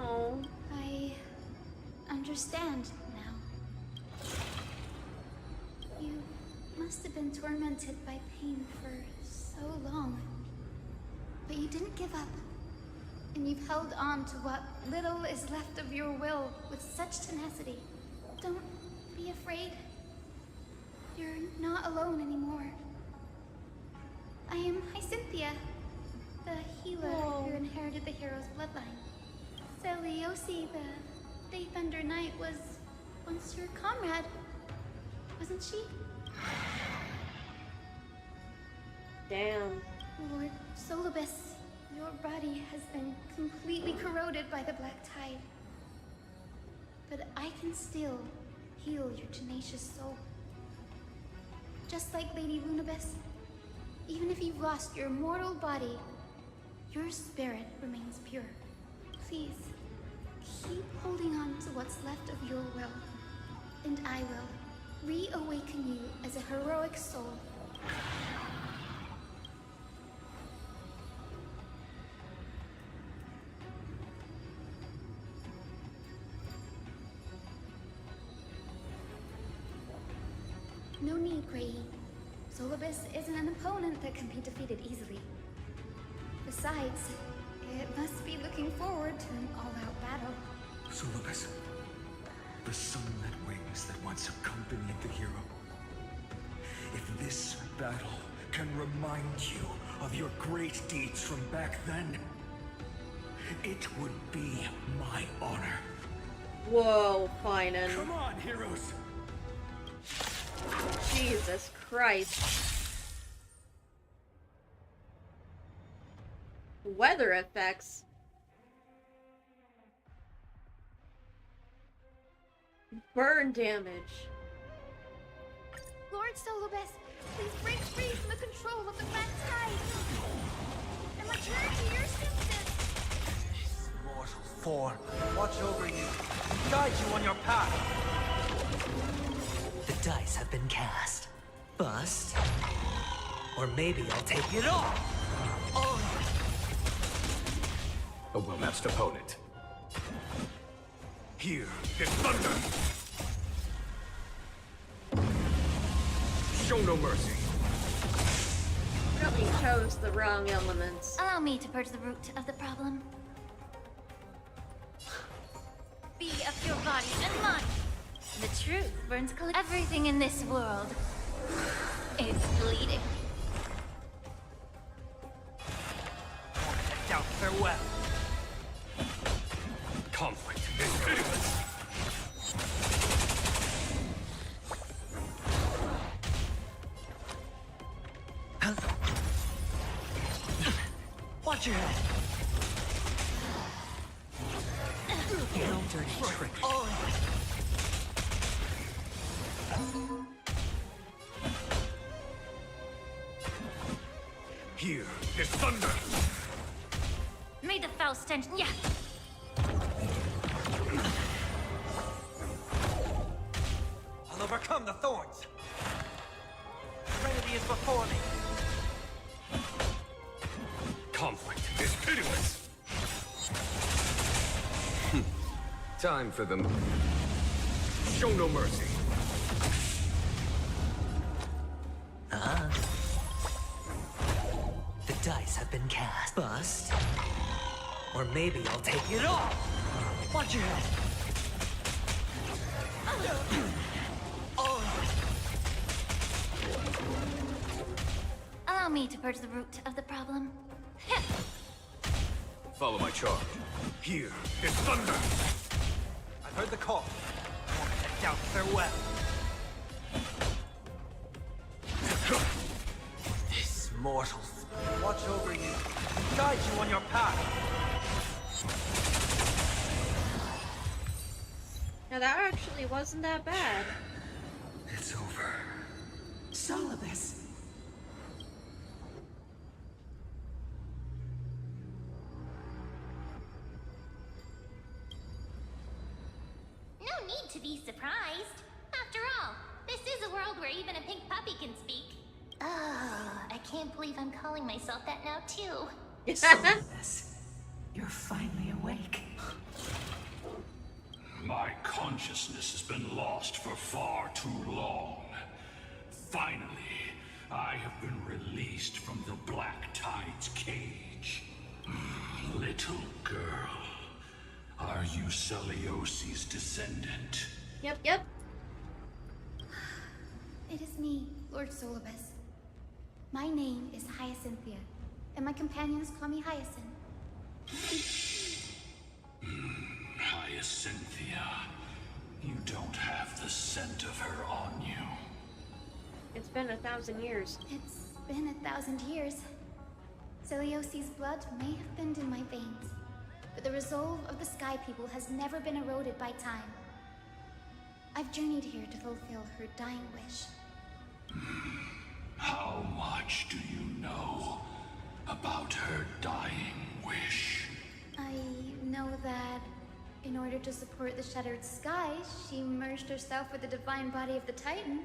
Oh. I understand now. must have been tormented by pain for so long. But you didn't give up. And you've held on to what little is left of your will with such tenacity. Don't be afraid. You're not alone anymore. I am Hyacinthia, the healer who inherited the hero's bloodline. Celiosi, the Daybender Knight, was once your comrade, wasn't she? Damn. Lord Solibus, your body has been completely corroded by the Black Tide. But I can still heal your tenacious soul. Just like Lady Lunabis, even if you've lost your mortal body, your spirit remains pure. Please, keep holding on to what's left of your will, and I will reawaken you as a heroic soul. No need, Grey. Solibus isn't an opponent that can be defeated easily. Besides, it must be looking forward to an all-out battle. Solibus, the sunlit wings that once accompanied the hero. If this battle can remind you of your great deeds from back then, it would be my honor. Whoa, Finan. Come on, heroes! Jesus Christ. Weather effects. Burn damage. Lord Solibus, please break free from the control of the Black Tide and return to your senses. Mortal form, watch over you, guide you on your path. The dice have been cast. Bust. Or maybe I'll take it all. A well-matched opponent. Here is thunder! Show no mercy. Really chose the wrong elements. Allow me to purge the root of the problem. Be of your body and mind. The truth burns clear. Everything in this world is bleeding. Doubt farewell. Conflict is pitiless. Watch your head. No dirty trick. Here is thunder. May the foul stench. Yeah. I'll overcome the thorns. Serenity is before me. Conflict is pitiless. Time for them. Show no mercy. The dice have been cast. Bust. Or maybe I'll take it all. Watch your head. Allow me to purge the root of the problem. Follow my charge. Here is thunder. I've heard the call. Doubt farewell. This mortal watch over you, guide you on your path. Now that actually wasn't that bad. It's over. Solibus. No need to be surprised. After all, this is a world where even a pink puppy can speak. Oh, I can't believe I'm calling myself that now, too. Solibus, you're finally awake. My consciousness has been lost for far too long. Finally, I have been released from the Black Tide's cage. Little girl, are you Celiosi's descendant? Yep, yep. It is me, Lord Solibus. My name is Hyacinthia, and my companions call me Hyacinth. Hyacinthia, you don't have the scent of her on you. It's been 1,000 years. It's been 1,000 years. Celiosi's blood may have been in my veins, but the resolve of the Sky People has never been eroded by time. I've journeyed here to fulfill her dying wish. How much do you know about her dying wish? I know that in order to support the shattered sky, she merged herself with the divine body of the Titan.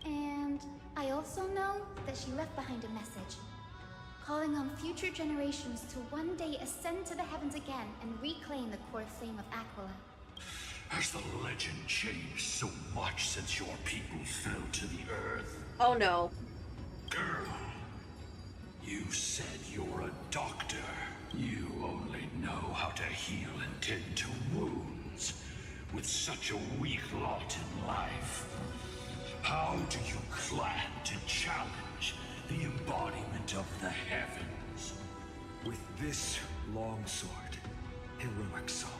And I also know that she left behind a message, calling on future generations to one day ascend to the heavens again and reclaim the core flame of Aquila. Has the legend changed so much since your people fell to the earth? Oh no. Girl, you said you're a doctor. You only know how to heal and tend to wounds. With such a weak lot in life, how do you plan to challenge the embodiment of the heavens? With this longsword, heroic soul.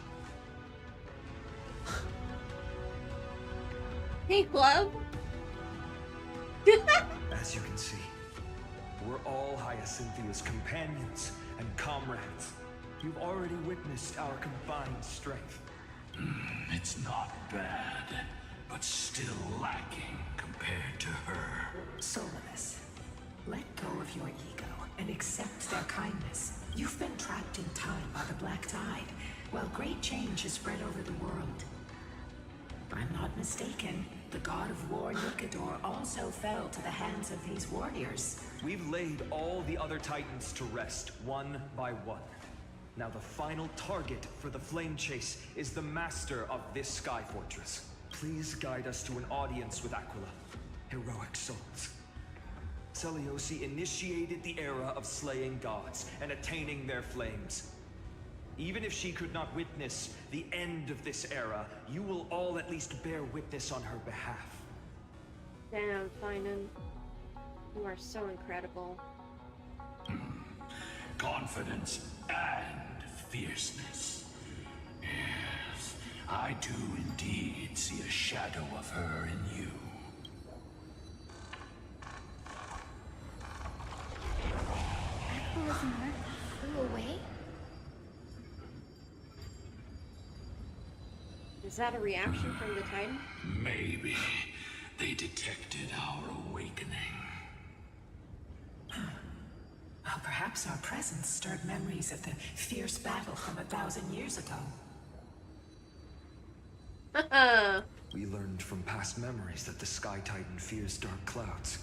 Hey, Glove. As you can see, we're all Hyacinthia's companions and comrades. You've already witnessed our combined strength. It's not bad, but still lacking compared to her. Solibus, let go of your ego and accept their kindness. You've been trapped in time by the Black Tide, while great change has spread over the world. If I'm not mistaken, the god of war Nikador also fell to the hands of these warriors. We've laid all the other titans to rest, one by one. Now the final target for the flame chase is the master of this sky fortress. Please guide us to an audience with Aquila. Heroic souls. Celiosi initiated the era of slaying gods and attaining their flames. Even if she could not witness the end of this era, you will all at least bear witness on her behalf. Damn, Finan. You are so incredible. Confidence and fierceness. Yes, I do indeed see a shadow of her in you. Aquila's mark flew away? Is that a reaction from the Titan? Maybe they detected our awakening. Well, perhaps our presence stirred memories of the fierce battle from 1,000 years ago. We learned from past memories that the Sky Titan fears dark clouds.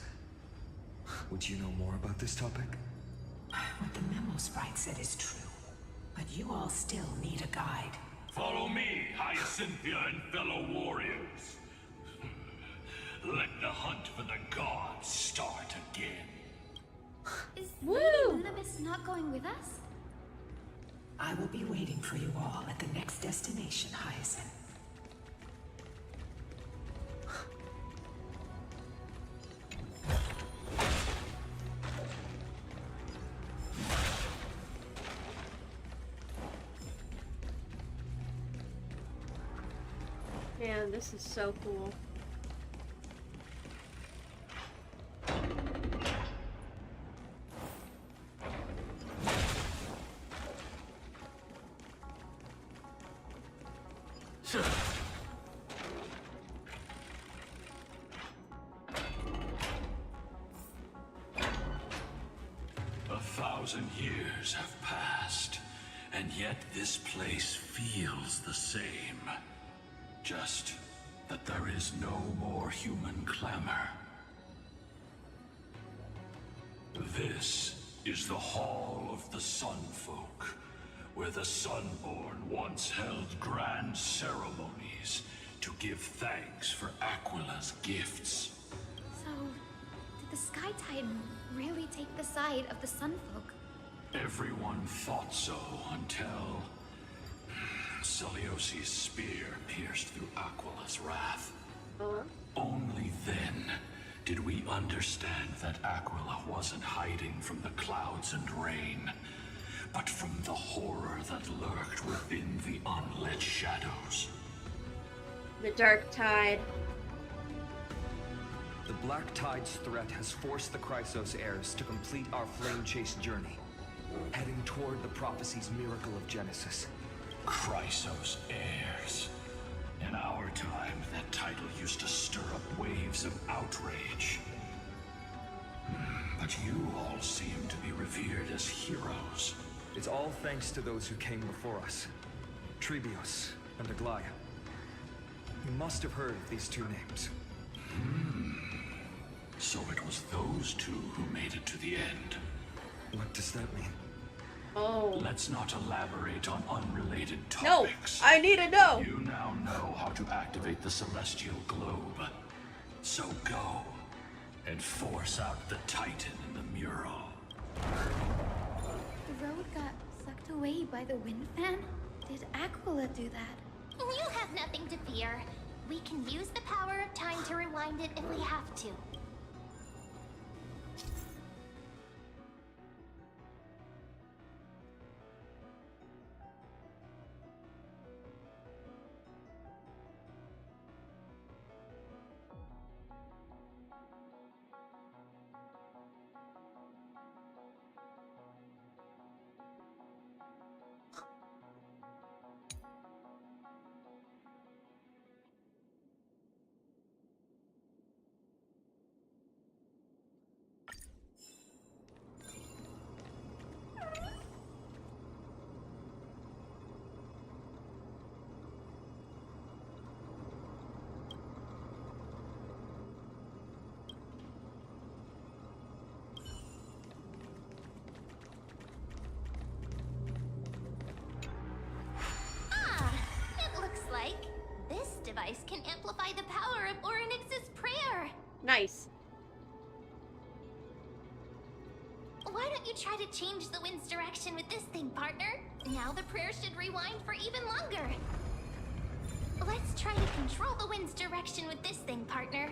Would you know more about this topic? What the memo sprite said is true, but you all still need a guide. Follow me, Hyacinthia and fellow warriors. Let the hunt for the gods start again. Is Lady Lunabis not going with us? I will be waiting for you all at the next destination, Hyacinth. Man, this is so cool. A 1,000 years have passed, and yet this place feels the same. Just that there is no more human clamor. This is the Hall of the Sunfolk, where the Sunborn once held grand ceremonies to give thanks for Aquila's gifts. So, the Sky Titan really take the side of the Sunfolk? Everyone thought so until Celiosi's spear pierced through Aquila's wrath. Only then did we understand that Aquila wasn't hiding from the clouds and rain, but from the horror that lurked within the unlit shadows. The Dark Tide. The Black Tide's threat has forced the Chrysos heirs to complete our flame chase journey, heading toward the prophecy's miracle of Genesis. Chrysos heirs. In our time, that title used to stir up waves of outrage. But you all seem to be revered as heroes. It's all thanks to those who came before us. Trebios and Aglaya. You must have heard of these two names. So it was those two who made it to the end. What does that mean? Oh. Let's not elaborate on unrelated No, topics. I need to know. You now know how to activate the celestial globe. So go and force out the Titan in the mural. The road got sucked away by the wind fan? Did Aquila do that? You have nothing to fear. We can use the power of time to rewind it if we have to. Device can amplify the power of Orynyx's prayer. Nice. Why don't you try to change the wind's direction with this thing, partner? Now the prayer should rewind for even longer. Let's try to control the wind's direction with this thing, partner.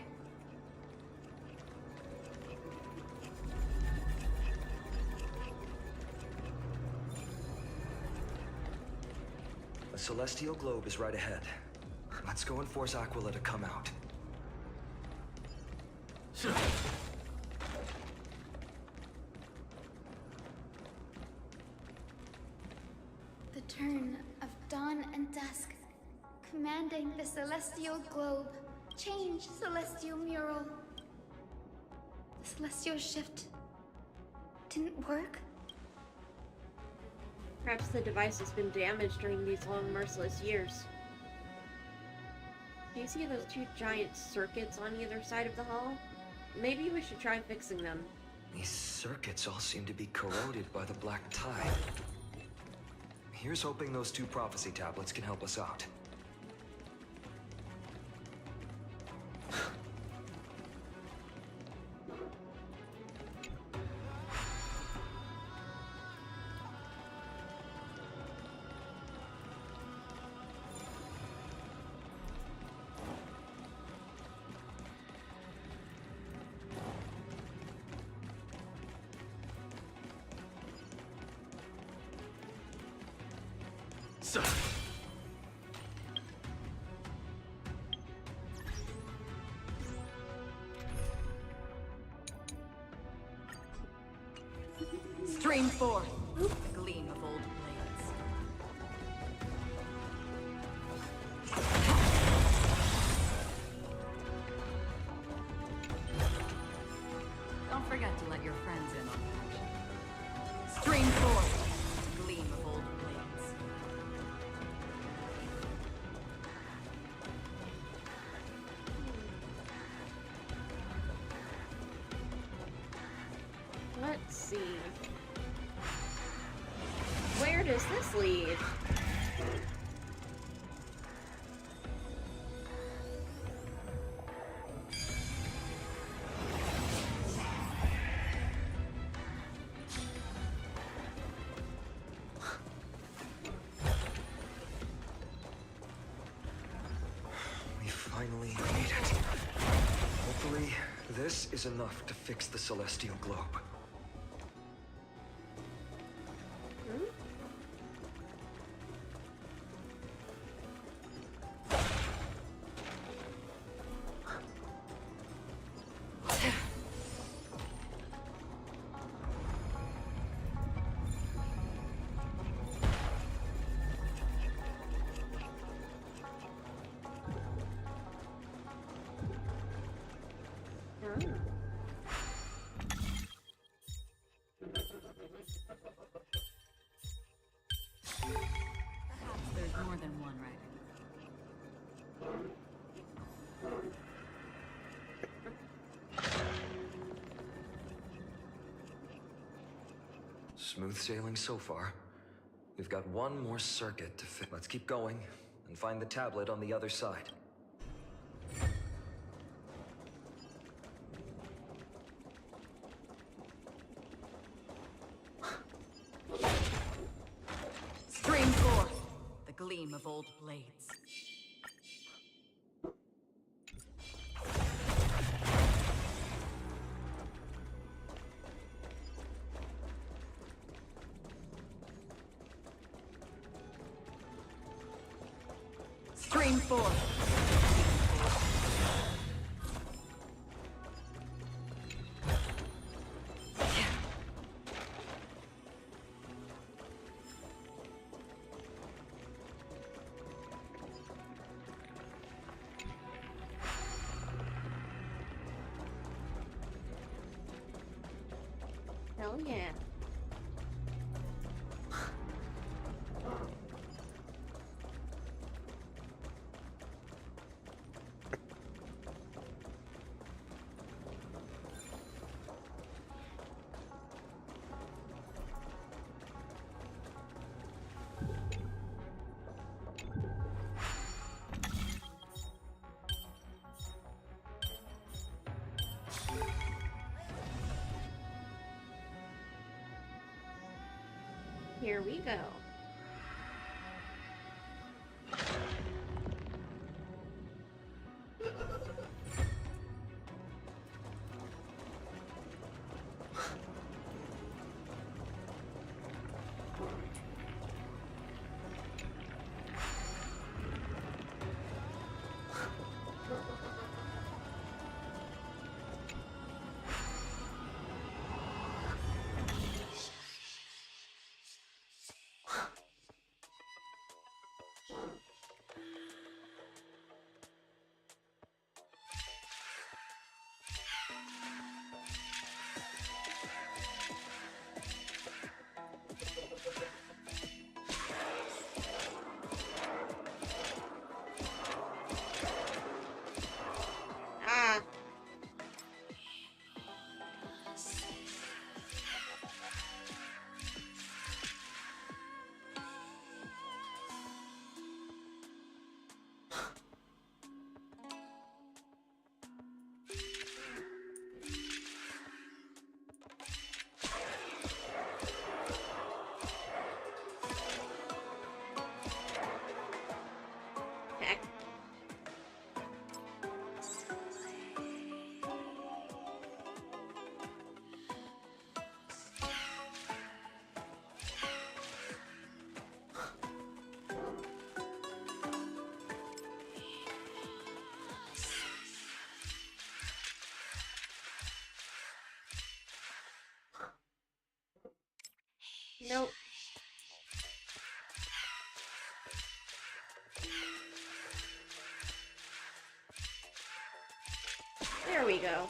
The celestial globe is right ahead. Let's go and force Aquila to come out. The turn of dawn and dusk, commanding the celestial globe. Change, celestial mural. The celestial shift didn't work? Perhaps the device has been damaged during these long, merciless years. Do you see those two giant circuits on either side of the hall? Maybe we should try fixing them. These circuits all seem to be corroded by the Black Tide. Here's hoping those two prophecy tablets can help us out. Stream forth, gleam of old blades. Don't forget to let your friends in on the action. Stream forth, gleam of old blades. Let's see. Where does this lead? finally made it. Hopefully, this is enough to fix the celestial globe. There's more than one, right? Smooth sailing so far. We've got one more circuit to fit. Let's keep going and find the tablet on the other side. Stream forth the gleam of old blades. Stream forth. Hell yeah. Here we go. Ah. Heck. Nope. There we go.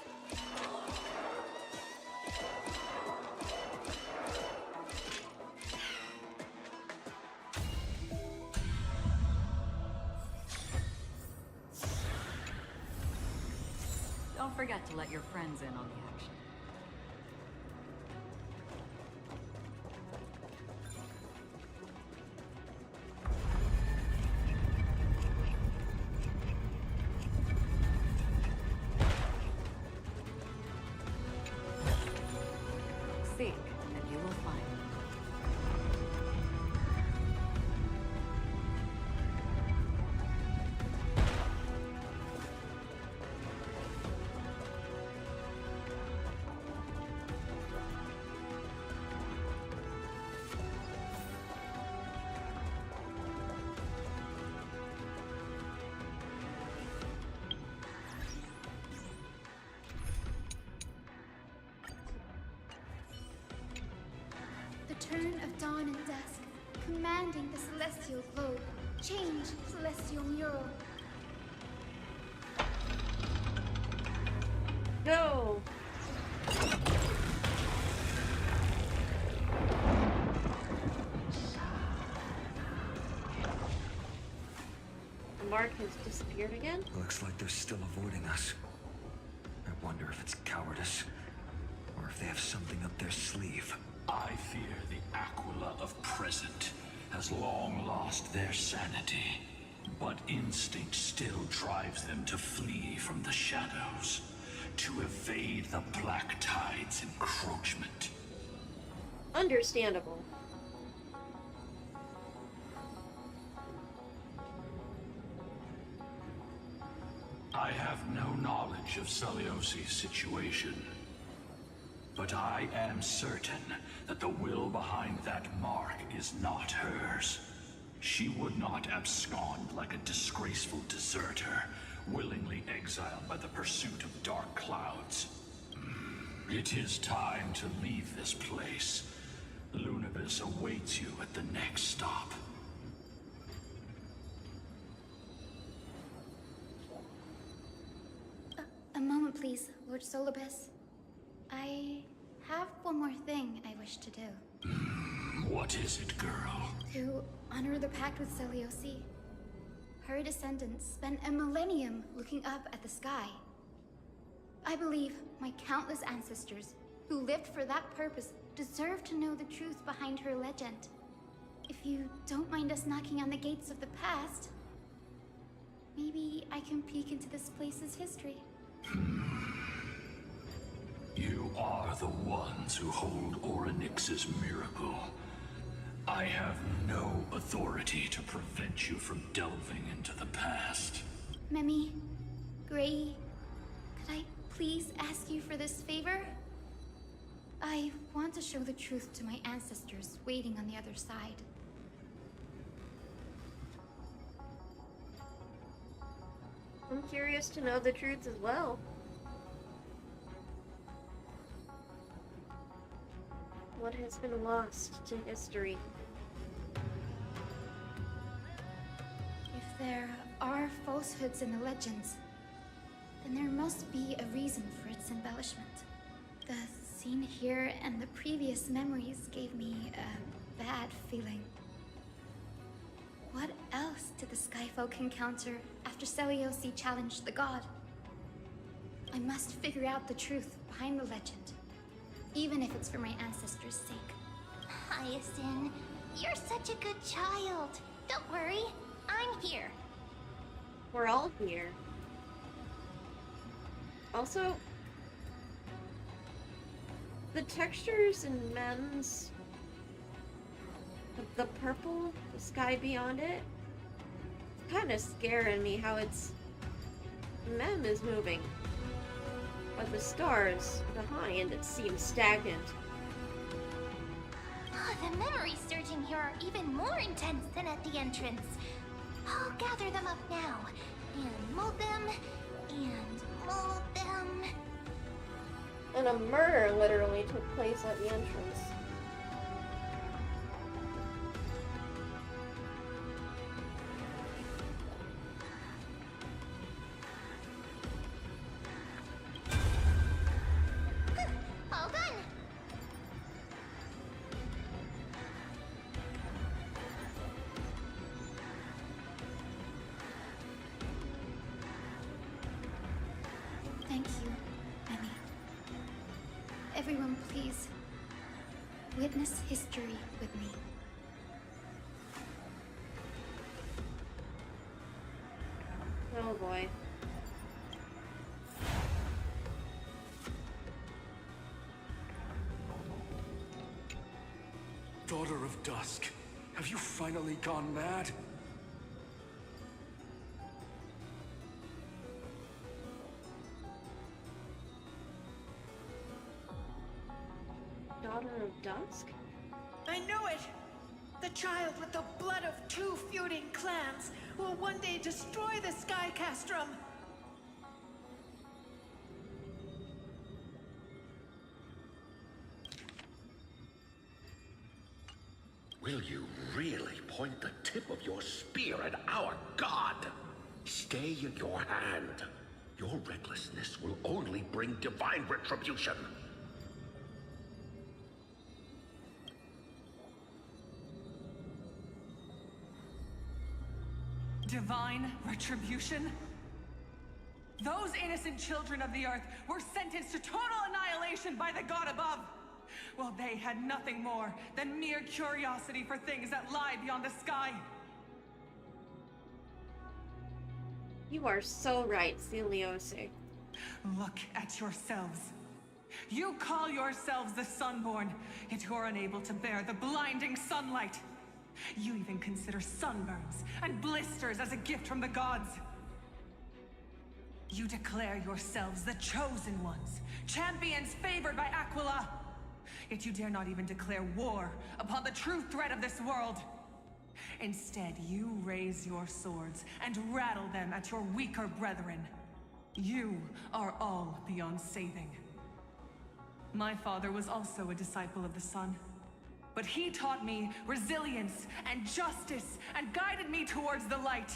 Don't forget to let your friends in on the action. Seek, and you will find. dawn and dusk, commanding the celestial globe. Change, celestial mural. Go! The mark has disappeared again? Looks like they're still avoiding us. I wonder if it's cowardice, or if they have something up their sleeve. I fear the Aquila of present has long lost their sanity, but instinct still drives them to flee from the shadows, to evade the Black Tide's encroachment. Understandable. I have no knowledge of Celiosi's situation, but I am certain that the will behind that mark is not hers. She would not abscond like a disgraceful deserter, willingly exiled by the pursuit of dark clouds. It is time to leave this place. Lunibus awaits you at the next stop. A moment, please, Lord Solibus. I have one more thing I wish to do. What is it, girl? To honor the pact with Celiosi. Her descendants spent a millennium looking up at the sky. I believe my countless ancestors who lived for that purpose deserve to know the truth behind her legend. If you don't mind us knocking on the gates of the past, maybe I can peek into this place's history. You are the ones who hold Orynyx's miracle. I have no authority to prevent you from delving into the past. Memi, Gray, could I please ask you for this favor? I want to show the truth to my ancestors waiting on the other side. I'm curious to know the truth as well. What has been lost to history? If there are falsehoods in the legends, then there must be a reason for its embellishment. The scene here and the previous memories gave me a bad feeling. What else did the Skyfolk encounter after Celiosi challenged the god? I must figure out the truth behind the legend, even if it's for my ancestors' sake. Hyacinth, you're such a good child. Don't worry, I'm here. We're all here. Also, the textures in Mem's, the purple, the sky beyond it, kind of scaring me how it's, Mem is moving, but the stars behind it seem stagnant. Oh, the memories surging here are even more intense than at the entrance. I'll gather them up now, and mold them, and mold them. And a murder literally took place at the entrance. All done. Thank you, Memi. Everyone, please, witness history with me. Oh boy. Daughter of Dusk, have you finally gone mad? Daughter of Dusk? I knew it! The child with the blood of two feuding clans will one day destroy the Sky Castrum! Will you really point the tip of your spear at our god? Stay in your hand. Your recklessness will only bring divine retribution. Divine retribution? Those innocent children of the earth were sentenced to total annihilation by the god above. Well, they had nothing more than mere curiosity for things that lie beyond the sky. You are so right, Celiose. Look at yourselves. You call yourselves the Sunborn, yet you're unable to bear the blinding sunlight. You even consider sunburns and blisters as a gift from the gods. You declare yourselves the chosen ones, champions favored by Aquila. Yet you dare not even declare war upon the true threat of this world. Instead, you raise your swords and rattle them at your weaker brethren. You are all beyond saving. My father was also a disciple of the sun, but he taught me resilience and justice and guided me towards the light.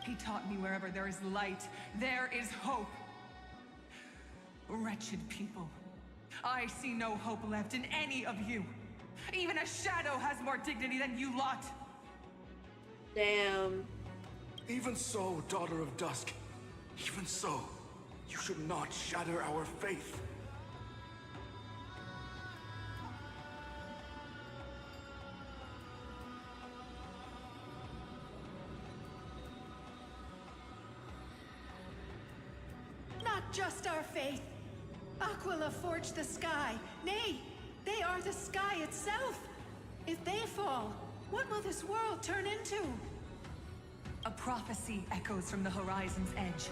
He taught me wherever there is light, there is hope. Wretched people. I see no hope left in any of you. Even a shadow has more dignity than you lot. Damn. Even so, daughter of dusk. Even so, you should not shatter our faith. Not just our faith. Aquila forged the sky. Nay, they are the sky itself. If they fall, what will this world turn into? A prophecy echoes from the horizon's edge.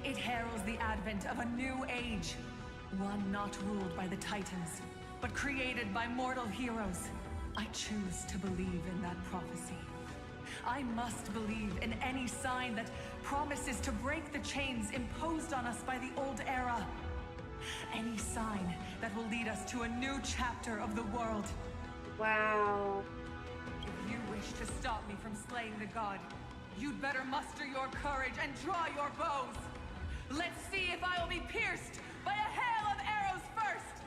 It heralds the advent of a new age. One not ruled by the Titans, but created by mortal heroes. I choose to believe in that prophecy. I must believe in any sign that promises to break the chains imposed on us by the old era. Any sign that will lead us to a new chapter of the world. Wow. If you wish to stop me from slaying the god, you'd better muster your courage and draw your bows. Let's see if I will be pierced by a hail of arrows first,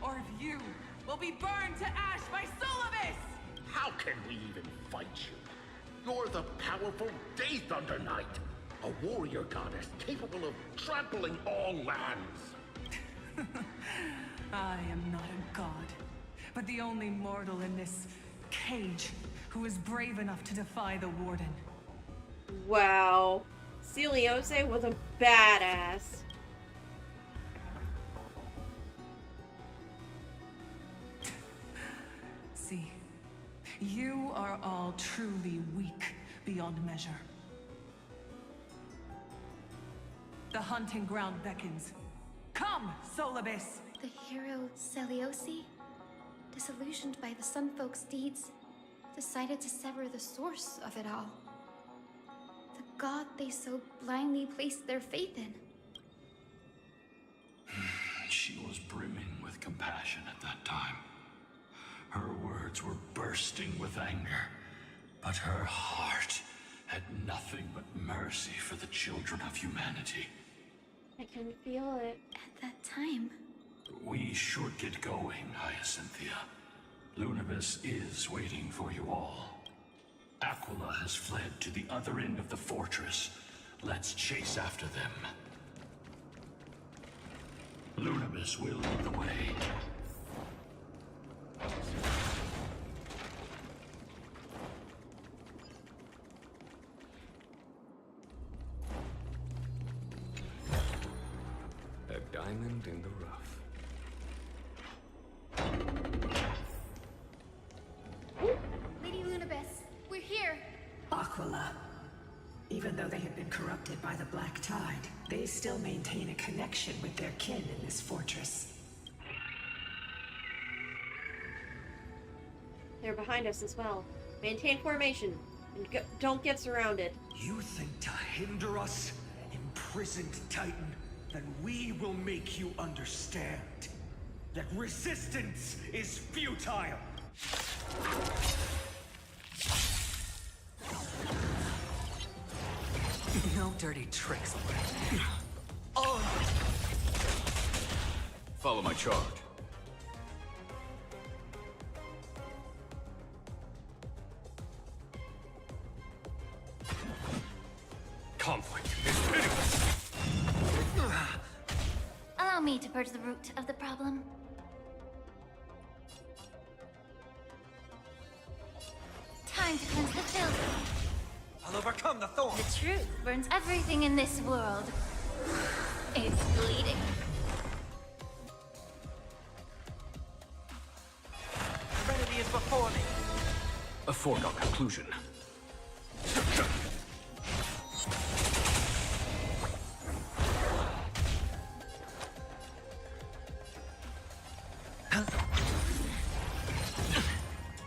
or if you will be burned to ash by Solobis! How can we even fight you? You're the powerful Day Thunder Knight, a warrior goddess capable of trampling all lands. I am not a god, but the only mortal in this cage who is brave enough to defy the Warden. Wow. Celiose was a badass. See, you are all truly weak beyond measure. The hunting ground beckons. Come, Solobis! The hero Celiose, disillusioned by the Sun Folk's deeds, decided to sever the source of it all. The god they so blindly placed their faith in. She was brimming with compassion at that time. Her words were bursting with anger, but her heart had nothing but mercy for the children of humanity. I can feel it. At that time. We should get going, Hyacinthia. Lunibus is waiting for you all. Aquila has fled to the other end of the fortress. Let's chase after them. Lunibus will lead the way. A diamond in the rough. Lady Lunibus, we're here. Aquila. Even though they have been corrupted by the Black Tide, they still maintain a connection with their kin in this fortress. They're behind us as well. Maintain formation and don't get surrounded. You think to hinder us, imprisoned Titan? then we will make you understand that resistance is futile. No dirty tricks. Follow my charge. Conflict is pitiless. Allow me to purge the root of the problem. Time to cleanse the filth. I'll overcome the thorn. The truth burns everything in this world. It's bleeding. Serenity is before me. A foregone conclusion.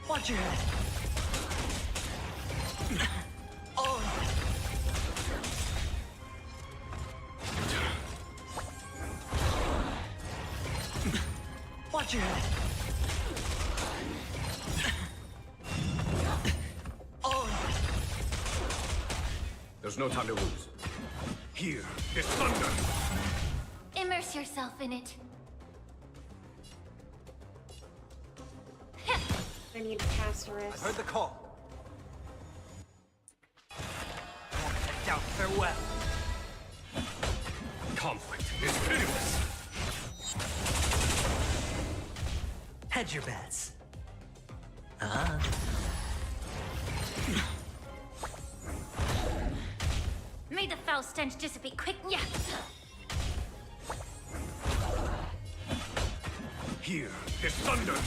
Watch your head. Watch your head. There's no time to lose. Here is thunder. Immerse yourself in it. I need a Amphoreus. I heard the call. Head down, farewell. Conflict is pitiless. Hedge your bets. May the foul stench dissipate quick. Yeah. Here is thunder.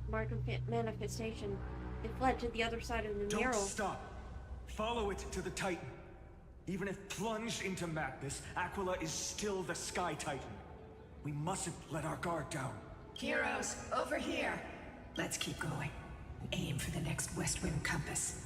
Mark of manifestation. It fled to the other side of the Don't mural. stop. Follow it to the Titan. Even if plunged into madness, Aquila is still the Sky Titan. We mustn't let our guard down. Heroes, over here. Let's keep going. Aim for the next West Wind compass.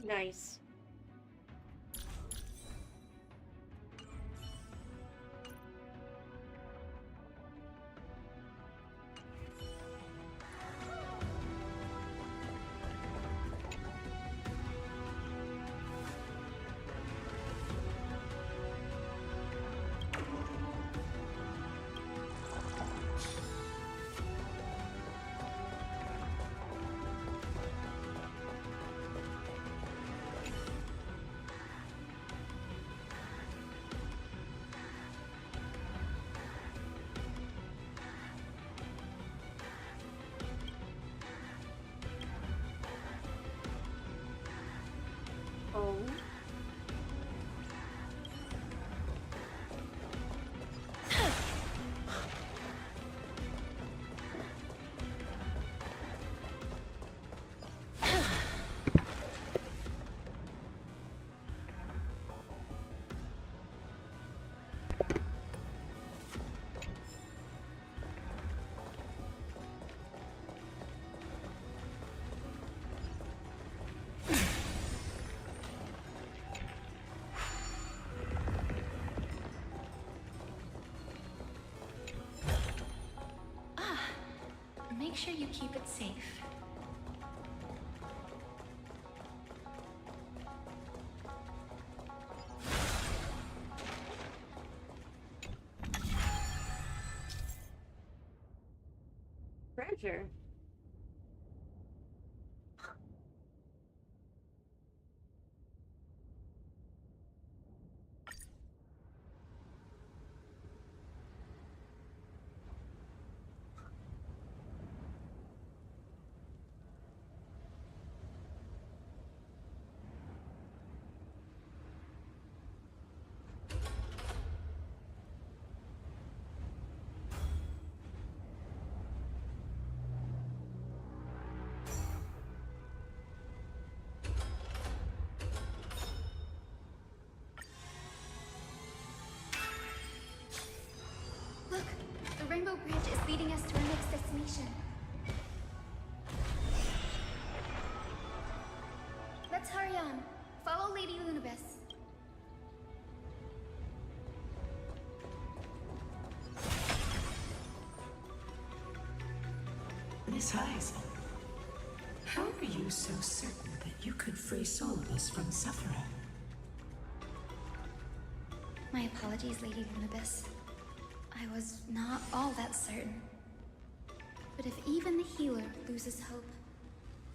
Nice. Oh. make sure you keep it safe. Treasure. Look, the Rainbow Bridge is leading us to our next destination. Let's hurry on. Follow Lady Lunabis. Miss Heisel, how are you so certain that you could free Solidus from suffering? My apologies, Lady Lunabis. I was not all that certain. But if even the healer loses hope,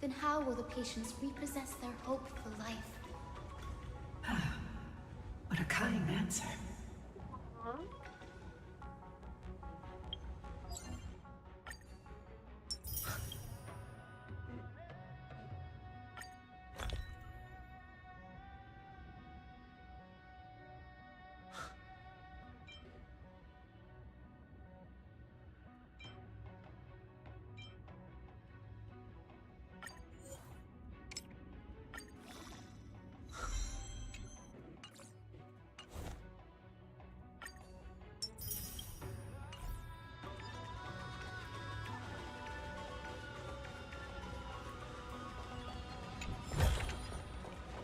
then how will the patients repossess their hope for life? What a kind answer.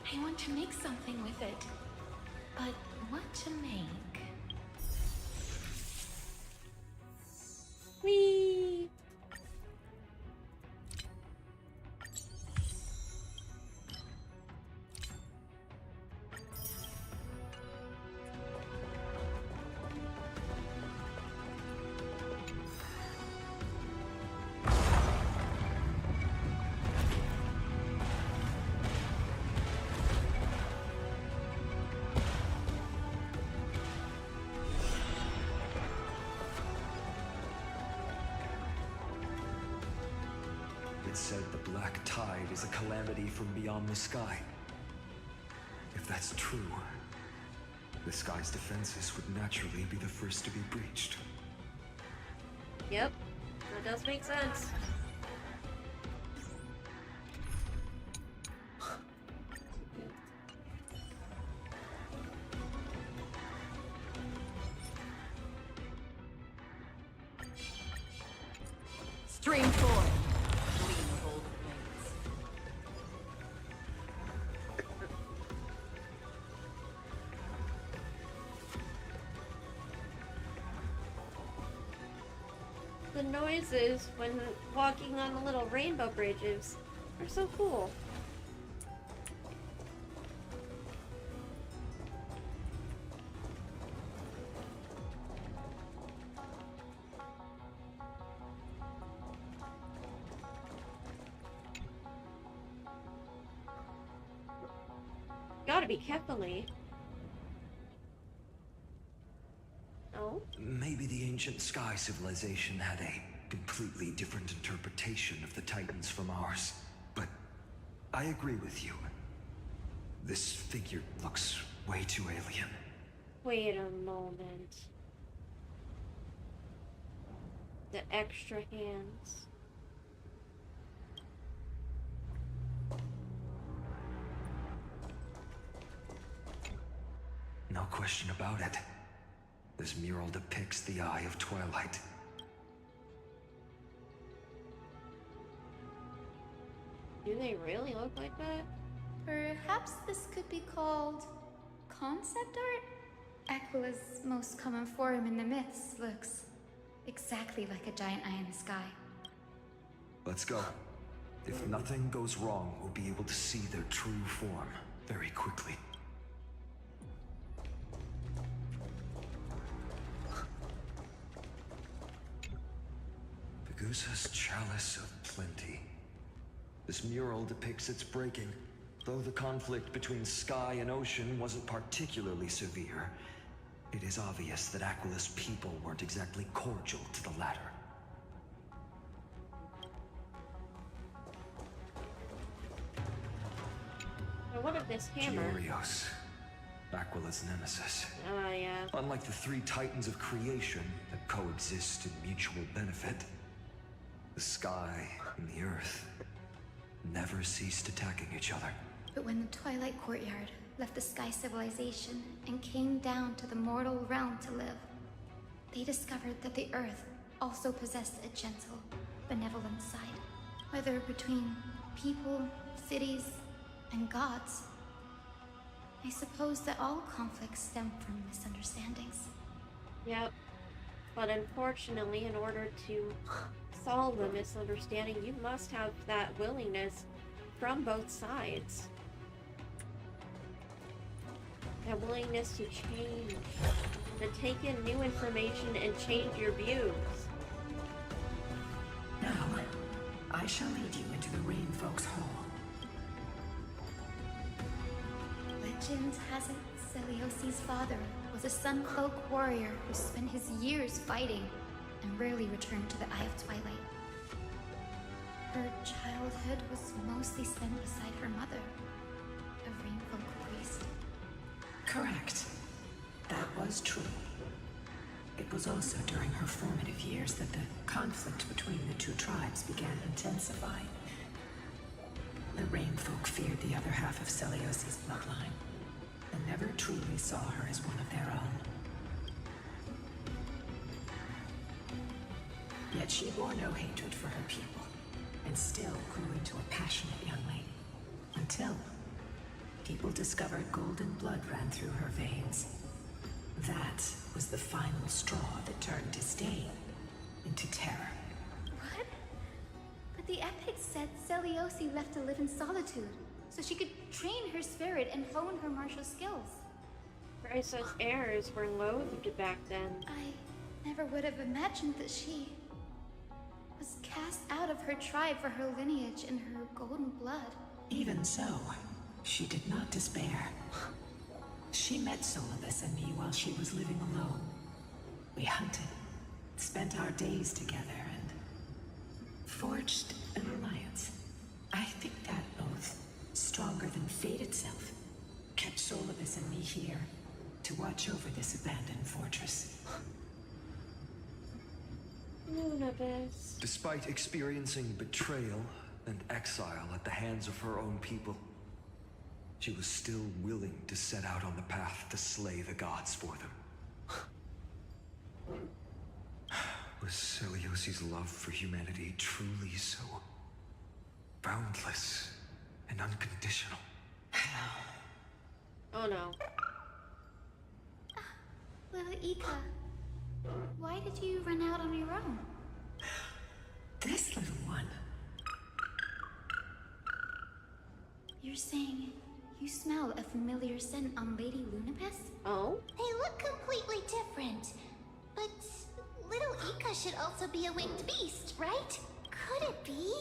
I want to make something with it. But what to make? Whee! It said the black tide is a calamity from beyond the sky. If that's true, the sky's defenses would naturally be the first to be breached. Yep, that does make sense. Stream 4. Gleam of old blades. The noises when walking on the little rainbow bridges are so cool. Gotta be carefully. Oh? Maybe the ancient sky civilization had a completely different interpretation of the Titans from ours. But I agree with you. This figure looks way too alien. Wait a moment. The extra hands. No question about it. This mural depicts the Eye of Twilight. Do they really look like that? Perhaps this could be called concept art? Aquila's most common form in the myths looks exactly like a giant eye in the sky. Let's go. If nothing goes wrong, we'll be able to see their true form very quickly. Pegusa's Chalice of Plenty. This mural depicts its breaking. Though the conflict between sky and ocean wasn't particularly severe, it is obvious that Aquila's people weren't exactly cordial to the latter. Now what of this hammer? Furios, Aquila's nemesis. Ah, yeah. Unlike the three titans of creation that coexist in mutual benefit, the sky and the earth never ceased attacking each other. But when the Twilight Courtyard left the Sky Civilization and came down to the mortal realm to live, they discovered that the Earth also possessed a gentle, benevolent side. Whether between people, cities, and gods, I suppose that all conflicts stem from misunderstandings. Yep. But unfortunately, in order to solve the misunderstanding, you must have that willingness from both sides. That willingness to change, to take in new information and change your views. Now, I shall lead you into the Rain Folks Hall. Legend has it Celiosi's father was a Sunfolk warrior who spent his years fighting and rarely returned to the Eye of Twilight. Her childhood was mostly spent beside her mother, a Rainfolk priest. Correct. That was true. It was also during her formative years that the conflict between the two tribes began intensifying. The Rainfolk feared the other half of Celiosi's bloodline, and never truly saw her as one of their own. Yet she bore no hatred for her people, and still grew into a passionate young lady. Until people discovered golden blood ran through her veins. That was the final straw that turned disdain into terror. What? But the epics said Celiosi left to live in solitude, so she could train her spirit and hone her martial skills. Chrysos heirs were loathed back then. I never would have imagined that she was cast out of her tribe for her lineage and her golden blood. Even so, she did not despair. She met Solibus and me while she was living alone. We hunted, spent our days together, and forged an alliance. I think that oath, stronger than fate itself, kept Solibus and me here to watch over this abandoned fortress. Lunabis. Despite experiencing betrayal and exile at the hands of her own people, she was still willing to set out on the path to slay the gods for them. Was Celiosi's love for humanity truly so boundless and unconditional? Oh no. Little Ika, why did you run out on your own? This little one. You're saying you smell a familiar scent on Lady Lunabis? Oh? They look completely different. But little Ika should also be a winged beast, right? Could it be?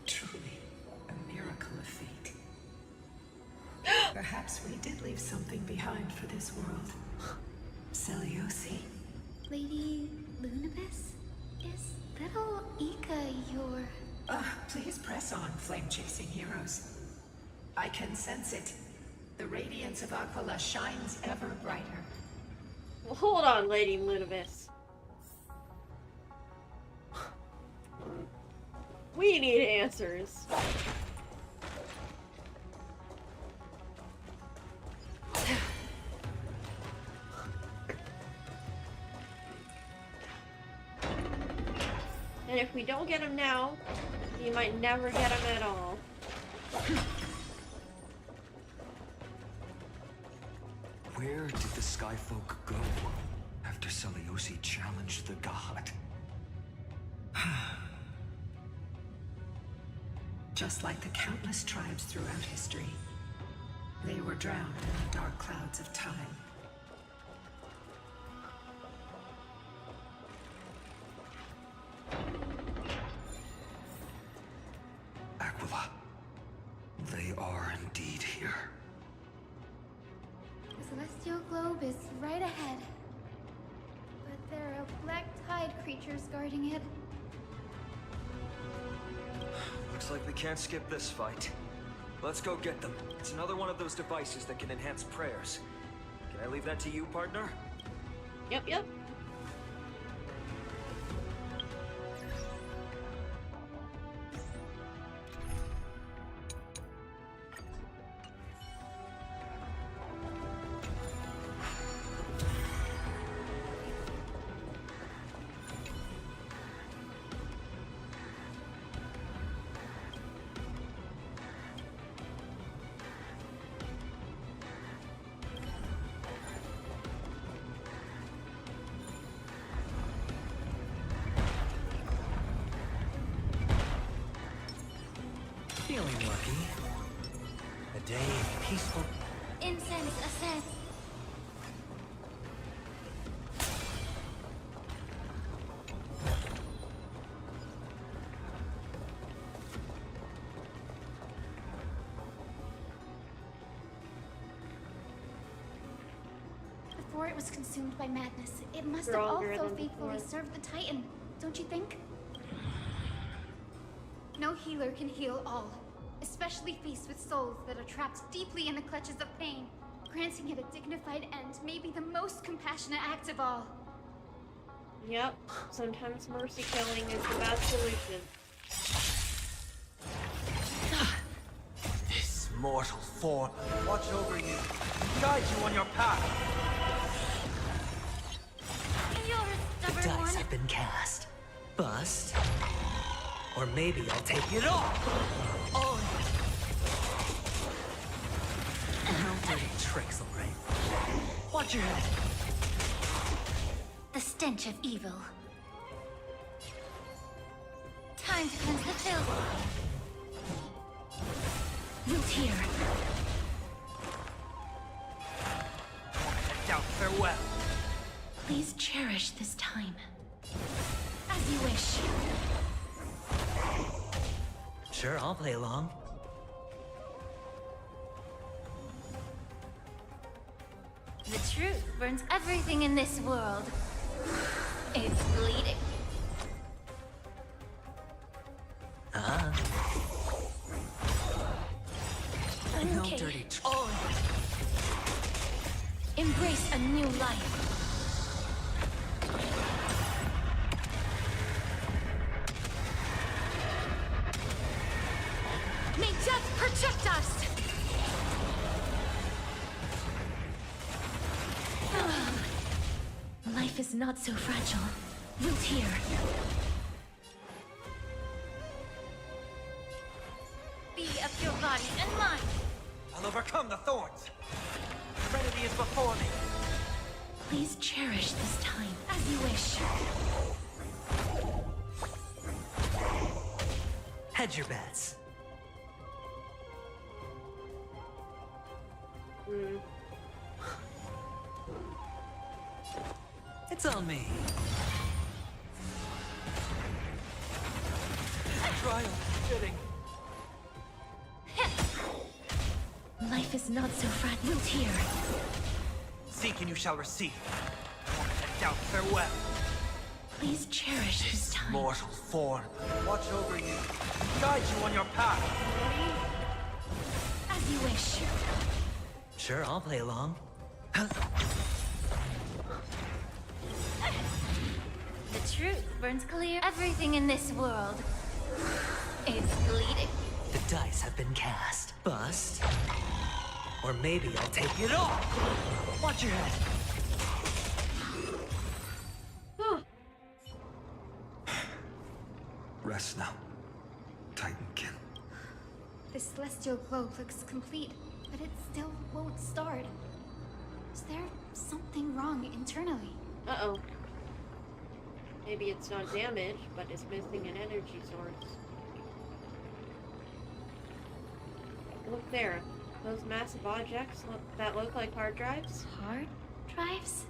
Truly, a miracle of fate. Perhaps we did leave something behind for this world. Celiosi. Lady Lunabis? Is little Ika your... Please press on, flame-chasing heroes. I can sense it. The radiance of Aquila shines ever brighter. Well, hold on, Lady Lunabis. We need answers. And if we don't get him now, you might never get him at all. Where did the Skyfolk go after Seleuci challenged the god. Just like the countless tribes throughout history, they were drowned in the dark clouds of time. Aquila, they are indeed here. The celestial globe is right ahead. But there are black tide creatures guarding it. Looks like we can't skip this fight. Let's go get them. It's another one of those devices that can enhance prayers. Can I leave that to you, partner? Yep. Feeling lucky. A day peaceful. Incense ascend. Before it was consumed by madness, it must have also faithfully served the Titan, don't you think? No healer can heal all, especially faced with souls that are trapped deeply in the clutches of pain. Granting it a dignified end may be the most compassionate act of all. Yep, sometimes mercy killing is the best solution. This mortal form will watch over you, guide you on your path. You're a The stubborn dice one. have been cast. Bust. Or maybe I'll take it all. Oh. No dirty tricks, all right. Watch your head. The stench of evil. Time to cleanse the field. Root here. Head down, farewell. Please cherish this time. As you wish. Sure, I'll play along. The truth burns everything in this world. It's bleeding. Ah. No Okay. dirty oh. Embrace a new life. May death protect us! Life is not so fragile. Root here. Be of your body and mind. I'll overcome the thorns. Serenity is before me. Please cherish this time as you wish. Hedge your bets. It's on me. Trial fitting. Life is not so fragile. Root here. Seek and you shall receive. And doubt farewell. Please cherish this time. Mortal form, watch over you, guide you on your path. As you wish. Sure, I'll play along. The truth burns clear everything in this world. It's bleeding. The dice have been cast. Bust. Or maybe I'll take it all. Watch your head. Rest now, Titankin. The celestial globe looks complete, but it still won't start. Is there something wrong internally? Uh-oh. Maybe it's not damaged, but it's missing an energy source. Look there. Those massive objects that look like hard drives? Hard drives?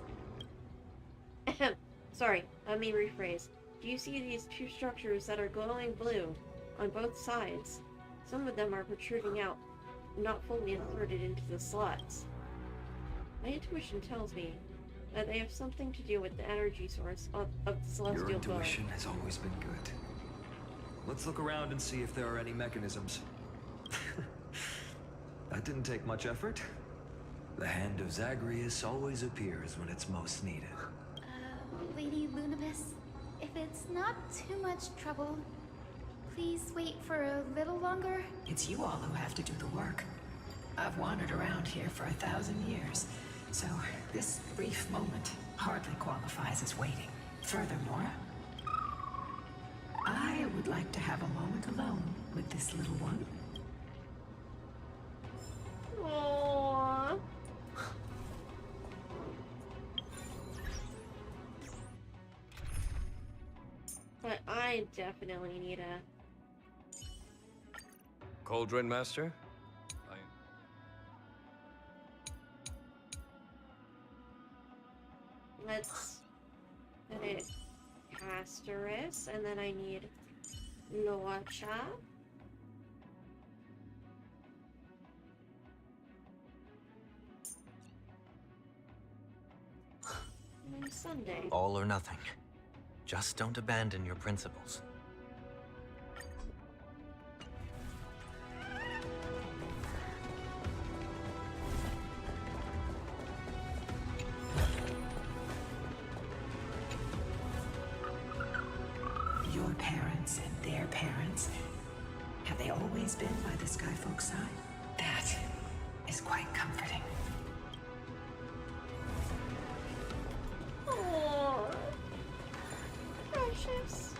Sorry, let me rephrase. Do you see these two structures that are glowing blue on both sides? Some of them are protruding out, not fully inserted into the slots. My intuition tells me that they have something to do with the energy source of the celestial Your globe. intuition has always been good. Let's look around and see if there are any mechanisms. That didn't take much effort. The hand of Zagreus always appears when it's most needed. Lady Lunibus, if it's not too much trouble, please wait for a little longer. It's you all who have to do the work. I've wandered around here for 1,000 years, so this brief moment hardly qualifies as waiting. Furthermore, I would like to have a moment alone with this little one. Aww. But I definitely need a... Cauldron Master? Let's edit Amphoreus, and then I need Loacha. And Sunday. All or nothing. Just don't abandon your principles. Your parents and their parents, have they always been by the Skyfolk side? That is quite comforting. Aww. Precious.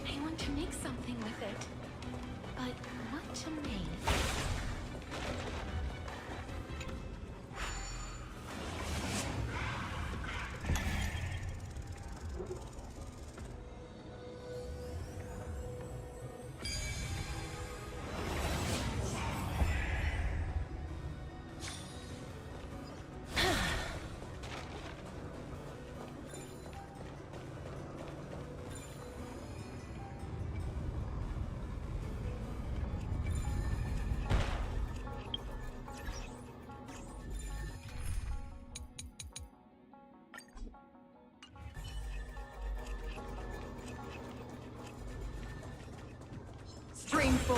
I want to make something with it, but what to make? Stream 4.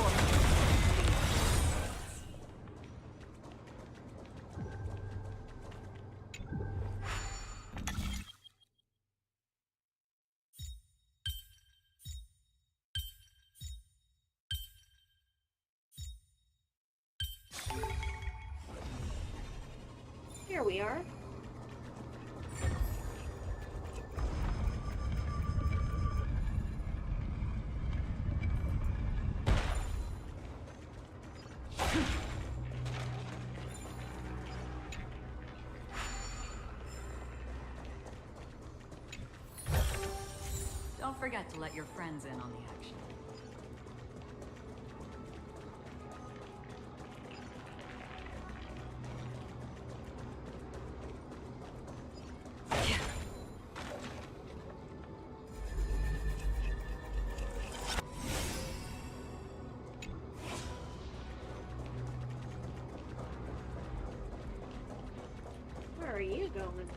Here we are. Don't forget to let your friends in on the action. Where are you going?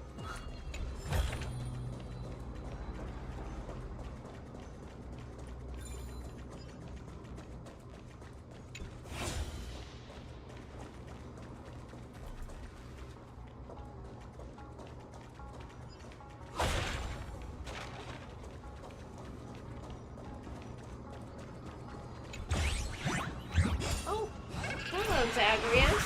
Oh, hello, Zagreus.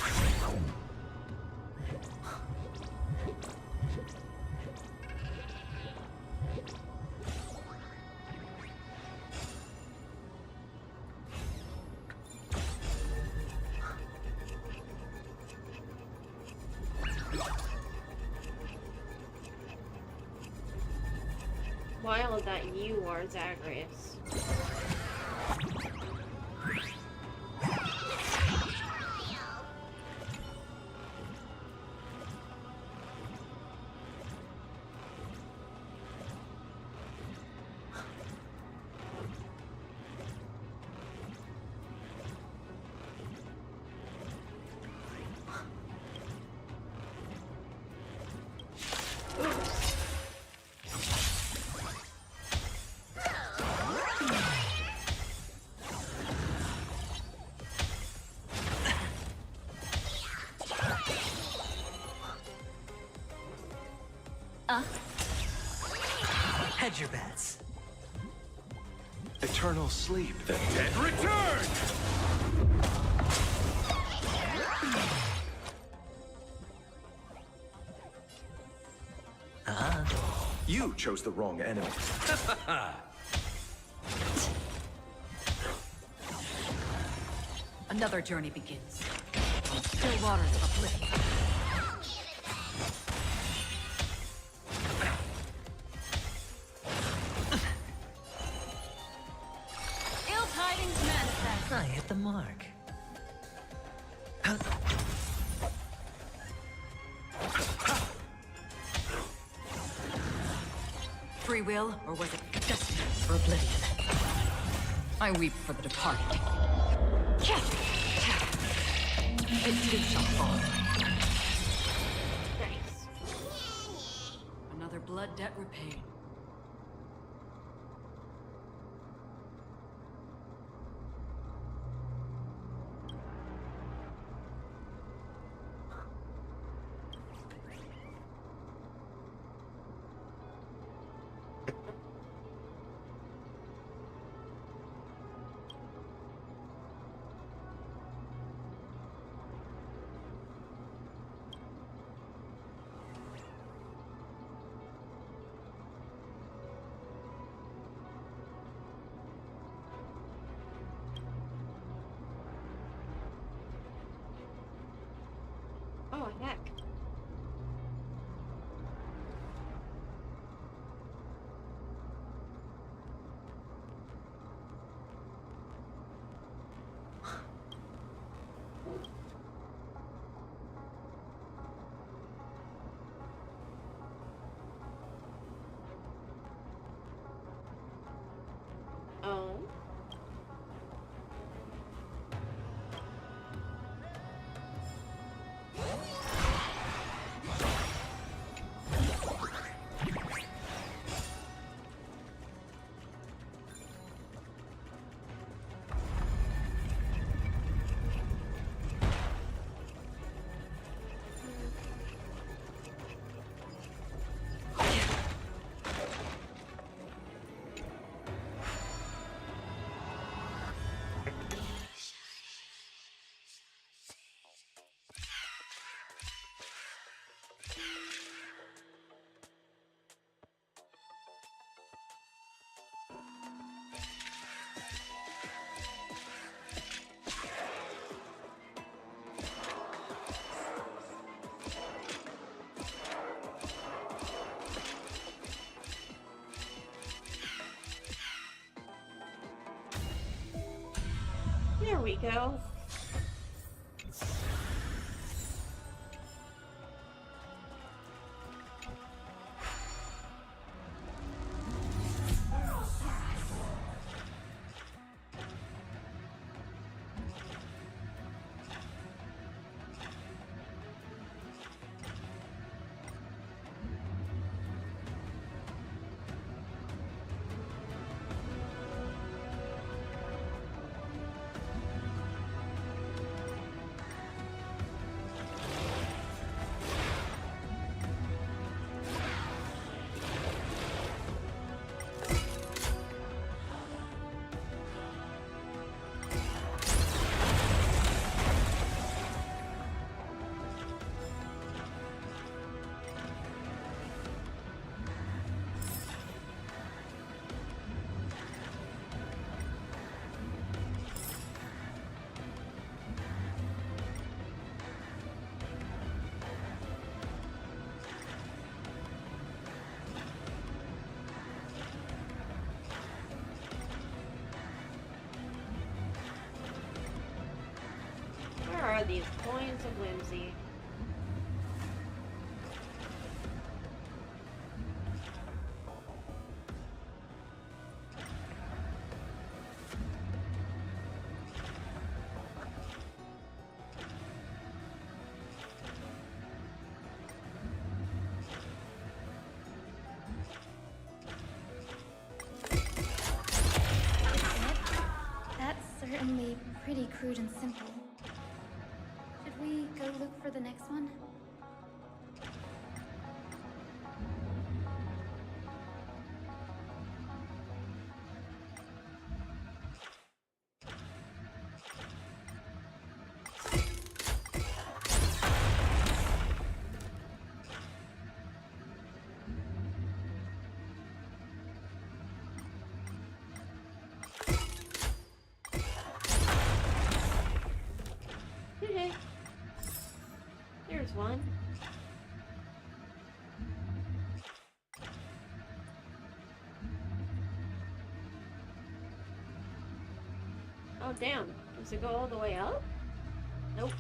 wild that you are, Zagreus. Hedge your bets. Eternal sleep. The dead return! You chose the wrong enemy. Another journey begins. Still waters of oblivion. Ill-tidings manifest. I hit the mark. Free will, or was it destiny for oblivion? I weep for the departed. It too shall fall. Nice. Another blood debt repaid. Oh, heck. Oh. There we go. are these coins of whimsy? That's certainly pretty crude and simple. Should we go look for the next one? Okay. There's one. Oh damn. Does it go all the way up? Nope.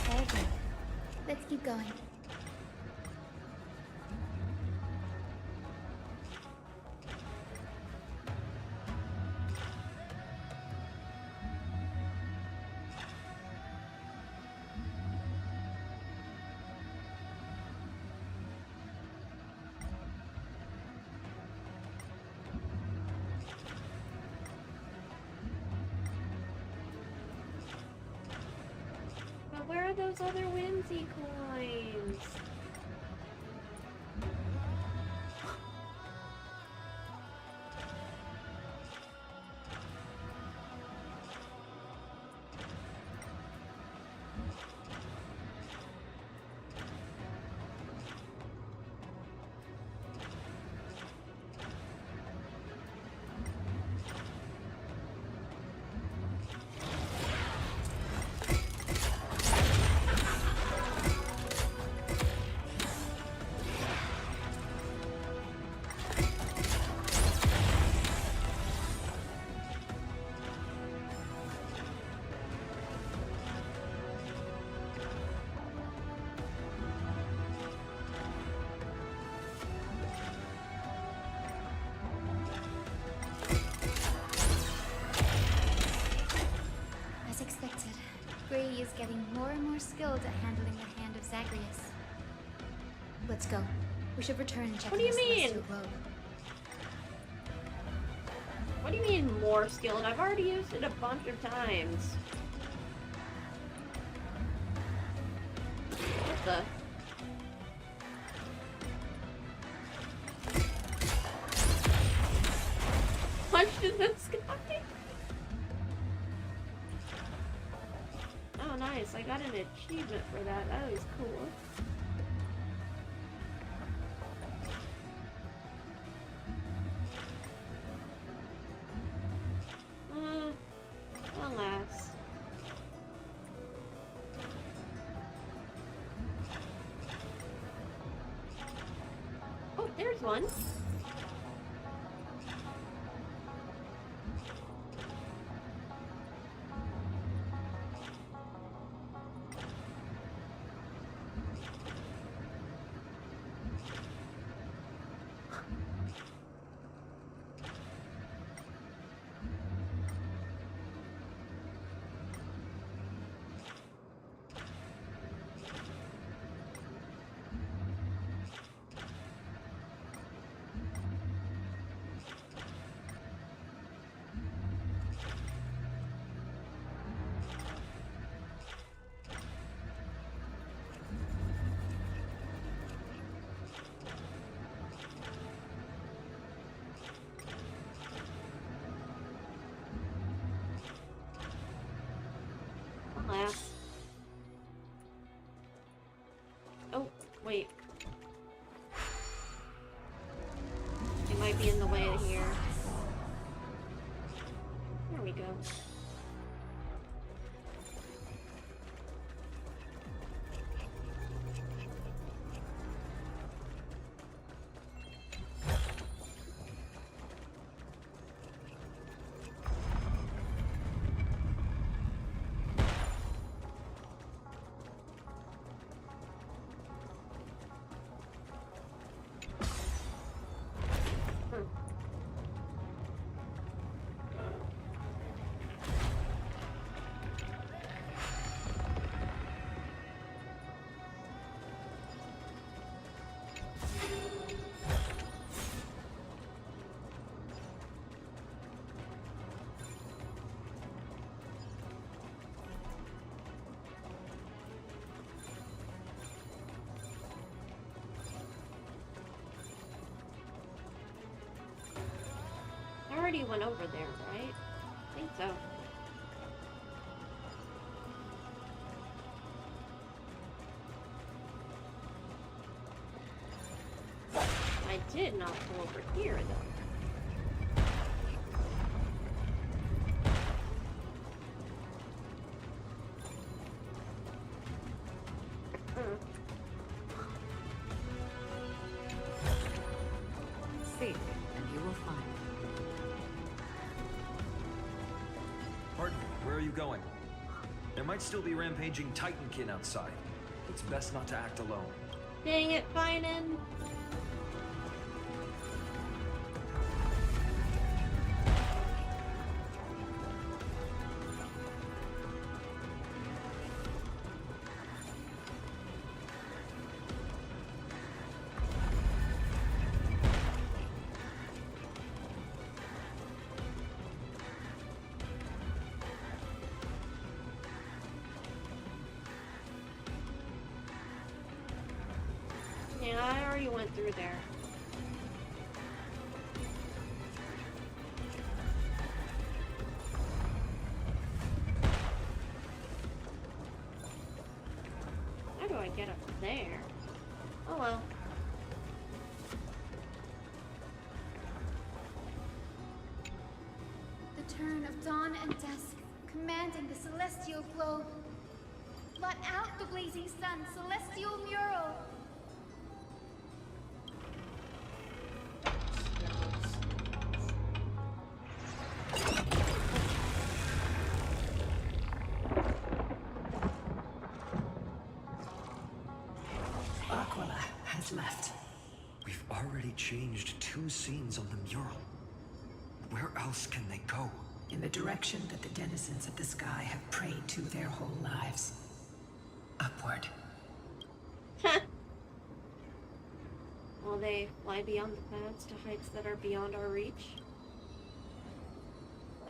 Okay. Let's keep going. But where are those other whimsy coins? As expected, Gray is getting more and more skilled at handling the hand of Zagreus. Let's go. We should return and check What do you the mean? Celestial Globe. What do you mean more skilled? I've already used it a bunch of times. What the? Punched in the sky? Oh nice, I got an achievement for that. That was cool. Alas. Oh, there's one. be in the way of here. There we go. I already went over there, right? I think so. I did not go over here, though. Seek, and you will find. Pardon, where are you going? There might still be rampaging Titankin outside. It's best not to act alone. Dang it, Finan! Yeah, I already went through there. How do I get up there? Oh well. The turn of dawn and dusk, commanding the celestial globe. Blot out the blazing sun, celestial mural. Aquila has left. We've already changed 2 scenes on the mural. Where else can they go? In the direction that the denizens of the sky have prayed to their whole lives. Upward. Will they fly beyond the clouds to heights that are beyond our reach?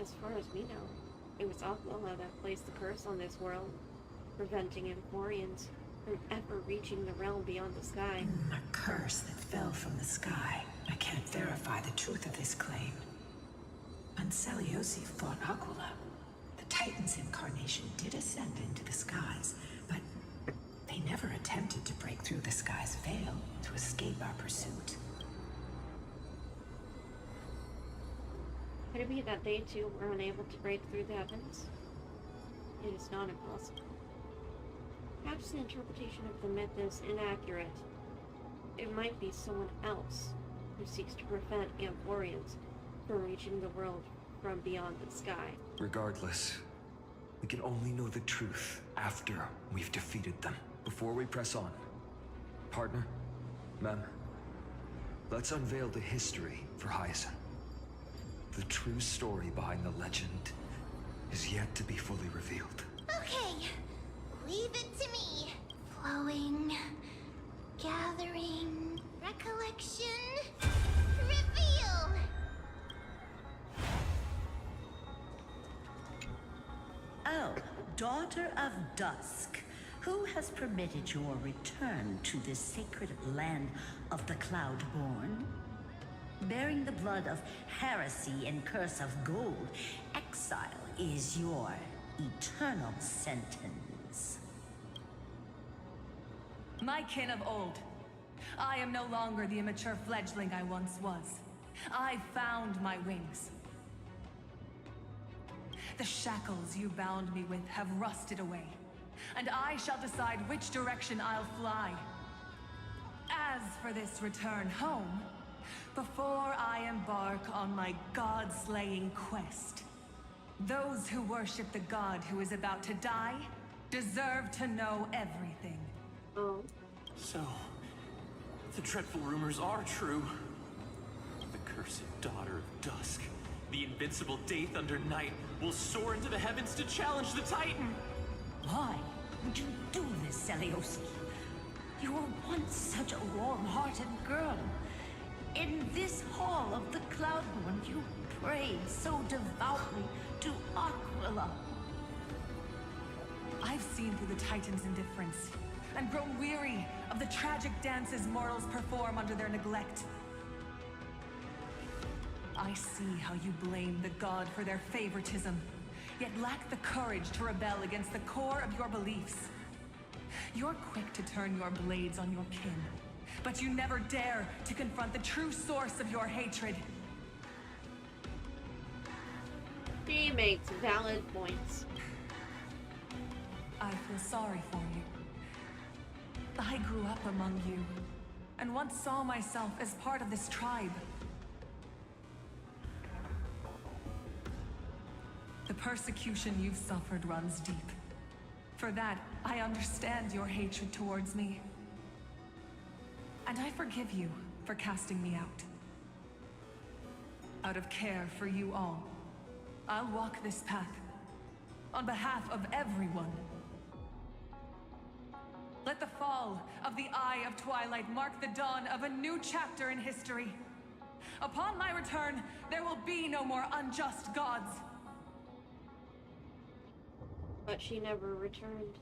As far as we know, it was Aquila that placed the curse on this world, preventing Amphoreans from ever reaching the realm beyond the sky. A curse that fell from the sky. I can't verify the truth of this claim. When Celiosi fought Aquila, the Titan's incarnation did ascend into the skies, but they never attempted to break through the sky's veil to escape our pursuit. Could it be that they too were unable to break through the heavens? It is not impossible. Perhaps the interpretation of the myth is inaccurate. It might be someone else who seeks to prevent Amphoreans from reaching the world from beyond the sky. Regardless, we can only know the truth after we've defeated them. Before we press on, partner, ma'am, let's unveil the history for Hyacinth. The true story behind the legend is yet to be fully revealed. Okay, leave it to me. Flowing, gathering, recollection, reveal! Oh, daughter of dusk, who has permitted your return to this sacred land of the Cloudborn? Bearing the blood of heresy and curse of gold, exile is your eternal sentence. My kin of old. I am no longer the immature fledgling I once was. I found my wings. The shackles you bound me with have rusted away, and I shall decide which direction I'll fly. As for this return home, before I embark on my god-slaying quest, those who worship the god who is about to die deserve to know everything. Oh. So, the dreadful rumors are true. The cursed daughter of dusk, the invincible Day Thunder Knight, will soar into the heavens to challenge the Titan! Why would you do this, Seliosi? You were once such a warm-hearted girl. In this hall of the Cloudborn, you prayed so devoutly to Aquila. I've seen through the Titan's indifference, and grown weary of the tragic dances mortals perform under their neglect. I see how you blame the god for their favoritism, yet lack the courage to rebel against the core of your beliefs. You're quick to turn your blades on your kin, but you never dare to confront the true source of your hatred. She makes valid points. I feel sorry for you. I grew up among you, and once saw myself as part of this tribe. The persecution you've suffered runs deep. For that, I understand your hatred towards me. And I forgive you for casting me out. Out of care for you all, I'll walk this path, on behalf of everyone. Let the fall of the Eye of Twilight mark the dawn of a new chapter in history. Upon my return, there will be no more unjust gods. But she never returned.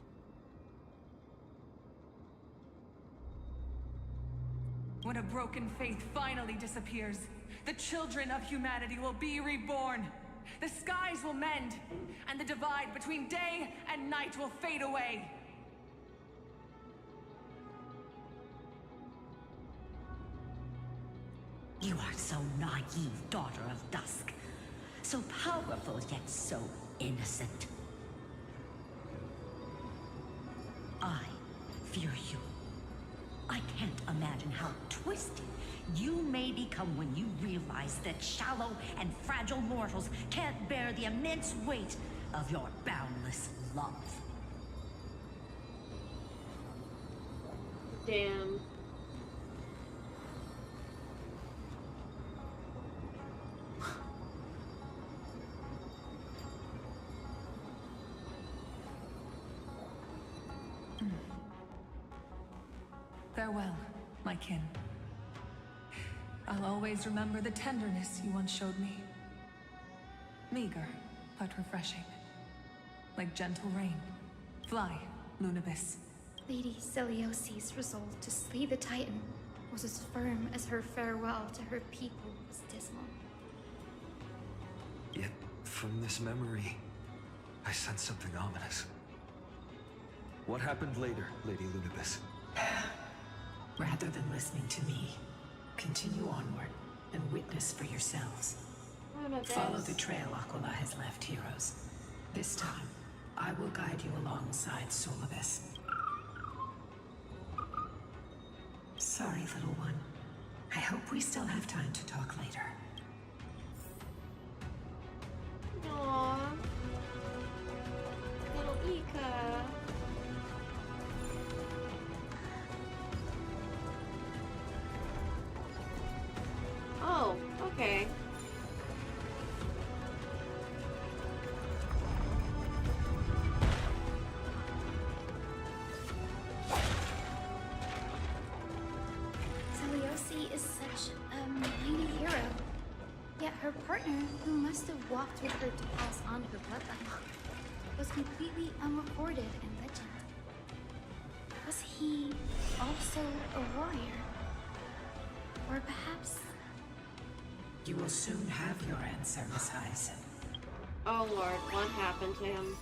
When a broken faith finally disappears, the children of humanity will be reborn. The skies will mend, and the divide between day and night will fade away. You are so naive, daughter of dusk. So powerful, yet so innocent. I fear you. I can't imagine how twisted you may become when you realize that shallow and fragile mortals can't bear the immense weight of your boundless love. Damn. Farewell, my kin. I'll always remember the tenderness you once showed me. Meager, but refreshing. Like gentle rain. Fly, Lunibis. Lady Celiosi's resolve to slay the Titan was as firm as her farewell to her people was dismal. Yet, from this memory, I sense something ominous. What happened later, Lady Lunibis? Rather than listening to me, continue onward and witness for yourselves. Follow the trail Aquila has left, heroes. This time, I will guide you alongside Solibus. Sorry, little one. I hope we still have time to talk later. Aww. Little Ika. Oh, okay. Celiosi is such a mighty hero. Yet her partner, who must have walked with her to pass on her bloodline, was completely unrecorded in legend. Was he also a warrior? Or perhaps... You will soon have your answer, Miss Hyacinth. Oh lord, what happened to him?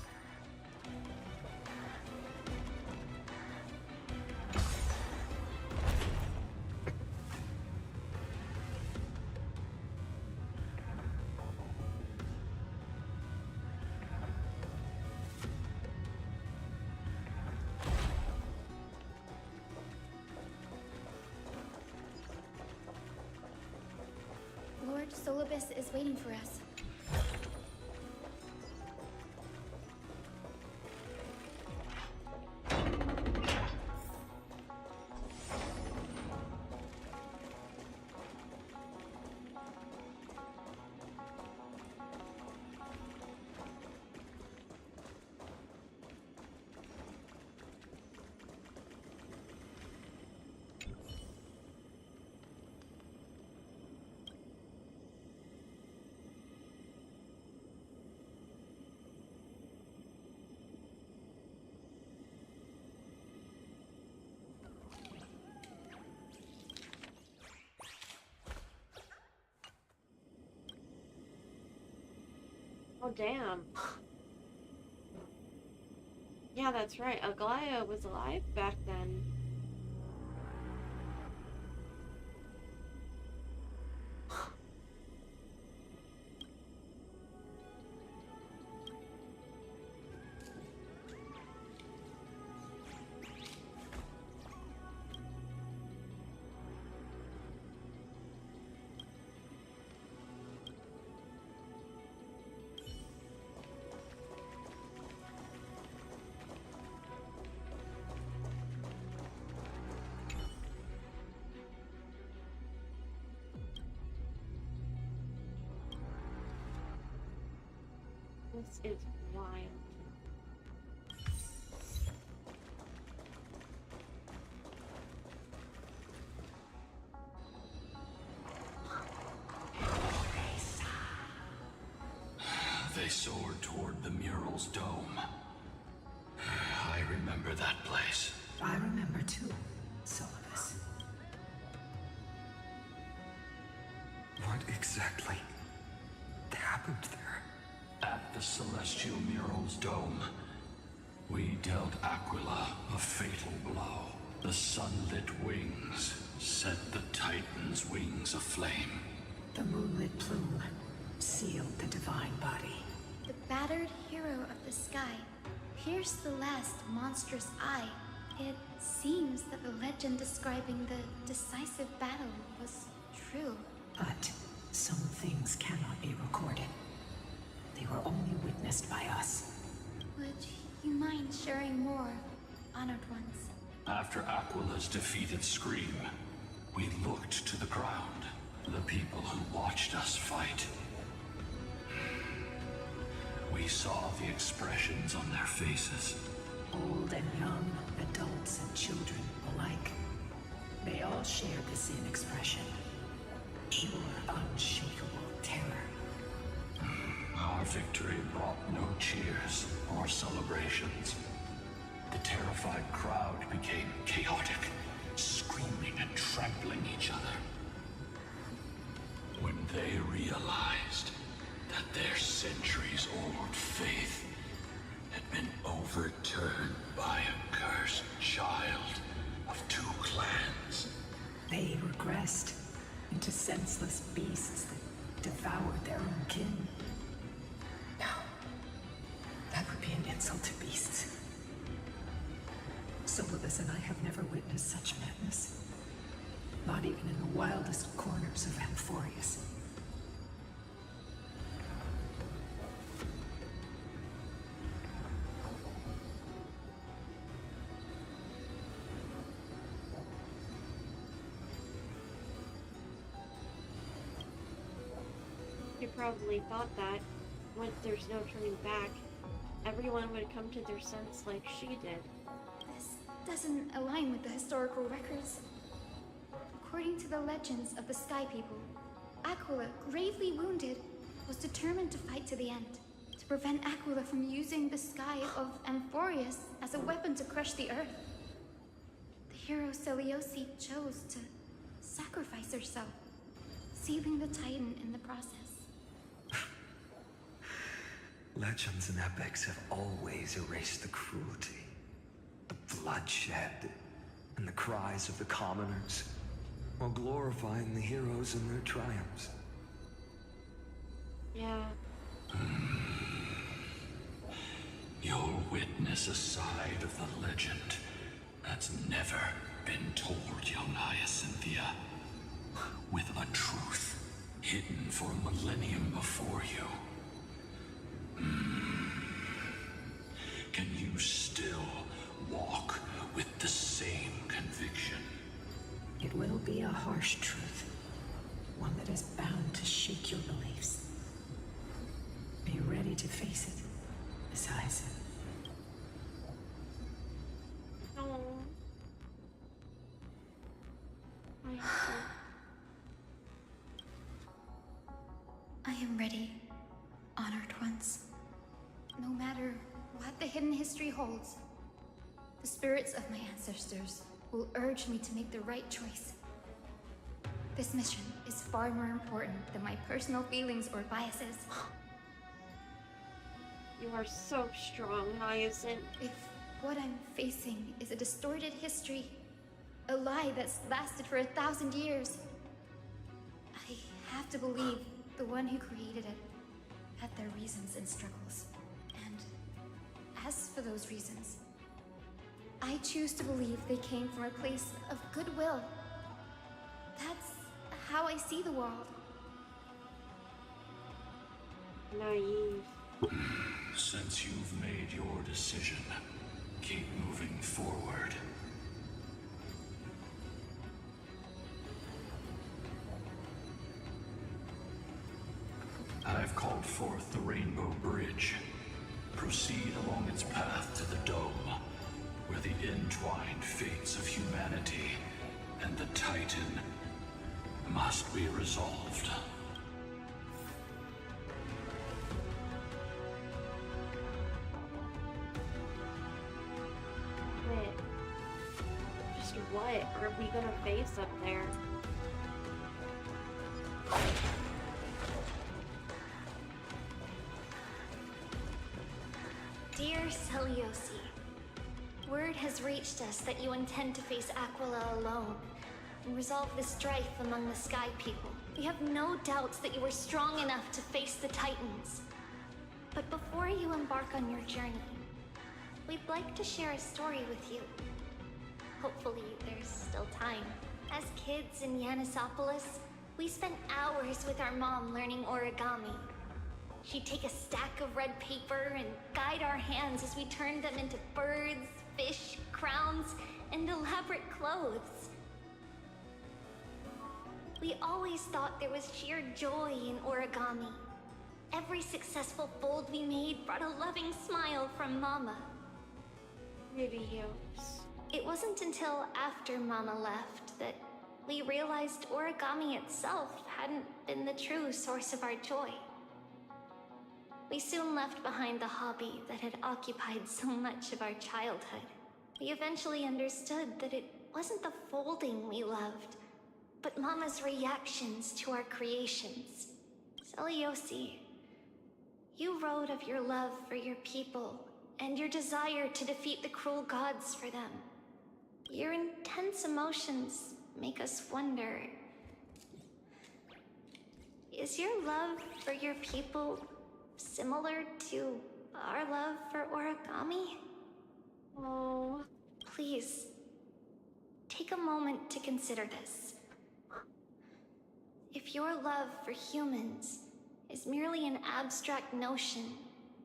Lord Solibus is waiting for us. Oh, damn. Yeah, that's right. Aglaya was alive back then. This is wild. They soared toward the mural's dome. I remember that place. I remember too, Solibus. What exactly happened there? At the celestial mural's dome, we dealt Aquila a fatal blow. The sunlit wings set the Titan's wings aflame. The moonlit plume sealed the divine body. The battered hero of the sky pierced the last monstrous eye. It seems that the legend describing the decisive battle was true. But some things cannot be recorded. They were only witnessed by us. Would you mind sharing more, honored ones? After Aquila's defeated scream, we looked to the ground. The people who watched us fight. We saw the expressions on their faces. Old and young, adults and children alike. They all shared the same expression. Pure, unshakable terror. Our victory brought no cheers or celebrations. The terrified crowd became chaotic, screaming and trampling each other. When they realized that their centuries-old faith had been overturned by a cursed child of two clans. They regressed into senseless beasts that devoured their own kin. No, that would be an insult to beasts. Solibus and I have never witnessed such madness. Not even in the wildest corners of Amphoreus. You probably thought that, once there's no turning back, everyone would come to their sense like she did. This doesn't align with the historical records. According to the legends of the Sky People, Aquila, gravely wounded, was determined to fight to the end, to prevent Aquila from using the sky of Amphoreus as a weapon to crush the earth. The hero Celiosi chose to sacrifice herself, sealing the Titan in the process. Legends and epics have always erased the cruelty, the bloodshed, and the cries of the commoners, while glorifying the heroes and their triumphs. Yeah. You'll witness a side of the legend that's never been told, young Hyacinthia. With a truth hidden for a millennium before you. Can you still walk with the same conviction? It will be a harsh truth. One that is bound to shake your beliefs. Be ready to face it, Miss Eisen. I am ready, honored ones. No matter what the hidden history holds, the spirits of my ancestors will urge me to make the right choice. This mission is far more important than my personal feelings or biases. You are so strong, Hyacinth. If what I'm facing is a distorted history, a lie that's lasted for 1,000 years, I have to believe the one who created it had their reasons and struggles. And as for those reasons, I choose to believe they came from a place of goodwill. That's how I see the world. Naive. Since you've made your decision, keep moving forward. I've called forth the Rainbow Bridge. Proceed along its path to the Dome, where the entwined fates of humanity and the Titan must be resolved. Wait. Just what are we gonna face up there? Dear Celiosi, word has reached us that you intend to face Aquila alone and resolve the strife among the Sky People. We have no doubts that you are strong enough to face the Titans. But before you embark on your journey, we'd like to share a story with you. Hopefully there's still time. As kids in Yanisopolis, we spent hours with our mom learning origami. She'd take a stack of red paper and guide our hands as we turned them into birds, fish, crowns, and elaborate clothes. We always thought there was sheer joy in origami. Every successful fold we made brought a loving smile from Mama. Maybe yes. It wasn't until after Mama left that we realized origami itself hadn't been the true source of our joy. We soon left behind the hobby that had occupied so much of our childhood. We eventually understood that it wasn't the folding we loved, but Mama's reactions to our creations. Celiosi, you wrote of your love for your people and your desire to defeat the cruel gods for them. Your intense emotions make us wonder, is your love for your people similar to our love for origami? Oh. Please, take a moment to consider this. If your love for humans is merely an abstract notion,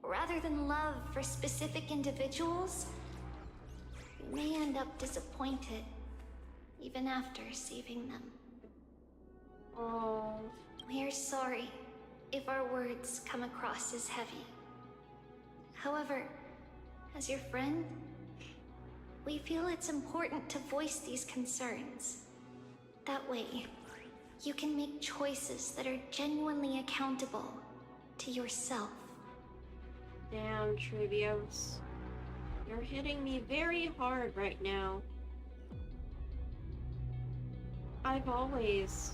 rather than love for specific individuals, you may end up disappointed, even after saving them. Oh. We're sorry if our words come across as heavy. However, as your friend, we feel it's important to voice these concerns. That way, you can make choices that are genuinely accountable to yourself. Damn, Trivios. You're hitting me very hard right now. I've always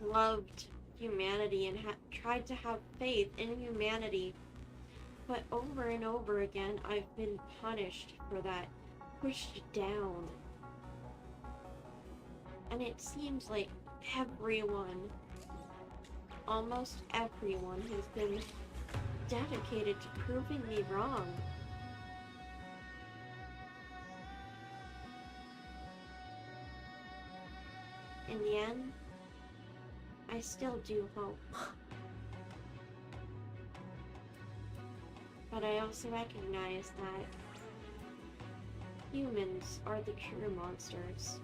loved humanity and tried to have faith in humanity, but over and over again I've been punished for that, pushed down. And it seems like everyone, almost everyone, has been dedicated to proving me wrong. in the end, I still do hope. But I also recognize that humans are the true monsters.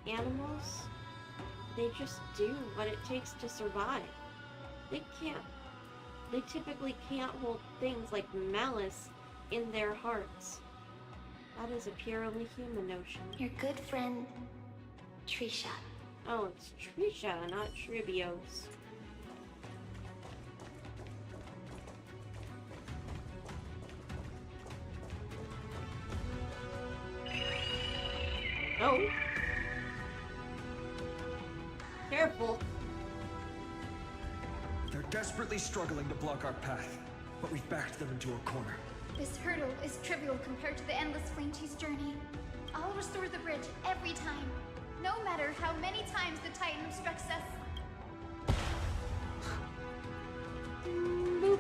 Animals, they just do what it takes to survive. They typically can't hold things like malice in their hearts. That is a purely human notion. Your good friend, Trisha. Oh, it's Trisha, not Trivios. Oh. Careful. They're desperately struggling to block our path, but we've backed them into a corner. This hurdle is trivial compared to the endless flame chase journey. I'll restore the bridge every time, no matter how many times the Titan obstructs us. Boop.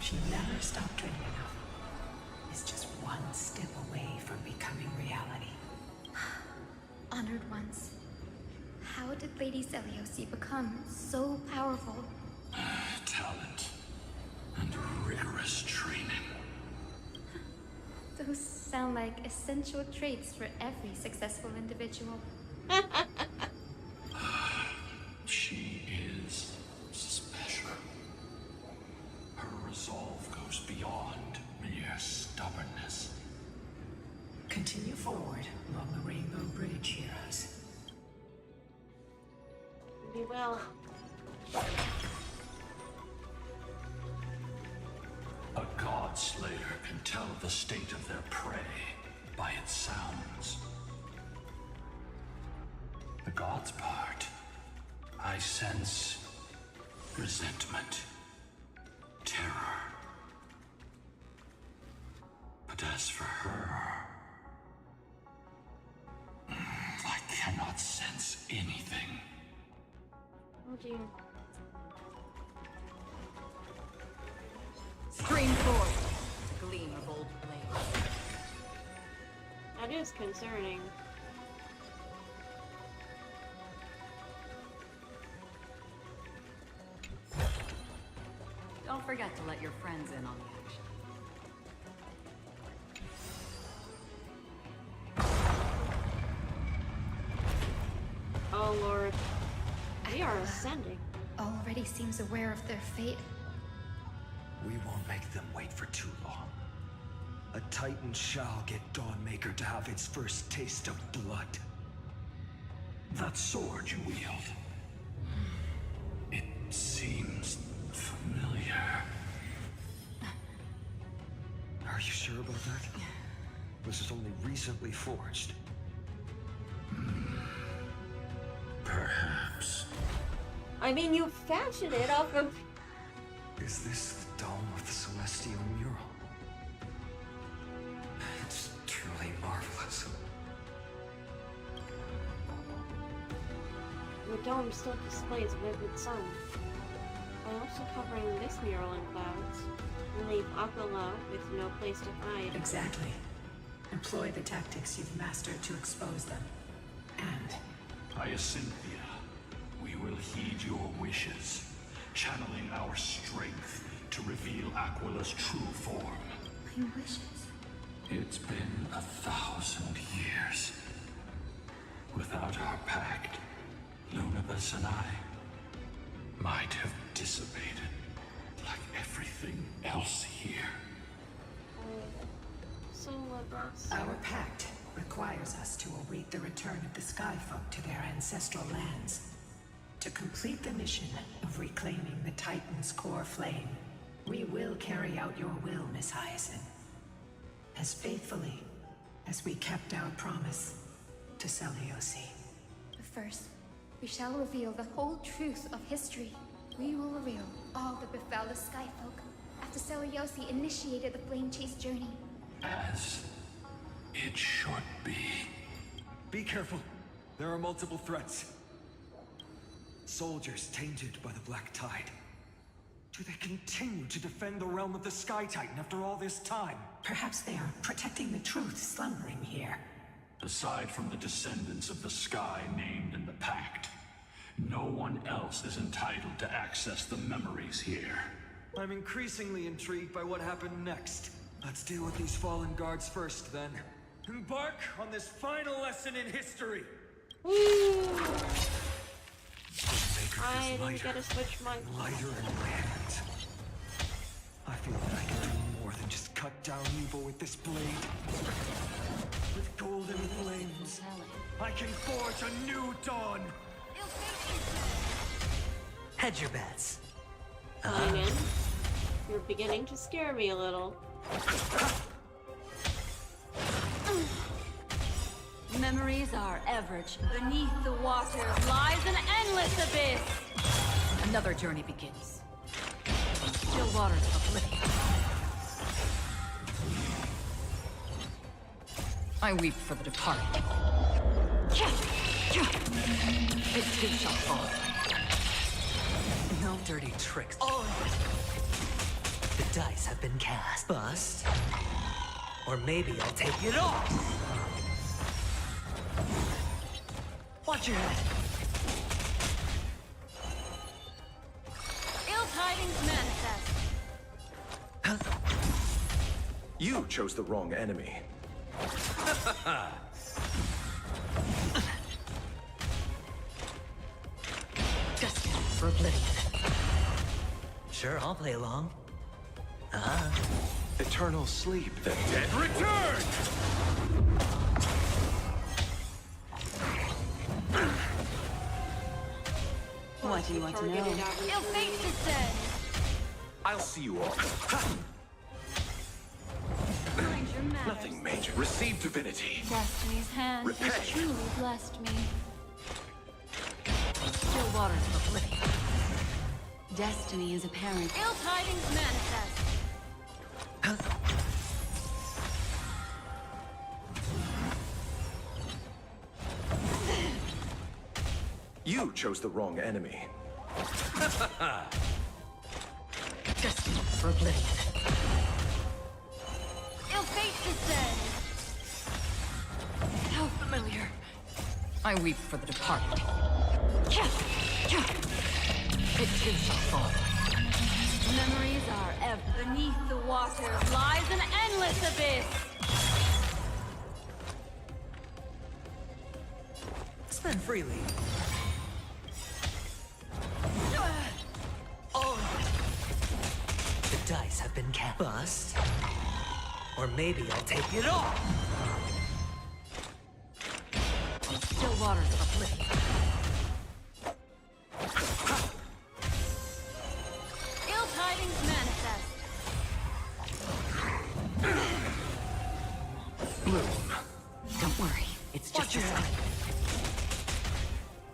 She never stopped dreaming of. Is just one step away from becoming reality. Honored ones. How did Lady Celiosi become so powerful? Talent and rigorous training. Those sound like essential traits for every successful individual. She is special. Her resolve goes beyond mere stubbornness. Continue forward along the Rainbow Bridge, heroes. Be well. A god slayer can tell the state of their prey by its sounds. The god's part, I sense resentment, terror. But as for her, I cannot sense anything. Oh dear. Stream forth, gleam of old blades. That is concerning. Don't forget to let your friends in on the action. Oh lord. We are ascending. Already seems aware of their fate. We won't make them wait for too long. A Titan shall get Dawnmaker to have its first taste of blood. That sword you wield, it seems familiar. Are you sure about that? This is only recently forged. Perhaps. I mean, you fashioned it off of... Is this the dome of the Celestial mural? It's truly marvelous. The dome still displays a vivid sun. By also covering this mural in clouds, we leave Aquila with no place to hide. Exactly. Employ the tactics you've mastered to expose them. And Hyacinthia, we will heed your wishes, channeling our strength to reveal Aquila's true form. My wishes? It's been 1,000 years. Without our pact, Lunabus and I might have dissipated like everything else here. So Lunabus. our pact requires us to await the return of the Skyfolk to their ancestral lands, to complete the mission of reclaiming the Titan's core flame. We will carry out your will, Miss Hyacinth. As faithfully as we kept our promise to Seliosi. But first, we shall reveal the whole truth of history. We will reveal all that befell the Skyfolk after Seliosi initiated the Flame Chase journey. As it should be. Be careful. There are multiple threats. Soldiers tainted by the Black Tide. Do they continue to defend the realm of the Sky Titan after all this time? Perhaps they are protecting the truth slumbering here. Aside from the descendants of the sky named in the pact, no one else is entitled to access the memories here. I'm increasingly intrigued by what happened next. Let's deal with these fallen guards first, then. Embark on this final lesson in history! I didn't get to switch my... Lighter in my hands. I feel that I can do more than just cut down evil with this blade. With golden flames, I can forge a new dawn! Hedge your bets. Coming in. You're beginning to scare me a little. Memories are average. Beneath the water lies an endless abyss. Another journey begins. From still waters of oblivion. I weep for the departed. It too shall fall. No dirty tricks. Oh! The dice have been cast. Bust. Or maybe I'll take it off! Watch your head. Ill tidings manifest. You chose the wrong enemy. Just for oblivion. Sure, I'll play along. Eternal sleep. The dead Return! What do you want to know? Ill fate descends. I'll see you all. Nothing major. Receive divinity. Destiny's hand Repay. has truly blessed me. Still waters of oblivion. Destiny is apparent. Ill tidings manifest. You chose the wrong enemy. Just for oblivion. Ill fate descends. How familiar. I weep for the departed. It too shall fall. Memories are ever. Beneath the water lies an endless abyss. Spend freely. Oh! The dice have been cast. Bust. Or maybe I'll take it off! Still waters of oblivion. Ill tidings manifest. Bloom. Don't worry, it's just a sign.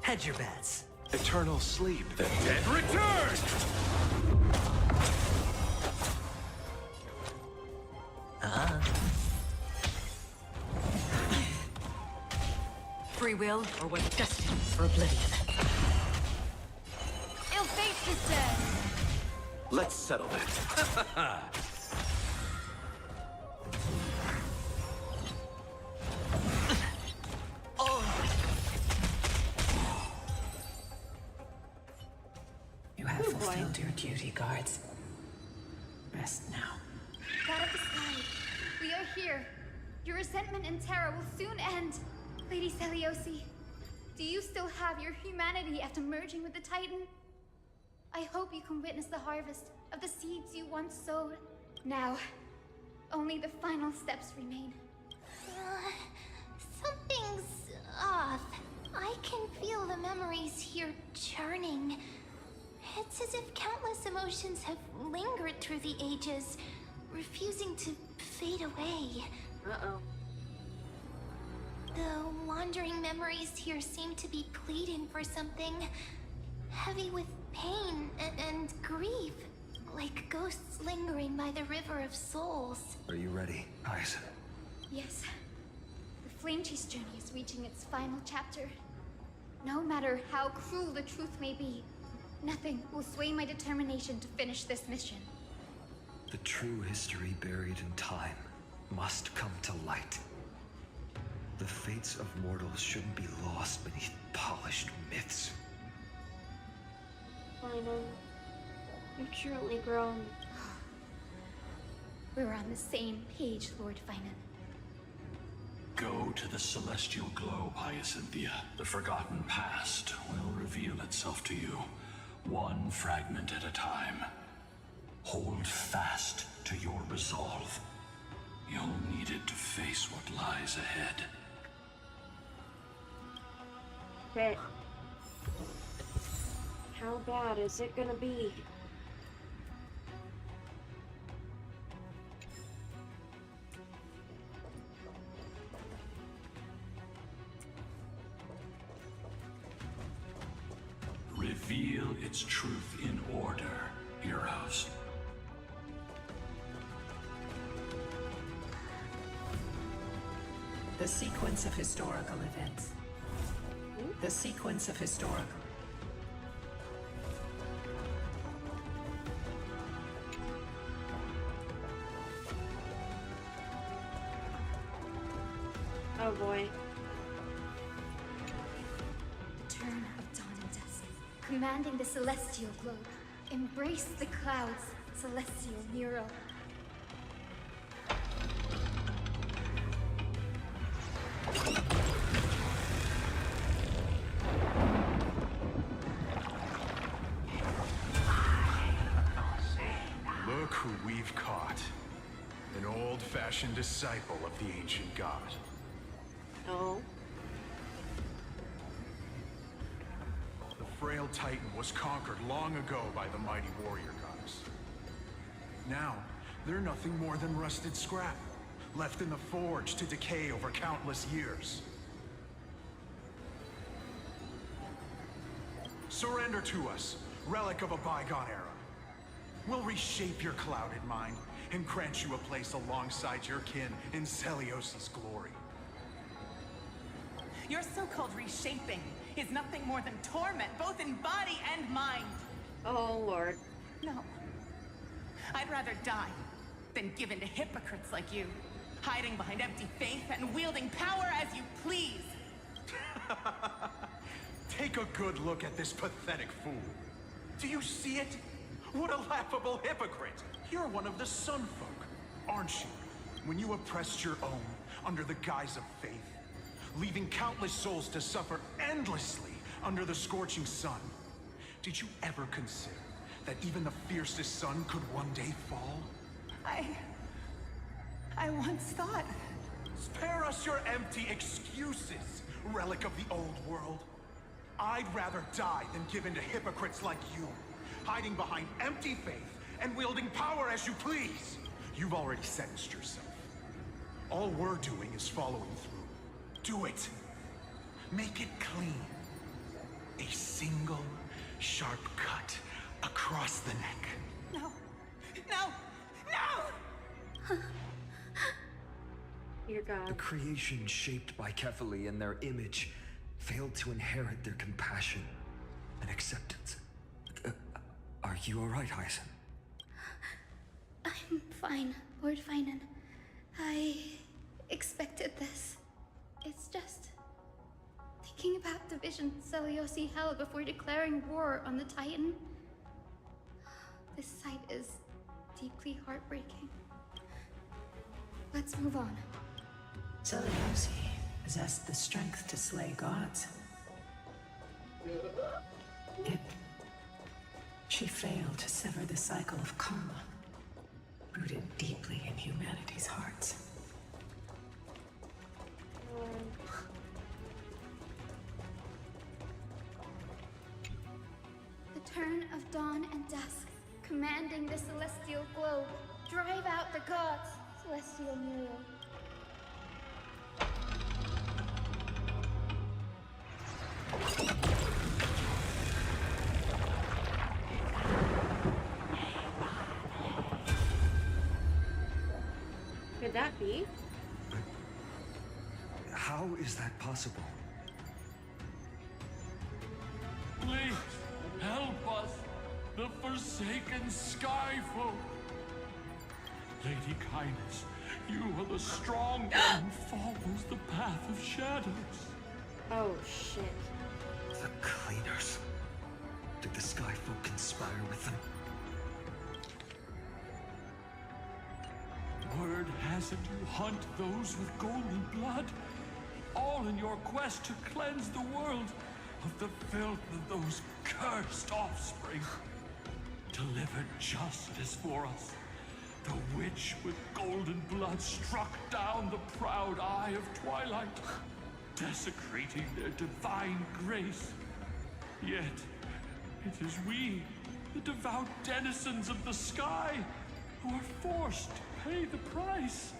Hedge your bets. Eternal sleep. The Dead return! Free will, or was it destined for oblivion? Ill fate descends. Let's settle it. You have fulfilled your duty, guards. Rest now. God of the Sky, we are here. Your resentment and terror will soon end. Lady Seliosi, do you still have your humanity after merging with the Titan? I hope you can witness the harvest of the seeds you once sowed. Now, only the final steps remain. Something's off. I can feel the memories here churning. It's as if countless emotions emotions have lingered through the ages, refusing to fade away. Uh-oh. The wandering memories here seem to be pleading for something heavy with pain and grief, like ghosts lingering by the river of souls. Are you ready, Aizen? Yes. The Flame Chase journey is reaching its final chapter. No matter how cruel the truth may be, nothing will sway my determination to finish this mission. The true history buried in time must come to light. The fates of mortals shouldn't be lost beneath polished myths. Fandom, you've truly grown. We're on the same page, Lord Finan. Go to the celestial globe, Hyacinthia. The forgotten past will reveal itself to you, one fragment at a time. Hold fast to your resolve. You'll need it to face what lies ahead. Okay. How bad is it gonna be? Reveal its truth in order, heroes. The sequence of historical events. The sequence of historical... Oh boy. Turn of dawn and dusk, commanding the celestial globe. Embrace the clouds, celestial mural. Look who we've caught. An old-fashioned disciple of the ancient god. Oh. The frail Titan was conquered long ago by the mighty warrior goddess. Now, they're nothing more than rusted scrap, left in the forge to decay over countless years. Surrender to us, relic of a bygone era. We'll reshape your clouded mind and grant you a place alongside your kin in Celios' glory. Your so-called reshaping is nothing more than torment, both in body and mind. Oh, Lord. No. I'd rather die than give in to hypocrites like you, hiding behind empty faith and wielding power as you please. Take a good look at this pathetic fool. Do you see it? What a laughable hypocrite! You're one of the Sun Folk, aren't you? When you oppressed your own under the guise of faith, leaving countless souls to suffer endlessly under the scorching sun. Did you ever consider that even the fiercest sun could one day fall? I once thought... Spare us your empty excuses, relic of the old world. I'd rather die than give in to hypocrites like you, hiding behind empty faith and wielding power as you please. You've already sentenced yourself. All we're doing is following through. Do it. Make it clean. A single, sharp cut across the neck. No! No! No! Dear God. The creation shaped by Kefali and their image failed to inherit their compassion and acceptance. Are you alright, Aizen? I'm fine, Lord Finan. I expected this. It's just thinking about the vision Celiosi held before declaring war on the Titan. This sight is deeply heartbreaking. Let's move on. Celiosi possessed the strength to slay gods. Yet, she failed to sever the cycle of karma, rooted deeply in humanity's hearts. The turn of dawn and dusk, Commanding the celestial globe, drive out the gods, celestial mural. Could that be? How is that possible? Please, help us, the forsaken Skyfolk. Lady Kindness, you are the strong one who follows the path of shadows. Oh, shit. The Cleaners. Did the Skyfolk conspire with them? Word has it you hunt those with golden blood, all in your quest to cleanse the world of the filth of those cursed offspring. Delivered justice for us. The witch with golden blood struck down the proud eye of twilight, desecrating their divine grace. Yet, it is we, the devout denizens of the sky, who are forced to pay the price.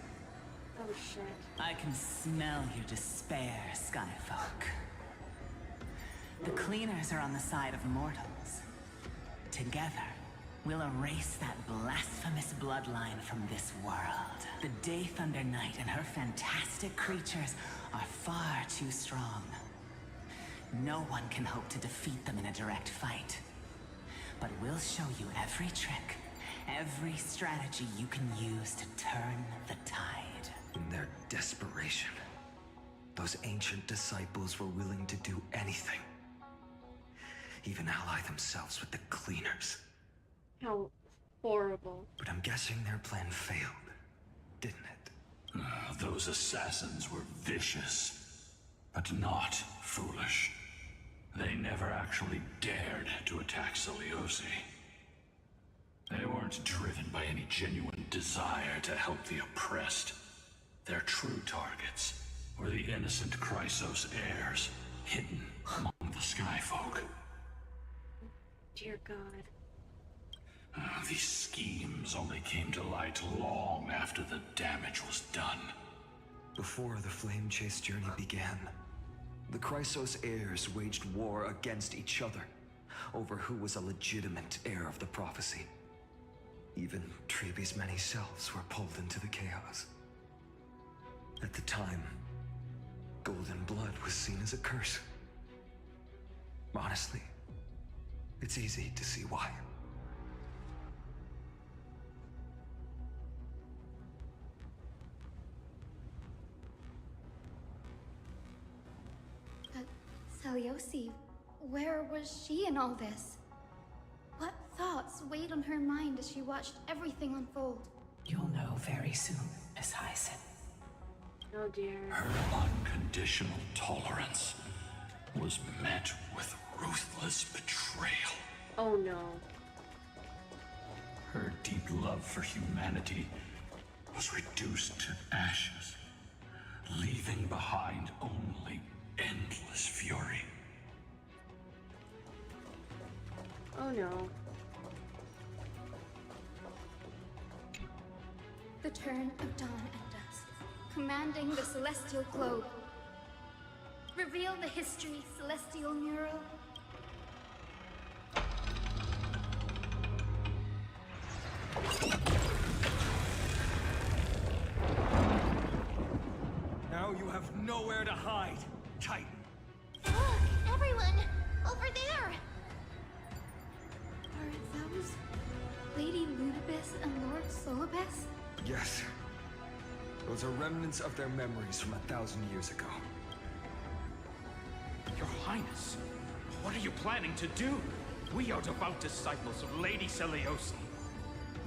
Oh shit. I can smell your despair, Skyfolk. The Cleaners are on the side of mortals. Together, we'll erase that blasphemous bloodline from this world. The Day Thunder Knight and her fantastic creatures are far too strong. No one can hope to defeat them in a direct fight. But we'll show you every trick, every strategy you can use to turn the tide. In their desperation, those ancient disciples were willing to do anything. Even ally themselves with the Cleaners. How horrible. But I'm guessing their plan failed, didn't it? Those assassins were vicious, but not foolish. They never actually dared to attack CAELUS. They weren't driven by any genuine desire to help the oppressed. Their true targets were the innocent Chrysos heirs, hidden among the Skyfolk. Dear God. These schemes only came to light long after the damage was done. Before the Flame Chase journey began, the Chrysos heirs waged war against each other over who was a legitimate heir of the prophecy. Even Trebi's many selves were pulled into the chaos. At the time, golden blood was seen as a curse. Honestly, it's easy to see why. CAELUS, where was she in all this? What thoughts weighed on her mind as she watched everything unfold? You'll know very soon, Miss Hyson. Oh dear. Her unconditional tolerance was met with ruthless betrayal. Oh no. Her deep love for humanity was reduced to ashes, leaving behind only endless fury. Oh no. The turn of dawn and dusk, commanding the celestial globe. Reveal the history, celestial mural. Now you have nowhere to hide, Titan. Look, everyone! Over there! Are those Lady Ludibus and Lord Solibus? Yes. Those are remnants of their memories from 1,000 years ago. Your Highness, what are you planning to do? We are devout disciples of Lady CAELUS.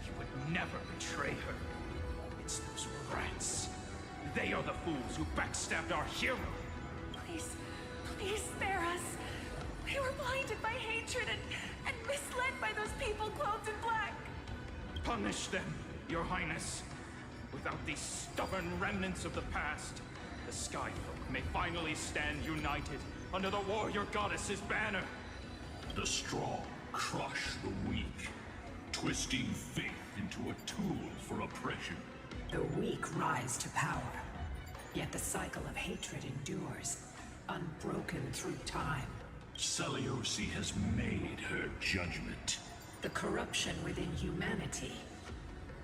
You would never betray her. It's those rats. They are the fools who backstabbed our hero. Please, please spare us. We were blinded by hatred and misled by those people clothed in black. Punish them, Your Highness. Without these stubborn remnants of the past, the Skyfolk may finally stand united under the warrior goddess's banner. The strong crush the weak, twisting faith into a tool for oppression. The weak rise to power, yet the cycle of hatred endures, unbroken through time. Seleuci has made her judgment. The corruption within humanity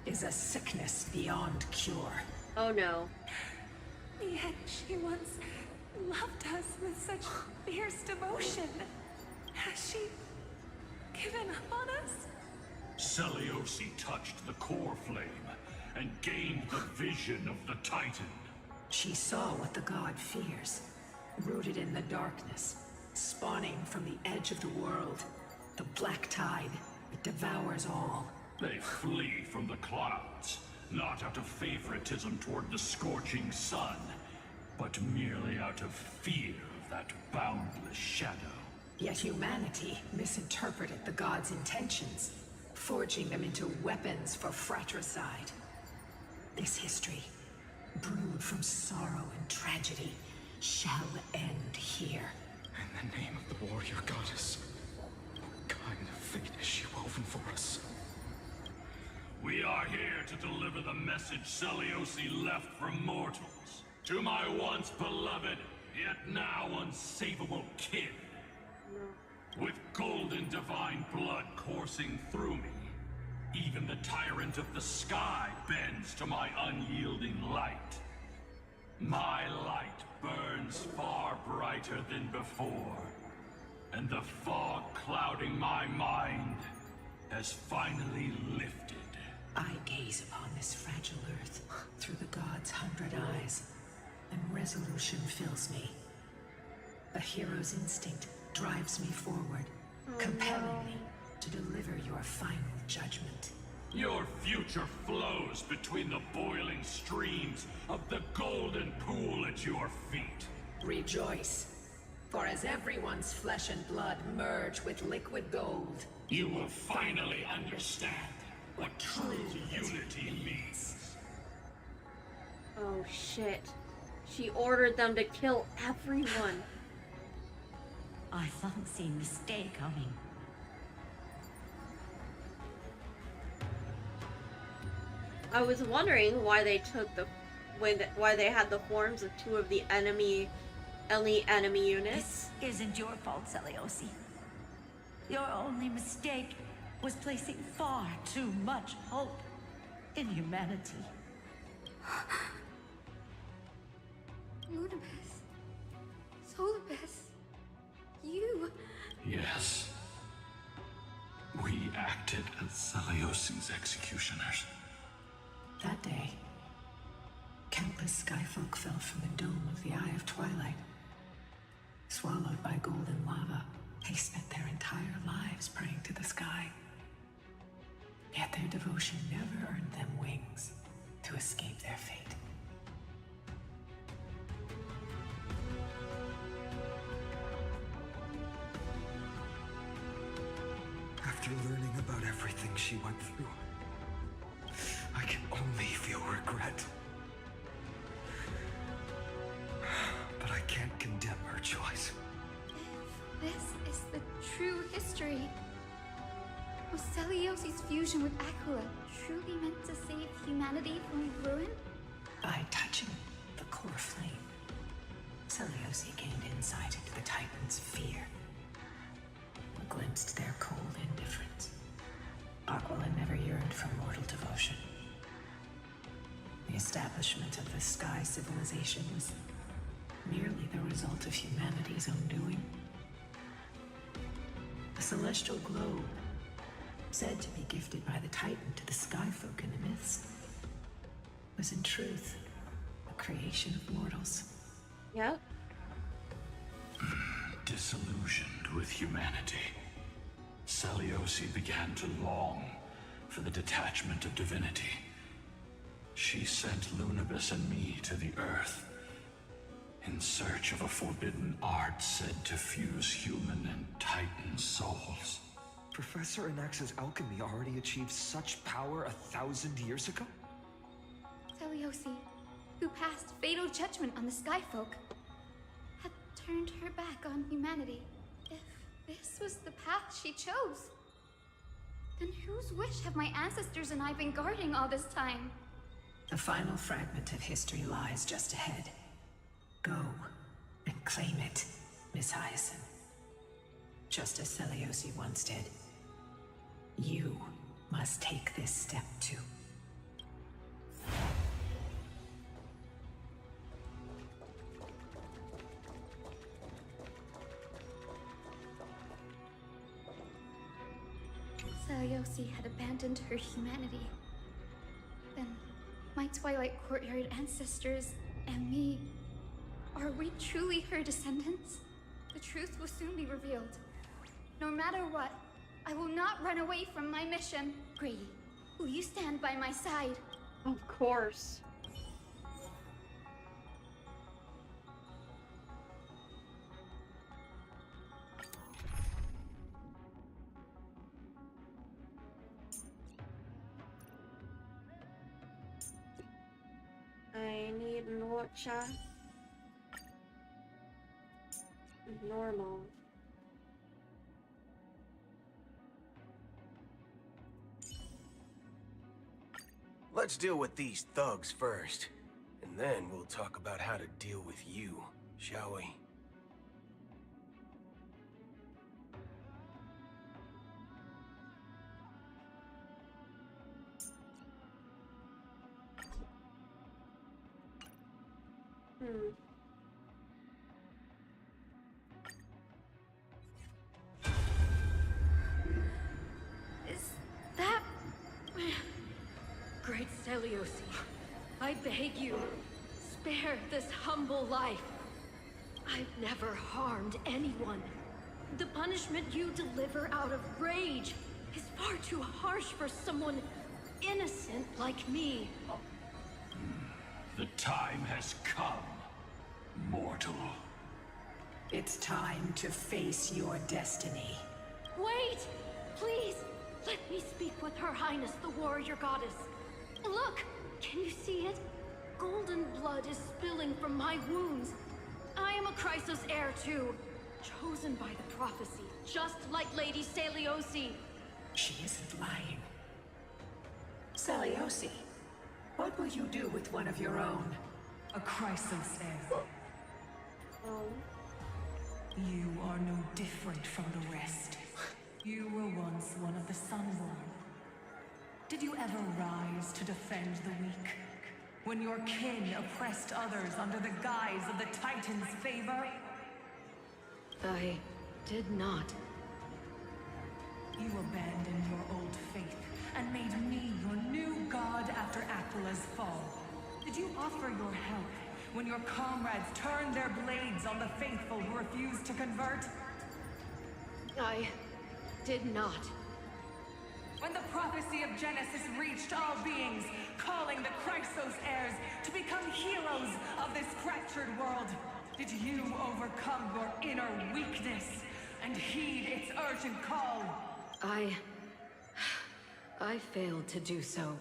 is a sickness beyond cure. Oh no. Yet she once loved us with such fierce devotion. Has she given up on us? Seleuci touched the core flame and gained the vision of the Titan. She saw what the god fears, rooted in the darkness, spawning from the edge of the world. The black tide, it devours all. They flee from the clouds, not out of favoritism toward the scorching sun, but merely out of fear of that boundless shadow. Yet humanity misinterpreted the gods' intentions, forging them into weapons for fratricide. This history, brewed from sorrow and tragedy, shall end here. In the name of the warrior goddess, what kind of fate is she woven for us? We are here to deliver the message Seleuci left for mortals. To my once beloved, yet now unsavable kin. With golden divine blood coursing through me, even the tyrant of the sky bends to my unyielding light. My light burns far brighter than before, and the fog clouding my mind has finally lifted. I gaze upon this fragile earth through the gods' 100 eyes, and resolution fills me. A hero's instinct drives me forward, compelling me to deliver your final judgment. Your future flows between the boiling streams of the golden pool at your feet. Rejoice, for as everyone's flesh and blood merge with liquid gold, you will finally understand what true unity means. Oh shit. She ordered them to kill everyone. I thought seen mistake coming. I was wondering why they took why they had the forms of two of the elite enemy units. This isn't your fault, Seleuci. Your only mistake was placing far too much hope in humanity. Lunibus. Solibus. You. Yes. We acted as Seleuci's executioners. That day, countless skyfolk fell from the dome of the Eye of Twilight. Swallowed by golden lava, they spent their entire lives praying to the sky. Yet their devotion never earned them wings to escape their fate. After learning about everything she went through, I can only feel regret. But I can't condemn her choice. If this is the true history, was Seleuci's fusion with Aquila truly meant to save humanity from ruin? By touching the core flame, Seleuci gained insight into the Titans' fear, glimpsed their cold indifference. Aquila never yearned for mortal devotion. The establishment of the Sky civilization was merely the result of humanity's own doing. The celestial globe, said to be gifted by the Titan to the Skyfolk in the myths, was in truth a creation of mortals. Yep. Disillusioned with humanity, Seleuci began to long for the detachment of divinity. She sent Lunibus and me to the Earth in search of a forbidden art said to fuse human and Titan souls. Professor Anax's alchemy already achieved such power 1,000 years ago? Seleuci, who passed fatal judgment on the Skyfolk, had turned her back on humanity. If this was the path she chose, Then whose wish have my ancestors and I been guarding all this time? The final fragment of history lies just ahead. Go and claim it, Miss Hyacinth. Just as Seliosi once did. You must take this step too. Seliosi had abandoned her humanity. Then, my Twilight Courtyard ancestors and me, are we truly her descendants? The truth will soon be revealed. No matter what, I will not run away from my mission. Grady, will you stand by my side? Of course. I need an orcha. Normal. Let's deal with these thugs first, and then we'll talk about how to deal with you, shall we? Is that... Great Seliosi, I beg you, spare this humble life. I've never harmed anyone. The punishment you deliver out of rage is far too harsh for someone innocent like me. The time has come, mortal. It's time to face your destiny. Wait! Please! Let me speak with Her Highness, the warrior goddess. Look! Can you see it? Golden blood is spilling from my wounds. I am a Chrysos heir too, chosen by the prophecy, just like Lady Seliosi. She isn't lying. Seliosi, what will you do with one of your own? A Chrysos heir. You are no different from the rest. You were once one of the Sunborn. Did you ever rise to defend the weak? When your kin oppressed others under the guise of the Titan's favor? I did not. You abandoned your old faith and made me your new god after Aquila's fall. Did you offer your help when your comrades turned their blades on the faithful who refused to convert? I did not. When the prophecy of Genesis reached all beings, calling the Chrysos heirs to become heroes of this fractured world, did you overcome your inner weakness and heed its urgent call? I failed to do so.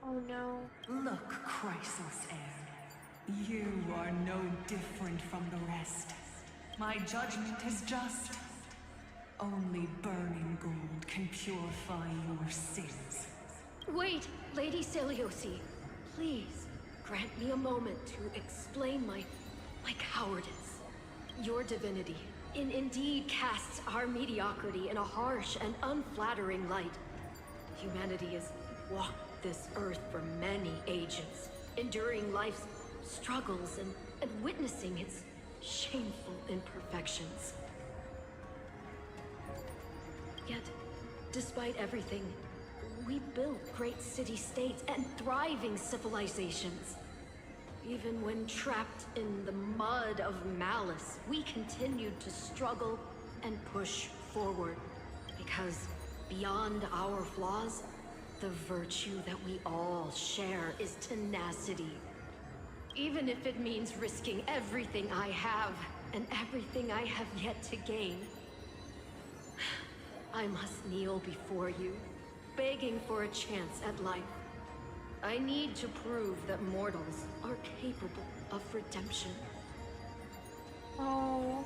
Oh no. Look, Chrysos heir. You are no different from the rest. My judgment is just. Only burning gold can purify your sins. Wait, Lady Seliosi. Please, grant me a moment to explain my cowardice. Your divinity indeed casts our mediocrity in a harsh and unflattering light. Humanity has walked this earth for many ages, enduring life's struggles and witnessing its shameful imperfections. Yet, despite everything, we built great city-states and thriving civilizations. Even when trapped in the mud of malice, we continued to struggle and push forward. Because beyond our flaws, the virtue that we all share is tenacity. Even if it means risking everything I have and everything I have yet to gain. I must kneel before you, begging for a chance at life. I need to prove that mortals are capable of redemption. Oh.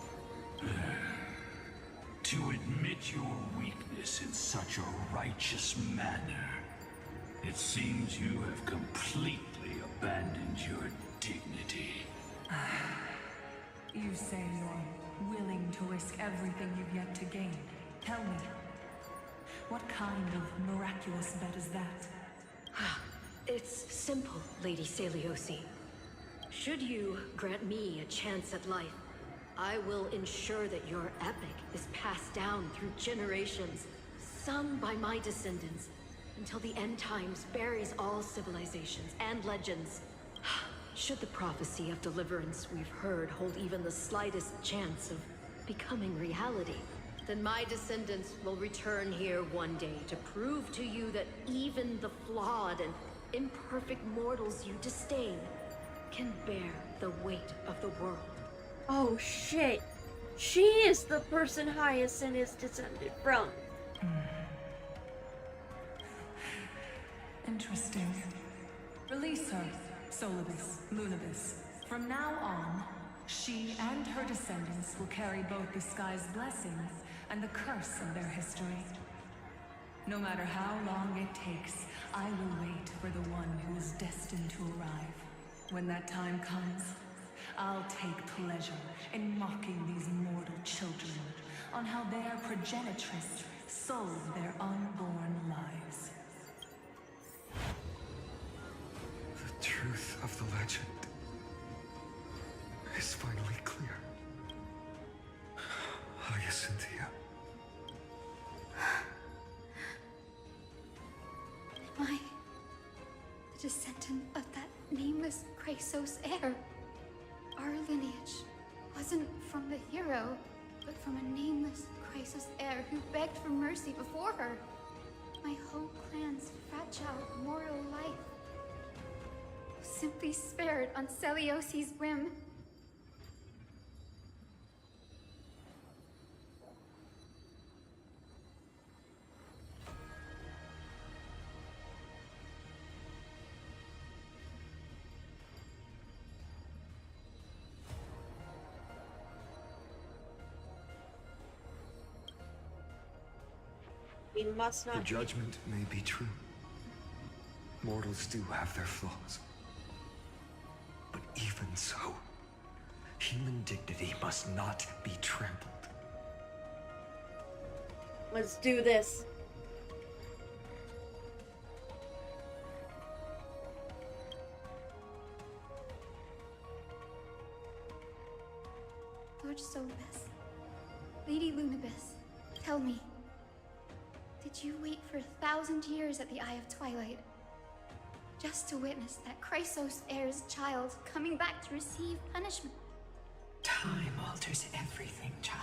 To admit your weakness in such a righteous manner. It seems you have completely abandoned your dignity. You say you're willing to risk everything you've yet to gain. Tell me, what kind of miraculous bet is that? It's simple, Lady CAELUS. Should you grant me a chance at life, I will ensure that your epic is passed down through generations, sung by my descendants, until the end times buries all civilizations and legends. Should the prophecy of deliverance we've heard hold even the slightest chance of becoming reality, then my descendants will return here one day to prove to you that even the flawed and imperfect mortals you disdain can bear the weight of the world. Oh shit. She is the person Hyacinth is descended from. Interesting. Release her, Solibus, Lunibus. From now on, she and her descendants will carry both the sky's blessings and the curse of their history. No matter how long it takes, I will wait for the one who is destined to arrive. When that time comes, I'll take pleasure in mocking these mortal children on how their progenitress sold their unborn lives. The truth of the legend is finally clear. Hyacinthia. Am I the descendant of that nameless Chrysos heir? Our lineage wasn't from the hero, but from a nameless Chrysos heir who begged for mercy before her. My whole clan's fragile mortal life was simply spared on CAELUS's whim. We must not. The judgment may be true. Mortals do have their flaws. But even so, human dignity must not be trampled. Let's do this. Lord Solibus, Lady Lunibus, tell me, did you wait for 1,000 years at the Eye of Twilight just to witness that Chrysos heir's child coming back to receive punishment? Time alters everything, child.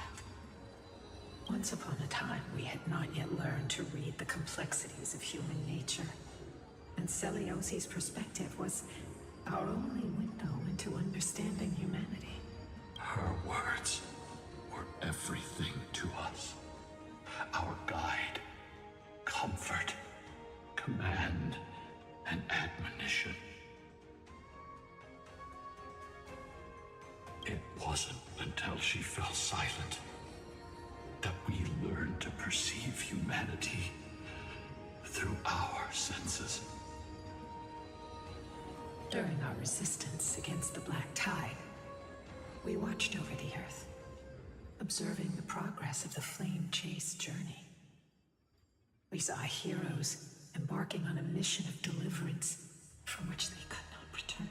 Once upon a time, we had not yet learned to read the complexities of human nature. And CAELUS's perspective was our only window into understanding humanity. Her words were everything to us. Our guide, comfort, command, and admonition. It wasn't until she fell silent that we learned to perceive humanity through our senses. During our resistance against the Black Tide, we watched over the Earth, observing the progress of the flame-chased journey. We saw heroes embarking on a mission of deliverance from which they could not return.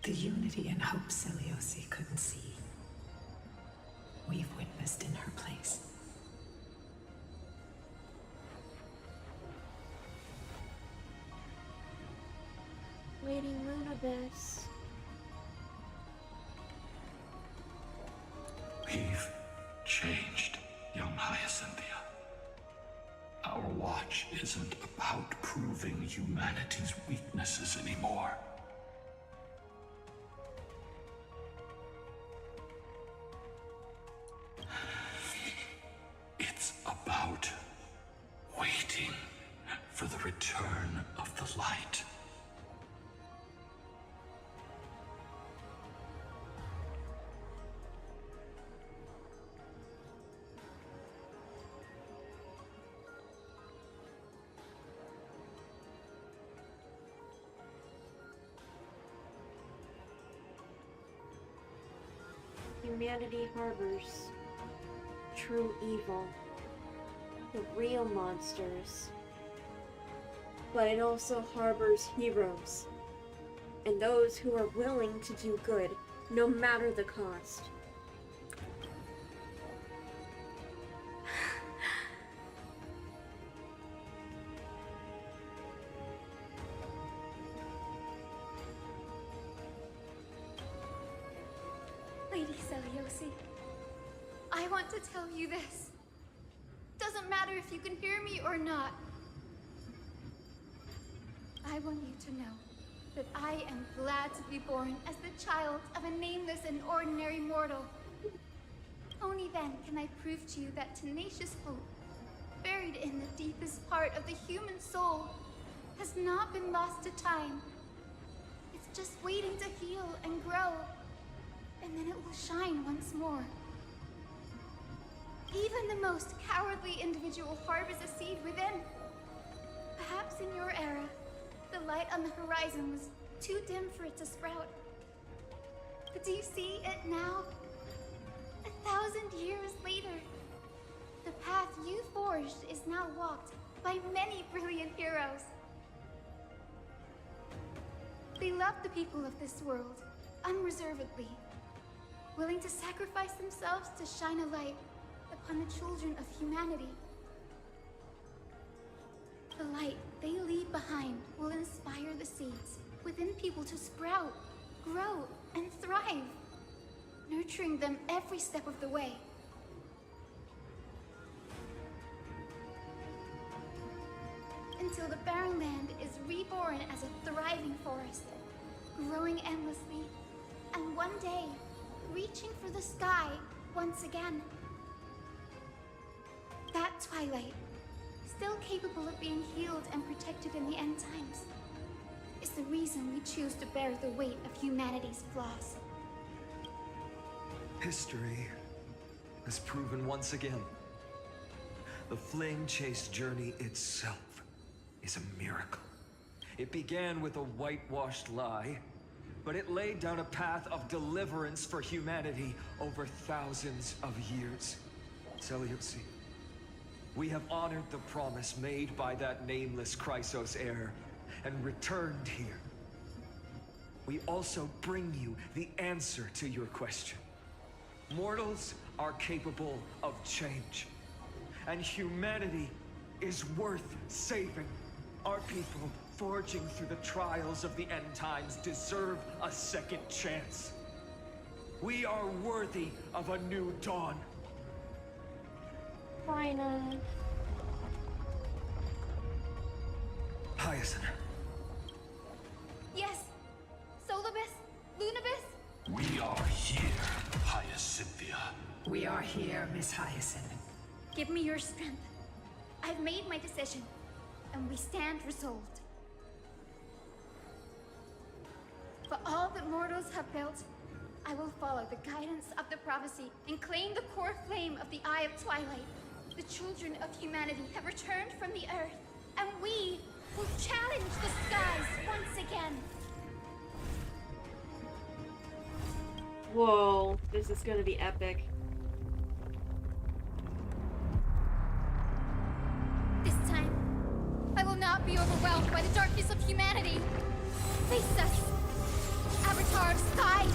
The unity and hope CAELUS couldn't see, we've witnessed in her place. Lady Lunibus. We've changed, young Hyacinthia. Our watch isn't about proving humanity's weaknesses anymore. It's about waiting for the return of the light. humanity harbors true evil, the real monsters. But it also harbors heroes, and those who are willing to do good, no matter the cost. Lady Seliosi, I want to tell you this. Doesn't matter if you can hear me or not. I want you to know that I am glad to be born as the child of a nameless and ordinary mortal. Only then can I prove to you that tenacious hope, buried in the deepest part of the human soul, has not been lost to time. It's just waiting to heal and grow, and then it will shine once more. Even the most cowardly individual harbors a seed within. Perhaps in your era, the light on the horizon was too dim for it to sprout. But do you see it now? 1,000 years later, the path you forged is now walked by many brilliant heroes. They love the people of this world, unreservedly, willing to sacrifice themselves to shine a light upon the children of humanity. The light they leave behind will inspire the seeds within people to sprout, grow, and thrive, nurturing them every step of the way. Until the barren land is reborn as a thriving forest, growing endlessly, and one day, reaching for the sky once again. That twilight, still capable of being healed and protected in the end times, is the reason we choose to bear the weight of humanity's flaws. History has proven once again, the Flame Chase journey itself is a miracle. It began with a whitewashed lie, but it laid down a path of deliverance for humanity over thousands of years. Seleuci, we have honored the promise made by that nameless Chrysos heir and returned here. We also bring you the answer to your question. Mortals are capable of change, and humanity is worth saving. Our people, forging through the trials of the end times, deserve a second chance. We are worthy of a new dawn. Fine. Hyacinth. Yes! Solibus? Lunibus? We are here, Hyacinthia. We are here, Miss Hyacinth. Give me your strength. I've made my decision, and we stand resolved. For all that mortals have built, I will follow the guidance of the prophecy and claim the core flame of the Eye of Twilight. The children of humanity have returned from the earth, and we will challenge the skies once again. Whoa, this is gonna be epic. This time, I will not be overwhelmed by the darkness of humanity. Face us, Avatar of Sky!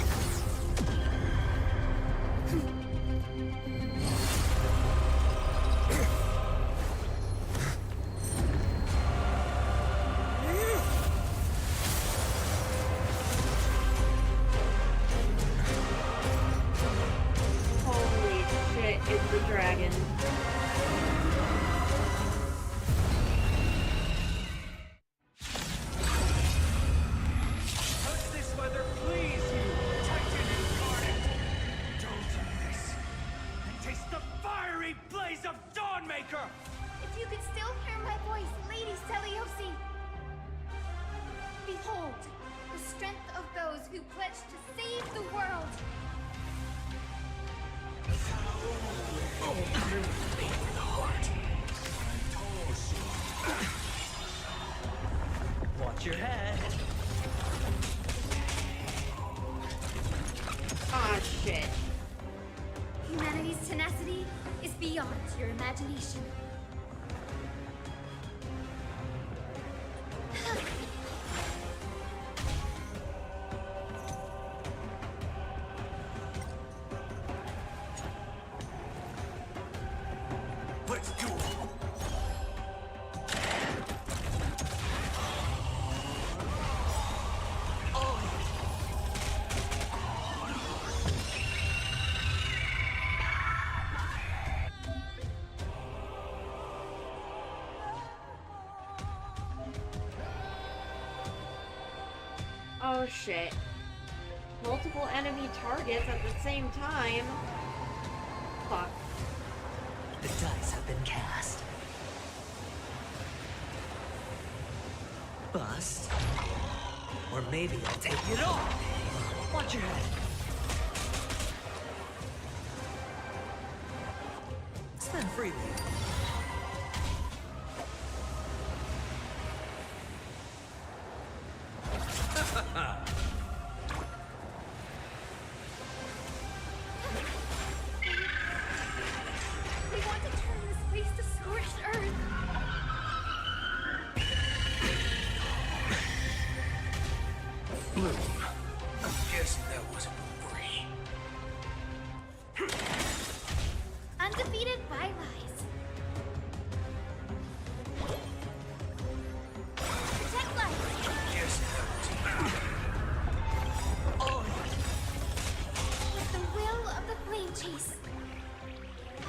Holy shit, it's the dragon. Touch this weather, please, you Titan incarnate! Don't miss. And taste the fiery blaze of Dawnmaker! If you could still hear my voice, Lady Seliosi! Behold, the strength of those who pledge to save the world! Watch your head. Ah, shit. imagination. Let's do it! Oh shit. Multiple enemy targets at the same time. Fuck. The dice have been cast. Bust. Or maybe I'll take it all. Watch your head. Spend freely. We want to turn this place to scorched earth. Bloom. I'm guessing that wasn't free. Undefeated bylines. Protect life. Guessing that wasn't With the will of the flame chase.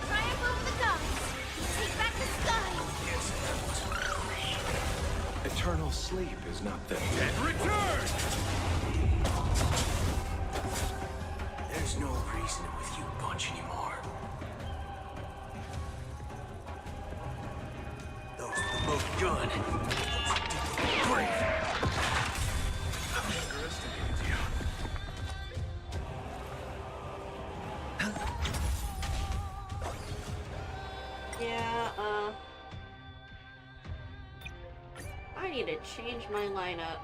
Triumph over the gods. Take back the sky. Guessing that wasn't free. Eternal sleep is not the And return! There's no reasoning with you bunch anymore. Those were both good. Great. I underestimated you. Yeah, I need to change my lineup.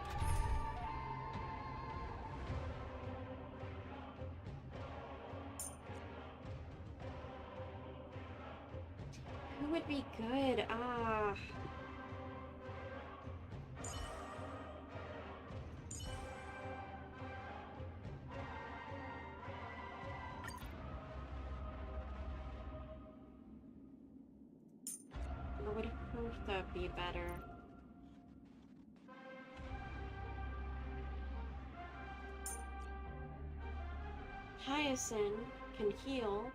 Who would be good? What would that be better? Hyacinth can heal.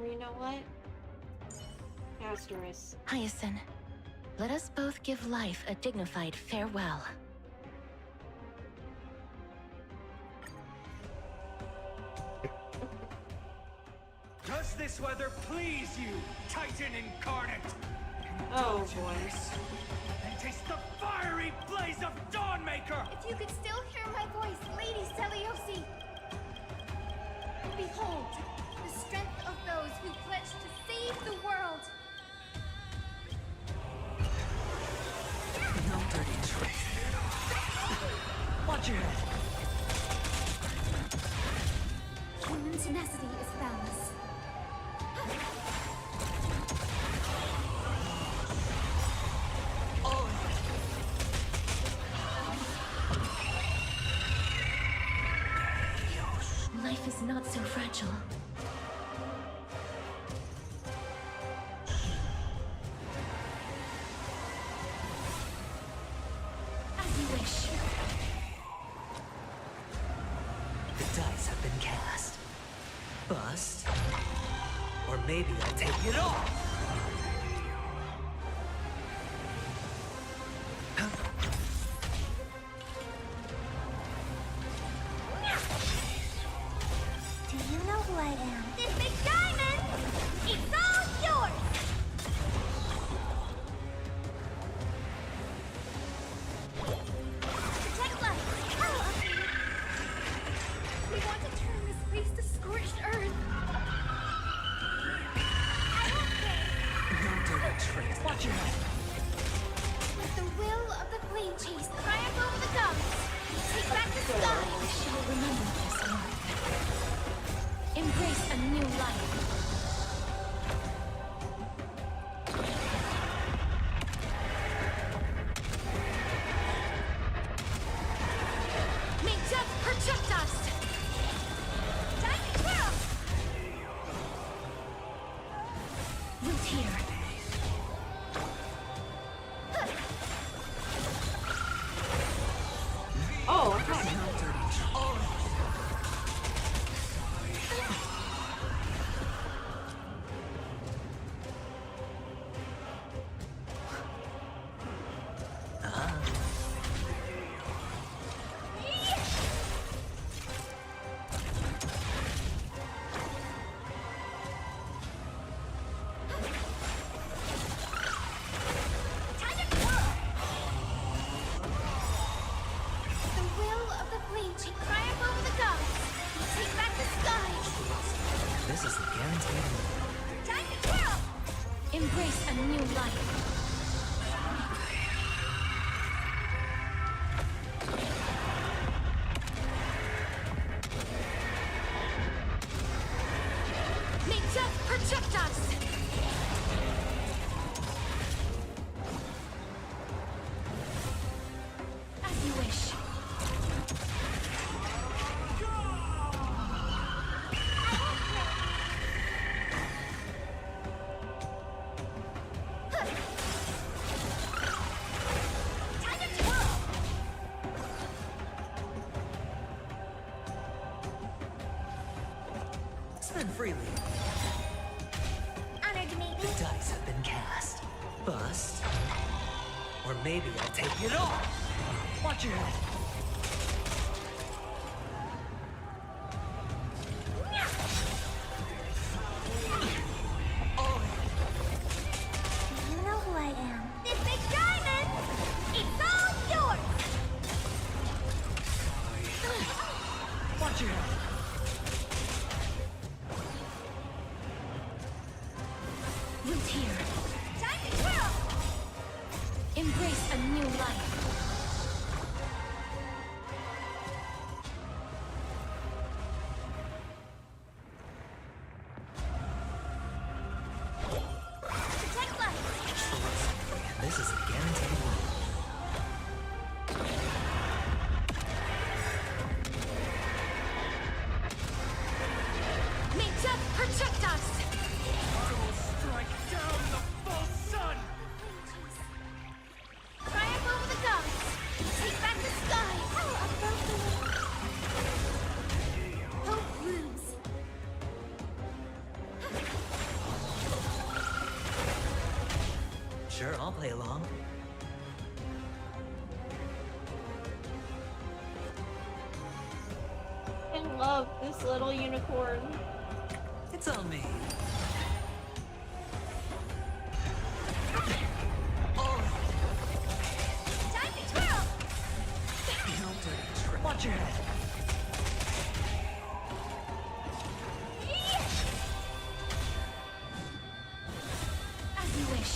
Or you know what? Amphoreus. Hyacinth, let us both give life a dignified farewell. Does this weather please you, Titan incarnate? Oh, Indulge in boy. this, and taste the fiery blaze of Dawnmaker! If you could still hear my voice, Lady Seliosi. Behold, the strength of those who pledge to save the world. No dirty trick. Watch your head. Human tenacity is boundless. Life is not so fragile. As you wish. The dice have been cast. Bust. Or maybe I'll take it all. Do you know who I am? This big diamond! It's all yours! Protect life! We want to turn this place to scorched earth. trick. Watch your head. With the will of the flame chase, triumph over the gods. Take back the sky. I shall remember this month. Embrace a new life. May death protect us! Time to twirl! Root here. Oh, okay. The will of the flame chase, triumph over the gods. Take back the sky. This is the guaranteed move. Time to twirl! Embrace a new life. May death protect us! As you wish. Time to twirl! Spend freely. Honored to meet The you. dice have been cast. Bust. Or maybe I'll take it all. Watch your head. You know who I am. This big diamond! It's all yours! Watch your head. Root here. Time to twirl! Embrace a new life. Protect life! This is a guaranteed move. May death protect us! I will strike down the false sun! Triumph over the gods! Take back the sky! Hope lose! Sure, I'll play along. I love this little unicorn. It's on me. Time to twirl! No dirty trick. Watch your head. As you wish.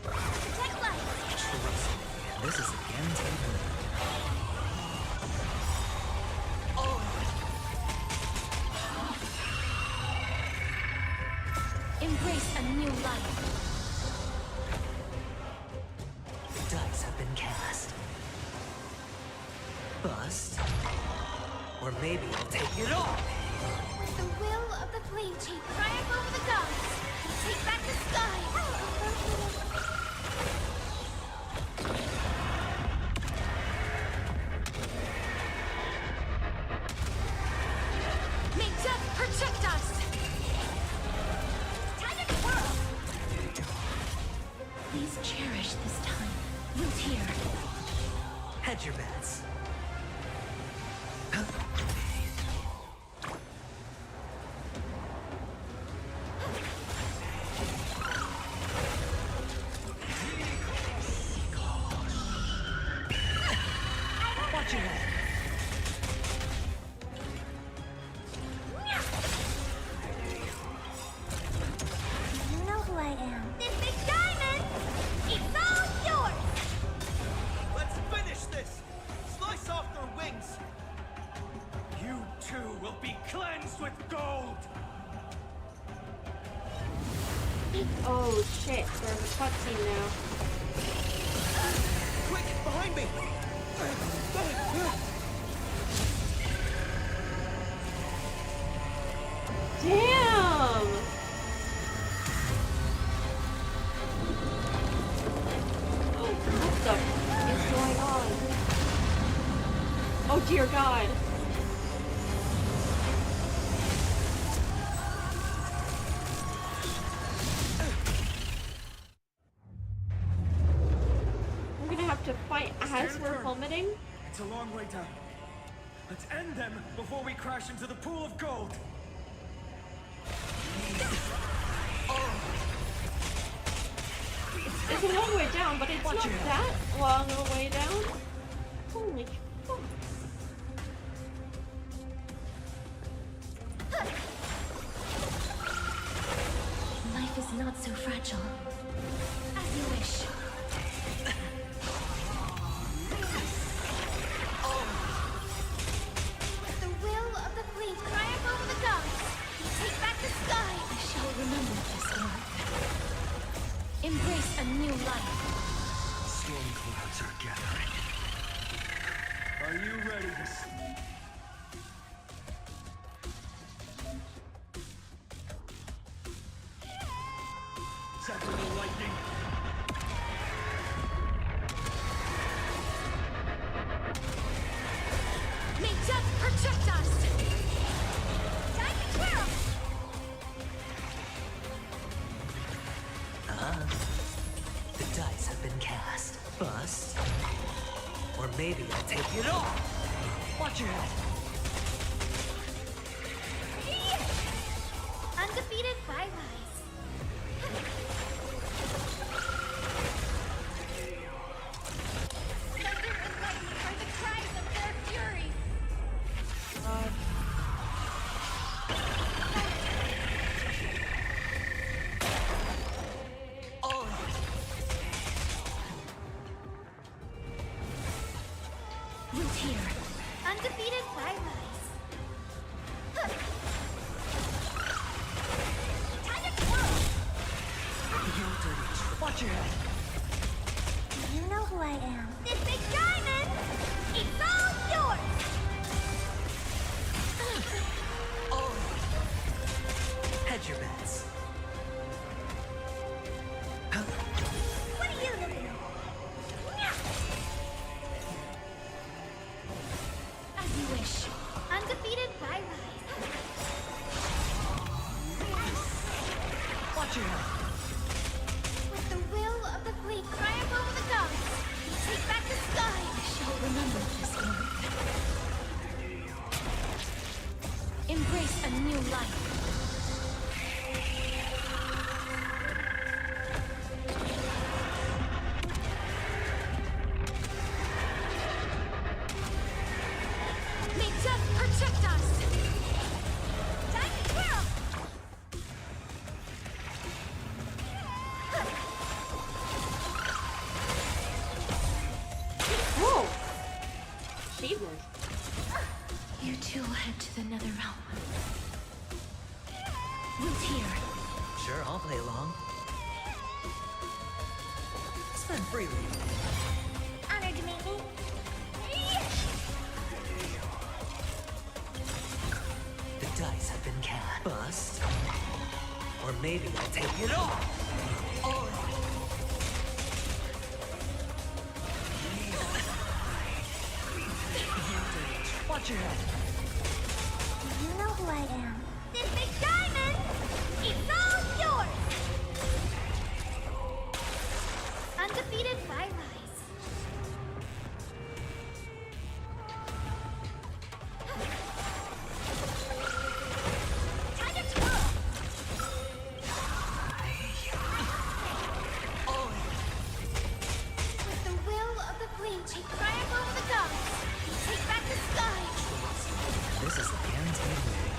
Protect life! This is a guaranteed move. Embrace a new life. The dice have been cast. Bust. Or maybe I'll take it all. With the will of the flame chief, triumph over the gods! Take back the sky! May death protect us! Time to twirl! Please cherish this time. Root here. Hedge your bets. Watch your head. us with gold! Oh shit, there's a cutscene now. Quick, behind me! Damn! What the f is going on? Oh dear God. We're gonna have to fight as we're plummeting? It's a long way down. Let's end them before we crash into the pool of gold! It's a long way down, but it's not that long a way down. Holy fuck. Life is not so fragile. As you wish. With the will of the fleet triumph over the gods, we take back the sky. I shall remember this word. Embrace a new life. Storm clouds are gathering. Are you ready to see? Tactical lightning! May death protect us! Time to twirl! The dice have been cast. Bust. Or maybe I'll take it all. Watch your head. Undefeated bylies. Thunder and lightning are the cries of their fury. Root here. Undefeated bylies. Time to twirl. Watch your head. You know who I am. This big diamond! It's all yours! Hedge your bets. What are you looking at? As you wish. Undefeated bylies. Watch your head. With the will of the fleet triumph over the gods, we take back the sky. I shall remember this word. Embrace a new life. May death protect us! Time to twirl! Whoa! Jesus. You two will head to the nether realm. Root here. Sure, I'll play along. Spend freely. Honored to meet me. The dice have been cast. Bust. Or maybe I'll take it all. Watch your head. You know who I am. This big diamond! It's all yours! Undefeated bylies. Time to twirl! With the will of the fleet, we triumph over the gods. We take back the sky. This is a guaranteed win.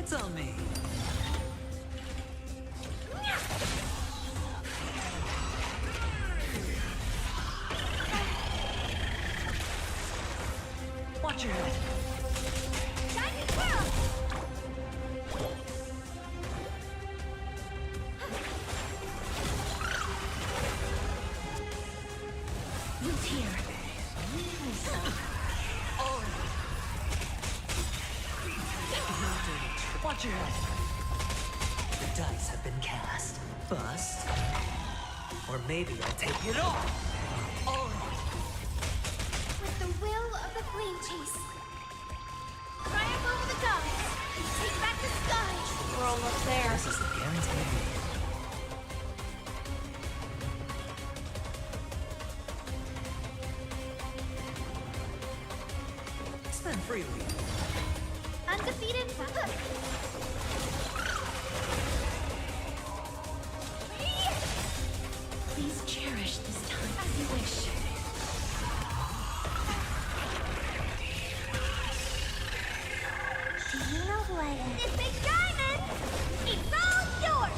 It's on me. Watch your head. Diamond Whirl! Loot here. Watch your head. The dice have been cast. Bust. Or maybe I'll take it all. With the will of the flame chase. Triumph over the gods. Take back the sky. We're almost there. This is the guaranteed lead. Spend freely. Undefeated. Please cherish this time as you wish. Do you know who I am? This big diamond! It's all yours!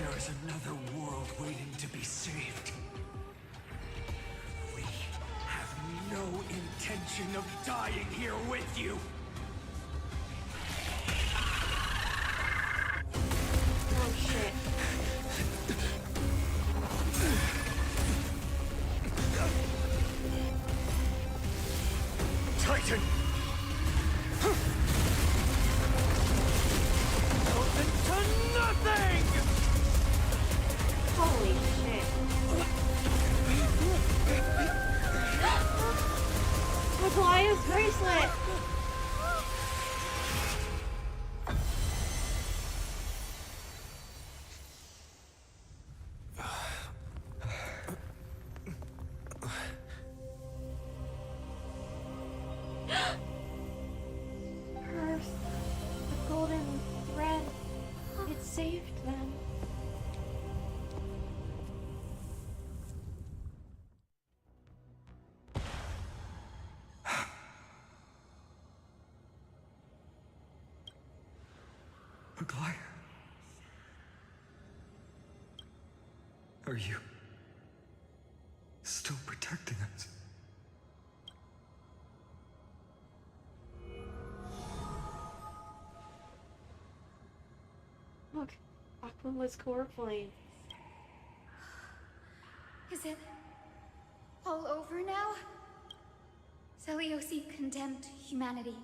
There is another world waiting to be saved. We have no intention of dying here with you. Oh shit. Titan! Nothing to nothing! Holy shit. Maguire's bracelet! Curse. The golden thread. It saved them. Maguire. Are you still protecting us? Look, Aqua's core flame. Is it all over now? Celiosi condemned humanity,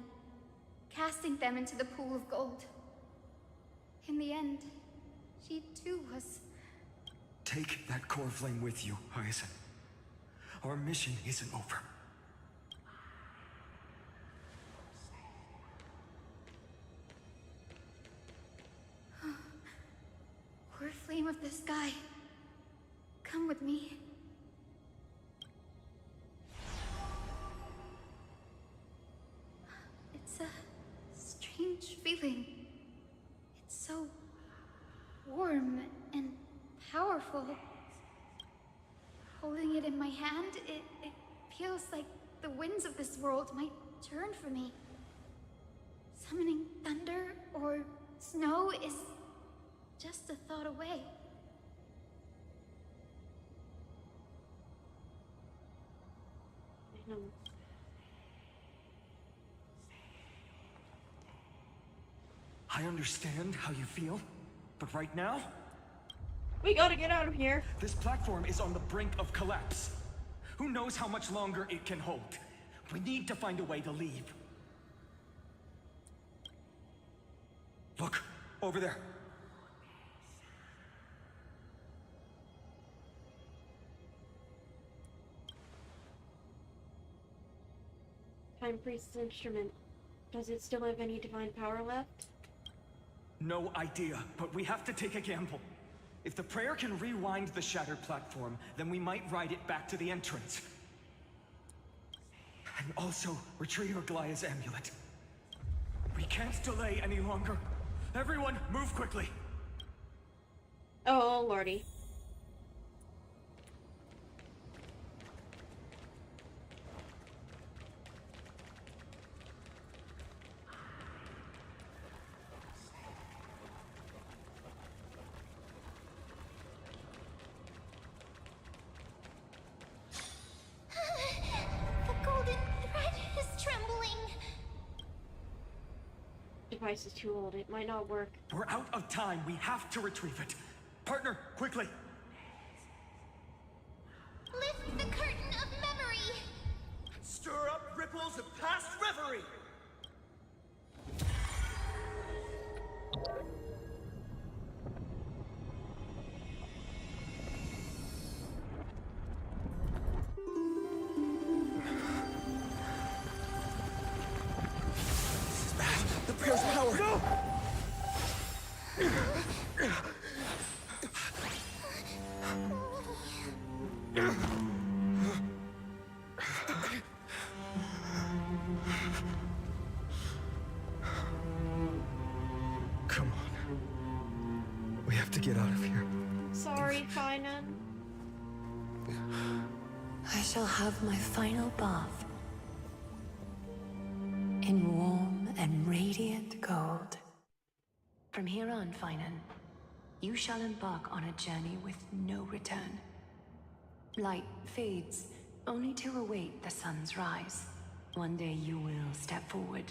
casting them into the pool of gold. In the end, she too was... Take that core flame with you, Hyacinth. Our mission isn't over. Core flame of the sky, come with me. It's a strange feeling. It's so warm and powerful. Holding it in my hand, it feels like the winds of this world might turn for me. Summoning thunder or snow is just a thought away. I know. I understand how you feel, but right now, we gotta get out of here. this platform is on the brink of collapse. Who knows how much longer it can hold? We need to find a way to leave. Look, over there. Time Priest's instrument. Does it still have any divine power left? No idea, but we have to take a gamble. If the prayer can rewind the shattered platform, then we might ride it back to the entrance. And also retrieve Aglaya's amulet. We can't delay any longer. Everyone, move quickly. Oh, lordy. device is too old. It might not work. We're out of time. We have to retrieve it. Partner, quickly. Lift the curtain of memory! Stir up ripples of past reverie! This is bad. The prayer's power. No! Come on. We have to get out of here. Sorry, Finan. I shall have my final bath in warm and radiant gold. From here on, Finan, you shall embark on a journey with no return. Light fades, only to await the sun's rise. One day you will step forward,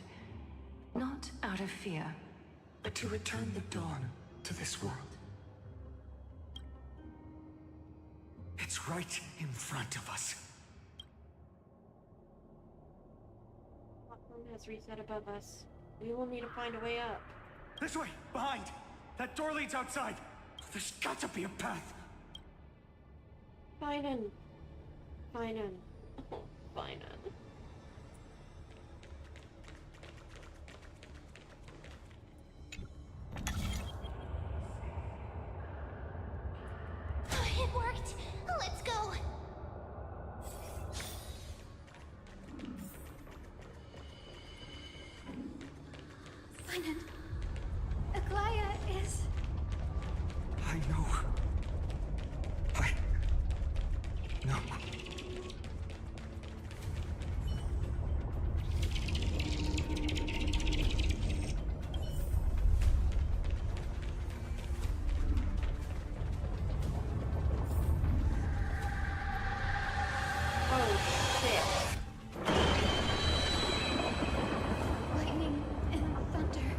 not out of fear, but to return the dawn to this world. It's right in front of us. Platform has reset above us. We will need to find a way up. This way! Behind! That door leads outside! There's got to be a path! Finan. Finan. Oh, Finan. It worked! Let's go! Finan. Aglaya is... I know. No. lightning and thunder.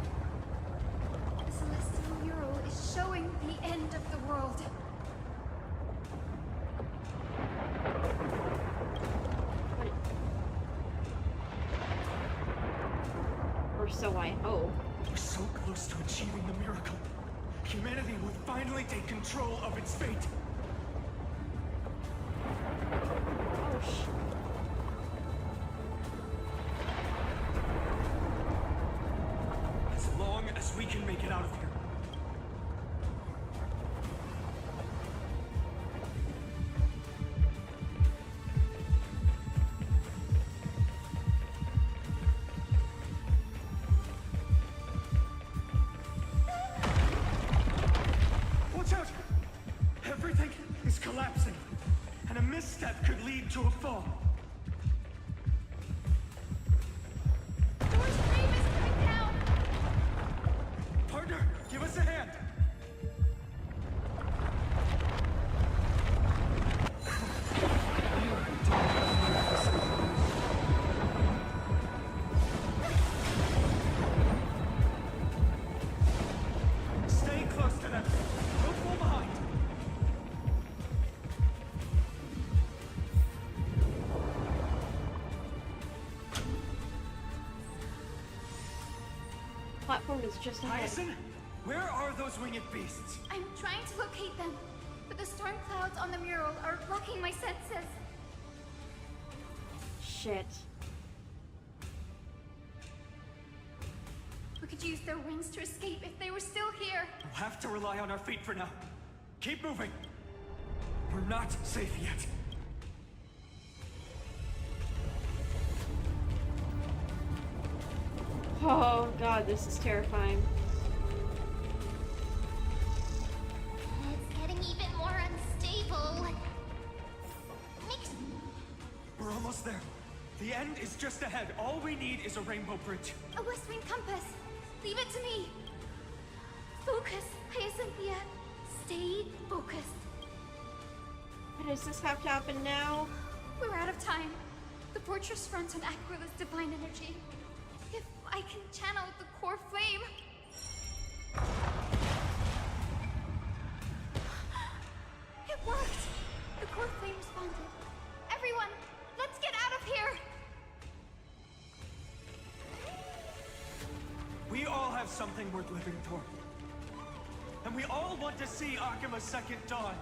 The celestial mural is showing the end of the world. Or so I hope. We're so close to achieving the miracle. Humanity will finally take control of its fate. Oh, As long as we can make it out of here. Watch out! Everything is collapsing, and a misstep could lead to a fall. Door's frame is coming down! Partner, give us a hand! Stay close to them. Don't fall behind. Platform is just ahead. Hyacinth, where are those winged beasts? I'm trying to locate them, but the storm clouds on the mural are blocking my senses. Shit. We could use their wings to escape if they were still here. We'll have to rely on our feet for now. Keep moving. We're not safe yet. Oh god, this is terrifying. It's getting even more unstable. We're almost there. The end is just ahead. All we need is a rainbow bridge. A West Wing compass. Leave it to me. Focus, Hyacinthia. Stay focused. But does this have to happen now? We're out of time. The fortress runs on Aquilus' divine energy. If I can channel the core flame. It worked! The core flame responded. Everyone, let's get out of here! We all have something worth living for. And we all want to see Akima's second dawn.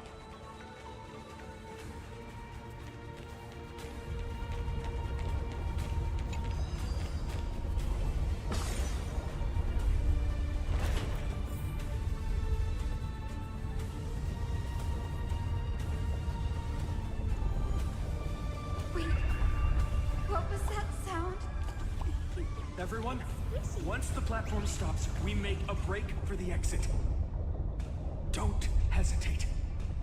Wait, what was that sound? Everyone, once the platform stops, we make a break for the exit. Don't hesitate.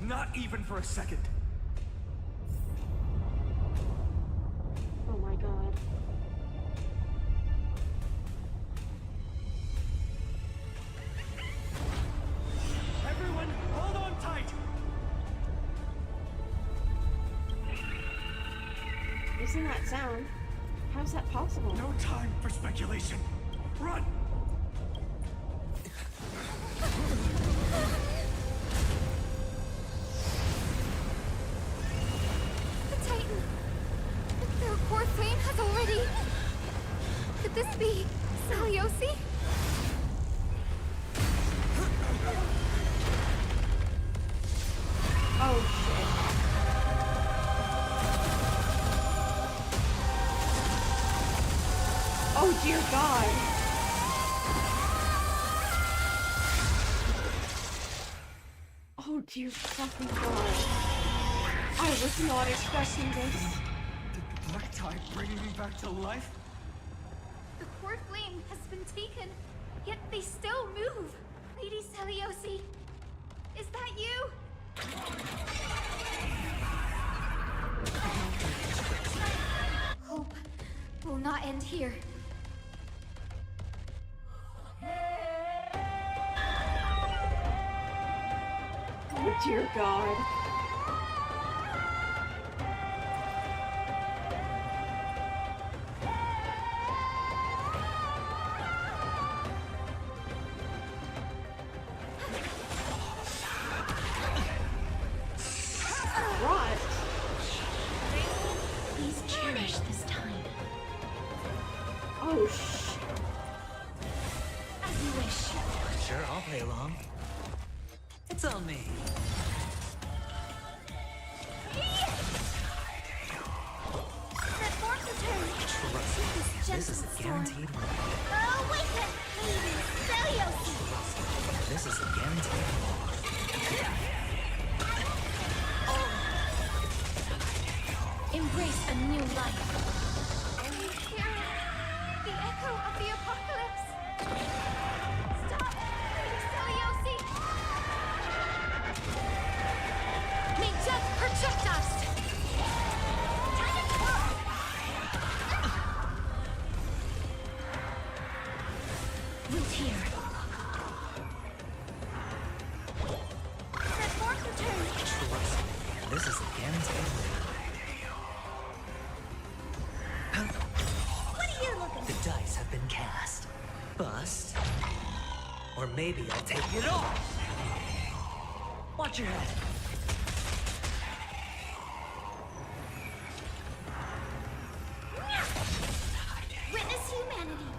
Not even for a second. Oh my god. Everyone, hold on tight! Isn't that sound? How's that possible? No time for speculation. Run! The Titan! Their core flame has already... Could this be Celiosi? Oh shit. Oh dear god. Oh dear fucking god. I was not expecting this. Did the black tide bring me back to life? The core flame has been taken, yet they still move. Lady Celiosi, is that you? Hope will not end here. Oh dear god. What? Please cherish this time. Oh shit. As you wish. Sure, I'll play along. It's on me. Let force return. Trust me. This is a guaranteed win. Awaken, Lady Celiosi. This is a guaranteed win. Embrace a new life. Can you hear it? The echo of the apocalypse. Stop, Lady Celiosi. May death protect us. Root here. Let force return. Trust me. This is a guaranteed win. What are you looking The dice have been cast. Bust. Or maybe I'll take it off. Watch your head. Witness humanity.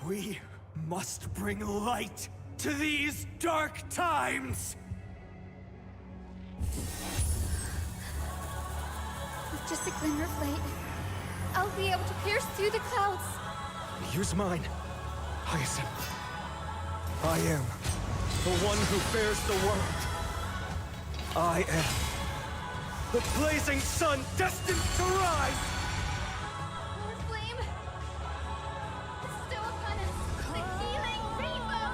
We must bring light to these dark times! With just a glimmer of light, I'll be able to pierce through the clouds. Use mine, Hyacinth. I am the one who bears the world. I am the blazing sun destined to rise! More flame. Bestow upon us the healing rainbow.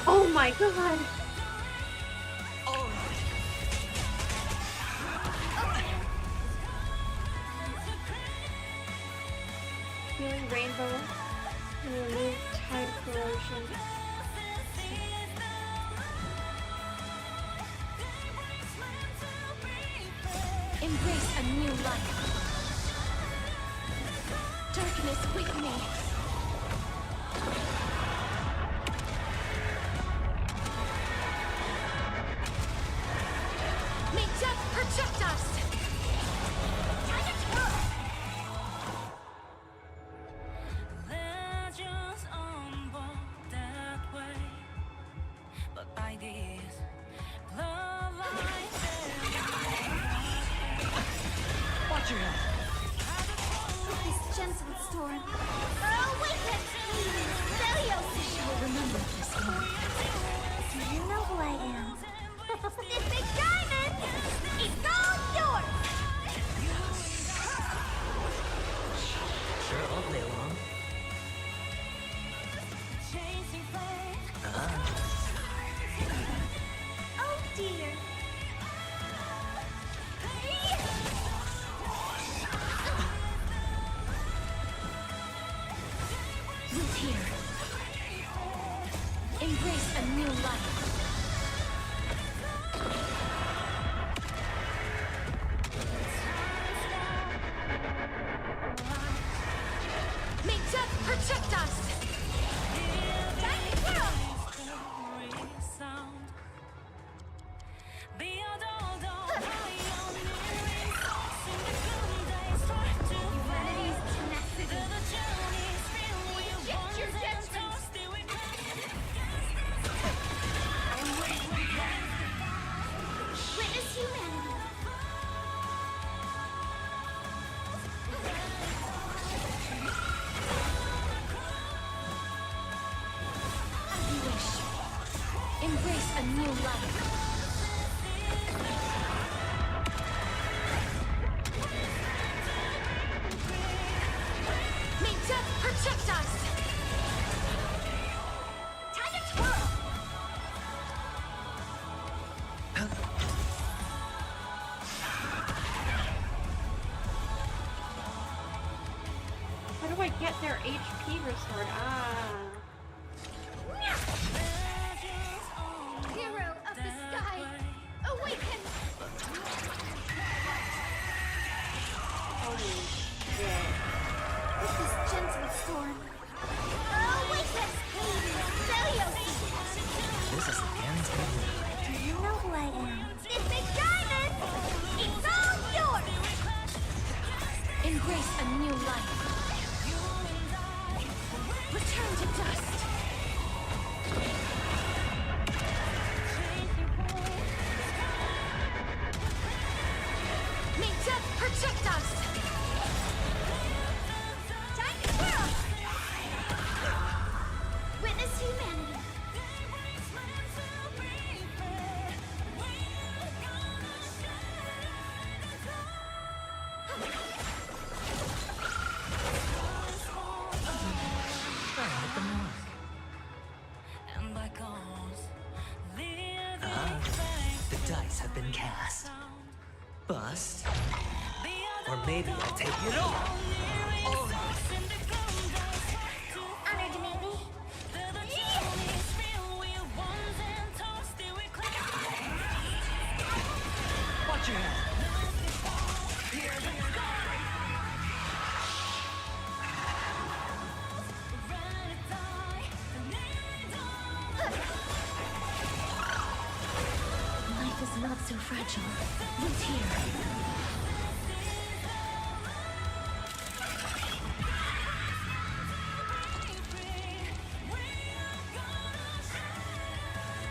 Oh my god. Rainbow. Remove tide corrosion. Embrace a new life. Darkness with me. May death protect us! Legends unfold that way, but ideas love life. Watch your head. This gentle storm. Awaken! Helios! Shall remember this one. Do you know who I am? This big diamond is all yours! Sure, all play along. Oh dear. Root here. Embrace a new life. May death protect us! Time to twirl! Humanity's tenacity. Reject your judgment! Witness humanity. As you wish. Embrace a new life. May death protect us! Time to twirl! How do I get their HP restored? Ah. Hero of the sky, awaken! Holy shit. With this gentle storm. Awaken! Helios! This is a guaranteed win. Do you know who I am? This big diamond! It's all yours! Embrace a new life. Return to dust. May death protect us! Time to twirl! Witness humanity. The dice have been cast. Bust. Or maybe I'll take it all. Honored to meet me. Watch your head. Life is not so fragile. Root here.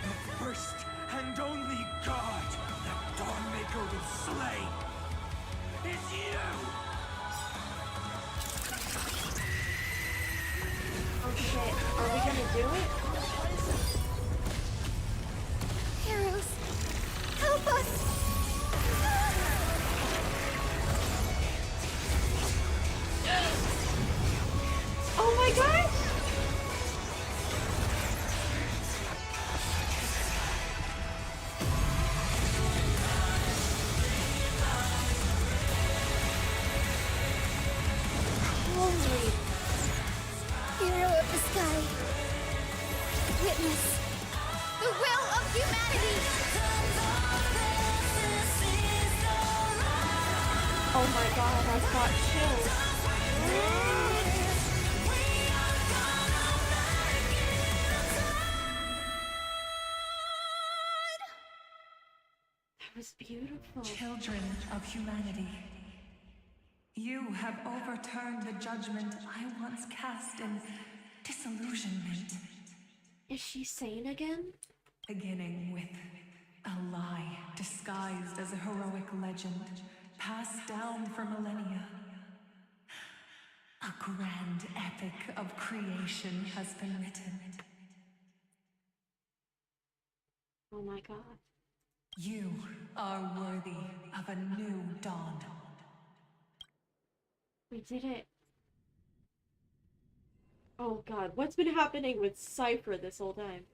The first and only god that Dawnmaker will slay is you! Oh shit. Are we gonna do it? Heroes, help us! Oh my gosh! Holy witness the will of humanity. Oh my god, I've got chills. That was beautiful. Children of humanity, you have overturned the judgment I once cast in disillusionment. Is she sane again? Beginning with a lie disguised as a heroic legend, passed down for millennia. A grand epic of creation has been written. Oh my god. You are worthy of a new dawn. We did it. Oh god, what's been happening with Cypher this whole time?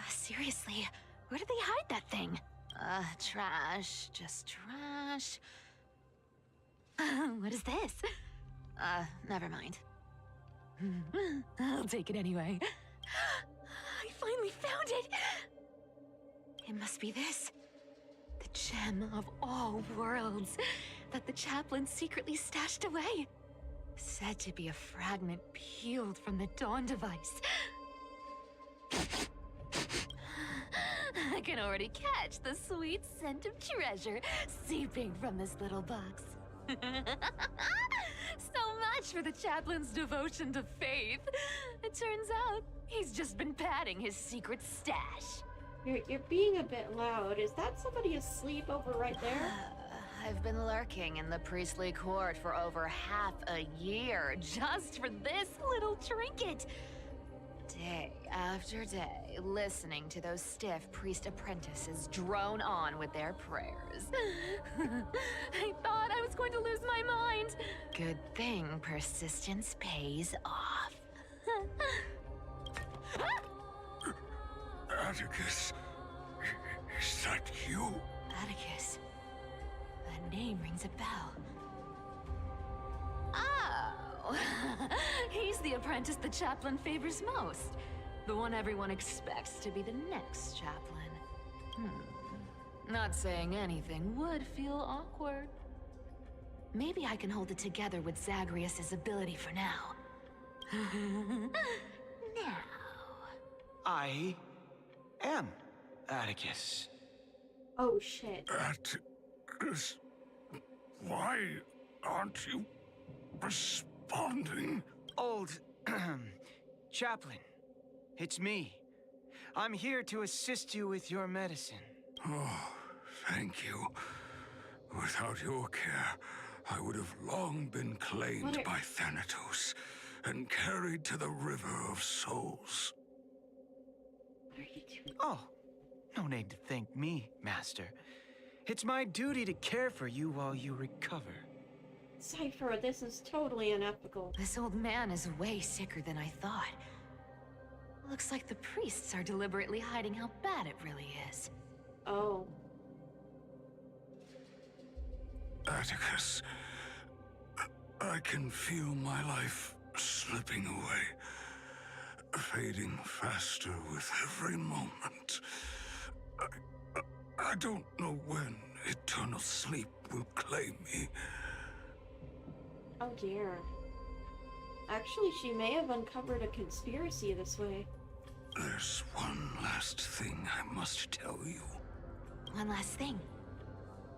Seriously, where did they hide that thing? Trash. Just trash. What is this? Never mind. I'll take it anyway. I finally found it! It must be this. The gem of all worlds that the chaplain secretly stashed away. Said to be a fragment peeled from the Dawn device. I can already catch the sweet scent of treasure seeping from this little box. So much for the chaplain's devotion to faith. It turns out he's just been padding his secret stash. You're being a bit loud. Is that somebody asleep over right there? I've been lurking in the priestly court for over half a year just for this little trinket. Day after day, listening to those stiff priest apprentices drone on with their prayers. I thought I was going to lose my mind. Good thing persistence pays off. Atticus, is that you? Atticus. That name rings a bell. Oh, he's the apprentice the chaplain favors most. The one everyone expects to be the next chaplain. Not saying anything would feel awkward. Maybe I can hold it together with Zagreus's ability for now. Now. I am Atticus. Oh shit. Atticus, why aren't you responding? Old chaplain, it's me. I'm here to assist you with your medicine. Oh, thank you. Without your care, I would have long been claimed by Thanatos and carried to the River of Souls. What are you doing? Oh, no need to thank me, Master. It's my duty to care for you while you recover. Cypher, this is totally unethical. This old man is way sicker than I thought. Looks like the priests are deliberately hiding how bad it really is. Oh. Atticus, I can feel my life slipping away, fading faster with every moment. I don't know when eternal sleep will claim me. Oh dear. Actually, she may have uncovered a conspiracy this way. There's one last thing I must tell you. One last thing.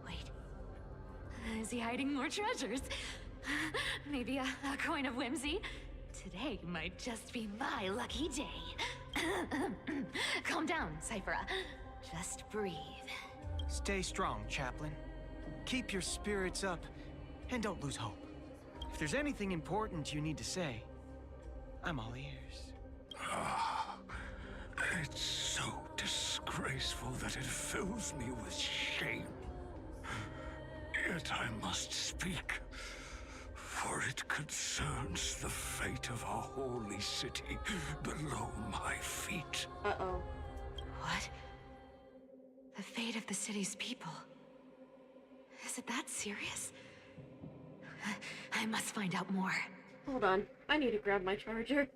Wait. Is he hiding more treasures? Maybe a coin of whimsy? Today might just be my lucky day. Calm down, Cypher. Just breathe. Stay strong, Chaplain. Keep your spirits up, and don't lose hope. If there's anything important you need to say, I'm all ears. It's so disgraceful that it fills me with shame. Yet I must speak, for it concerns the fate of our holy city below my feet. Uh-oh. What? The fate of the city's people? Is it that serious? I must find out more. Hold on, I need to grab my charger.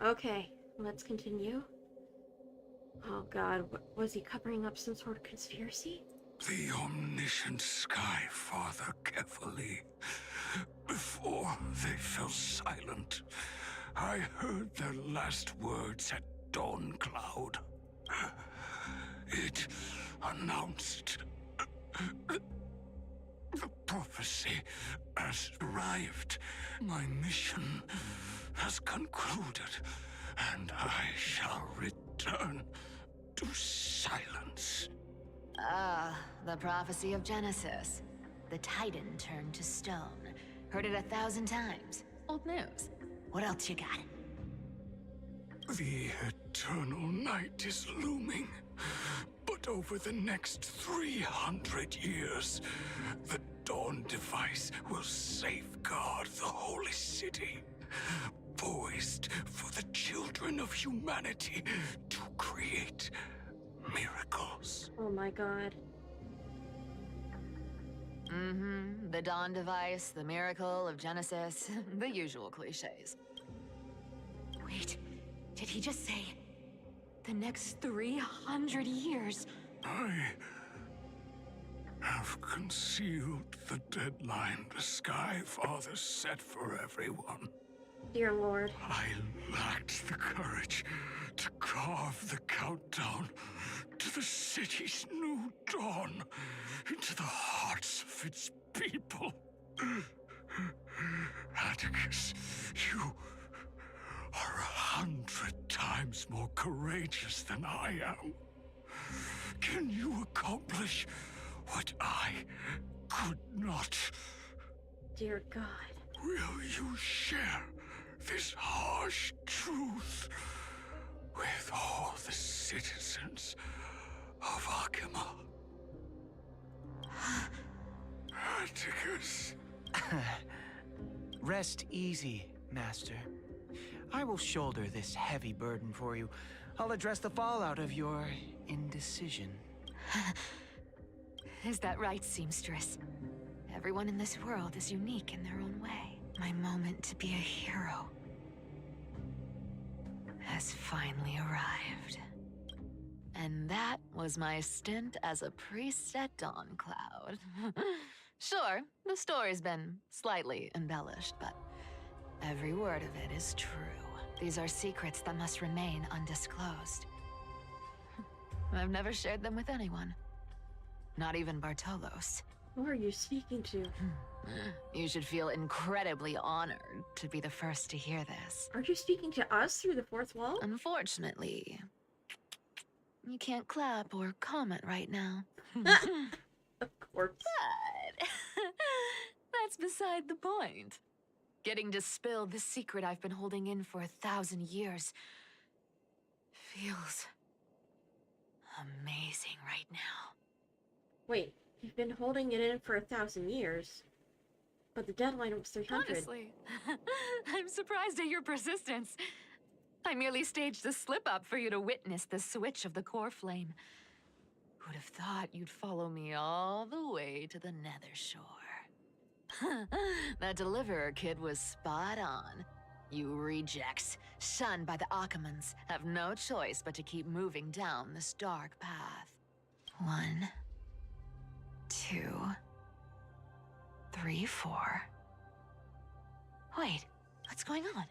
Okay, let's continue. Oh god, was he covering up some sort of conspiracy? The omniscient Sky Father carefully. Before they fell silent, I heard their last words at Dawn Cloud. It announced the prophecy has arrived. My mission has concluded, and I shall return to silence. Ah, the prophecy of Genesis. The Titan turned to stone. Heard it 1,000 times. Old news. What else you got? The eternal night is looming. But over the next 300 years, the Dawn device will safeguard the holy city, poised for the children of humanity to create miracles. Oh my god. Mm-hmm. The Dawn device, the miracle of Genesis, the usual cliches. Wait, did he just say the next 300 years? I have concealed the deadline the Sky Father set for everyone. Dear Lord. I lacked the courage to carve the countdown to the city's new dawn into the hearts of its people. Atticus, you are 100 times more courageous than I am. Can you accomplish what I could not? Dear God. Will you share this harsh truth with all the citizens of Akima? Atticus. Rest easy, Master. I will shoulder this heavy burden for you. I'll address the fallout of your indecision. Is that right, seamstress? Everyone in this world is unique in their own way. My moment to be a hero has finally arrived. And that was my stint as a priest at Dawn Cloud. Sure, the story's been slightly embellished, but every word of it is true. These are secrets that must remain undisclosed. I've never shared them with anyone. Not even Bartolos. Who are you speaking to? You should feel incredibly honored to be the first to hear this. Are you speaking to us through the fourth wall? Unfortunately, you can't clap or comment right now. Of course. But that's beside the point. Getting to spill the secret I've been holding in for 1,000 years feels amazing right now. Wait, you've been holding it in for 1,000 years, but the deadline was 300. Honestly, I'm surprised at your persistence. I merely staged a slip-up for you to witness the switch of the core flame. Who'd have thought you'd follow me all the way to the Nether Shore? That deliverer kid was spot on. You rejects, shunned by the Akimans, have no choice but to keep moving down this dark path. 1, 2, 3, 4. Wait, what's going on?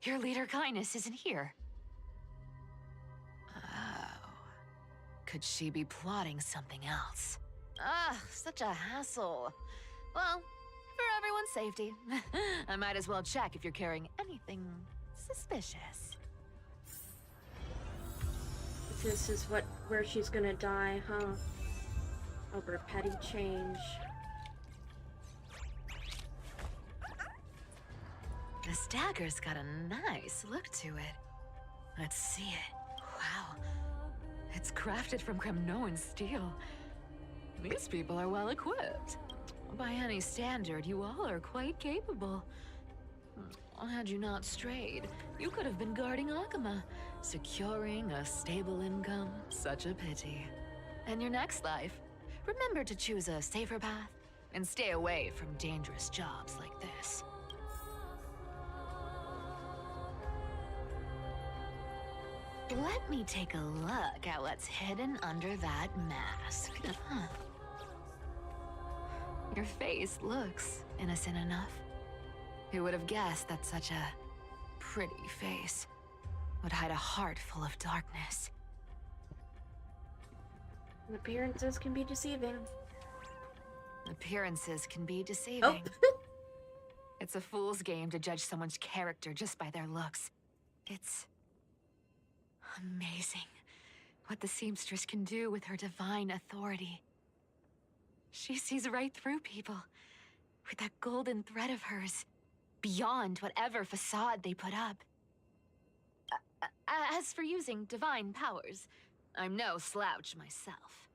Your leader Kindness isn't here. Oh. Could she be plotting something else? Ah, such a hassle. Well, for everyone's safety, I might as well check if you're carrying anything suspicious. This is where she's gonna die, huh? Over petty change. This dagger's got a nice look to it. Let's see it. Wow. It's crafted from Kremnoan steel. These people are well equipped. By any standard, you all are quite capable. Had you not strayed, you could have been guarding Akama, securing a stable income. Such a pity. In your next life, remember to choose a safer path and stay away from dangerous jobs like this. Let me take a look at what's hidden under that mask. Huh. Your face looks innocent enough. Who would have guessed that such a pretty face would hide a heart full of darkness? Appearances can be deceiving. Appearances can be deceiving. Oh. It's a fool's game to judge someone's character just by their looks. It's amazing what the seamstress can do with her divine authority. She sees right through people with that golden thread of hers, beyond whatever facade they put up. As for using divine powers, I'm no slouch myself.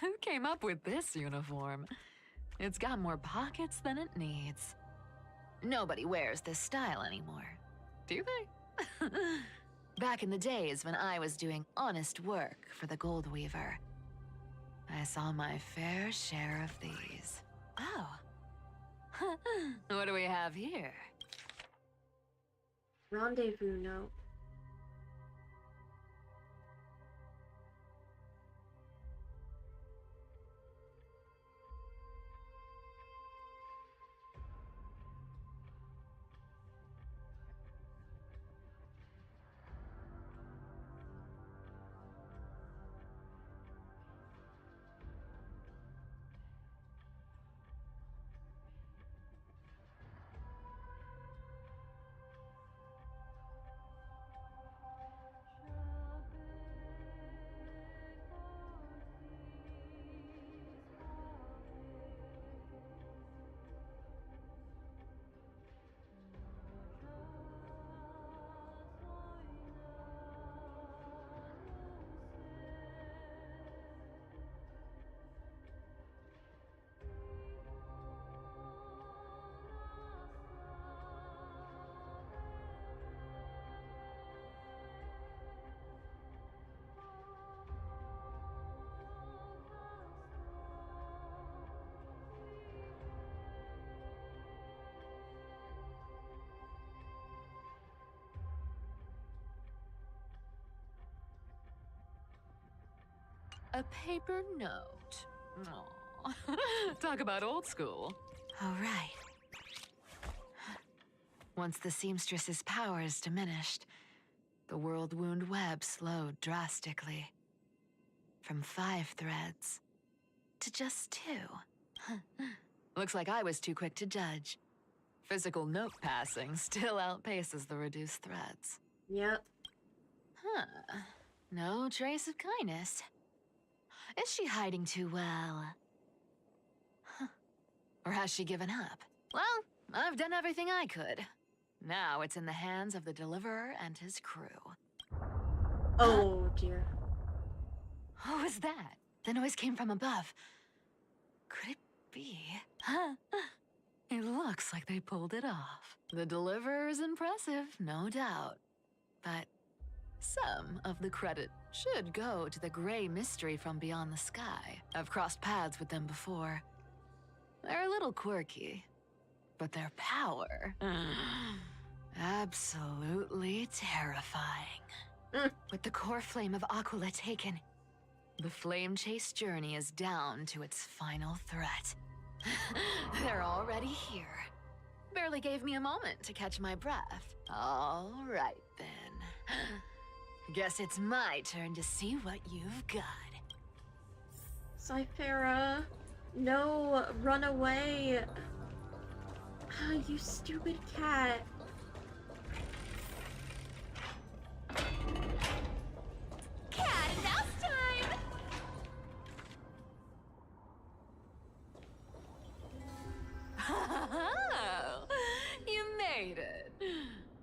Who came up with this uniform? It's got more pockets than it needs. Nobody wears this style anymore, do they? Back in the days when I was doing honest work for the Gold Weaver, I saw my fair share of these. Oh. What do we have here? Rendezvous note. A paper note. Aw. Talk about old school. All right. Once the seamstress's powers diminished, the world wound web slowed drastically. From 5 threads to just 2. Looks like I was too quick to judge. Physical note passing still outpaces the reduced threads. Yep. Huh. No trace of kindness. Is she hiding too well? Huh. Or has she given up? Well, I've done everything I could. Now it's in the hands of the Deliverer and his crew. Oh, dear. What was that? The noise came from above. Could it be? Huh? It looks like they pulled it off. The Deliverer is impressive, no doubt. But some of the credit should go to the gray mystery from beyond the sky. I've crossed paths with them before. They're a little quirky, but their power... absolutely terrifying. With the core flame of Aquila taken, The flame chase journey is down to its final threat. They're already here. Barely gave me a moment to catch my breath. All right, then. Guess it's my turn to see what you've got. Cyphera, no, run away. Ah, you stupid cat. Cat and mouse time! Oh, you made it.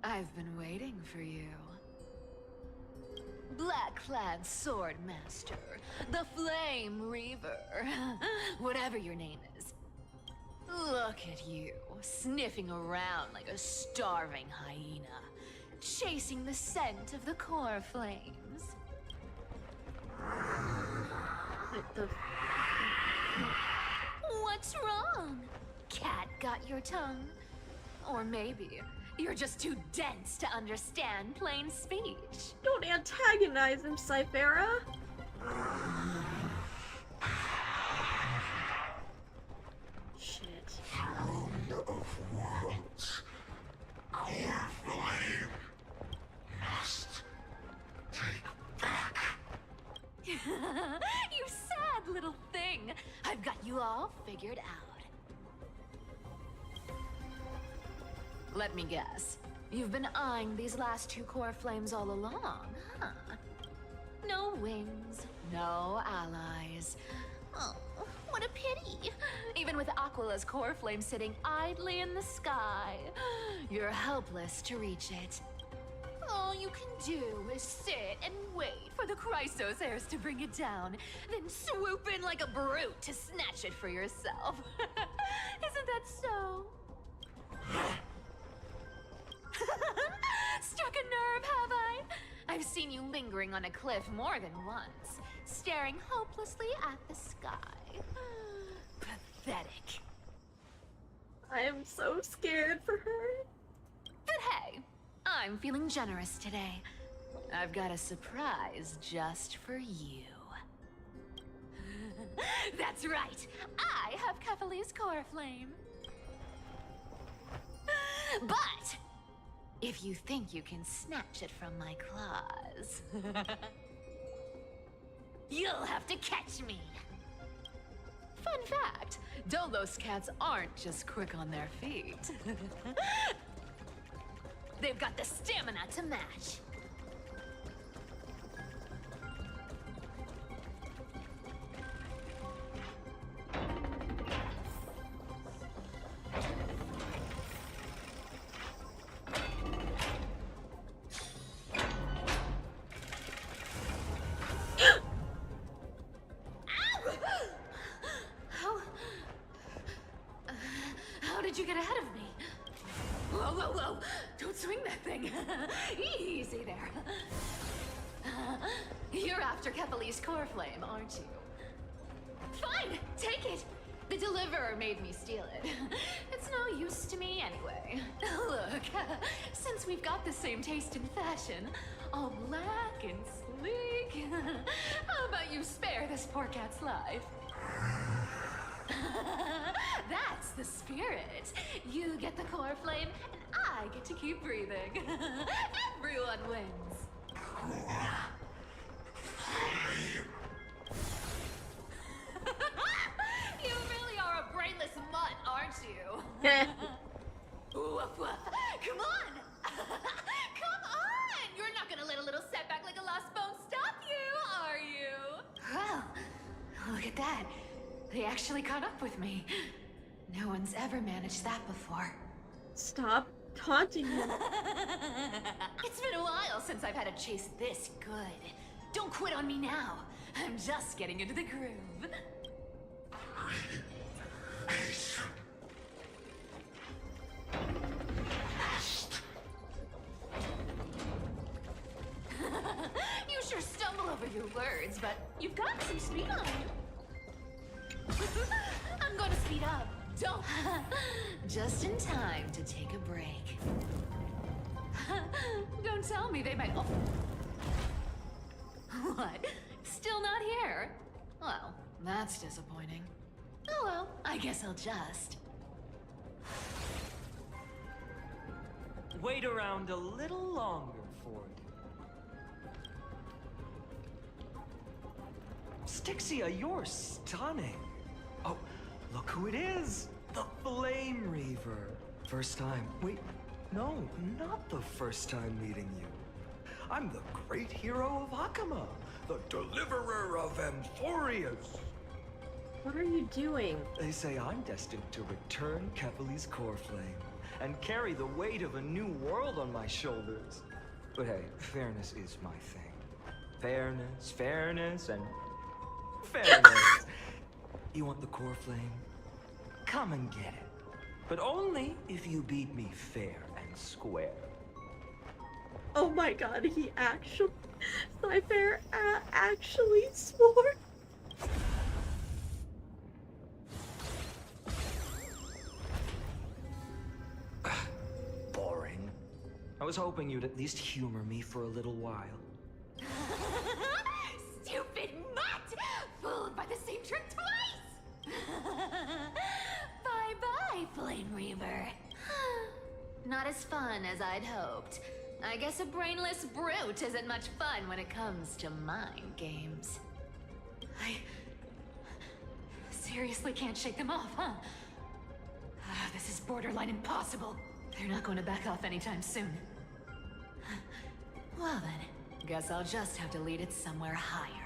I've been waiting for you. Black-clad sword master, the Flame Reaver, whatever your name is. Look at you, sniffing around like a starving hyena, chasing the scent of the core flames. What the What's wrong? Cat got your tongue? Or maybe you're just too dense to understand plain speech. Don't antagonize him, Cyphera. Shit. Throne of worlds. Core flame must take back. You sad little thing. I've got you all figured out. Let me guess. You've been eyeing these last two core flames all along, huh? No wings, no allies. Oh, what a pity. Even with Aquila's core flame sitting idly in the sky, you're helpless to reach it. All you can do is sit and wait for the Chrysos heirs to bring it down, then swoop in like a brute to snatch it for yourself. Isn't that so? Struck a nerve, have I? I've seen you lingering on a cliff more than once, staring hopelessly at the sky. Pathetic. I am so scared for her. But hey, I'm feeling generous today. I've got a surprise just for you. That's right, I have Kefali's core flame. But if you think you can snatch it from my claws, you'll have to catch me. Fun fact, Dolos cats aren't just quick on their feet. They've got the stamina to match. How did you get ahead of me? Whoa, whoa, whoa! Don't swing that thing! Easy there. You're after Kefali's core flame, aren't you? Fine, take it! The deliverer made me steal it. It's no use to me anyway. Look, since we've got the same taste in fashion, all black and sleek, how about you spare this poor cat's life? That's the spirit. You get the core flame, and I get to keep breathing. Everyone wins. You really are a brainless mutt, aren't you? Woof, woof. Come on! Come on! You're not gonna let a little setback like a lost bone stop you, are you? Well, look at that. They actually caught up with me. No one's ever managed that before. Stop taunting him. It's been a while since I've had a chase this good. Don't quit on me now. I'm just getting into the groove. You sure stumble over your words, but you've got some speed on you. I'm going to speed up. Don't. Just in time to take a break. Don't tell me they might. Oh. What? Still not here? Well, that's disappointing. Oh well, I guess I'll just... Wait around a little longer for you. Styxia, you're stunning. Oh, look who it is. The Flame Reaver. First time. Wait, no, not the first time meeting you. I'm the great hero of Hakama, the deliverer of Amphoreus. What are you doing? They say I'm destined to return Kepali's core flame and carry the weight of a new world on my shoulders. But hey, fairness is my thing. Fairness, and fairness. You want the core flame? Come and get it. But only if you beat me fair and square. Oh my god, he actually... Cypher actually swore. Boring. I was hoping you'd at least humor me for a little while. Stupid mutt! Fooled by the same trick twice! Bye-bye, Flame Reaver. Not as fun as I'd hoped. I guess a brainless brute isn't much fun when it comes to mind games. I seriously can't shake them off, huh? This is borderline impossible. They're not going to back off anytime soon. Well then, guess I'll just have to lead it somewhere higher.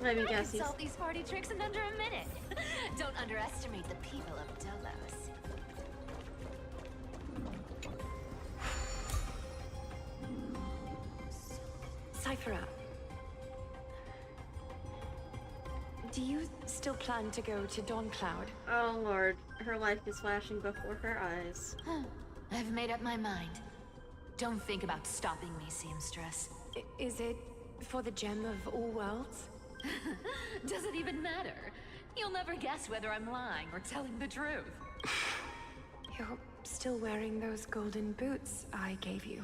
Let me I guess can solve these party tricks in under a minute. Don't underestimate the people of Delos. Cypher, do you still plan to go to Dawncloud? Oh lord, her life is flashing before her eyes. I've made up my mind. Don't think about stopping me, seamstress. Is it for the gem of all worlds? Does it even matter? You'll never guess whether I'm lying or telling the truth. You're still wearing those golden boots I gave you.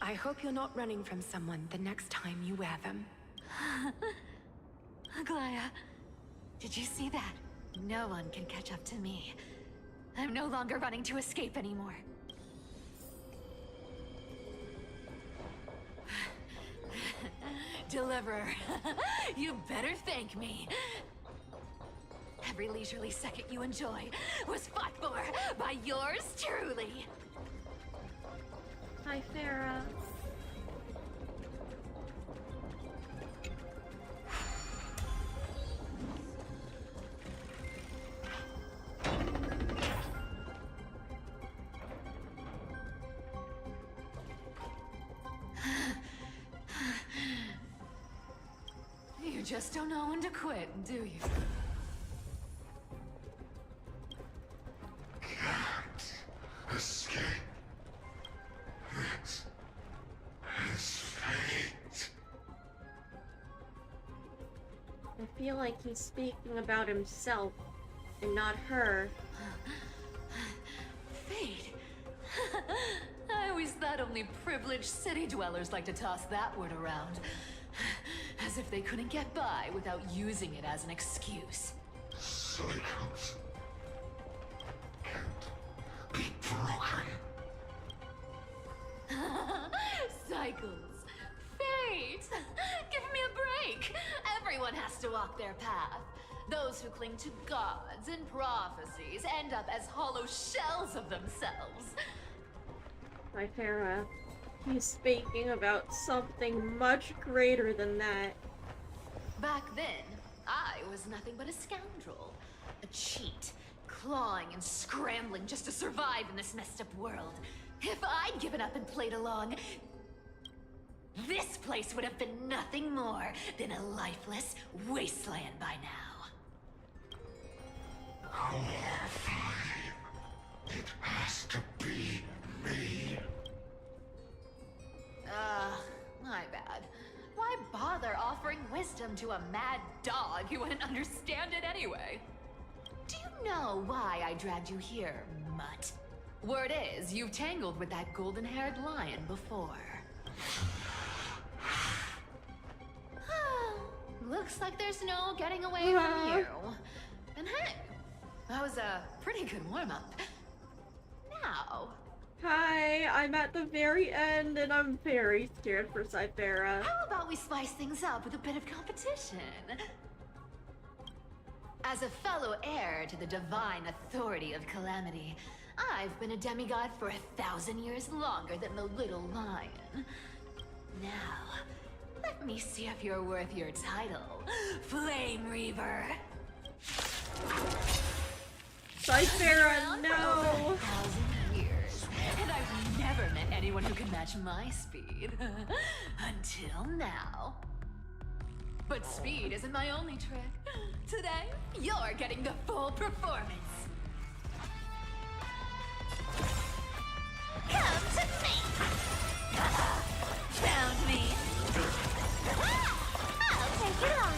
I hope you're not running from someone the next time you wear them. Aglaya, did you see that? No one can catch up to me. I'm no longer running to escape anymore. Deliverer, you better thank me. Every leisurely second you enjoy was fought for by yours truly. Hi, Farah. You just don't know when to quit, do you? Can't escape. It is fate. I feel like he's speaking about himself and not her. Fate? I always thought only privileged city dwellers like to toss that word around. As if they couldn't get by without using it as an excuse. Cycles can't be broken. Cycles. Fate! Give me a break! Everyone has to walk their path. Those who cling to gods and prophecies end up as hollow shells of themselves. My Farah. He's speaking about something much greater than that. Back then, I was nothing but a scoundrel. A cheat, clawing and scrambling just to survive in this messed up world. If I'd given up and played along, this place would have been nothing more than a lifeless wasteland by now. are fighting. It has to be me. My bad. Why bother offering wisdom to a mad dog who wouldn't understand it anyway? Do you know why I dragged you here, mutt? Word is, you've tangled with that golden-haired lion before. Looks like there's no getting away from you. And hey, that was a pretty good warm-up. Now... Hi, I'm at the very end and I'm very scared for Cythera. How about we spice things up with a bit of competition? As a fellow heir to the divine authority of Calamity, I've been a demigod for 1,000 years longer than the little lion. Now, let me see if you're worth your title, Flame Reaver. Cythera, no! 1,000 years, and I've never met anyone who can match my speed. Until now. But speed isn't my only trick. Today, you're getting the full performance. Come to me! Found me. I'll take it on.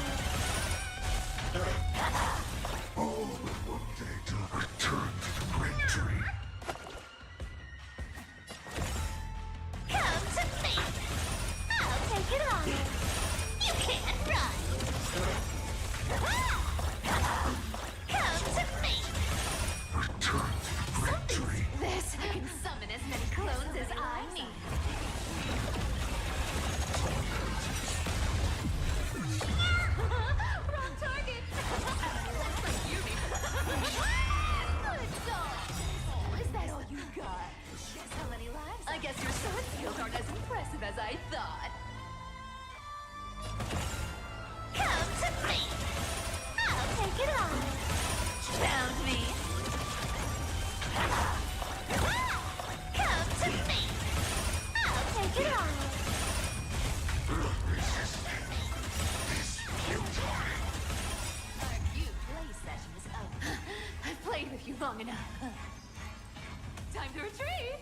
All but one day to return to the great dream. Come to me! I'll take it on. You can't run! Come to me! Return to the great dream. This can summon as many clones as I need. Wrong target! Looks like you need good dog! Is that all you got? Guess how many lives? I guess your sword skills aren't as impressive as I thought. Come to me! I'll take it on. Found me. Come to me! I'll take it on. Our cute play session is over. I've played with you long enough. Time to retreat.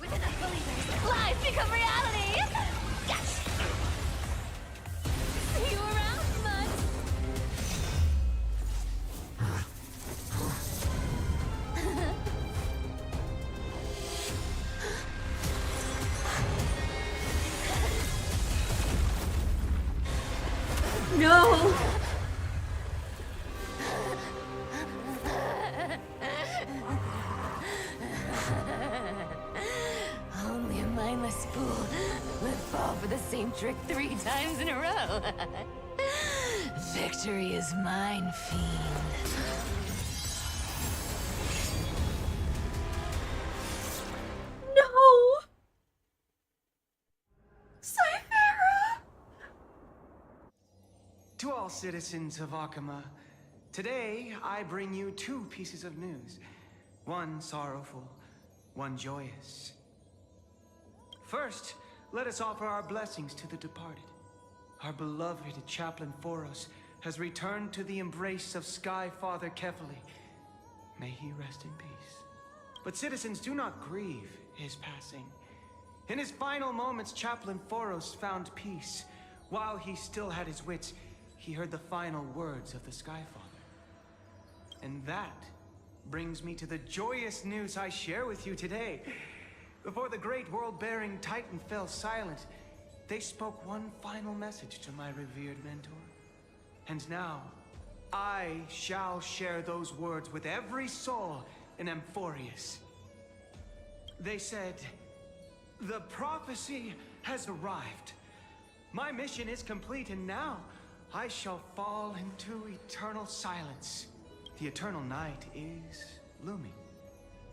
With enough believers, lies become reality. Gotcha. See you around, bud. No! Only a mindless fool would fall for the same trick 3 times in a row. Victory is mine, fiend. No! Cythera! To all citizens of Akama, today I bring you 2 pieces of news. One sorrowful, one joyous. First, let us offer our blessings to the departed. Our beloved Chaplain Amphoreus has returned to the embrace of Sky Father Kefali. May he rest in peace. But citizens, do not grieve his passing. In his final moments, Chaplain Amphoreus found peace. While he still had his wits, he heard the final words of the Sky Father. And that brings me to the joyous news I share with you today. Before the great world-bearing Titan fell silent, they spoke one final message to my revered mentor. And now, I shall share those words with every soul in Amphoreus. They said, "The prophecy has arrived. My mission is complete, and now I shall fall into eternal silence. The eternal night is looming.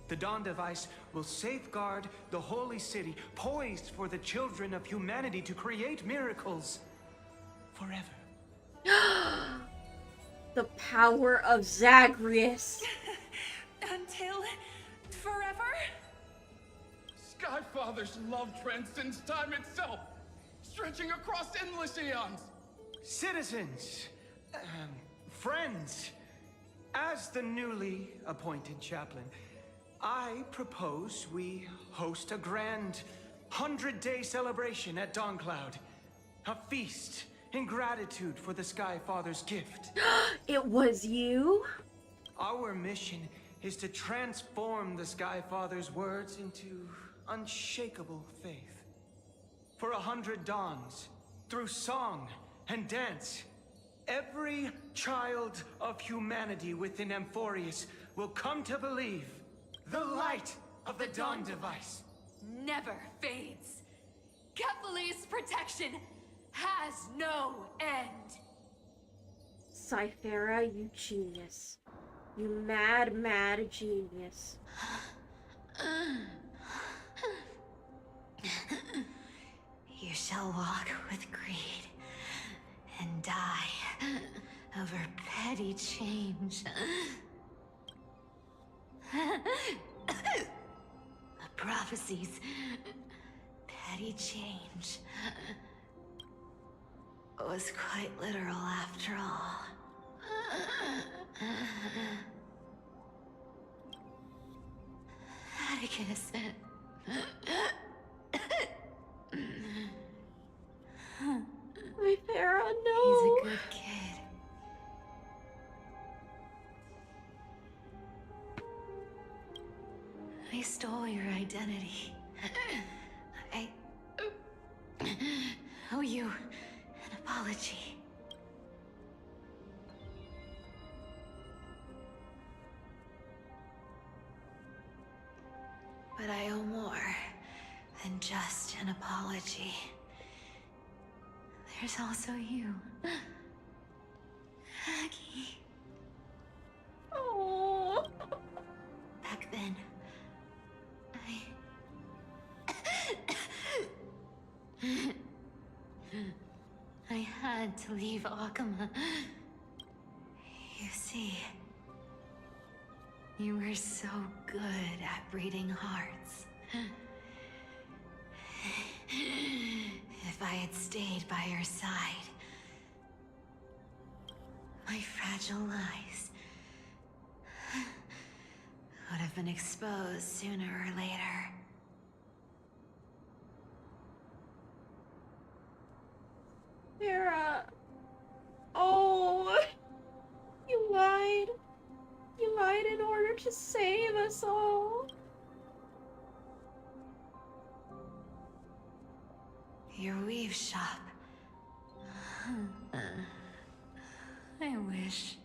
The dawn device will safeguard the holy city, poised for the children of humanity to create miracles forever." The power of Zagreus. Until forever? Skyfather's love transcends time itself, stretching across endless eons. Citizens, friends, As the newly appointed chaplain, I propose we host a grand 100-day celebration at Dawncloud. A feast in gratitude for the Sky Father's gift. It was you? Our mission is to transform the Sky Father's words into unshakable faith. For 100 dawns, through song and dance, every child of humanity within Amphoreus will come to believe the light of the Dawn Device never fades. Kephales's protection has no end. Cythera, you genius. You mad, mad genius. You shall walk with greed and die over petty change. The prophecies, petty change, was quite literal after all. Atticus. Cythera, no! He's a good kid. I stole your identity. I owe you an apology. But I owe more than just an apology. There's also you. Aggie. Oh. Back then, I had to leave Akama. You see, you were so good at reading hearts. If I had stayed by your side, my fragile lies would have been exposed sooner or later. Cythera. Oh. You lied. You lied in order to save us all. Your weave shop. I wish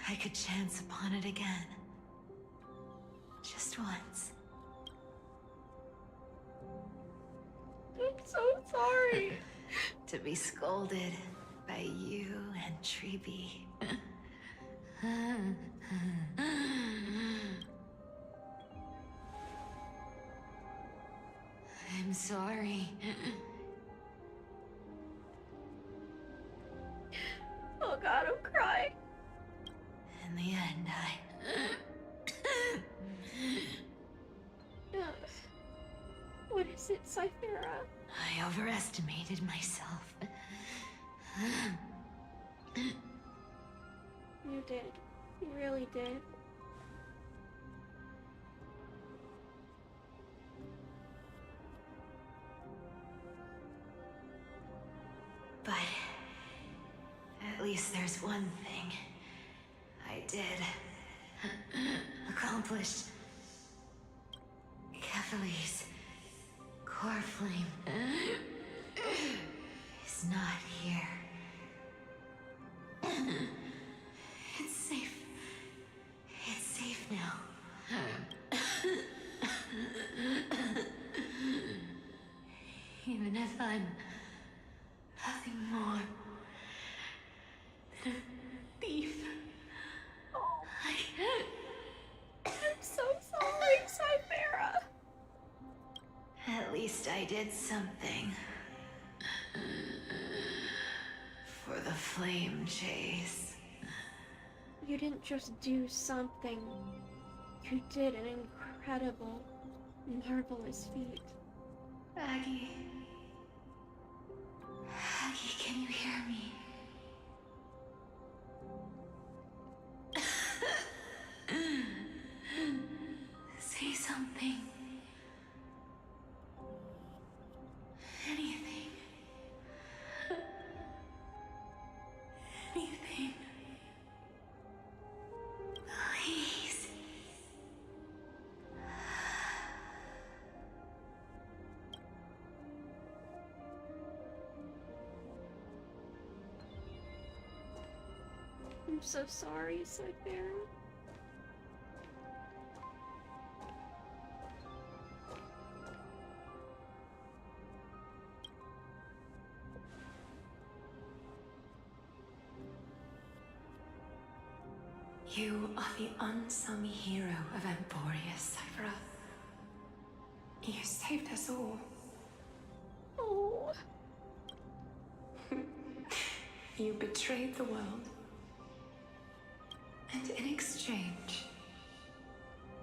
I could chance upon it again. Just once. I'm so sorry. To be scolded by you and Treeby. I'm sorry. Oh god, I'm crying. In the end, What is it, Cythera? I overestimated myself. You did. You really did. But at least there's one thing I did accomplish. Kephales's core flame is not here. It's safe. It's safe now. Even if I'm nothing more than a thief. Oh. I'm so sorry, Cythera. At least I did something. For the flame chase. You didn't just do something. You did an incredible, marvelous feat. Aggie. Aggie, can you hear me? something. Anything. Anything. Please. I'm so sorry, Cypher. You are the unsung hero of Amphoreus, Cypher. You saved us all. Oh. You betrayed the world. And in exchange,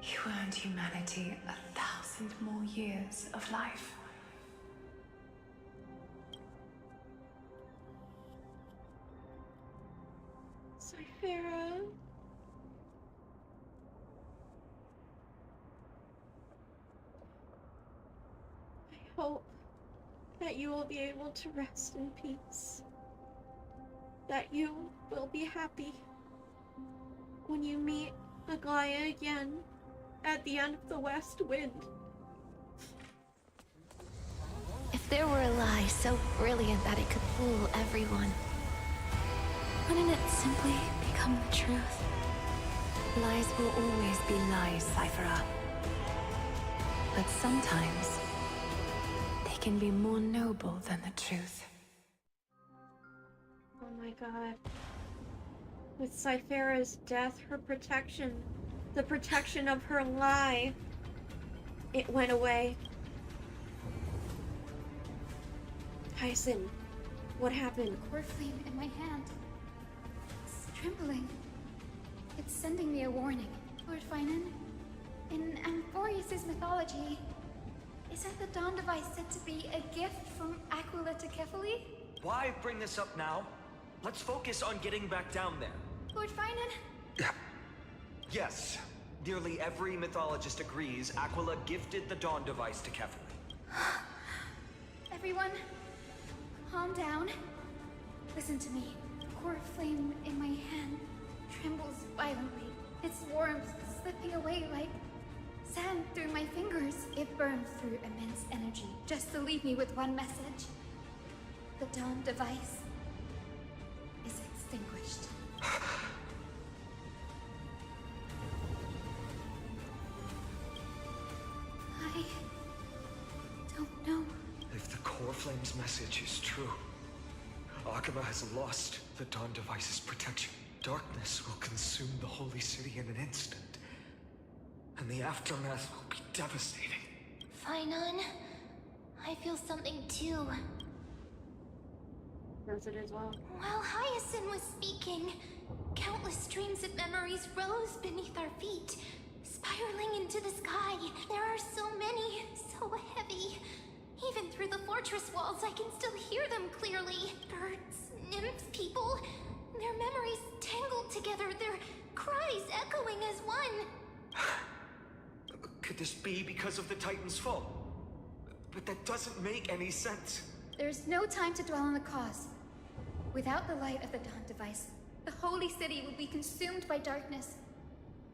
you earned humanity 1,000 more years of life. Cyphera. I hope that you will be able to rest in peace. That you will be happy when you meet Aglaia again at the end of the West Wind. If there were a lie so brilliant that it could fool everyone, wouldn't it simply become the truth? Lies will always be lies, Cypher. But sometimes, they can be more noble than the truth. Oh my god. With Cyphera's death, her protection, the protection of her lie, it went away. Tyson, what happened? Core flame in my hand. It's trembling. It's sending me a warning. Lord Finan, in Amphoreus' mythology, isn't the Dawn device said to be a gift from Aquila to Kefali? Why bring this up now? Let's focus on getting back down there. Lord Finan? Yes. Nearly every mythologist agrees Aquila gifted the Dawn device to Kefali. Everyone, calm down. Listen to me. Core flame in my hand trembles violently. Its warmth slipping away like sand through my fingers. It burns through immense energy just to leave me with one message. The Dawn device is extinguished. I don't know. If the Core Flame's message is true, Akama has lost the Dawn device's protection. Darkness will consume the Holy City in an instant, and the aftermath will be devastating. Finan, I feel something too. Does it as well? While Hyacinth was speaking, countless streams of memories rose beneath our feet, spiraling into the sky. There are so many, so heavy. Even through the fortress walls, I can still hear them clearly. Birds, nymphs, people, their memories tangled together, their cries echoing as one. Could this be because of the Titan's fall? But that doesn't make any sense. There's no time to dwell on the cause. Without the light of the Dawn device, the Holy City will be consumed by darkness,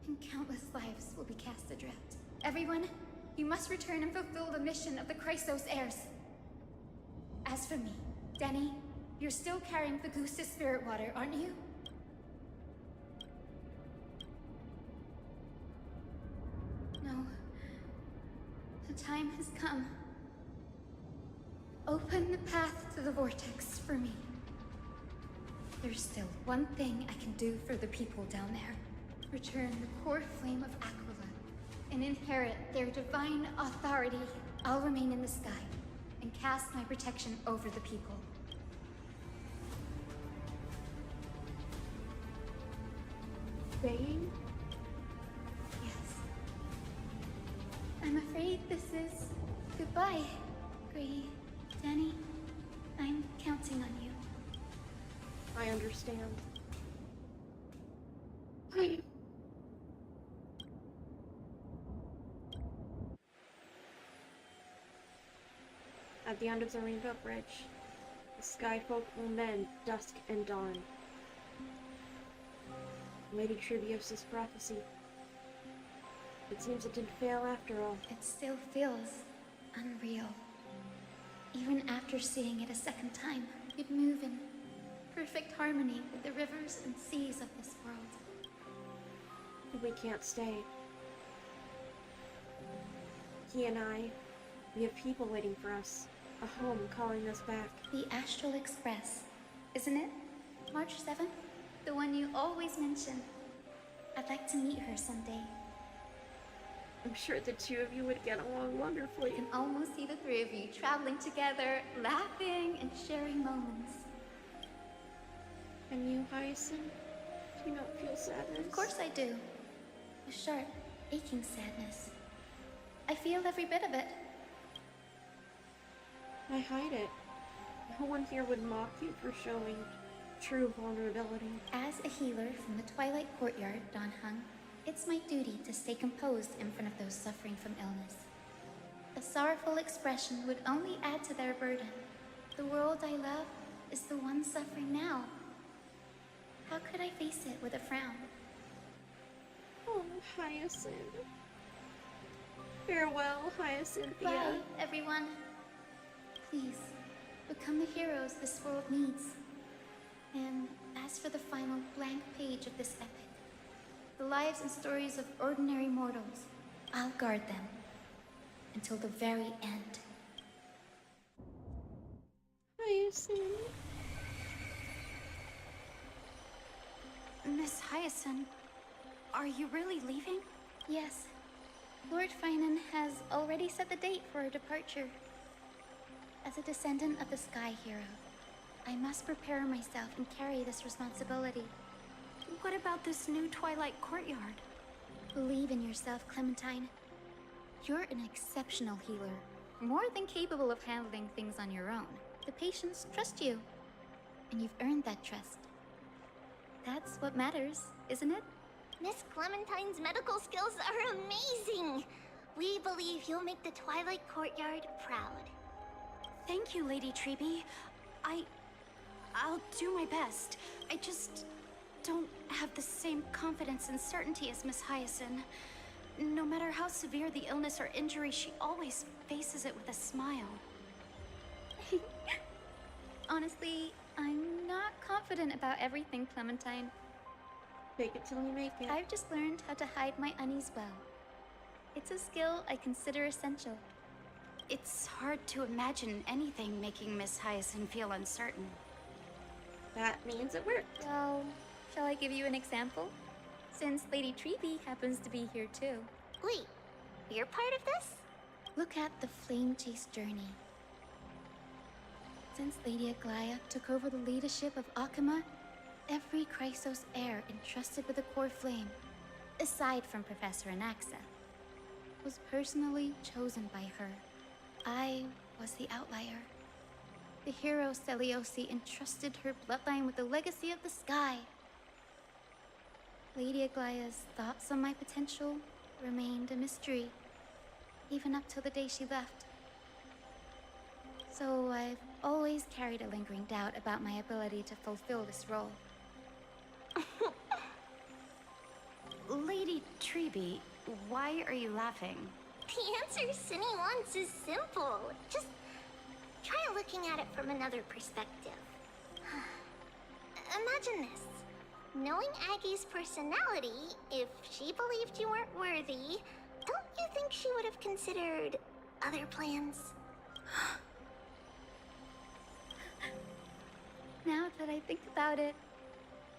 and countless lives will be cast adrift. Everyone, you must return and fulfill the mission of the Chrysos heirs. As for me, Denny, you're still carrying the Goose's spirit water, aren't you? No. The time has come. Open the path to the vortex for me. There's still one thing I can do for the people down there. Return the core flame of Aquila and inherit their divine authority. I'll remain in the sky and cast my protection over the people. Staying? Yes. I'm afraid this is goodbye, Grady. Danny, I'm counting on you. I understand. At the end of the Rainbow Bridge, the Skyfolk will mend dusk and dawn. Lady Trivios's prophecy. It seems it didn't fail after all. It still feels unreal. Even after seeing it a second time, you'd move in perfect harmony with the rivers and seas of this world. We can't stay. He and I, we have people waiting for us. A home calling us back. The Astral Express, isn't it? March 7th? The one you always mention. I'd like to meet her someday. I'm sure the two of you would get along wonderfully. I can almost see the three of you traveling together, laughing and sharing moments. And you, Hyacinth? Do you not feel sadness? Of course I do. A sharp, aching sadness. I feel every bit of it. I hide it. No one here would mock you for showing true vulnerability. As a healer from the Twilight Courtyard, Dan Heng, it's my duty to stay composed in front of those suffering from illness. A sorrowful expression would only add to their burden. The world I love is the one suffering now. How could I face it with a frown? Oh, Hyacinth. Farewell, Hyacinthia. Bye, everyone. Please, become the heroes this world needs. And as for the final blank page of this epic, the lives and stories of ordinary mortals, I'll guard them until the very end. Hyacinth. Miss Hyacinth, are you really leaving? Yes. Lord Finan has already set the date for our departure. As a descendant of the Sky Hero, I must prepare myself and carry this responsibility. What about this new Twilight Courtyard? Believe in yourself, Clementine. You're an exceptional healer, more than capable of handling things on your own. The patients trust you, and you've earned that trust. That's what matters, isn't it? Miss Clementine's medical skills are amazing! We believe you'll make the Twilight Courtyard proud. Thank you, Lady Treby. I'll do my best. I just don't have the same confidence and certainty as Miss Hyacinth. No matter how severe the illness or injury, she always faces it with a smile. Honestly, I'm not confident about everything, Clementine. Fake it till you make it. I've just learned how to hide my unease well. It's a skill I consider essential. It's hard to imagine anything making Miss Hyacinth feel uncertain. That means it worked. Well, shall I give you an example? Since Lady Treby happens to be here too. Wait, you're part of this? Look at the Flame Chase journey. Since Lady Aglaya took over the leadership of Akama, every Chrysos heir entrusted with the core flame, aside from Professor Anaxa, was personally chosen by her. I was the outlier. The hero Celiosi entrusted her bloodline with the legacy of the sky. Lady Aglaya's thoughts on my potential remained a mystery, even up till the day she left. So I've always carried a lingering doubt about my ability to fulfill this role. Lady Treby, why are you laughing? The answer Cindy wants is simple. Just try looking at it from another perspective. Imagine this. Knowing Aggie's personality, if she believed you weren't worthy, don't you think she would have considered other plans? Now that I think about it,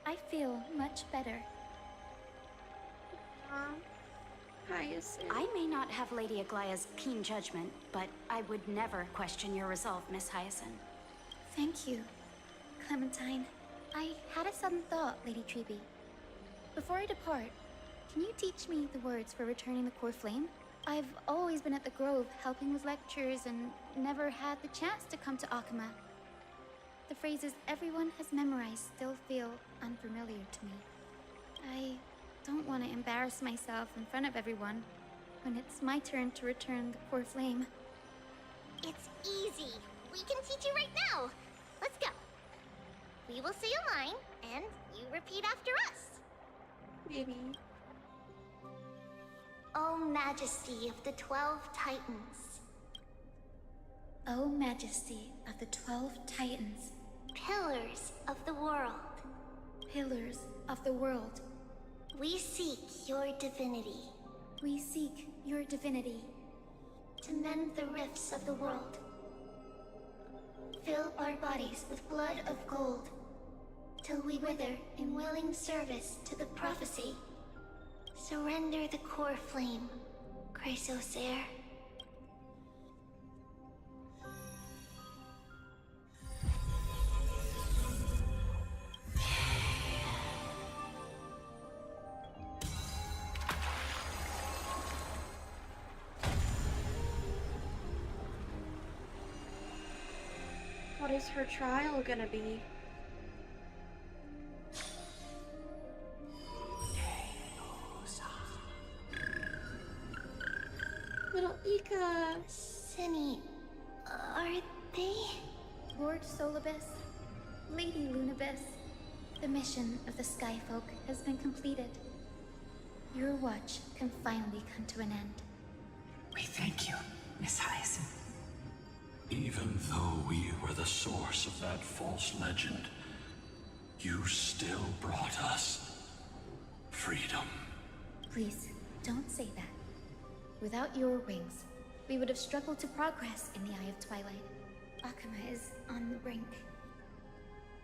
I feel much better. Hyacinth. I may not have Lady Aglaya's keen judgment, but I would never question your resolve, Miss Hyacinth. Thank you, Clementine. I had a sudden thought, Lady Treby. Before I depart, can you teach me the words for returning the core flame? I've always been at the Grove helping with lectures and never had the chance to come to Akama. The phrases everyone has memorized still feel unfamiliar to me. I don't want to embarrass myself in front of everyone when it's my turn to return the core flame. It's easy. We can teach you right now. Let's go. We will say a line, and you repeat after us. Maybe. O Majesty of the 12 Titans. O Majesty of the 12 Titans. Pillars of the world. Pillars of the world. We seek your divinity. We seek your divinity. To mend the rifts of the world. Fill our bodies with blood of gold, till we wither in willing service to the prophecy. Surrender the core flame, Chrysosair. What is her trial gonna be? Little Ika! Cinny, are they? Lord Solibus, Lady Lunabis, the mission of the Skyfolk has been completed. Your watch can finally come to an end. We thank you, Miss Hyacinth. Even though we were the source of that false legend, you still brought us freedom. Please, don't say that. Without your wings, we would have struggled to progress in the Eye of Twilight. Akuma is on the brink.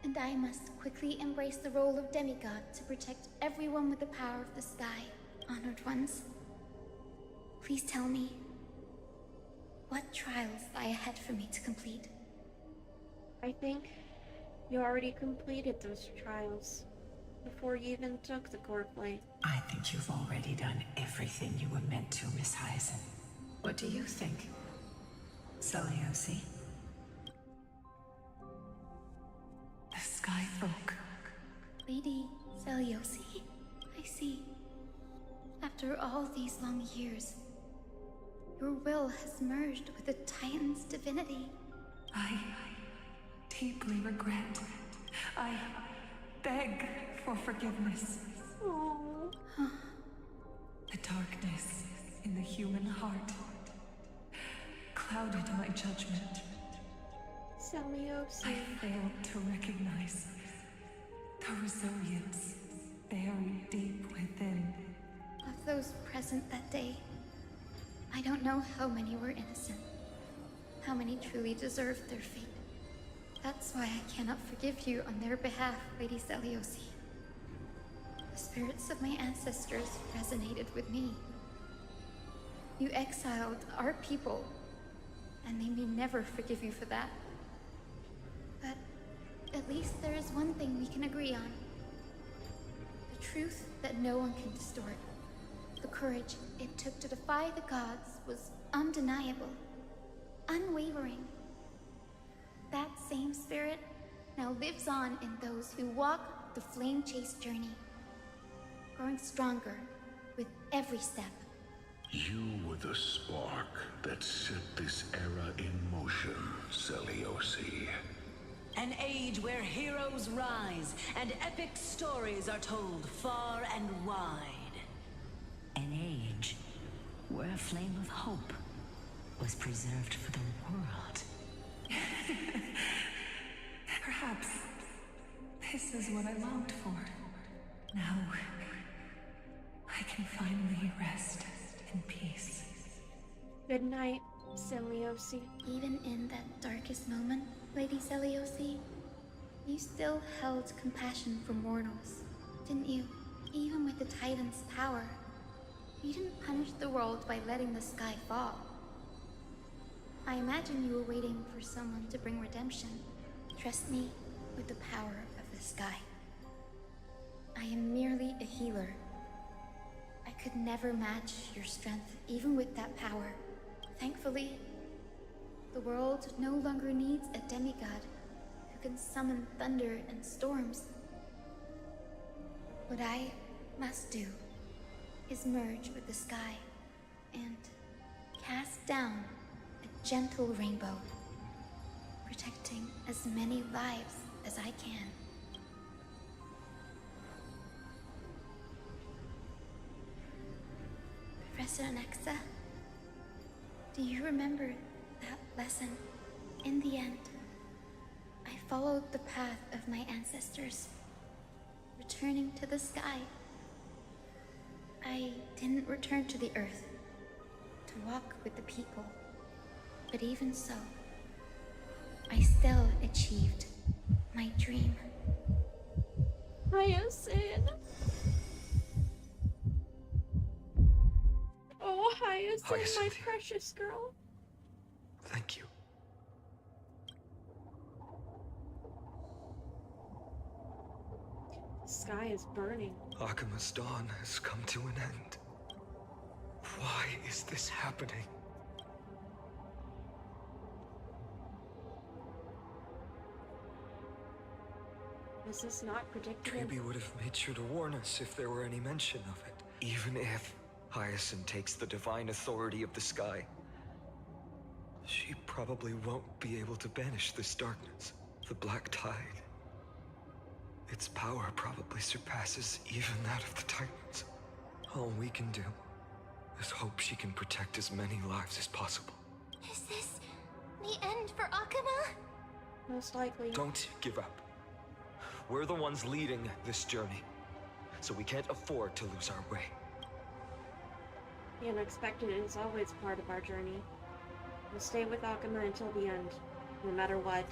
And I must quickly embrace the role of demigod to protect everyone with the power of the sky. Honored ones, please tell me, what trials lie ahead for me to complete? I think you already completed those trials before you even took the core plate. I think you've already done everything you were meant to, Miss Hyacinth. What do you think, Seliosi? The Skyfolk. Lady Seliosi, I see. After all these long years, your will has merged with the Titan's divinity. I deeply regret. I beg for forgiveness. Oh. The darkness in the human heart clouded my judgment. Seliosi. I failed to recognize the resilience buried deep within. Of those present that day, I don't know how many were innocent, how many truly deserved their fate. That's why I cannot forgive you on their behalf, Lady Seliosi. The spirits of my ancestors resonated with me. You exiled our people, and they may never forgive you for that. But at least there is one thing we can agree on. The truth that no one can distort. The courage it took to defy the gods was undeniable, unwavering. That same spirit now lives on in those who walk the flame chase journey, growing stronger with every step. You were the spark that set this era in motion, Seliosi. An age where heroes rise and epic stories are told far and wide. An age where a flame of hope was preserved for the world. Perhaps this is what I longed for. Now, I can finally rest in peace. Good night, Seliosi. Even in that darkest moment, Lady Seliosi, you still held compassion for mortals, didn't you? Even with the Titan's power, you didn't punish the world by letting the sky fall. I imagine you were waiting for someone to bring redemption. Trust me with the power of the sky. I am merely a healer. I could never match your strength, even with that power. Thankfully, the world no longer needs a demigod who can summon thunder and storms. What I must do is merge with the sky and cast down a gentle rainbow, protecting as many lives as I can. Professor Alexa, do you remember that lesson? In the end, I followed the path of my ancestors, returning to the sky. I didn't return to the earth to walk with the people, but even so, I still achieved my dream. Hyacinth. Oh, Hyacinth, my precious girl. Thank you. The sky is burning. Akima's dawn has come to an end. Why is this happening? Was this not predicted? Trebi would have made sure to warn us if there were any mention of it. Even if Hyacinth takes the divine authority of the sky, she probably won't be able to banish this darkness. The Black Tide. Its power probably surpasses even that of the Titans. All we can do is hope she can protect as many lives as possible. Is this the end for Akuma? Most likely. Don't give up. We're the ones leading this journey, so we can't afford to lose our way. The unexpected is always part of our journey. We'll stay with Akuma until the end, no matter what.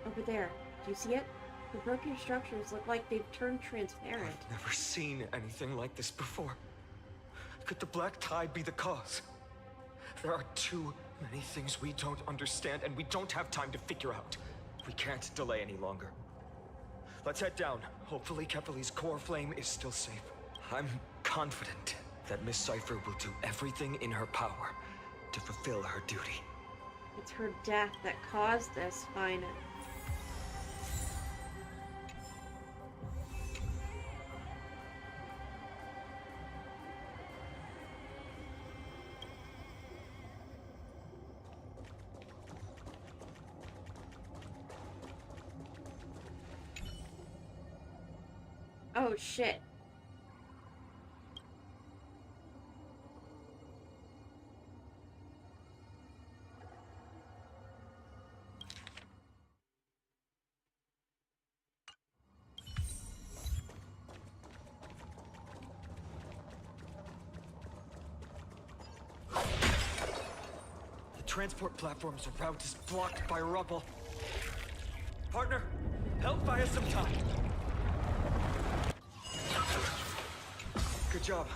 Over there, do you see it? The broken structures look like they've turned transparent. I've never seen anything like this before. Could the Black Tide be the cause? There are too many things we don't understand, and we don't have time to figure out. We can't delay any longer. Let's head down. Hopefully Kepali's core flame is still safe. I'm confident that Miss Cypher will do everything in her power to fulfill her duty. It's her death that caused this, fine. Oh shit. The transport platform's route is blocked by rubble. Partner, help buy us some time. Good job.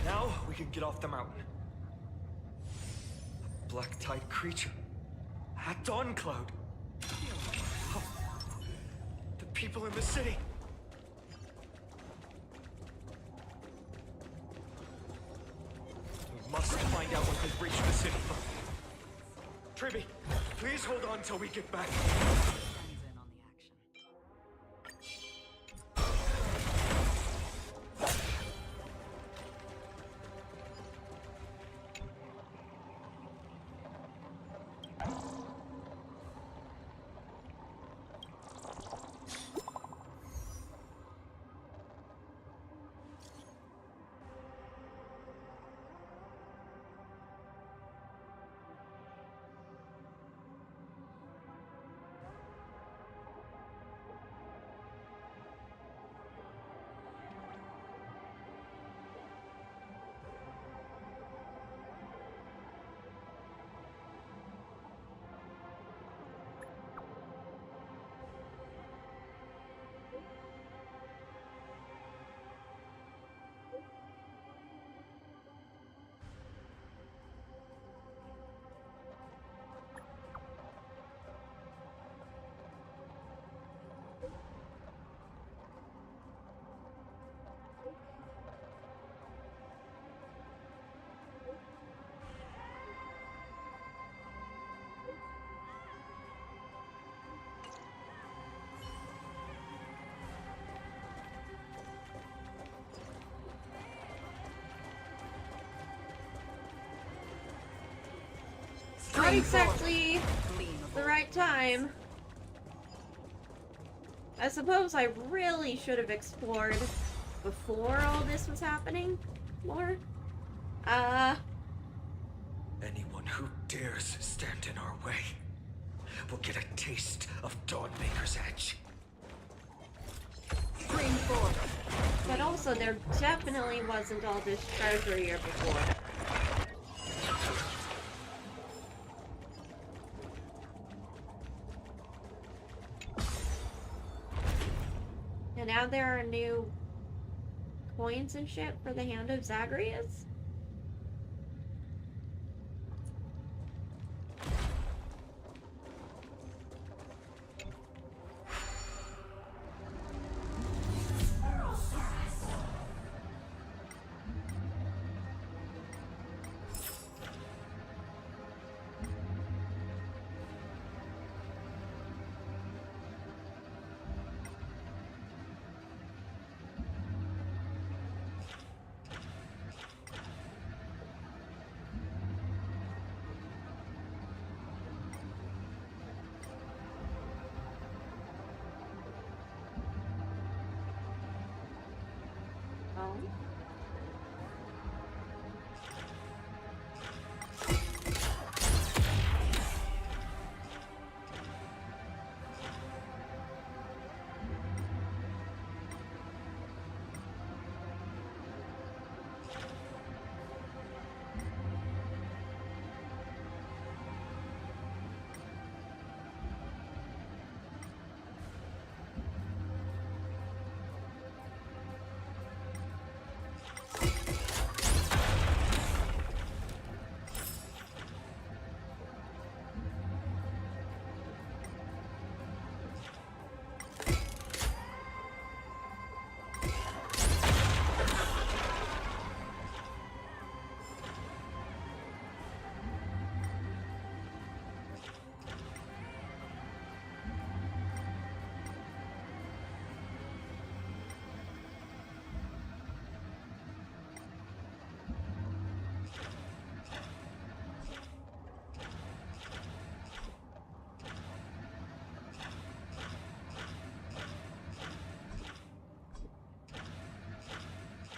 Now we can get off the mountain. A Black Tide creature. At Dawn Cloud. Oh, the people in the city. We must find out what they've reached the city from. Trebi, please hold on till we get back. Not exactly the right time. I suppose I really should have explored before all this was happening more. Anyone who dares stand in our way will get a taste of Dawnmaker's edge. But also, there definitely wasn't all this treasure here before. And now there are new coins and shit for the Hand of Zagreus?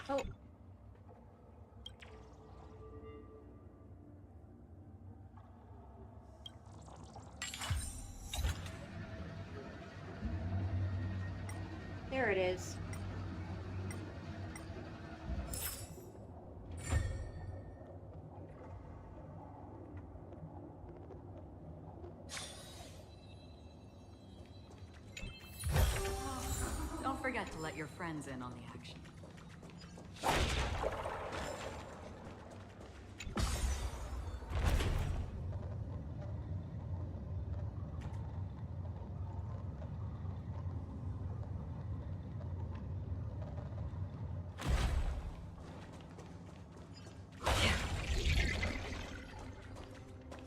Oh. There it is. Don't forget to let your friends in on the action.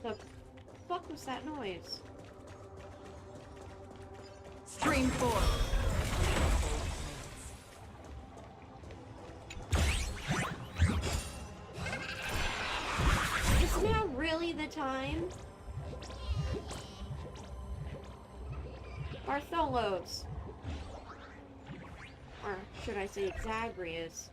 The fuck was that noise? Stream 4. Is now really the time? Bartholos. Or should I say Zagreus?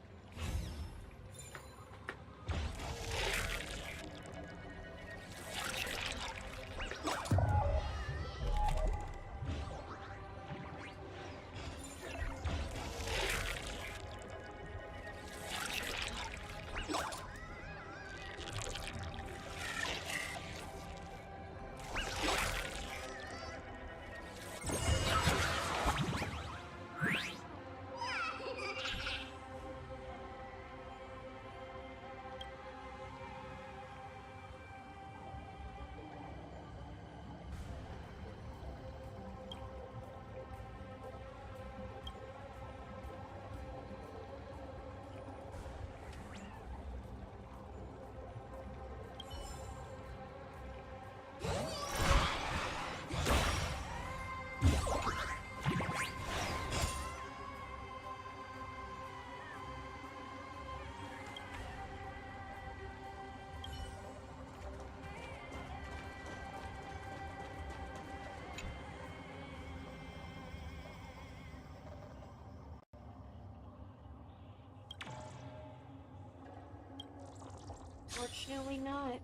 Unfortunately not.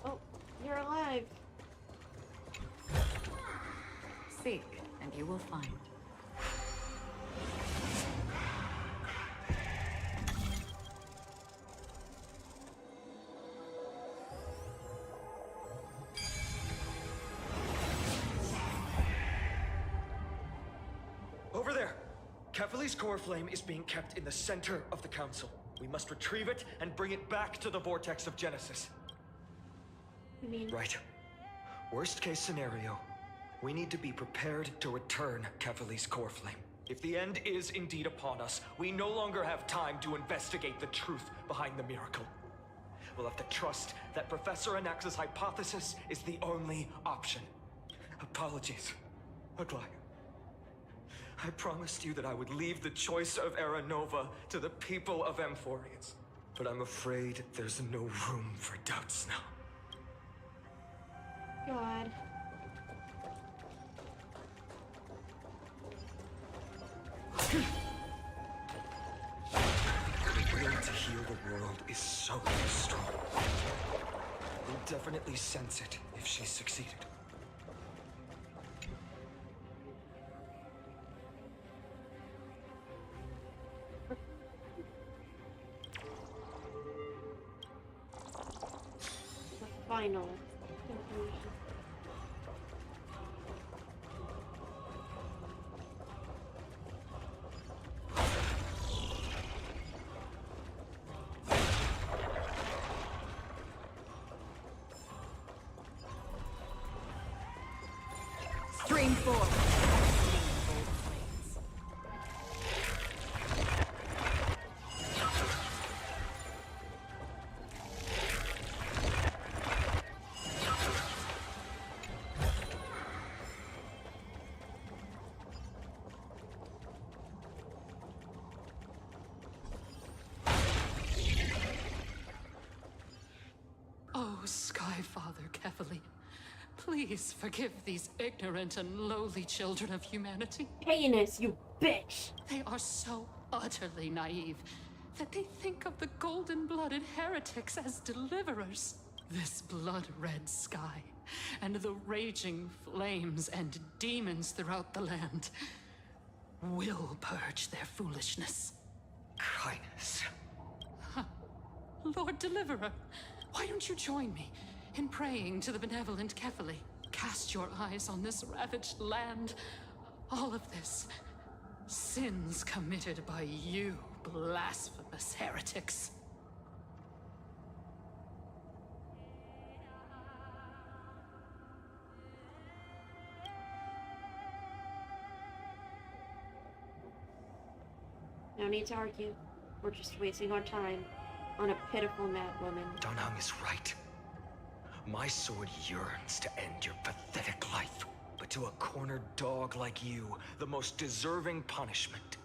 Oh, you're alive. Seek, and you will find. Over there! Kefali's core flame is being kept in the center of the council. We must retrieve it and bring it back to the vortex of Genesis. You mean? Right. Worst case scenario, we need to be prepared to return Kefali's core flame. If the end is indeed upon us, we no longer have time to investigate the truth behind the miracle. We'll have to trust that Professor Anax's hypothesis is the only option. Apologies, Aglaia. I promised you that I would leave the choice of Era Nova to the people of Amphoreus. But I'm afraid there's no room for doubts now. God. The will to heal the world is so strong. We'll definitely sense it if she's succeeded. The final conclusion. Stream forward. Oh, Skyfather Kefali, please forgive these ignorant and lowly children of humanity. Canis, you bitch! They are so utterly naive that they think of the golden-blooded heretics as deliverers. This blood-red sky, and the raging flames and demons throughout the land will purge their foolishness. Kindness. Lord Deliverer, why don't you join me in praying to the benevolent Kefali? Cast your eyes on this ravaged land. All of this, sins committed by you, blasphemous heretics. No need to argue. We're just wasting our time on a pitiful mad woman. Dan Heng is right. My sword yearns to end your pathetic life. But to a cornered dog like you, the most deserving punishment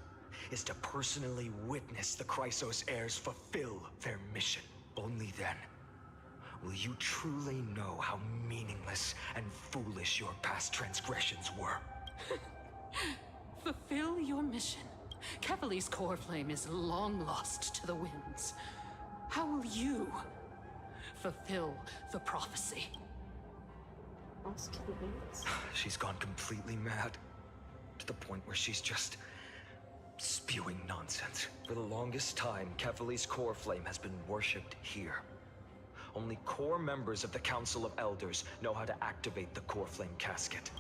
is to personally witness the Chrysos heirs fulfill their mission. Only then will you truly know how meaningless and foolish your past transgressions were. Fulfill your mission. Kefali's core flame is long lost to the winds. How will you fulfill the prophecy? Lost to the winds? She's gone completely mad. To the point where she's just spewing nonsense. For the longest time, Kefali's core flame has been worshipped here. Only core members of the Council of Elders know how to activate the core flame casket.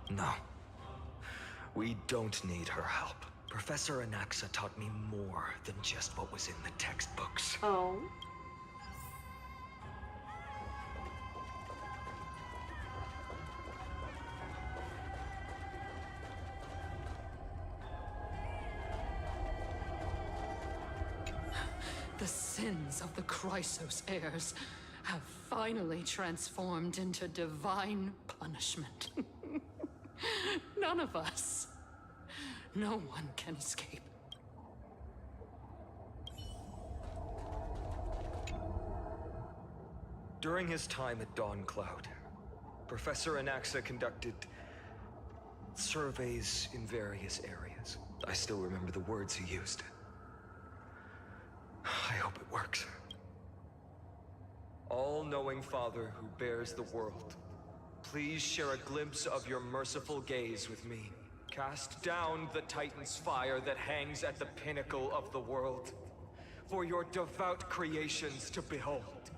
No. We don't need her help. Professor Anaxa taught me more than just what was in the textbooks. Oh. The sins of the Chrysos heirs have finally transformed into divine punishment. None of us. No one can escape. During his time at Dawn Cloud, Professor Anaxa conducted surveys in various areas. I still remember the words he used. I hope it works. All-knowing Father who bears the world, please share a glimpse of your merciful gaze with me. Cast down the Titan's fire that hangs at the pinnacle of the world, for your devout creations to behold.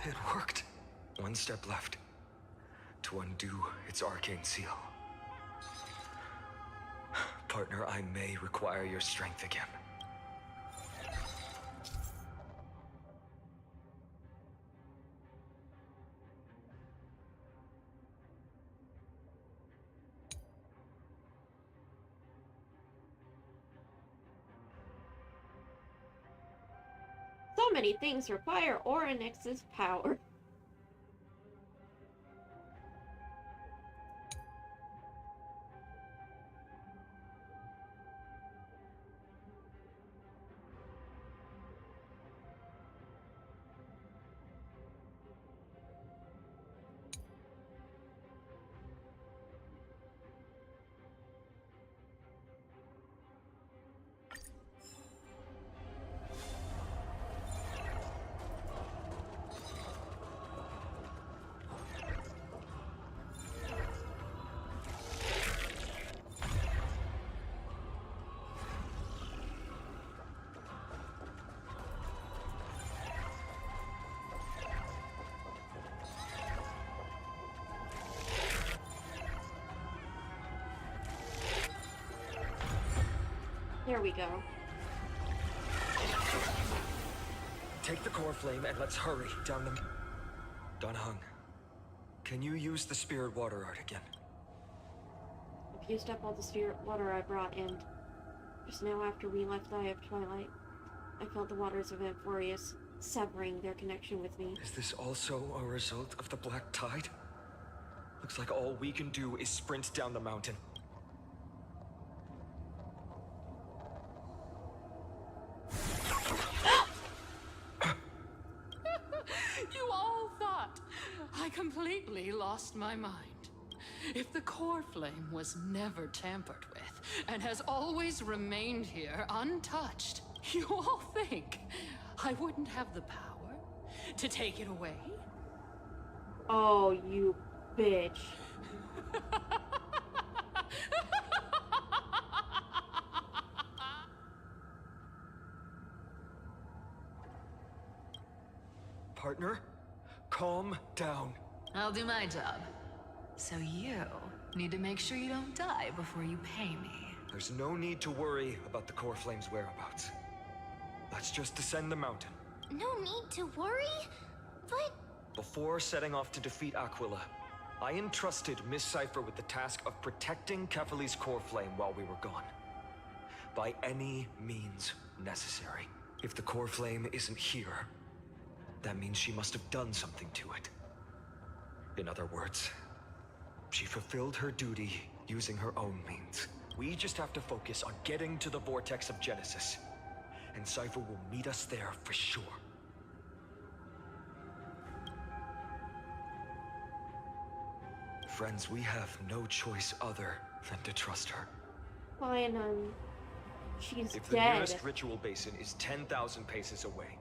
It worked. One step left to undo its arcane seal. Partner, I may require your strength again. So many things require Oryx's power. There we go. Take the core flame and let's hurry down the... Dan Heng, can you use the spirit water art again? I've used up all the spirit water I brought, and just now after we left Eye of Twilight, I felt the waters of Amphoreus severing their connection with me. Is this also a result of the Black Tide? Looks like all we can do is sprint down the mountain. You all thought I completely lost my mind. If the core flame was never tampered with and has always remained here untouched, you all think I wouldn't have the power to take it away? Oh, you bitch. Partner, calm down. I'll do my job. So you need to make sure you don't die before you pay me. There's no need to worry about the core flame's whereabouts. Let's just descend the mountain. No need to worry? But... Before setting off to defeat Aquila, I entrusted Miss Cypher with the task of protecting Kefali's core flame while we were gone. By any means necessary. If the core flame isn't here, that means she must have done something to it. In other words, she fulfilled her duty using her own means. We just have to focus on getting to the vortex of Genesis, and Cypher will meet us there for sure. Friends, we have no choice other than to trust her. Fine, she's If the dead. nearest ritual basin is 10,000 paces away,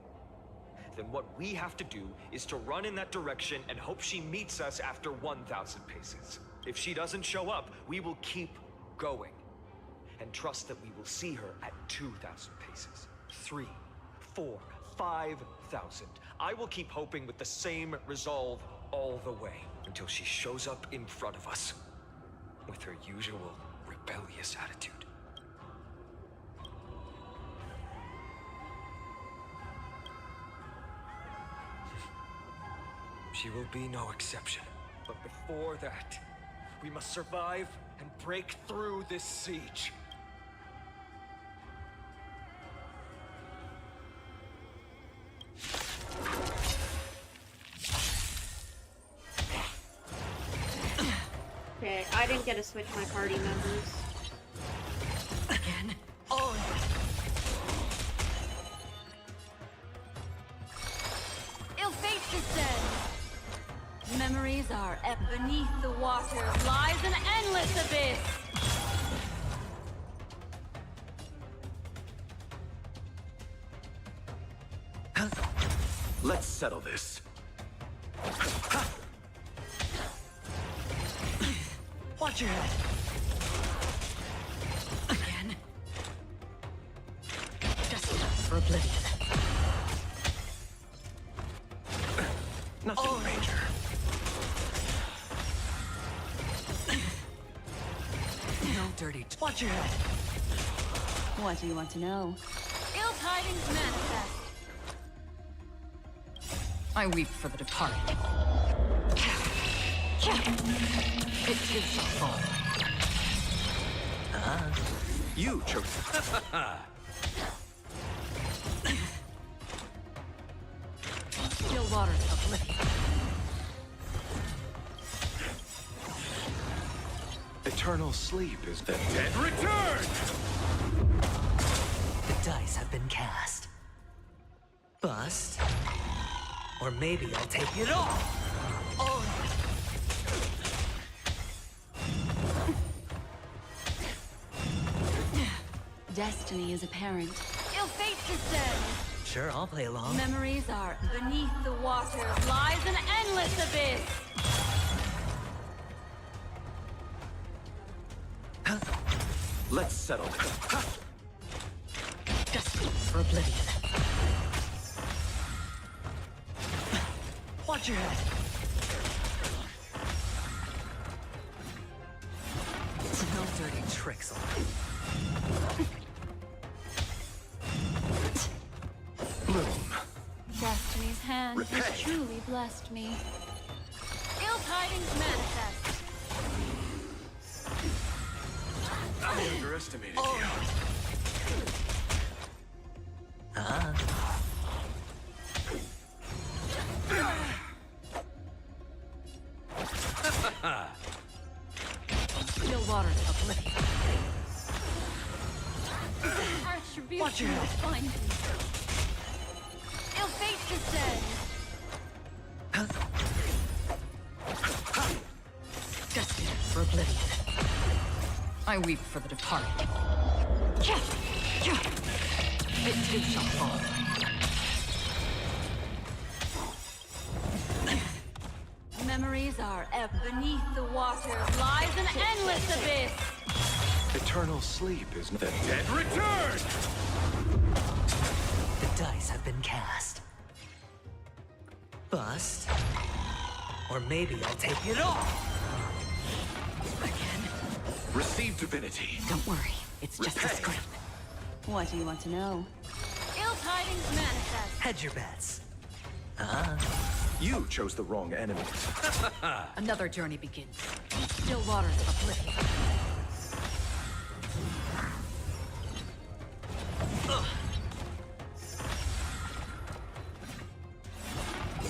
then what we have to do is to run in that direction and hope she meets us after 1,000 paces. If she doesn't show up, we will keep going and trust that we will see her at 2,000 paces. 3, 4, 5,000. I will keep hoping with the same resolve all the way until she shows up in front of us with her usual rebellious attitude. She will be no exception. But before that, we must survive and break through this siege. Okay, I didn't get to switch my party members. Again. On. Ill fate descends. Memories are beneath the water lies an endless abyss. Let's settle this. Watch your head. Again. Destined for oblivion. Nothing major. No dirty. Watch your head. What do you want to know? Ill tidings manifest. I weep for the departed. It too shall fall. You chose. Still waters of oblivion. Eternal sleep is the dead return! The dice have been cast. Bust. Or maybe I'll take it all. On. Destiny is apparent. Ill fate descends. Sure, I'll play along. Memories are beneath the water lies an endless abyss. Let's settle this. Destined for oblivion. Watch your head. No dirty tricks on Bloom. Destiny's hand has truly blessed me. Ill tidings manifest. I underestimated you. Still waters of oblivion. Attribution Watch your will head. find me. Ill fate descends. Destined for oblivion. I weep for the departed. It too shall fall. Memories are beneath the water lies an endless abyss. Eternal sleep is the dead return! The dice have been cast. Bust. Or maybe I'll take it all. Receive divinity. Don't worry, it's just a Repay. script. What do you want to know? Ill tidings manifest. Hedge your bets. You chose the wrong enemy. Another journey begins. Still waters of oblivion.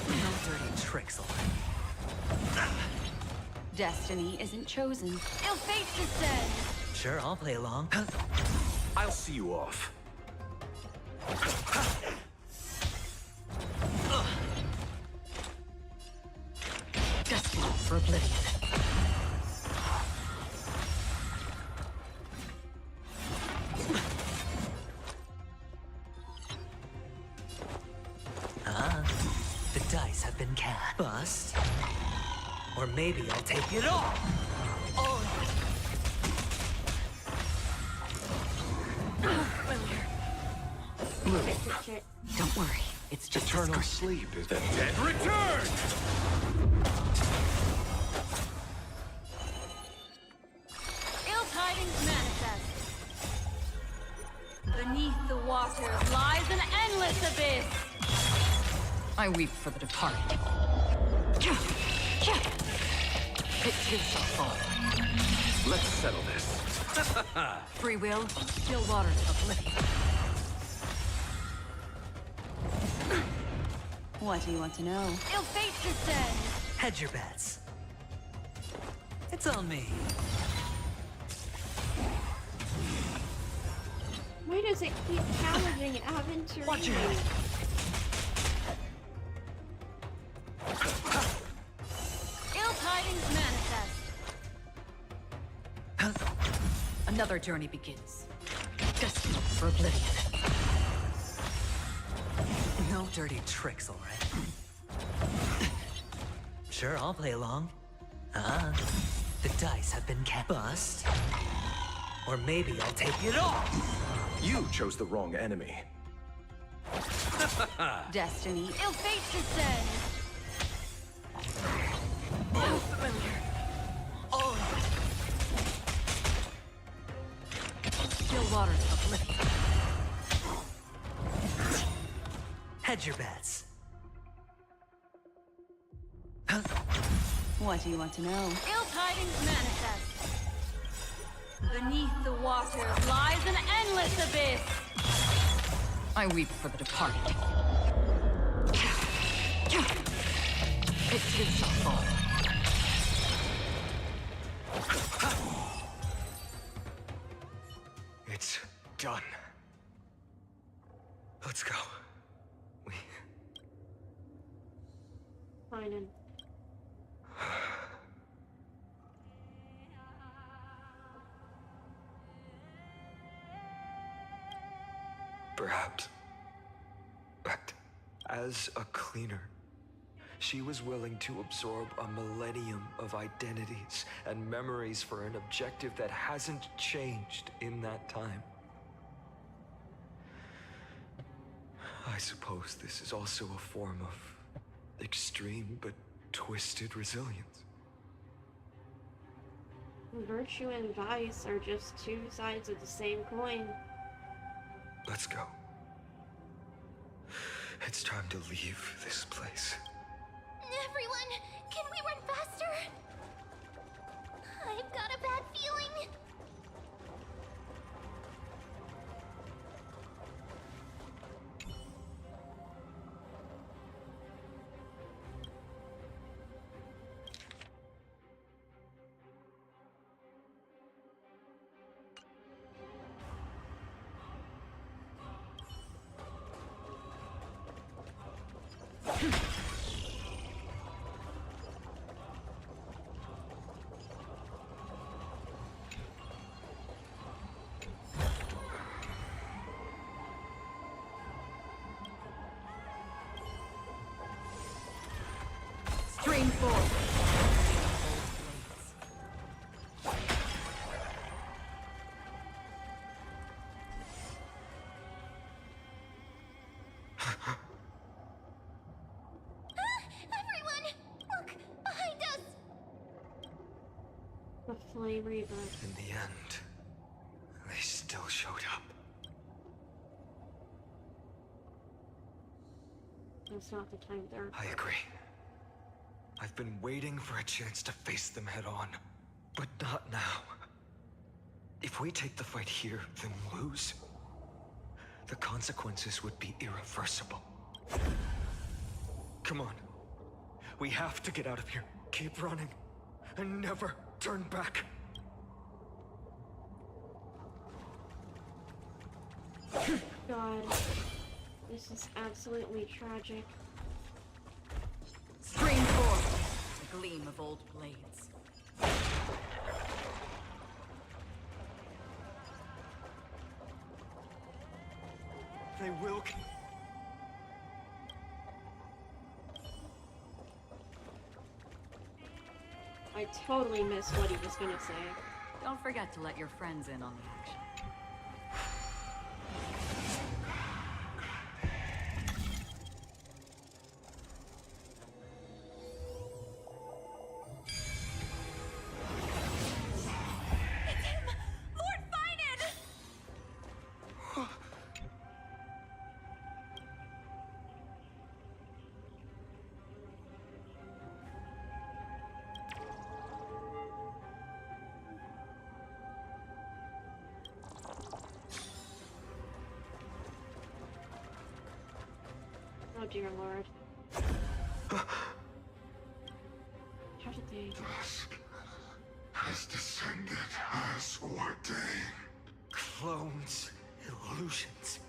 No dirty tricks on Destiny isn't chosen. Ill fate descends. Sure, I'll play along. I'll see you off. Destined for oblivion. The dice have been cast. Bust. Or maybe I'll take it all. Shit. Don't worry, It's just Eternal sleep is... The dead return! Ill tidings manifest. Beneath the waters lies an endless abyss. I weep for the departed. It too shall fall. Let's settle this. Free will, still waters of oblivion. What do you want to know? Ill fate descends. Hedge your bets. It's on me. Why does it keep challenging Aventurine? Watch your head. Ill tidings manifest. Another journey begins. Destined for oblivion. No dirty tricks, all right? Sure, I'll play along. The dice have been bust. Or maybe I'll take it off. You chose the wrong enemy. Destiny. Ill fate descends. Oh, familiar. Oh. Still waters of oblivion. Hedge your bets. What do you want to know? Ill tidings manifest. Beneath the waters lies an endless abyss. I weep for the departed. It too shall fall. It's done. Let's go. Fine. Perhaps. But as a cleaner, she was willing to absorb a millennium of identities and memories for an objective that hasn't changed in that time. I suppose this is also a form of extreme but twisted resilience. Virtue and vice are just two sides of the same coin. Let's go. It's time to leave this place. Everyone, can we run faster? I've got a bad feeling. Stream forth. Everyone, look behind us. The Flame Reaver. In the end, they still showed up. It's not the time there. I agree. I've been waiting for a chance to face them head on, but not now. If we take the fight here, then lose, the consequences would be irreversible. Come on. We have to get out of here. Keep running, and never turn back. God. This is absolutely tragic. Stream forth. The gleam of old blades. They will... I totally missed what he was gonna say. Don't forget to let your friends in on the action. dear lord. How did they... Dusk has descended as ordained. Clones, illusions.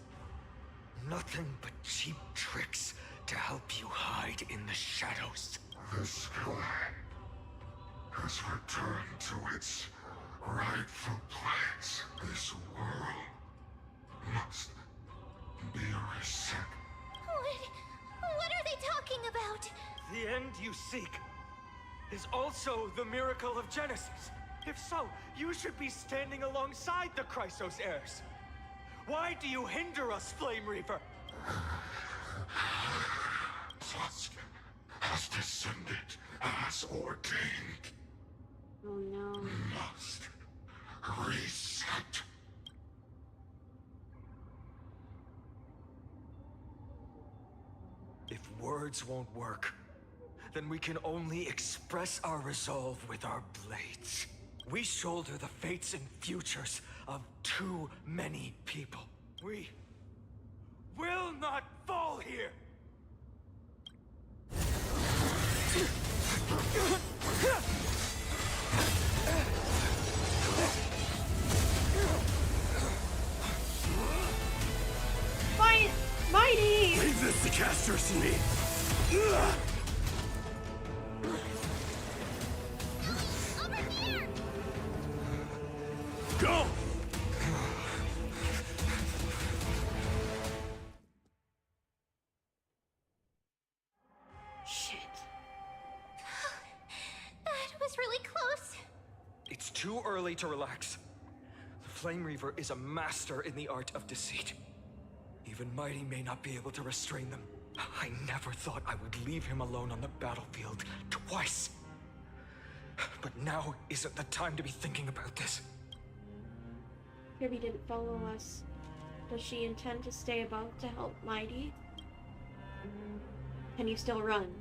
Nothing but cheap tricks to help you hide in the shadows. The sky has returned to its rightful place. This world must be reset. What are they talking about? The end you seek is also the miracle of Genesis. If so, you should be standing alongside the Chrysos heirs. Why do you hinder us, Flame Reaper? Dusk has descended as ordained. Oh no. Must reset. If words won't work, then we can only express our resolve with our blades. We shoulder the fates and futures of too many people. We will not fall here! Mighty! Leave this to Casters and me. Over here! Go! Shit. That was really close. It's too early to relax. The Flame Reaver is a master in the art of deceit. Even Mighty may not be able to restrain them. I never thought I would leave him alone on the battlefield twice. But now isn't the time to be thinking about this. Kirby didn't follow us. Does she intend to stay above to help Mighty? Can you still run?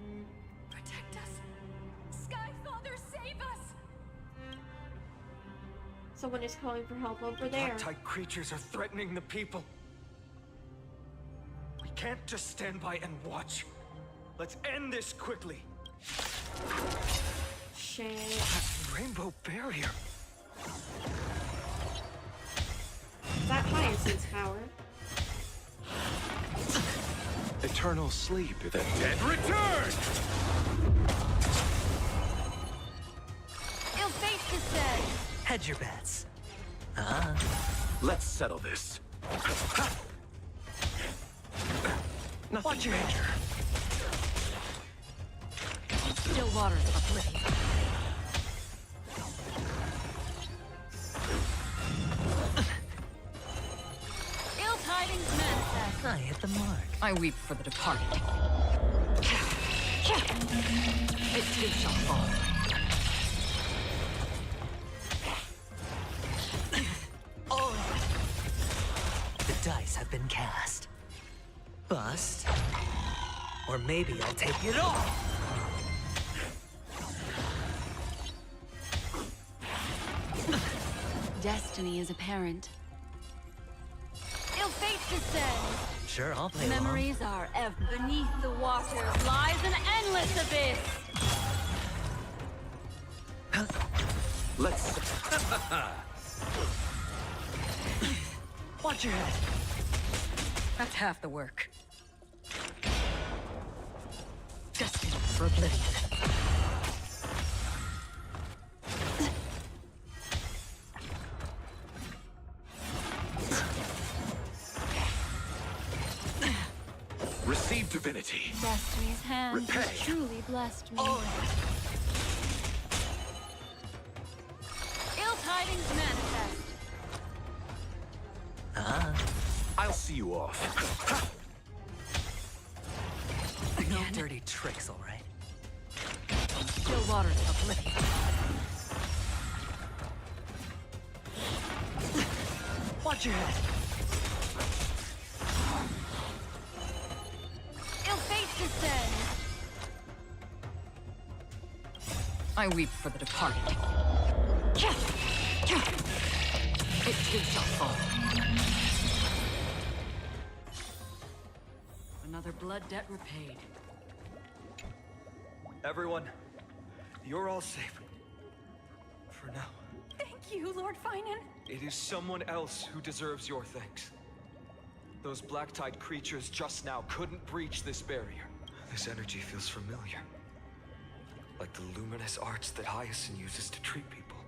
Protect us. Sky Father, save us! Someone is calling for help over there. Black-type creatures are threatening the people. We can't just stand by and watch. Let's end this quickly. Shit. That rainbow barrier. Is that Hyacinth's power? Eternal sleep if the dead return! Ill fate descend! Hedge your bets. Let's settle this. Watch your head. Still waters of oblivion. Ill tidings manifest. I hit the mark. I weep for the departed. It too shall fall. Oh! The dice have been cast. Bust. Or maybe I'll take it all. Destiny is apparent. Ill fate descend. Sure, I'll play along. Memories are ever beneath the water lies an endless abyss. Let's... Watch your head. That's half the work. Destined for oblivion. Receive divinity. Destiny's hand Repay. has truly blessed me. Ill tidings manifest. I'll see you off. No dirty tricks, all right? Still waters of oblivion. Watch your head. Ill fate descend. I weep for the departed. It too shall fall. Another their blood debt repaid. Everyone, you're all safe. For now. Thank you, Lord Finan. It is someone else who deserves your thanks. Those black-tide creatures just now couldn't breach this barrier. This energy feels familiar. Like the luminous arts that Hyacinth uses to treat people.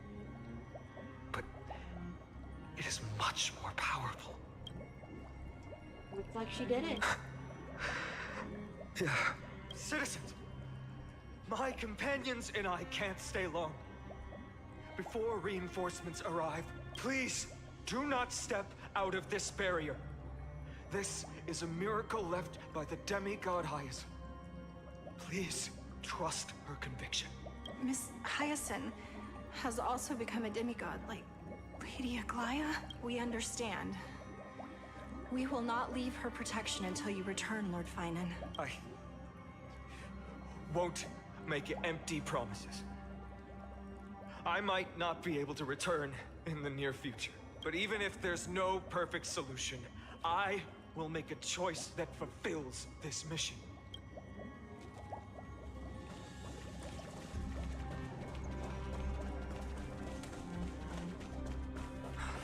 But it is much more powerful. Looks like she did it. Yeah. Citizens! My companions and I can't stay long. Before reinforcements arrive, please do not step out of this barrier. This is a miracle left by the demigod Hyacinth. Please trust her conviction. Miss Hyacinth has also become a demigod, like Lady Aglaya. We understand. We will not leave her protection until you return, Lord Finan. I won't make empty promises. I might not be able to return in the near future, but even if there's no perfect solution, I will make a choice that fulfills this mission.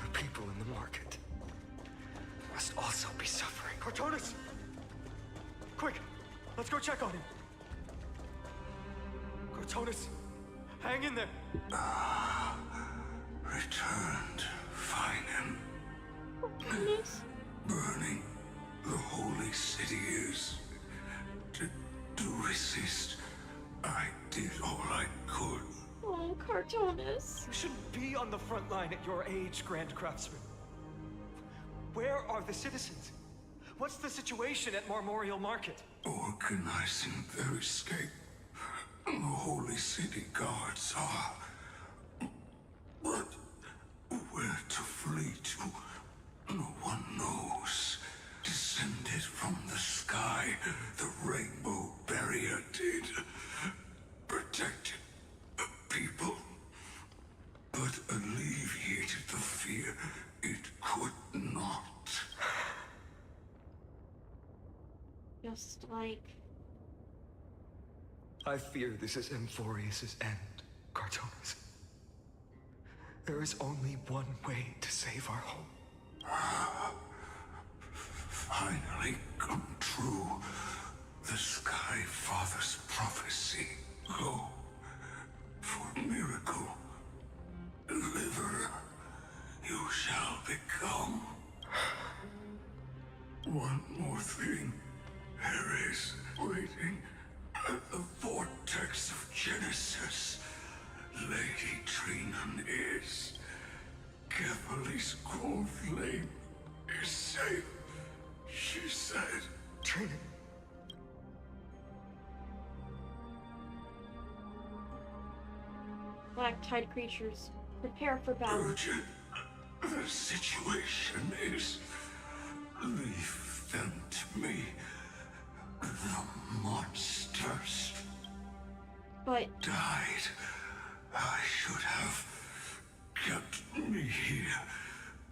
The people in the market must also be suffering. Cartonis! Quick! Let's go check on him! Cartonis! Hang in there! Returned, Finan. Burning the holy city is. To resist, I did all I could. Oh, Cartonis. You shouldn't be on the front line at your age, Grand Craftsman. Where are the citizens? What's the situation at Marmorial Market? Organizing their escape. The holy city guards are. But where to flee to, no one knows. Descended from the sky, the rainbow barrier did. Protected people, but alleviated the fear it could not. Just like... I fear this is Amphoreus' end, Cartonis. There is only one way to save our home. Finally come true. The Sky Father's prophecy. Go for miracle. Deliverer, you shall become. One more thing. There is waiting at the vortex of Genesis. Lady Trinan is. Kephalie's cold flame is safe. She said. Trinan. Black tide creatures, prepare for battle. Urgent. The situation is. Leave them to me. The monsters. But. Died. I should have kept me here.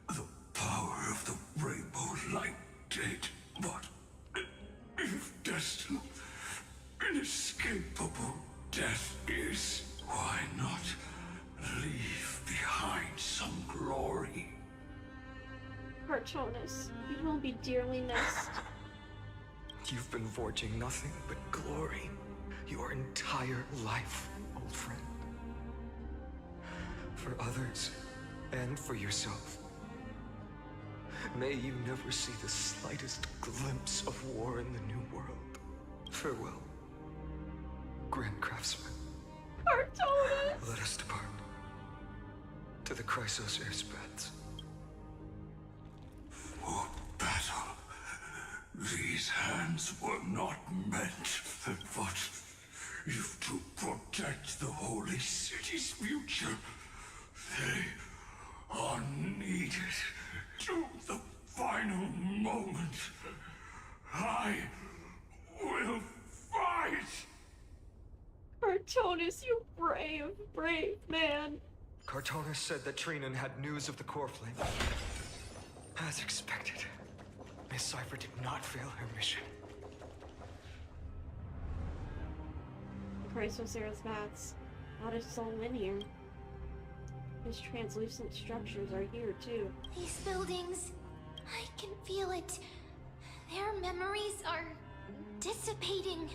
The power of the rainbow light did, but if destined, inescapable death is, why not leave behind some glory? Cartonis, you will be dearly missed. You've been forging nothing but glory your entire life, old friend. For others, and for yourself. May you never see the slightest glimpse of war in the New World. Farewell, Grand Craftsman. Cartonis! Let us depart. To the Chrysos airspads. For battle. These hands were not meant, but if to protect the holy city's future, they are needed to the final moment. I will fight! Cartonis, you brave, brave man. Cartonis said that Trinan had news of the core flame. As expected, Miss Cypher did not fail her mission. Chrysosauros bats. Not a soul in here. His translucent structures are here too. These buildings, I can feel it. Their memories are dissipating.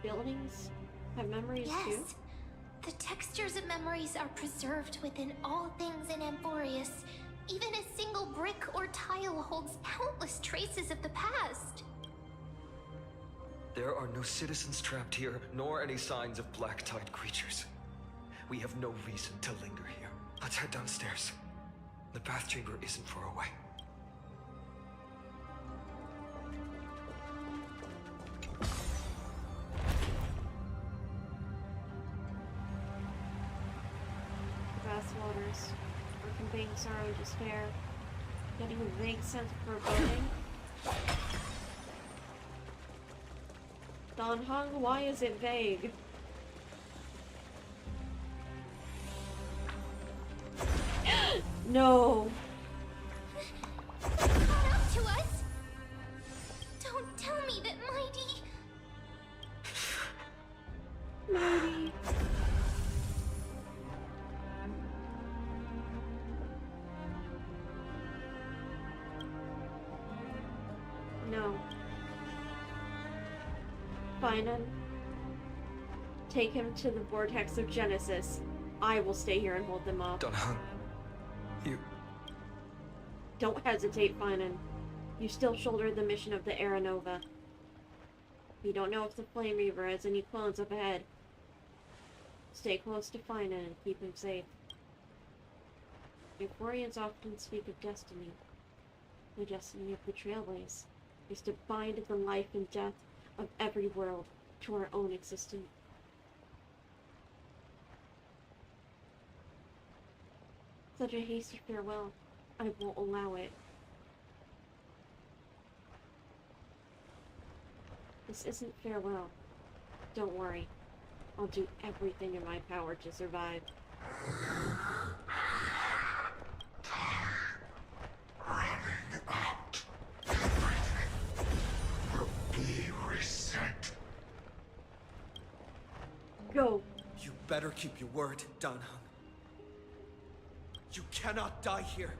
Buildings have memories too? Yes. The textures of memories are preserved within all things in Amphoreus. Even a single brick or tile holds countless traces of the past. There are no citizens trapped here, nor any signs of black-tide creatures. We have no reason to linger here. Let's head downstairs. The bath chamber isn't far away. Vast waters are conveying sorrow and despair. Getting a vague sense of foreboding. Dan Heng, why is it vague? No. Caught up to us? Don't tell me that Mighty... Mighty. No. Finan. Take him to the vortex of Genesis. I will stay here and hold them off. Dan Heng. You... Don't hesitate, Finan. You still shoulder the mission of the Aeronova. You don't know if the Flame Reaver has any clones up ahead. Stay close to Finan and keep him safe. Amphoreans often speak of destiny. The destiny of the Trailblaze is to bind the life and death of every world to our own existence. Such a hasty farewell. I won't allow it. This isn't farewell. Don't worry. I'll do everything in my power to survive. Running out. Everything will be reset. Go. You better keep your word, Dan Heng. You cannot die here.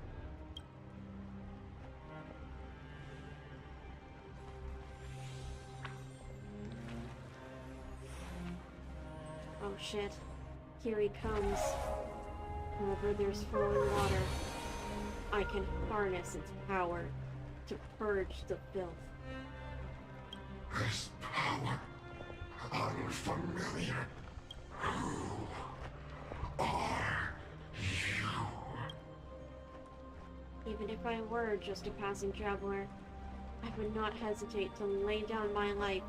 Oh shit. Here he comes. Wherever there's flowing water, I can harness its power to purge the filth. This power, unfamiliar. Who are you? Even if I were just a passing traveler, I would not hesitate to lay down my life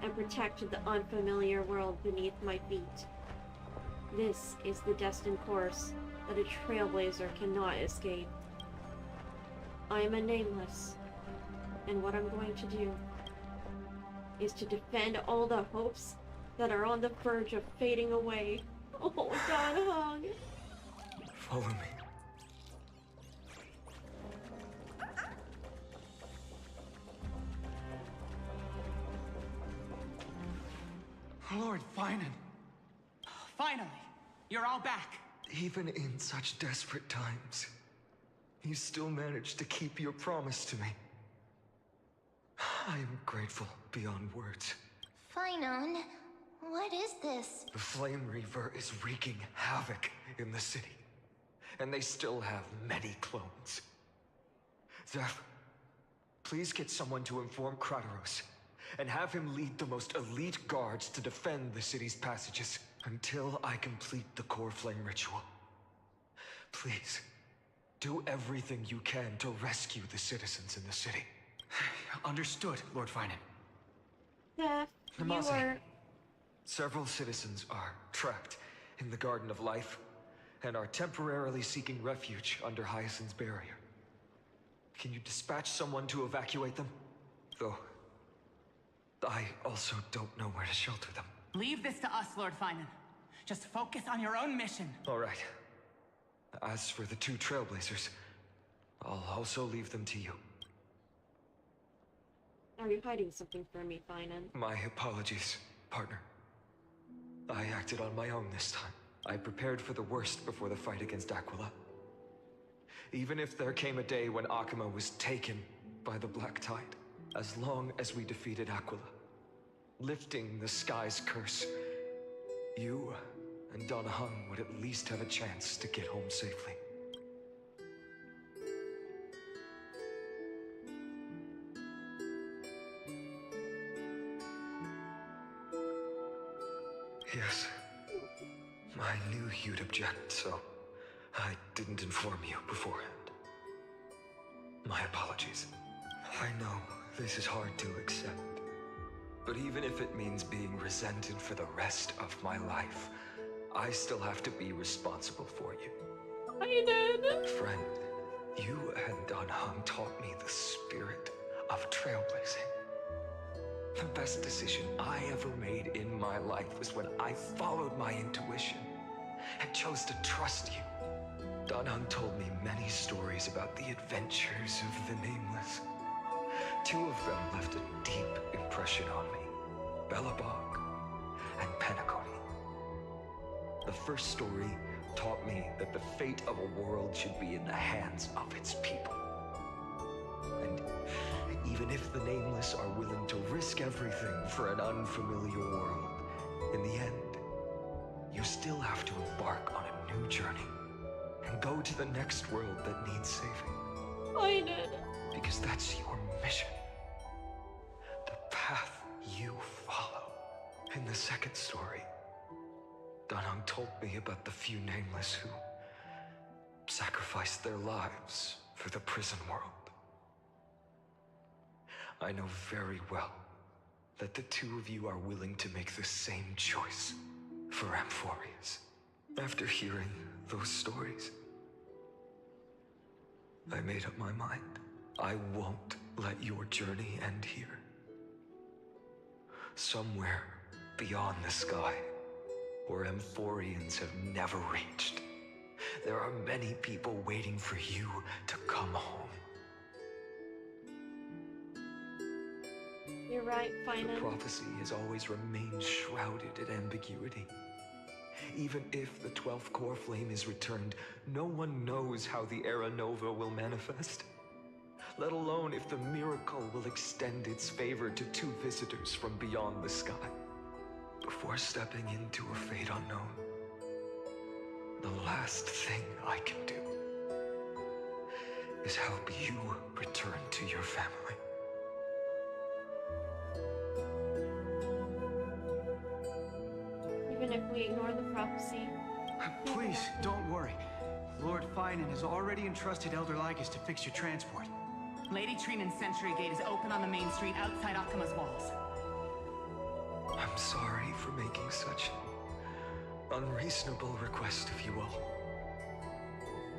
and protect the unfamiliar world beneath my feet. This is the destined course that a trailblazer cannot escape. I am a nameless, and what I'm going to do is to defend all the hopes that are on the verge of fading away. Oh, Dan Heng! Follow me. Lord Finan. Finally, you're all back. Even in such desperate times, you still managed to keep your promise to me. I am grateful beyond words. Finan, what is this? The Flame Reaver is wreaking havoc in the city, and they still have many clones. Zeph, please get someone to inform Kratos, and have him lead the most elite guards to defend the city's passages until I complete the core flame ritual. Please, do everything you can to rescue the citizens in the city. Understood, Lord Finan. Zeph, you Namaste. are... Several citizens are trapped in the Garden of Life and are temporarily seeking refuge under Hyacinth's barrier. Can you dispatch someone to evacuate them? Though, I also don't know where to shelter them. Leave this to us, Lord Finan. Just focus on your own mission. All right. As for the two Trailblazers, I'll also leave them to you. Are you hiding something from me, Finan? My apologies, partner. I acted on my own this time. I prepared for the worst before the fight against Aquila. Even if there came a day when Akuma was taken by the Black Tide, as long as we defeated Aquila, lifting the sky's curse, you and Dan Heng would at least have a chance to get home safely. Yes. I knew you'd object, so I didn't inform you beforehand. My apologies. I know this is hard to accept, but even if it means being resented for the rest of my life, I still have to be responsible for you. I did. Friend, you and Dan Heng taught me the spirit of trailblazing. The best decision I ever made in my life was when I followed my intuition and chose to trust you. Dan Heng told me many stories about the adventures of the Nameless. Two of them left a deep impression on me: Bellabog and Penacony. The first story taught me that the fate of a world should be in the hands of its people. And even if the Nameless are willing to risk everything for an unfamiliar world, in the end, you still have to embark on a new journey and go to the next world that needs saving. I did. Because that's your mission. The path you follow. In the second story, Dan Heng told me about the few Nameless who sacrificed their lives for the prison world. I know very well that the two of you are willing to make the same choice for Amphoreus. After hearing those stories, I made up my mind. I won't let your journey end here. Somewhere beyond the sky, where Amphoreans have never reached, there are many people waiting for you to come home. You're right, Finan. The prophecy has always remained shrouded in ambiguity. Even if the 12th core flame is returned, no one knows how the Era Nova will manifest. Let alone if the miracle will extend its favor to two visitors from beyond the sky. Before stepping into a fate unknown, the last thing I can do is help you return to your family. Even if we ignore the prophecy. Please, don't worry. Lord Finan has already entrusted Elder Lygus to fix your transport. Lady Trinan's Century Gate is open on the main street outside Akuma's walls. I'm sorry for making such an unreasonable request of you all.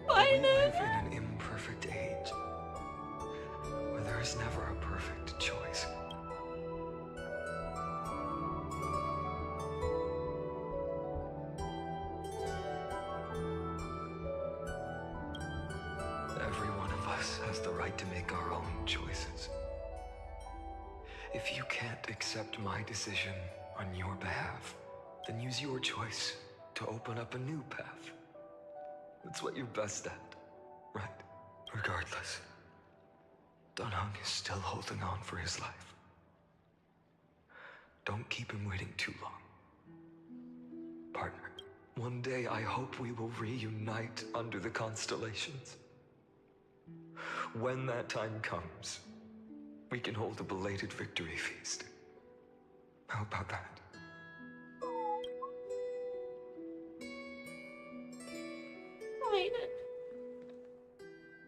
We live in an imperfect age, where there is never a perfect choice. Every one of us has the right to make our own choices. If you can't accept my decision on your behalf, then use your choice to open up a new path. That's what you're best at, right? Regardless, Dan Heng is still holding on for his life. Don't keep him waiting too long. Partner, one day I hope we will reunite under the constellations. When that time comes, we can hold a belated victory feast. How about that?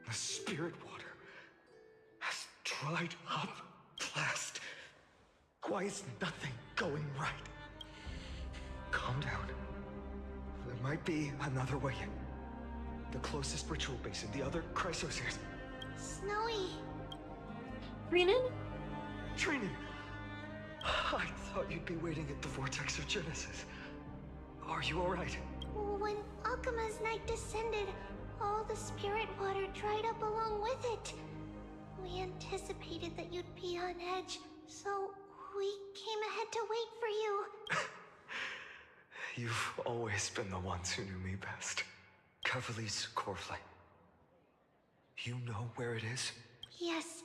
The spirit water has dried up at last. Why is nothing going right? Calm down. There might be another way in. The closest ritual basin, the other chrysosiers. Snowy. Trinan? Trinan! I thought you'd be waiting at the vortex of Genesis. Are you alright? When Akuma's night descended, all the spirit water dried up along with it. We anticipated that you'd be on edge, so we came ahead to wait for you. You've always been the ones who knew me best. Cavalry's core flame. You know where it is? Yes.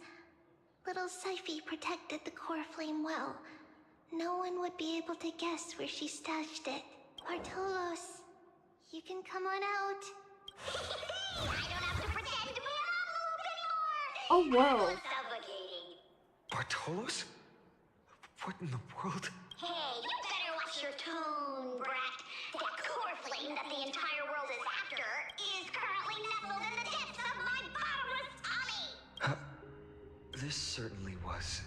Little Syphie protected the core flame well. No one would be able to guess where she stashed it. Bartolos, you can come on out. I don't have to pretend to be an Oh, whoa. suffocating. Bartolos? What in the world? Hey, you better watch your tone, brat. That core flame that the entire world is after is currently nestled in the depths of my bottomless tummy. This certainly was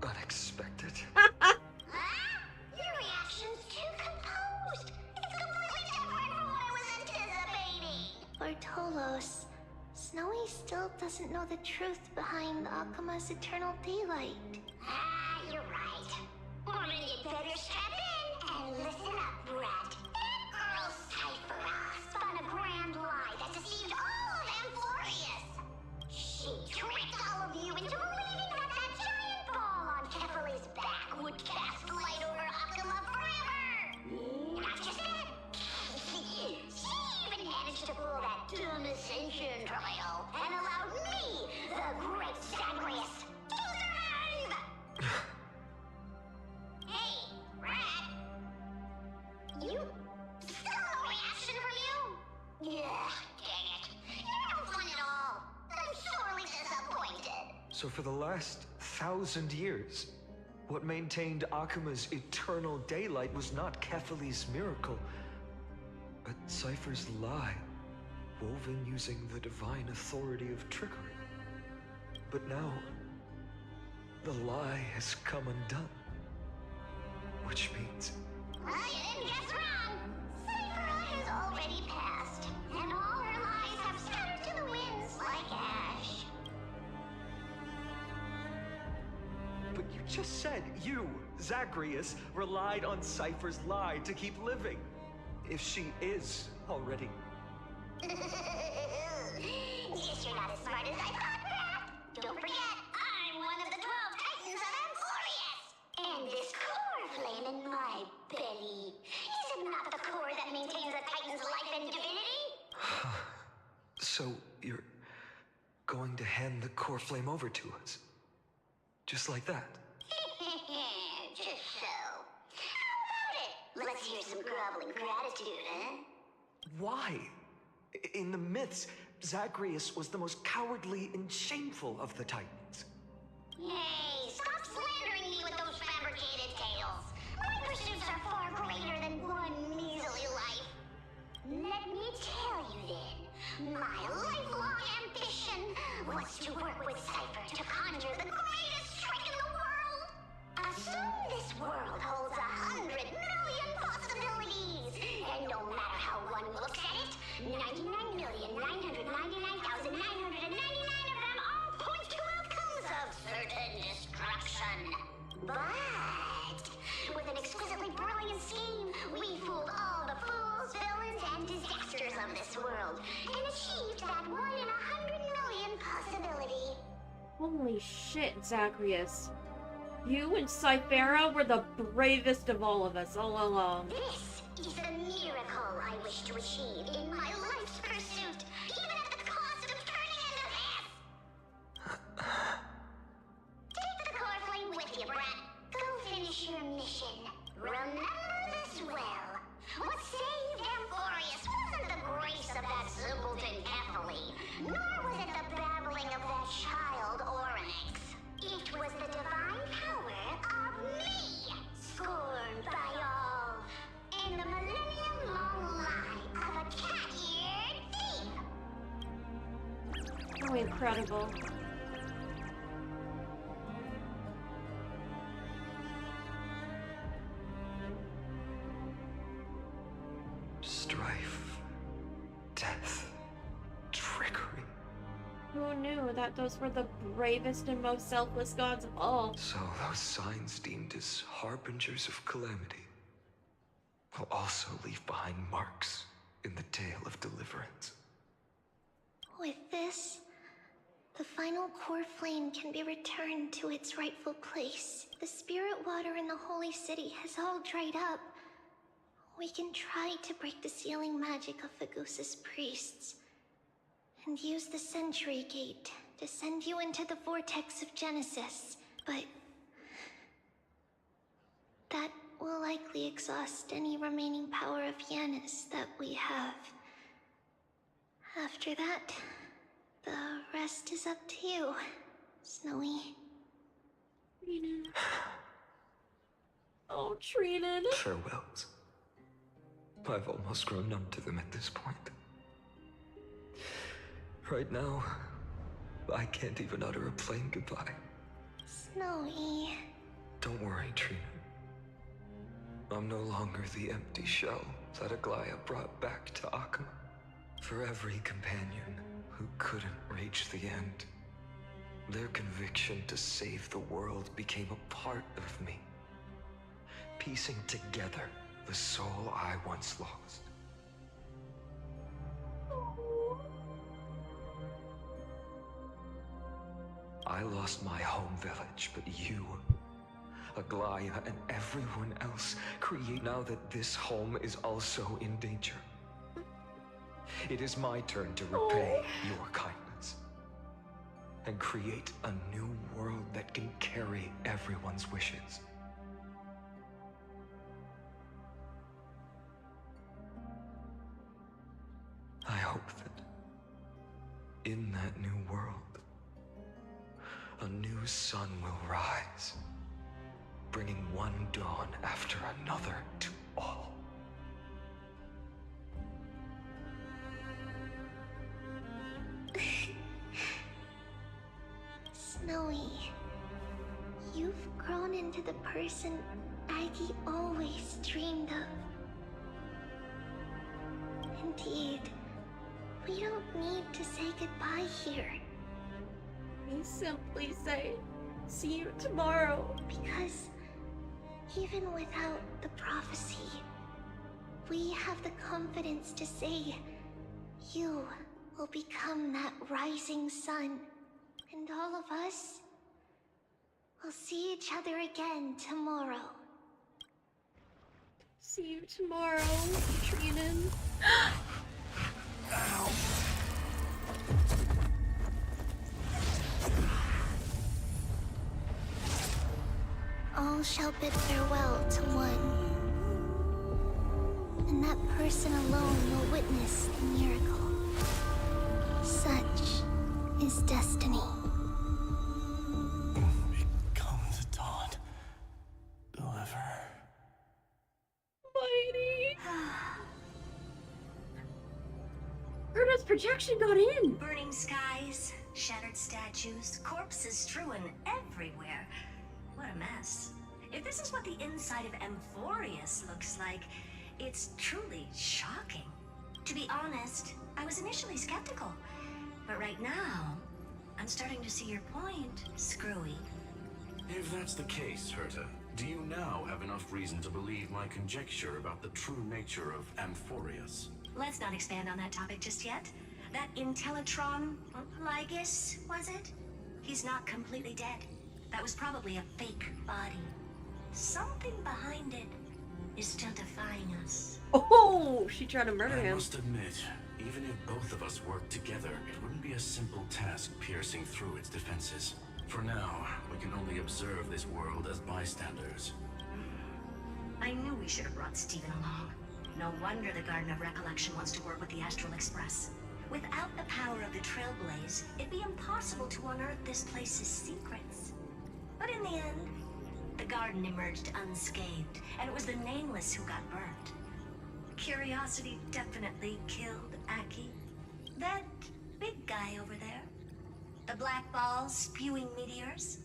unexpected. Your reaction's too composed. It's completely different from what I was anticipating. Bartolos, Snowy still doesn't know the truth behind Akuma's eternal daylight. You're right. Woman, you'd better strap in and listen up, brat. That girl Cyphera spun a grand lie that deceived all of Amphoreus. She tricked all of you into believing that giant ball on Kefali's back would cast light over Akuma forever. Not just that. She even managed to pull that dumb ascension trial and allowed me, the great Zagreus, to survive. Hey, Rat. You still no reaction from you? Yeah, dang it. You're no fun at all. I'm sorely disappointed. So for the last 1,000 years, what maintained Akuma's eternal daylight was not Kefali's miracle, but Cypher's lie, woven using the divine authority of trickery. But now, the lie has come undone. Which means... Well, you didn't guess wrong. Cyphera has already passed, and all her lies have scattered to the winds like ash. But you just said you, Zagreus, relied on Cypher's lie to keep living. If she is already... Guess you're not as smart as I thought, Rat. Don't forget, I'm one of the 12 Titans of Amphoreus. And this core flame in my belly, is it not the core that maintains a Titan's life and divinity? So you're going to hand the core flame over to us? Just like that? Just so. How about it? Let's hear some groveling gratitude, huh? Why? In the myths, Zagreus was the most cowardly and shameful of the Titans. Hey, stop slandering me with those fabricated tales. My pursuits are far greater than one measly life. Let me tell you then, my lifelong ambition was to work with Cypher to conjure the greatest trick in the world. Assume this world holds 100 million possibilities, and no matter how one looks at it, 99,999,999 of them all point to outcomes of certain destruction. But with an exquisitely brilliant scheme, we fooled all the fools, villains, and disasters of this world, and achieved that 1 in 100 million possibility. Holy shit, Zagreus. You and Cyphera were the bravest of all of us all along. This is the miracle I wish to achieve in my life's pursuit, even at the cost of turning into this. Take the core flame with you, brat. Go finish your mission. Remember this well. What saved Amphoreus wasn't the grace of that simpleton Kefali, nor was it the babbling of that child Oryx. It was the divine power of me, scorned by all, and the millennium-long lie of a cat-eared thief. Oh, incredible. Strife, death, trickery. Who knew that those were the bravest and most selfless gods of all? So those signs deemed as harbingers of calamity will also leave behind marks in the tale of deliverance. With this, the final core flame can be returned to its rightful place. The spirit water in the holy city has all dried up. We can try to break the sealing magic of Fagusa's priests, and use the Century Gate to send you into the vortex of Genesis, but that will likely exhaust any remaining power of Yanis that we have. After that, the rest is up to you, Snowy. Trina. Oh, Trina. Farewells. I've almost grown numb to them at this point. Right now, I can't even utter a plain goodbye. Snowy. Don't worry, Trina. I'm no longer the empty shell that Aglaya brought back to Akama. For every companion who couldn't reach the end, their conviction to save the world became a part of me, piecing together the soul I once lost. I lost my home village, but you, Aglaya, and everyone else create now that this home is also in danger. It is my turn to repay your kindness and create a new world that can carry everyone's wishes. I hope that in that new world, a new sun will rise, bringing one dawn after another to all. Snowy, you've grown into the person Aggie always dreamed of. Indeed, we don't need to say goodbye here. We simply say, see you tomorrow. Because even without the prophecy, we have the confidence to say, you will become that rising sun. And all of us will see each other again tomorrow. See you tomorrow, Trinan. Ow. All shall bid farewell to one, and that person alone will witness the miracle. Such is destiny. Become the dawn. Deliver. Mighty. Gerda's projection got in. Burning skies, shattered statues, corpses strewn everywhere. What a mess. If this is what the inside of Amphoreus looks like, it's truly shocking. To be honest, I was initially skeptical. But right now, I'm starting to see your point, Screwy. If that's the case, Herta, do you now have enough reason to believe my conjecture about the true nature of Amphoreus? Let's not expand on that topic just yet. That Intellitron, Lygus, was it? He's not completely dead. That was probably a fake body. Something behind it is still defying us. Oh, she tried to murder him. I must admit, even if both of us worked together, it wouldn't be a simple task piercing through its defenses. For now, we can only observe this world as bystanders. I knew we should have brought Stephen along. No wonder the Garden of Recollection wants to work with the Astral Express. Without the power of the Trailblaze, it'd be impossible to unearth this place's secrets. But in the end, the garden emerged unscathed, and it was the Nameless who got burnt. Curiosity definitely killed Aki. That big guy over there, the black ball spewing meteors,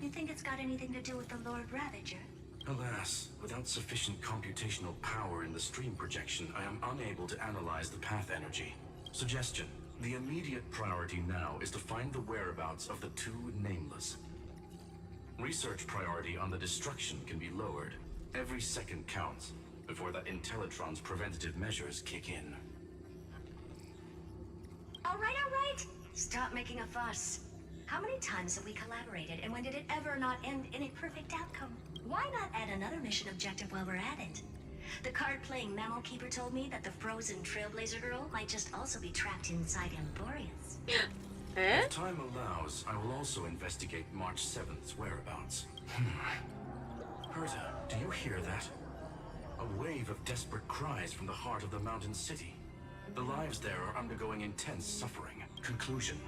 you think it's got anything to do with the Lord Ravager? Alas, without sufficient computational power in the stream projection, I am unable to analyze the path energy. Suggestion: the immediate priority now is to find the whereabouts of the two Nameless. Research priority on the destruction can be lowered. Every second counts before that Intellitron's preventative measures kick in. All right. Stop making a fuss. How many times have we collaborated, and when did it ever not end in a perfect outcome? Why not add another mission objective while we're at it? The card-playing mammal keeper told me that the frozen Trailblazer girl might just also be trapped inside Amphoreus. If time allows, I will also investigate March 7th's whereabouts. Herta, do you hear that? A wave of desperate cries from the heart of the mountain city. The lives there are undergoing intense suffering. Conclusion: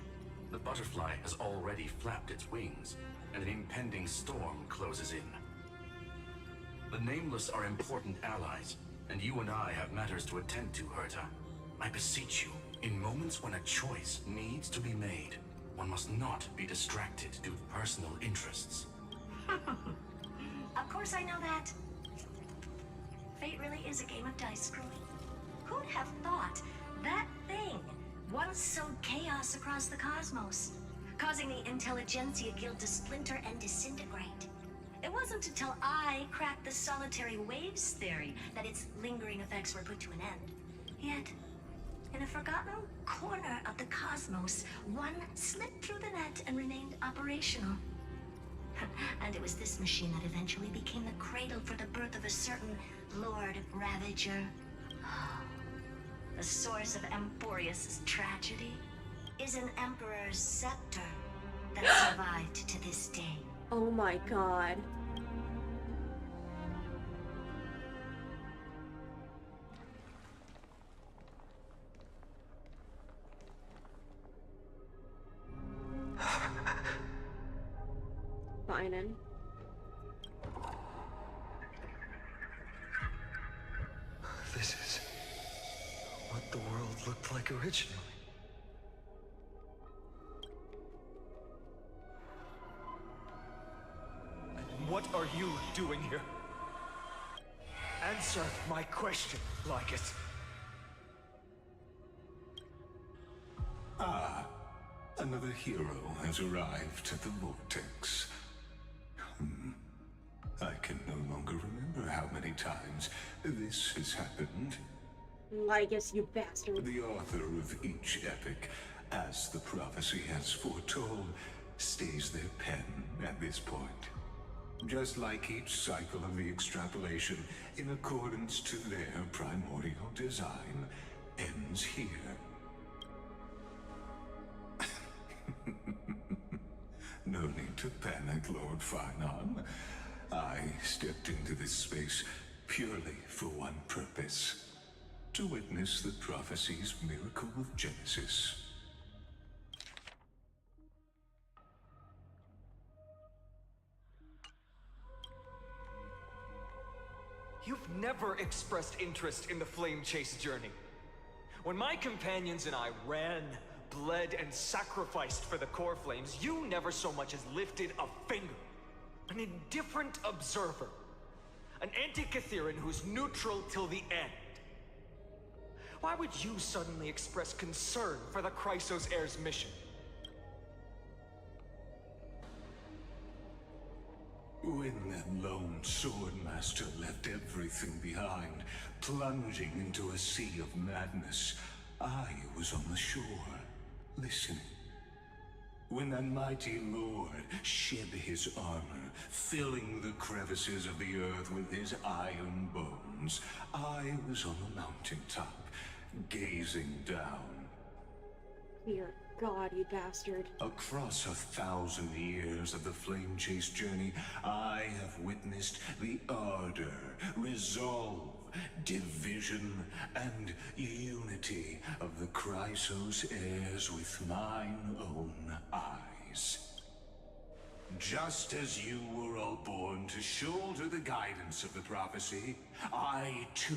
the butterfly has already flapped its wings, and an impending storm closes in. The Nameless are important allies, and you and I have matters to attend to, Herta. I beseech you, in moments when a choice needs to be made, one must not be distracted due to personal interests. Of course I know that. Fate really is a game of dice scrolling. Who'd have thought that thing once sowed chaos across the cosmos, causing the Intelligentsia Guild to splinter and disintegrate? It wasn't until I cracked the solitary waves theory that its lingering effects were put to an end. Yet, in a forgotten corner of the cosmos, one slipped through the net and remained operational. And it was this machine that eventually became the cradle for the birth of a certain Lord Ravager. The source of Amphoreus' tragedy is an Emperor's scepter that survived to this day. Oh my god. Finan. This is what the world looked like originally. What are you doing here? Answer my question, Lycus. Ah, another hero has arrived at the Vortex. I can no longer remember how many times this has happened. Lycus, you bastard. The author of each epic, as the prophecy has foretold, stays their pen at this point. Just like each cycle of the extrapolation, in accordance to their primordial design, ends here. No need to panic, Lord Finon. I stepped into this space purely for one purpose: to witness the prophecy's miracle of Genesis. You've never expressed interest in the Flame Chase journey. When my companions and I ran, bled, and sacrificed for the core flames, you never so much as lifted a finger. An indifferent observer. An anti-Catheran who's neutral till the end. Why would you suddenly express concern for the Chrysos Heir's mission? When that lone swordmaster left everything behind, plunging into a sea of madness, I was on the shore, listening. When that mighty lord shed his armor, filling the crevices of the earth with his iron bones, I was on the mountaintop, gazing down. Dear God, you bastard. Across 1,000 years of the Flame Chase journey, I have witnessed the ardor, resolve, division, and unity of the Chrysos heirs with mine own eyes. Just as you were all born to shoulder the guidance of the prophecy, I too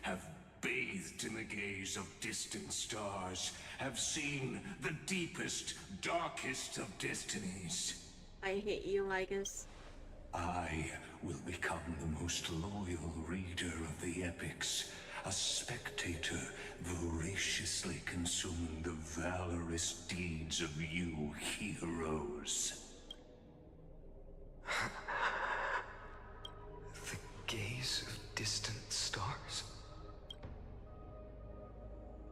have bathed in the gaze of distant stars, have seen the deepest, darkest of destinies. I hate you, Lycus. I will become the most loyal reader of the epics, a spectator voraciously consuming the valorous deeds of you heroes. The gaze of distant stars?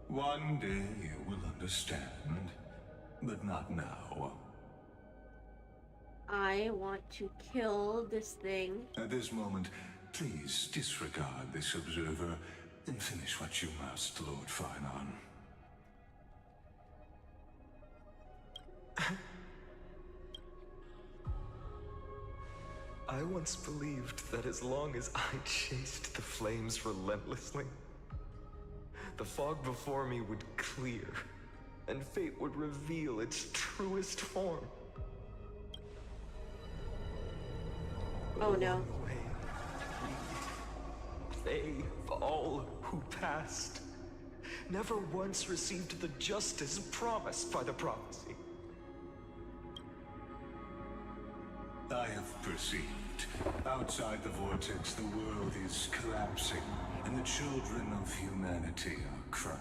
One day you will understand, but not now. I want to kill this thing. At this moment, Please disregard this observer and finish what you must, Lord Finon. I once believed that as long as I chased the flames relentlessly, the fog before me would clear, and fate would reveal its truest form. Oh no. They, all who passed, never once received the justice promised by the prophecy. I have perceived. Outside the vortex, the world is collapsing, and the children of humanity are crying.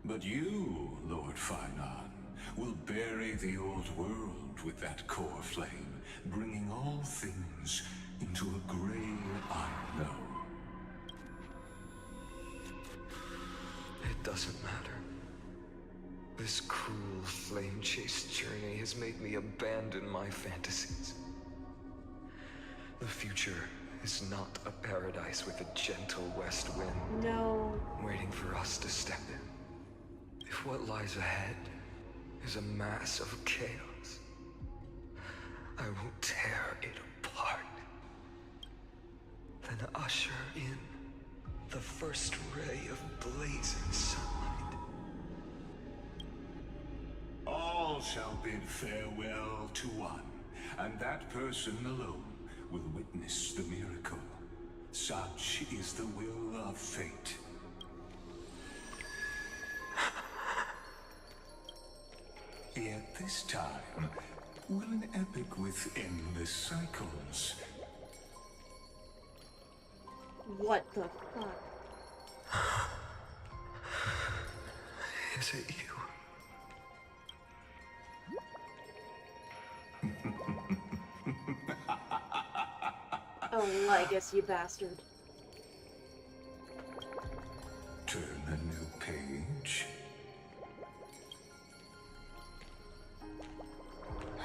But you, Lord Finon, will bury the old world with that core flame, bringing all things into a gray unknown. It doesn't matter. This cruel flame-chased journey has made me abandon my fantasies. The future is not a paradise with a gentle west wind. No. Waiting for us to step in. If what lies ahead is a mass of chaos, I will tear it apart. Then usher in the first ray of blazing sunlight. All shall bid farewell to one, and that person alone will witness the miracle. Such is the will of fate. Yet this time, will an epic with endless cycles. What the fuck? Is it you? Oh, I guess you bastard. Turn a new page.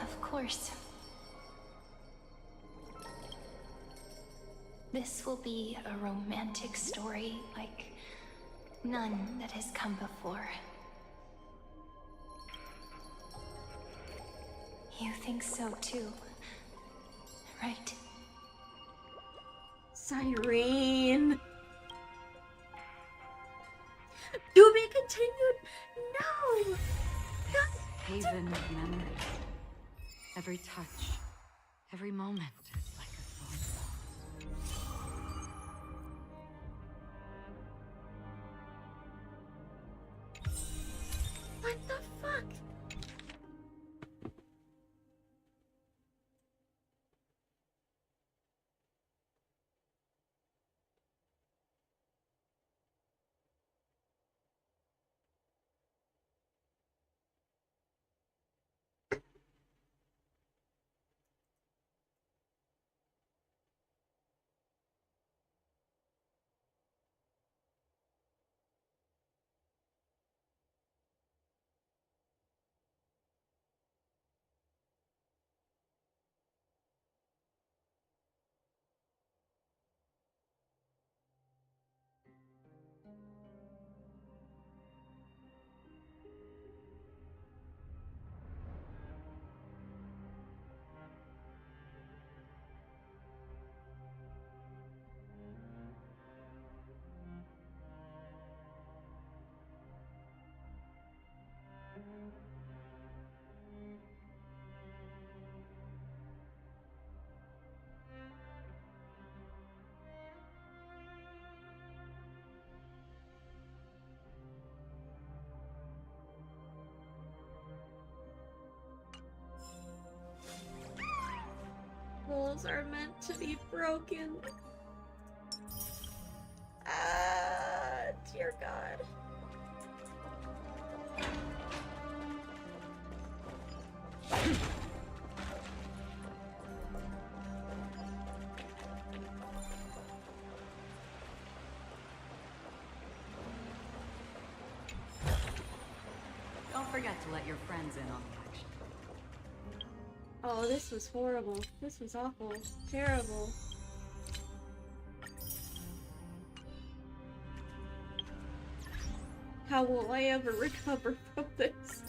Of course. This will be a romantic story like none that has come before. You think so too, right? Cyrene! To be continued? No! Haven of memory. Every touch, every moment is like a phone. What the fuck? Rules are meant to be broken. Ah, dear God. Don't forget to let your friends in on the action. Oh, this was horrible. This was awful. Terrible. How will I ever recover from this?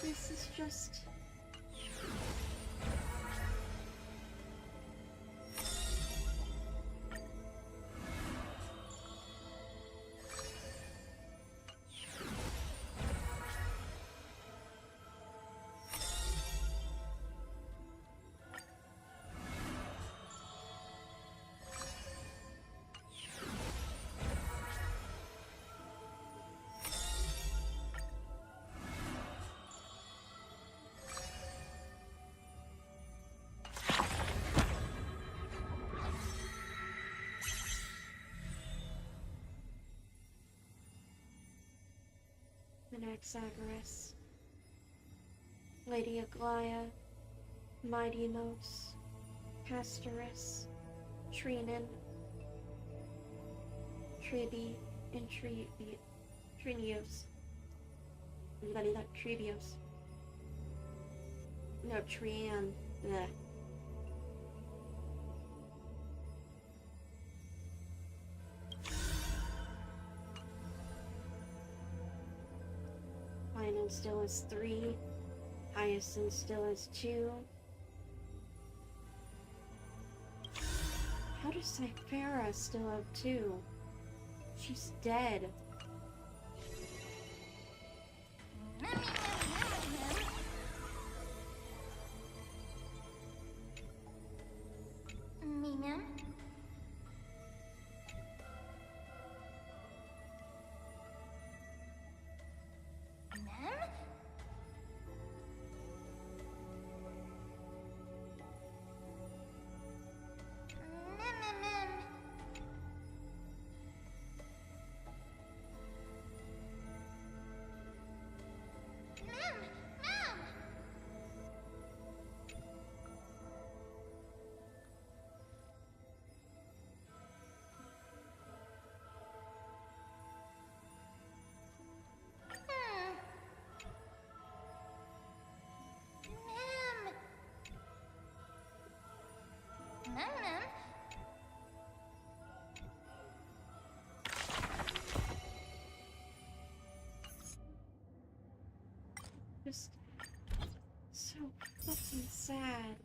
This is just... Anaxagoras, Lady Aglaia, Mighty Mos, Pastorus, Trinin, Tribi, and Trinios. Anybody like Tribios? No, Trian. Bleh. Finan still has 3. Hyacinth still has 2. How does Cyphera still have 2? She's dead. sad.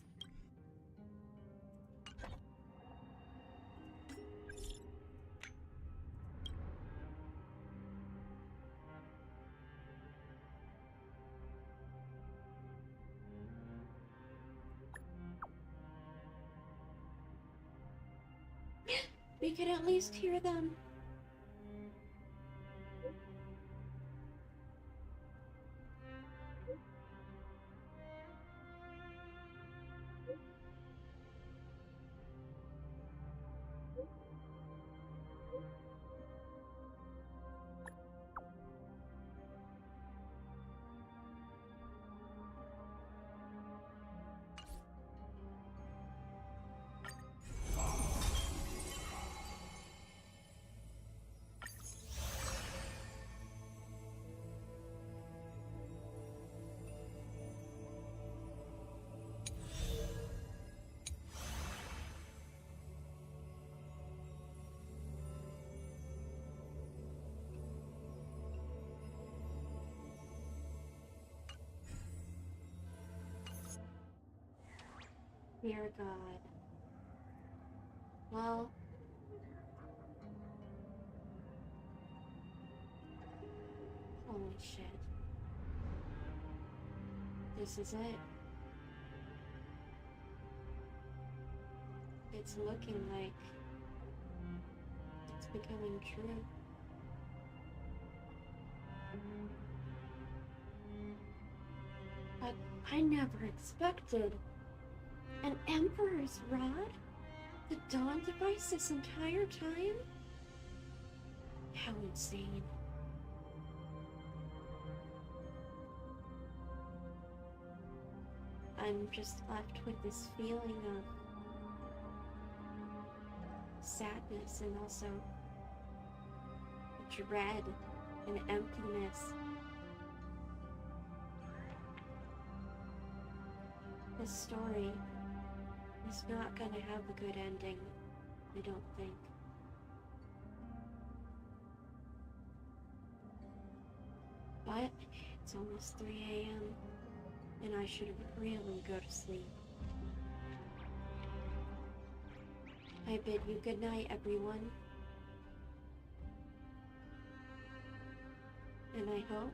We could at least hear them. Dear God. Well, holy shit. This is it. It's looking like it's becoming true. But I never expected an Emperor's Rod? The Dawn device this entire time? How insane. I'm just left with this feeling of sadness and also dread and emptiness. This story is not gonna have a good ending, I don't think. But it's almost 3 a.m. and I should really go to sleep. I bid you good night, everyone. And I hope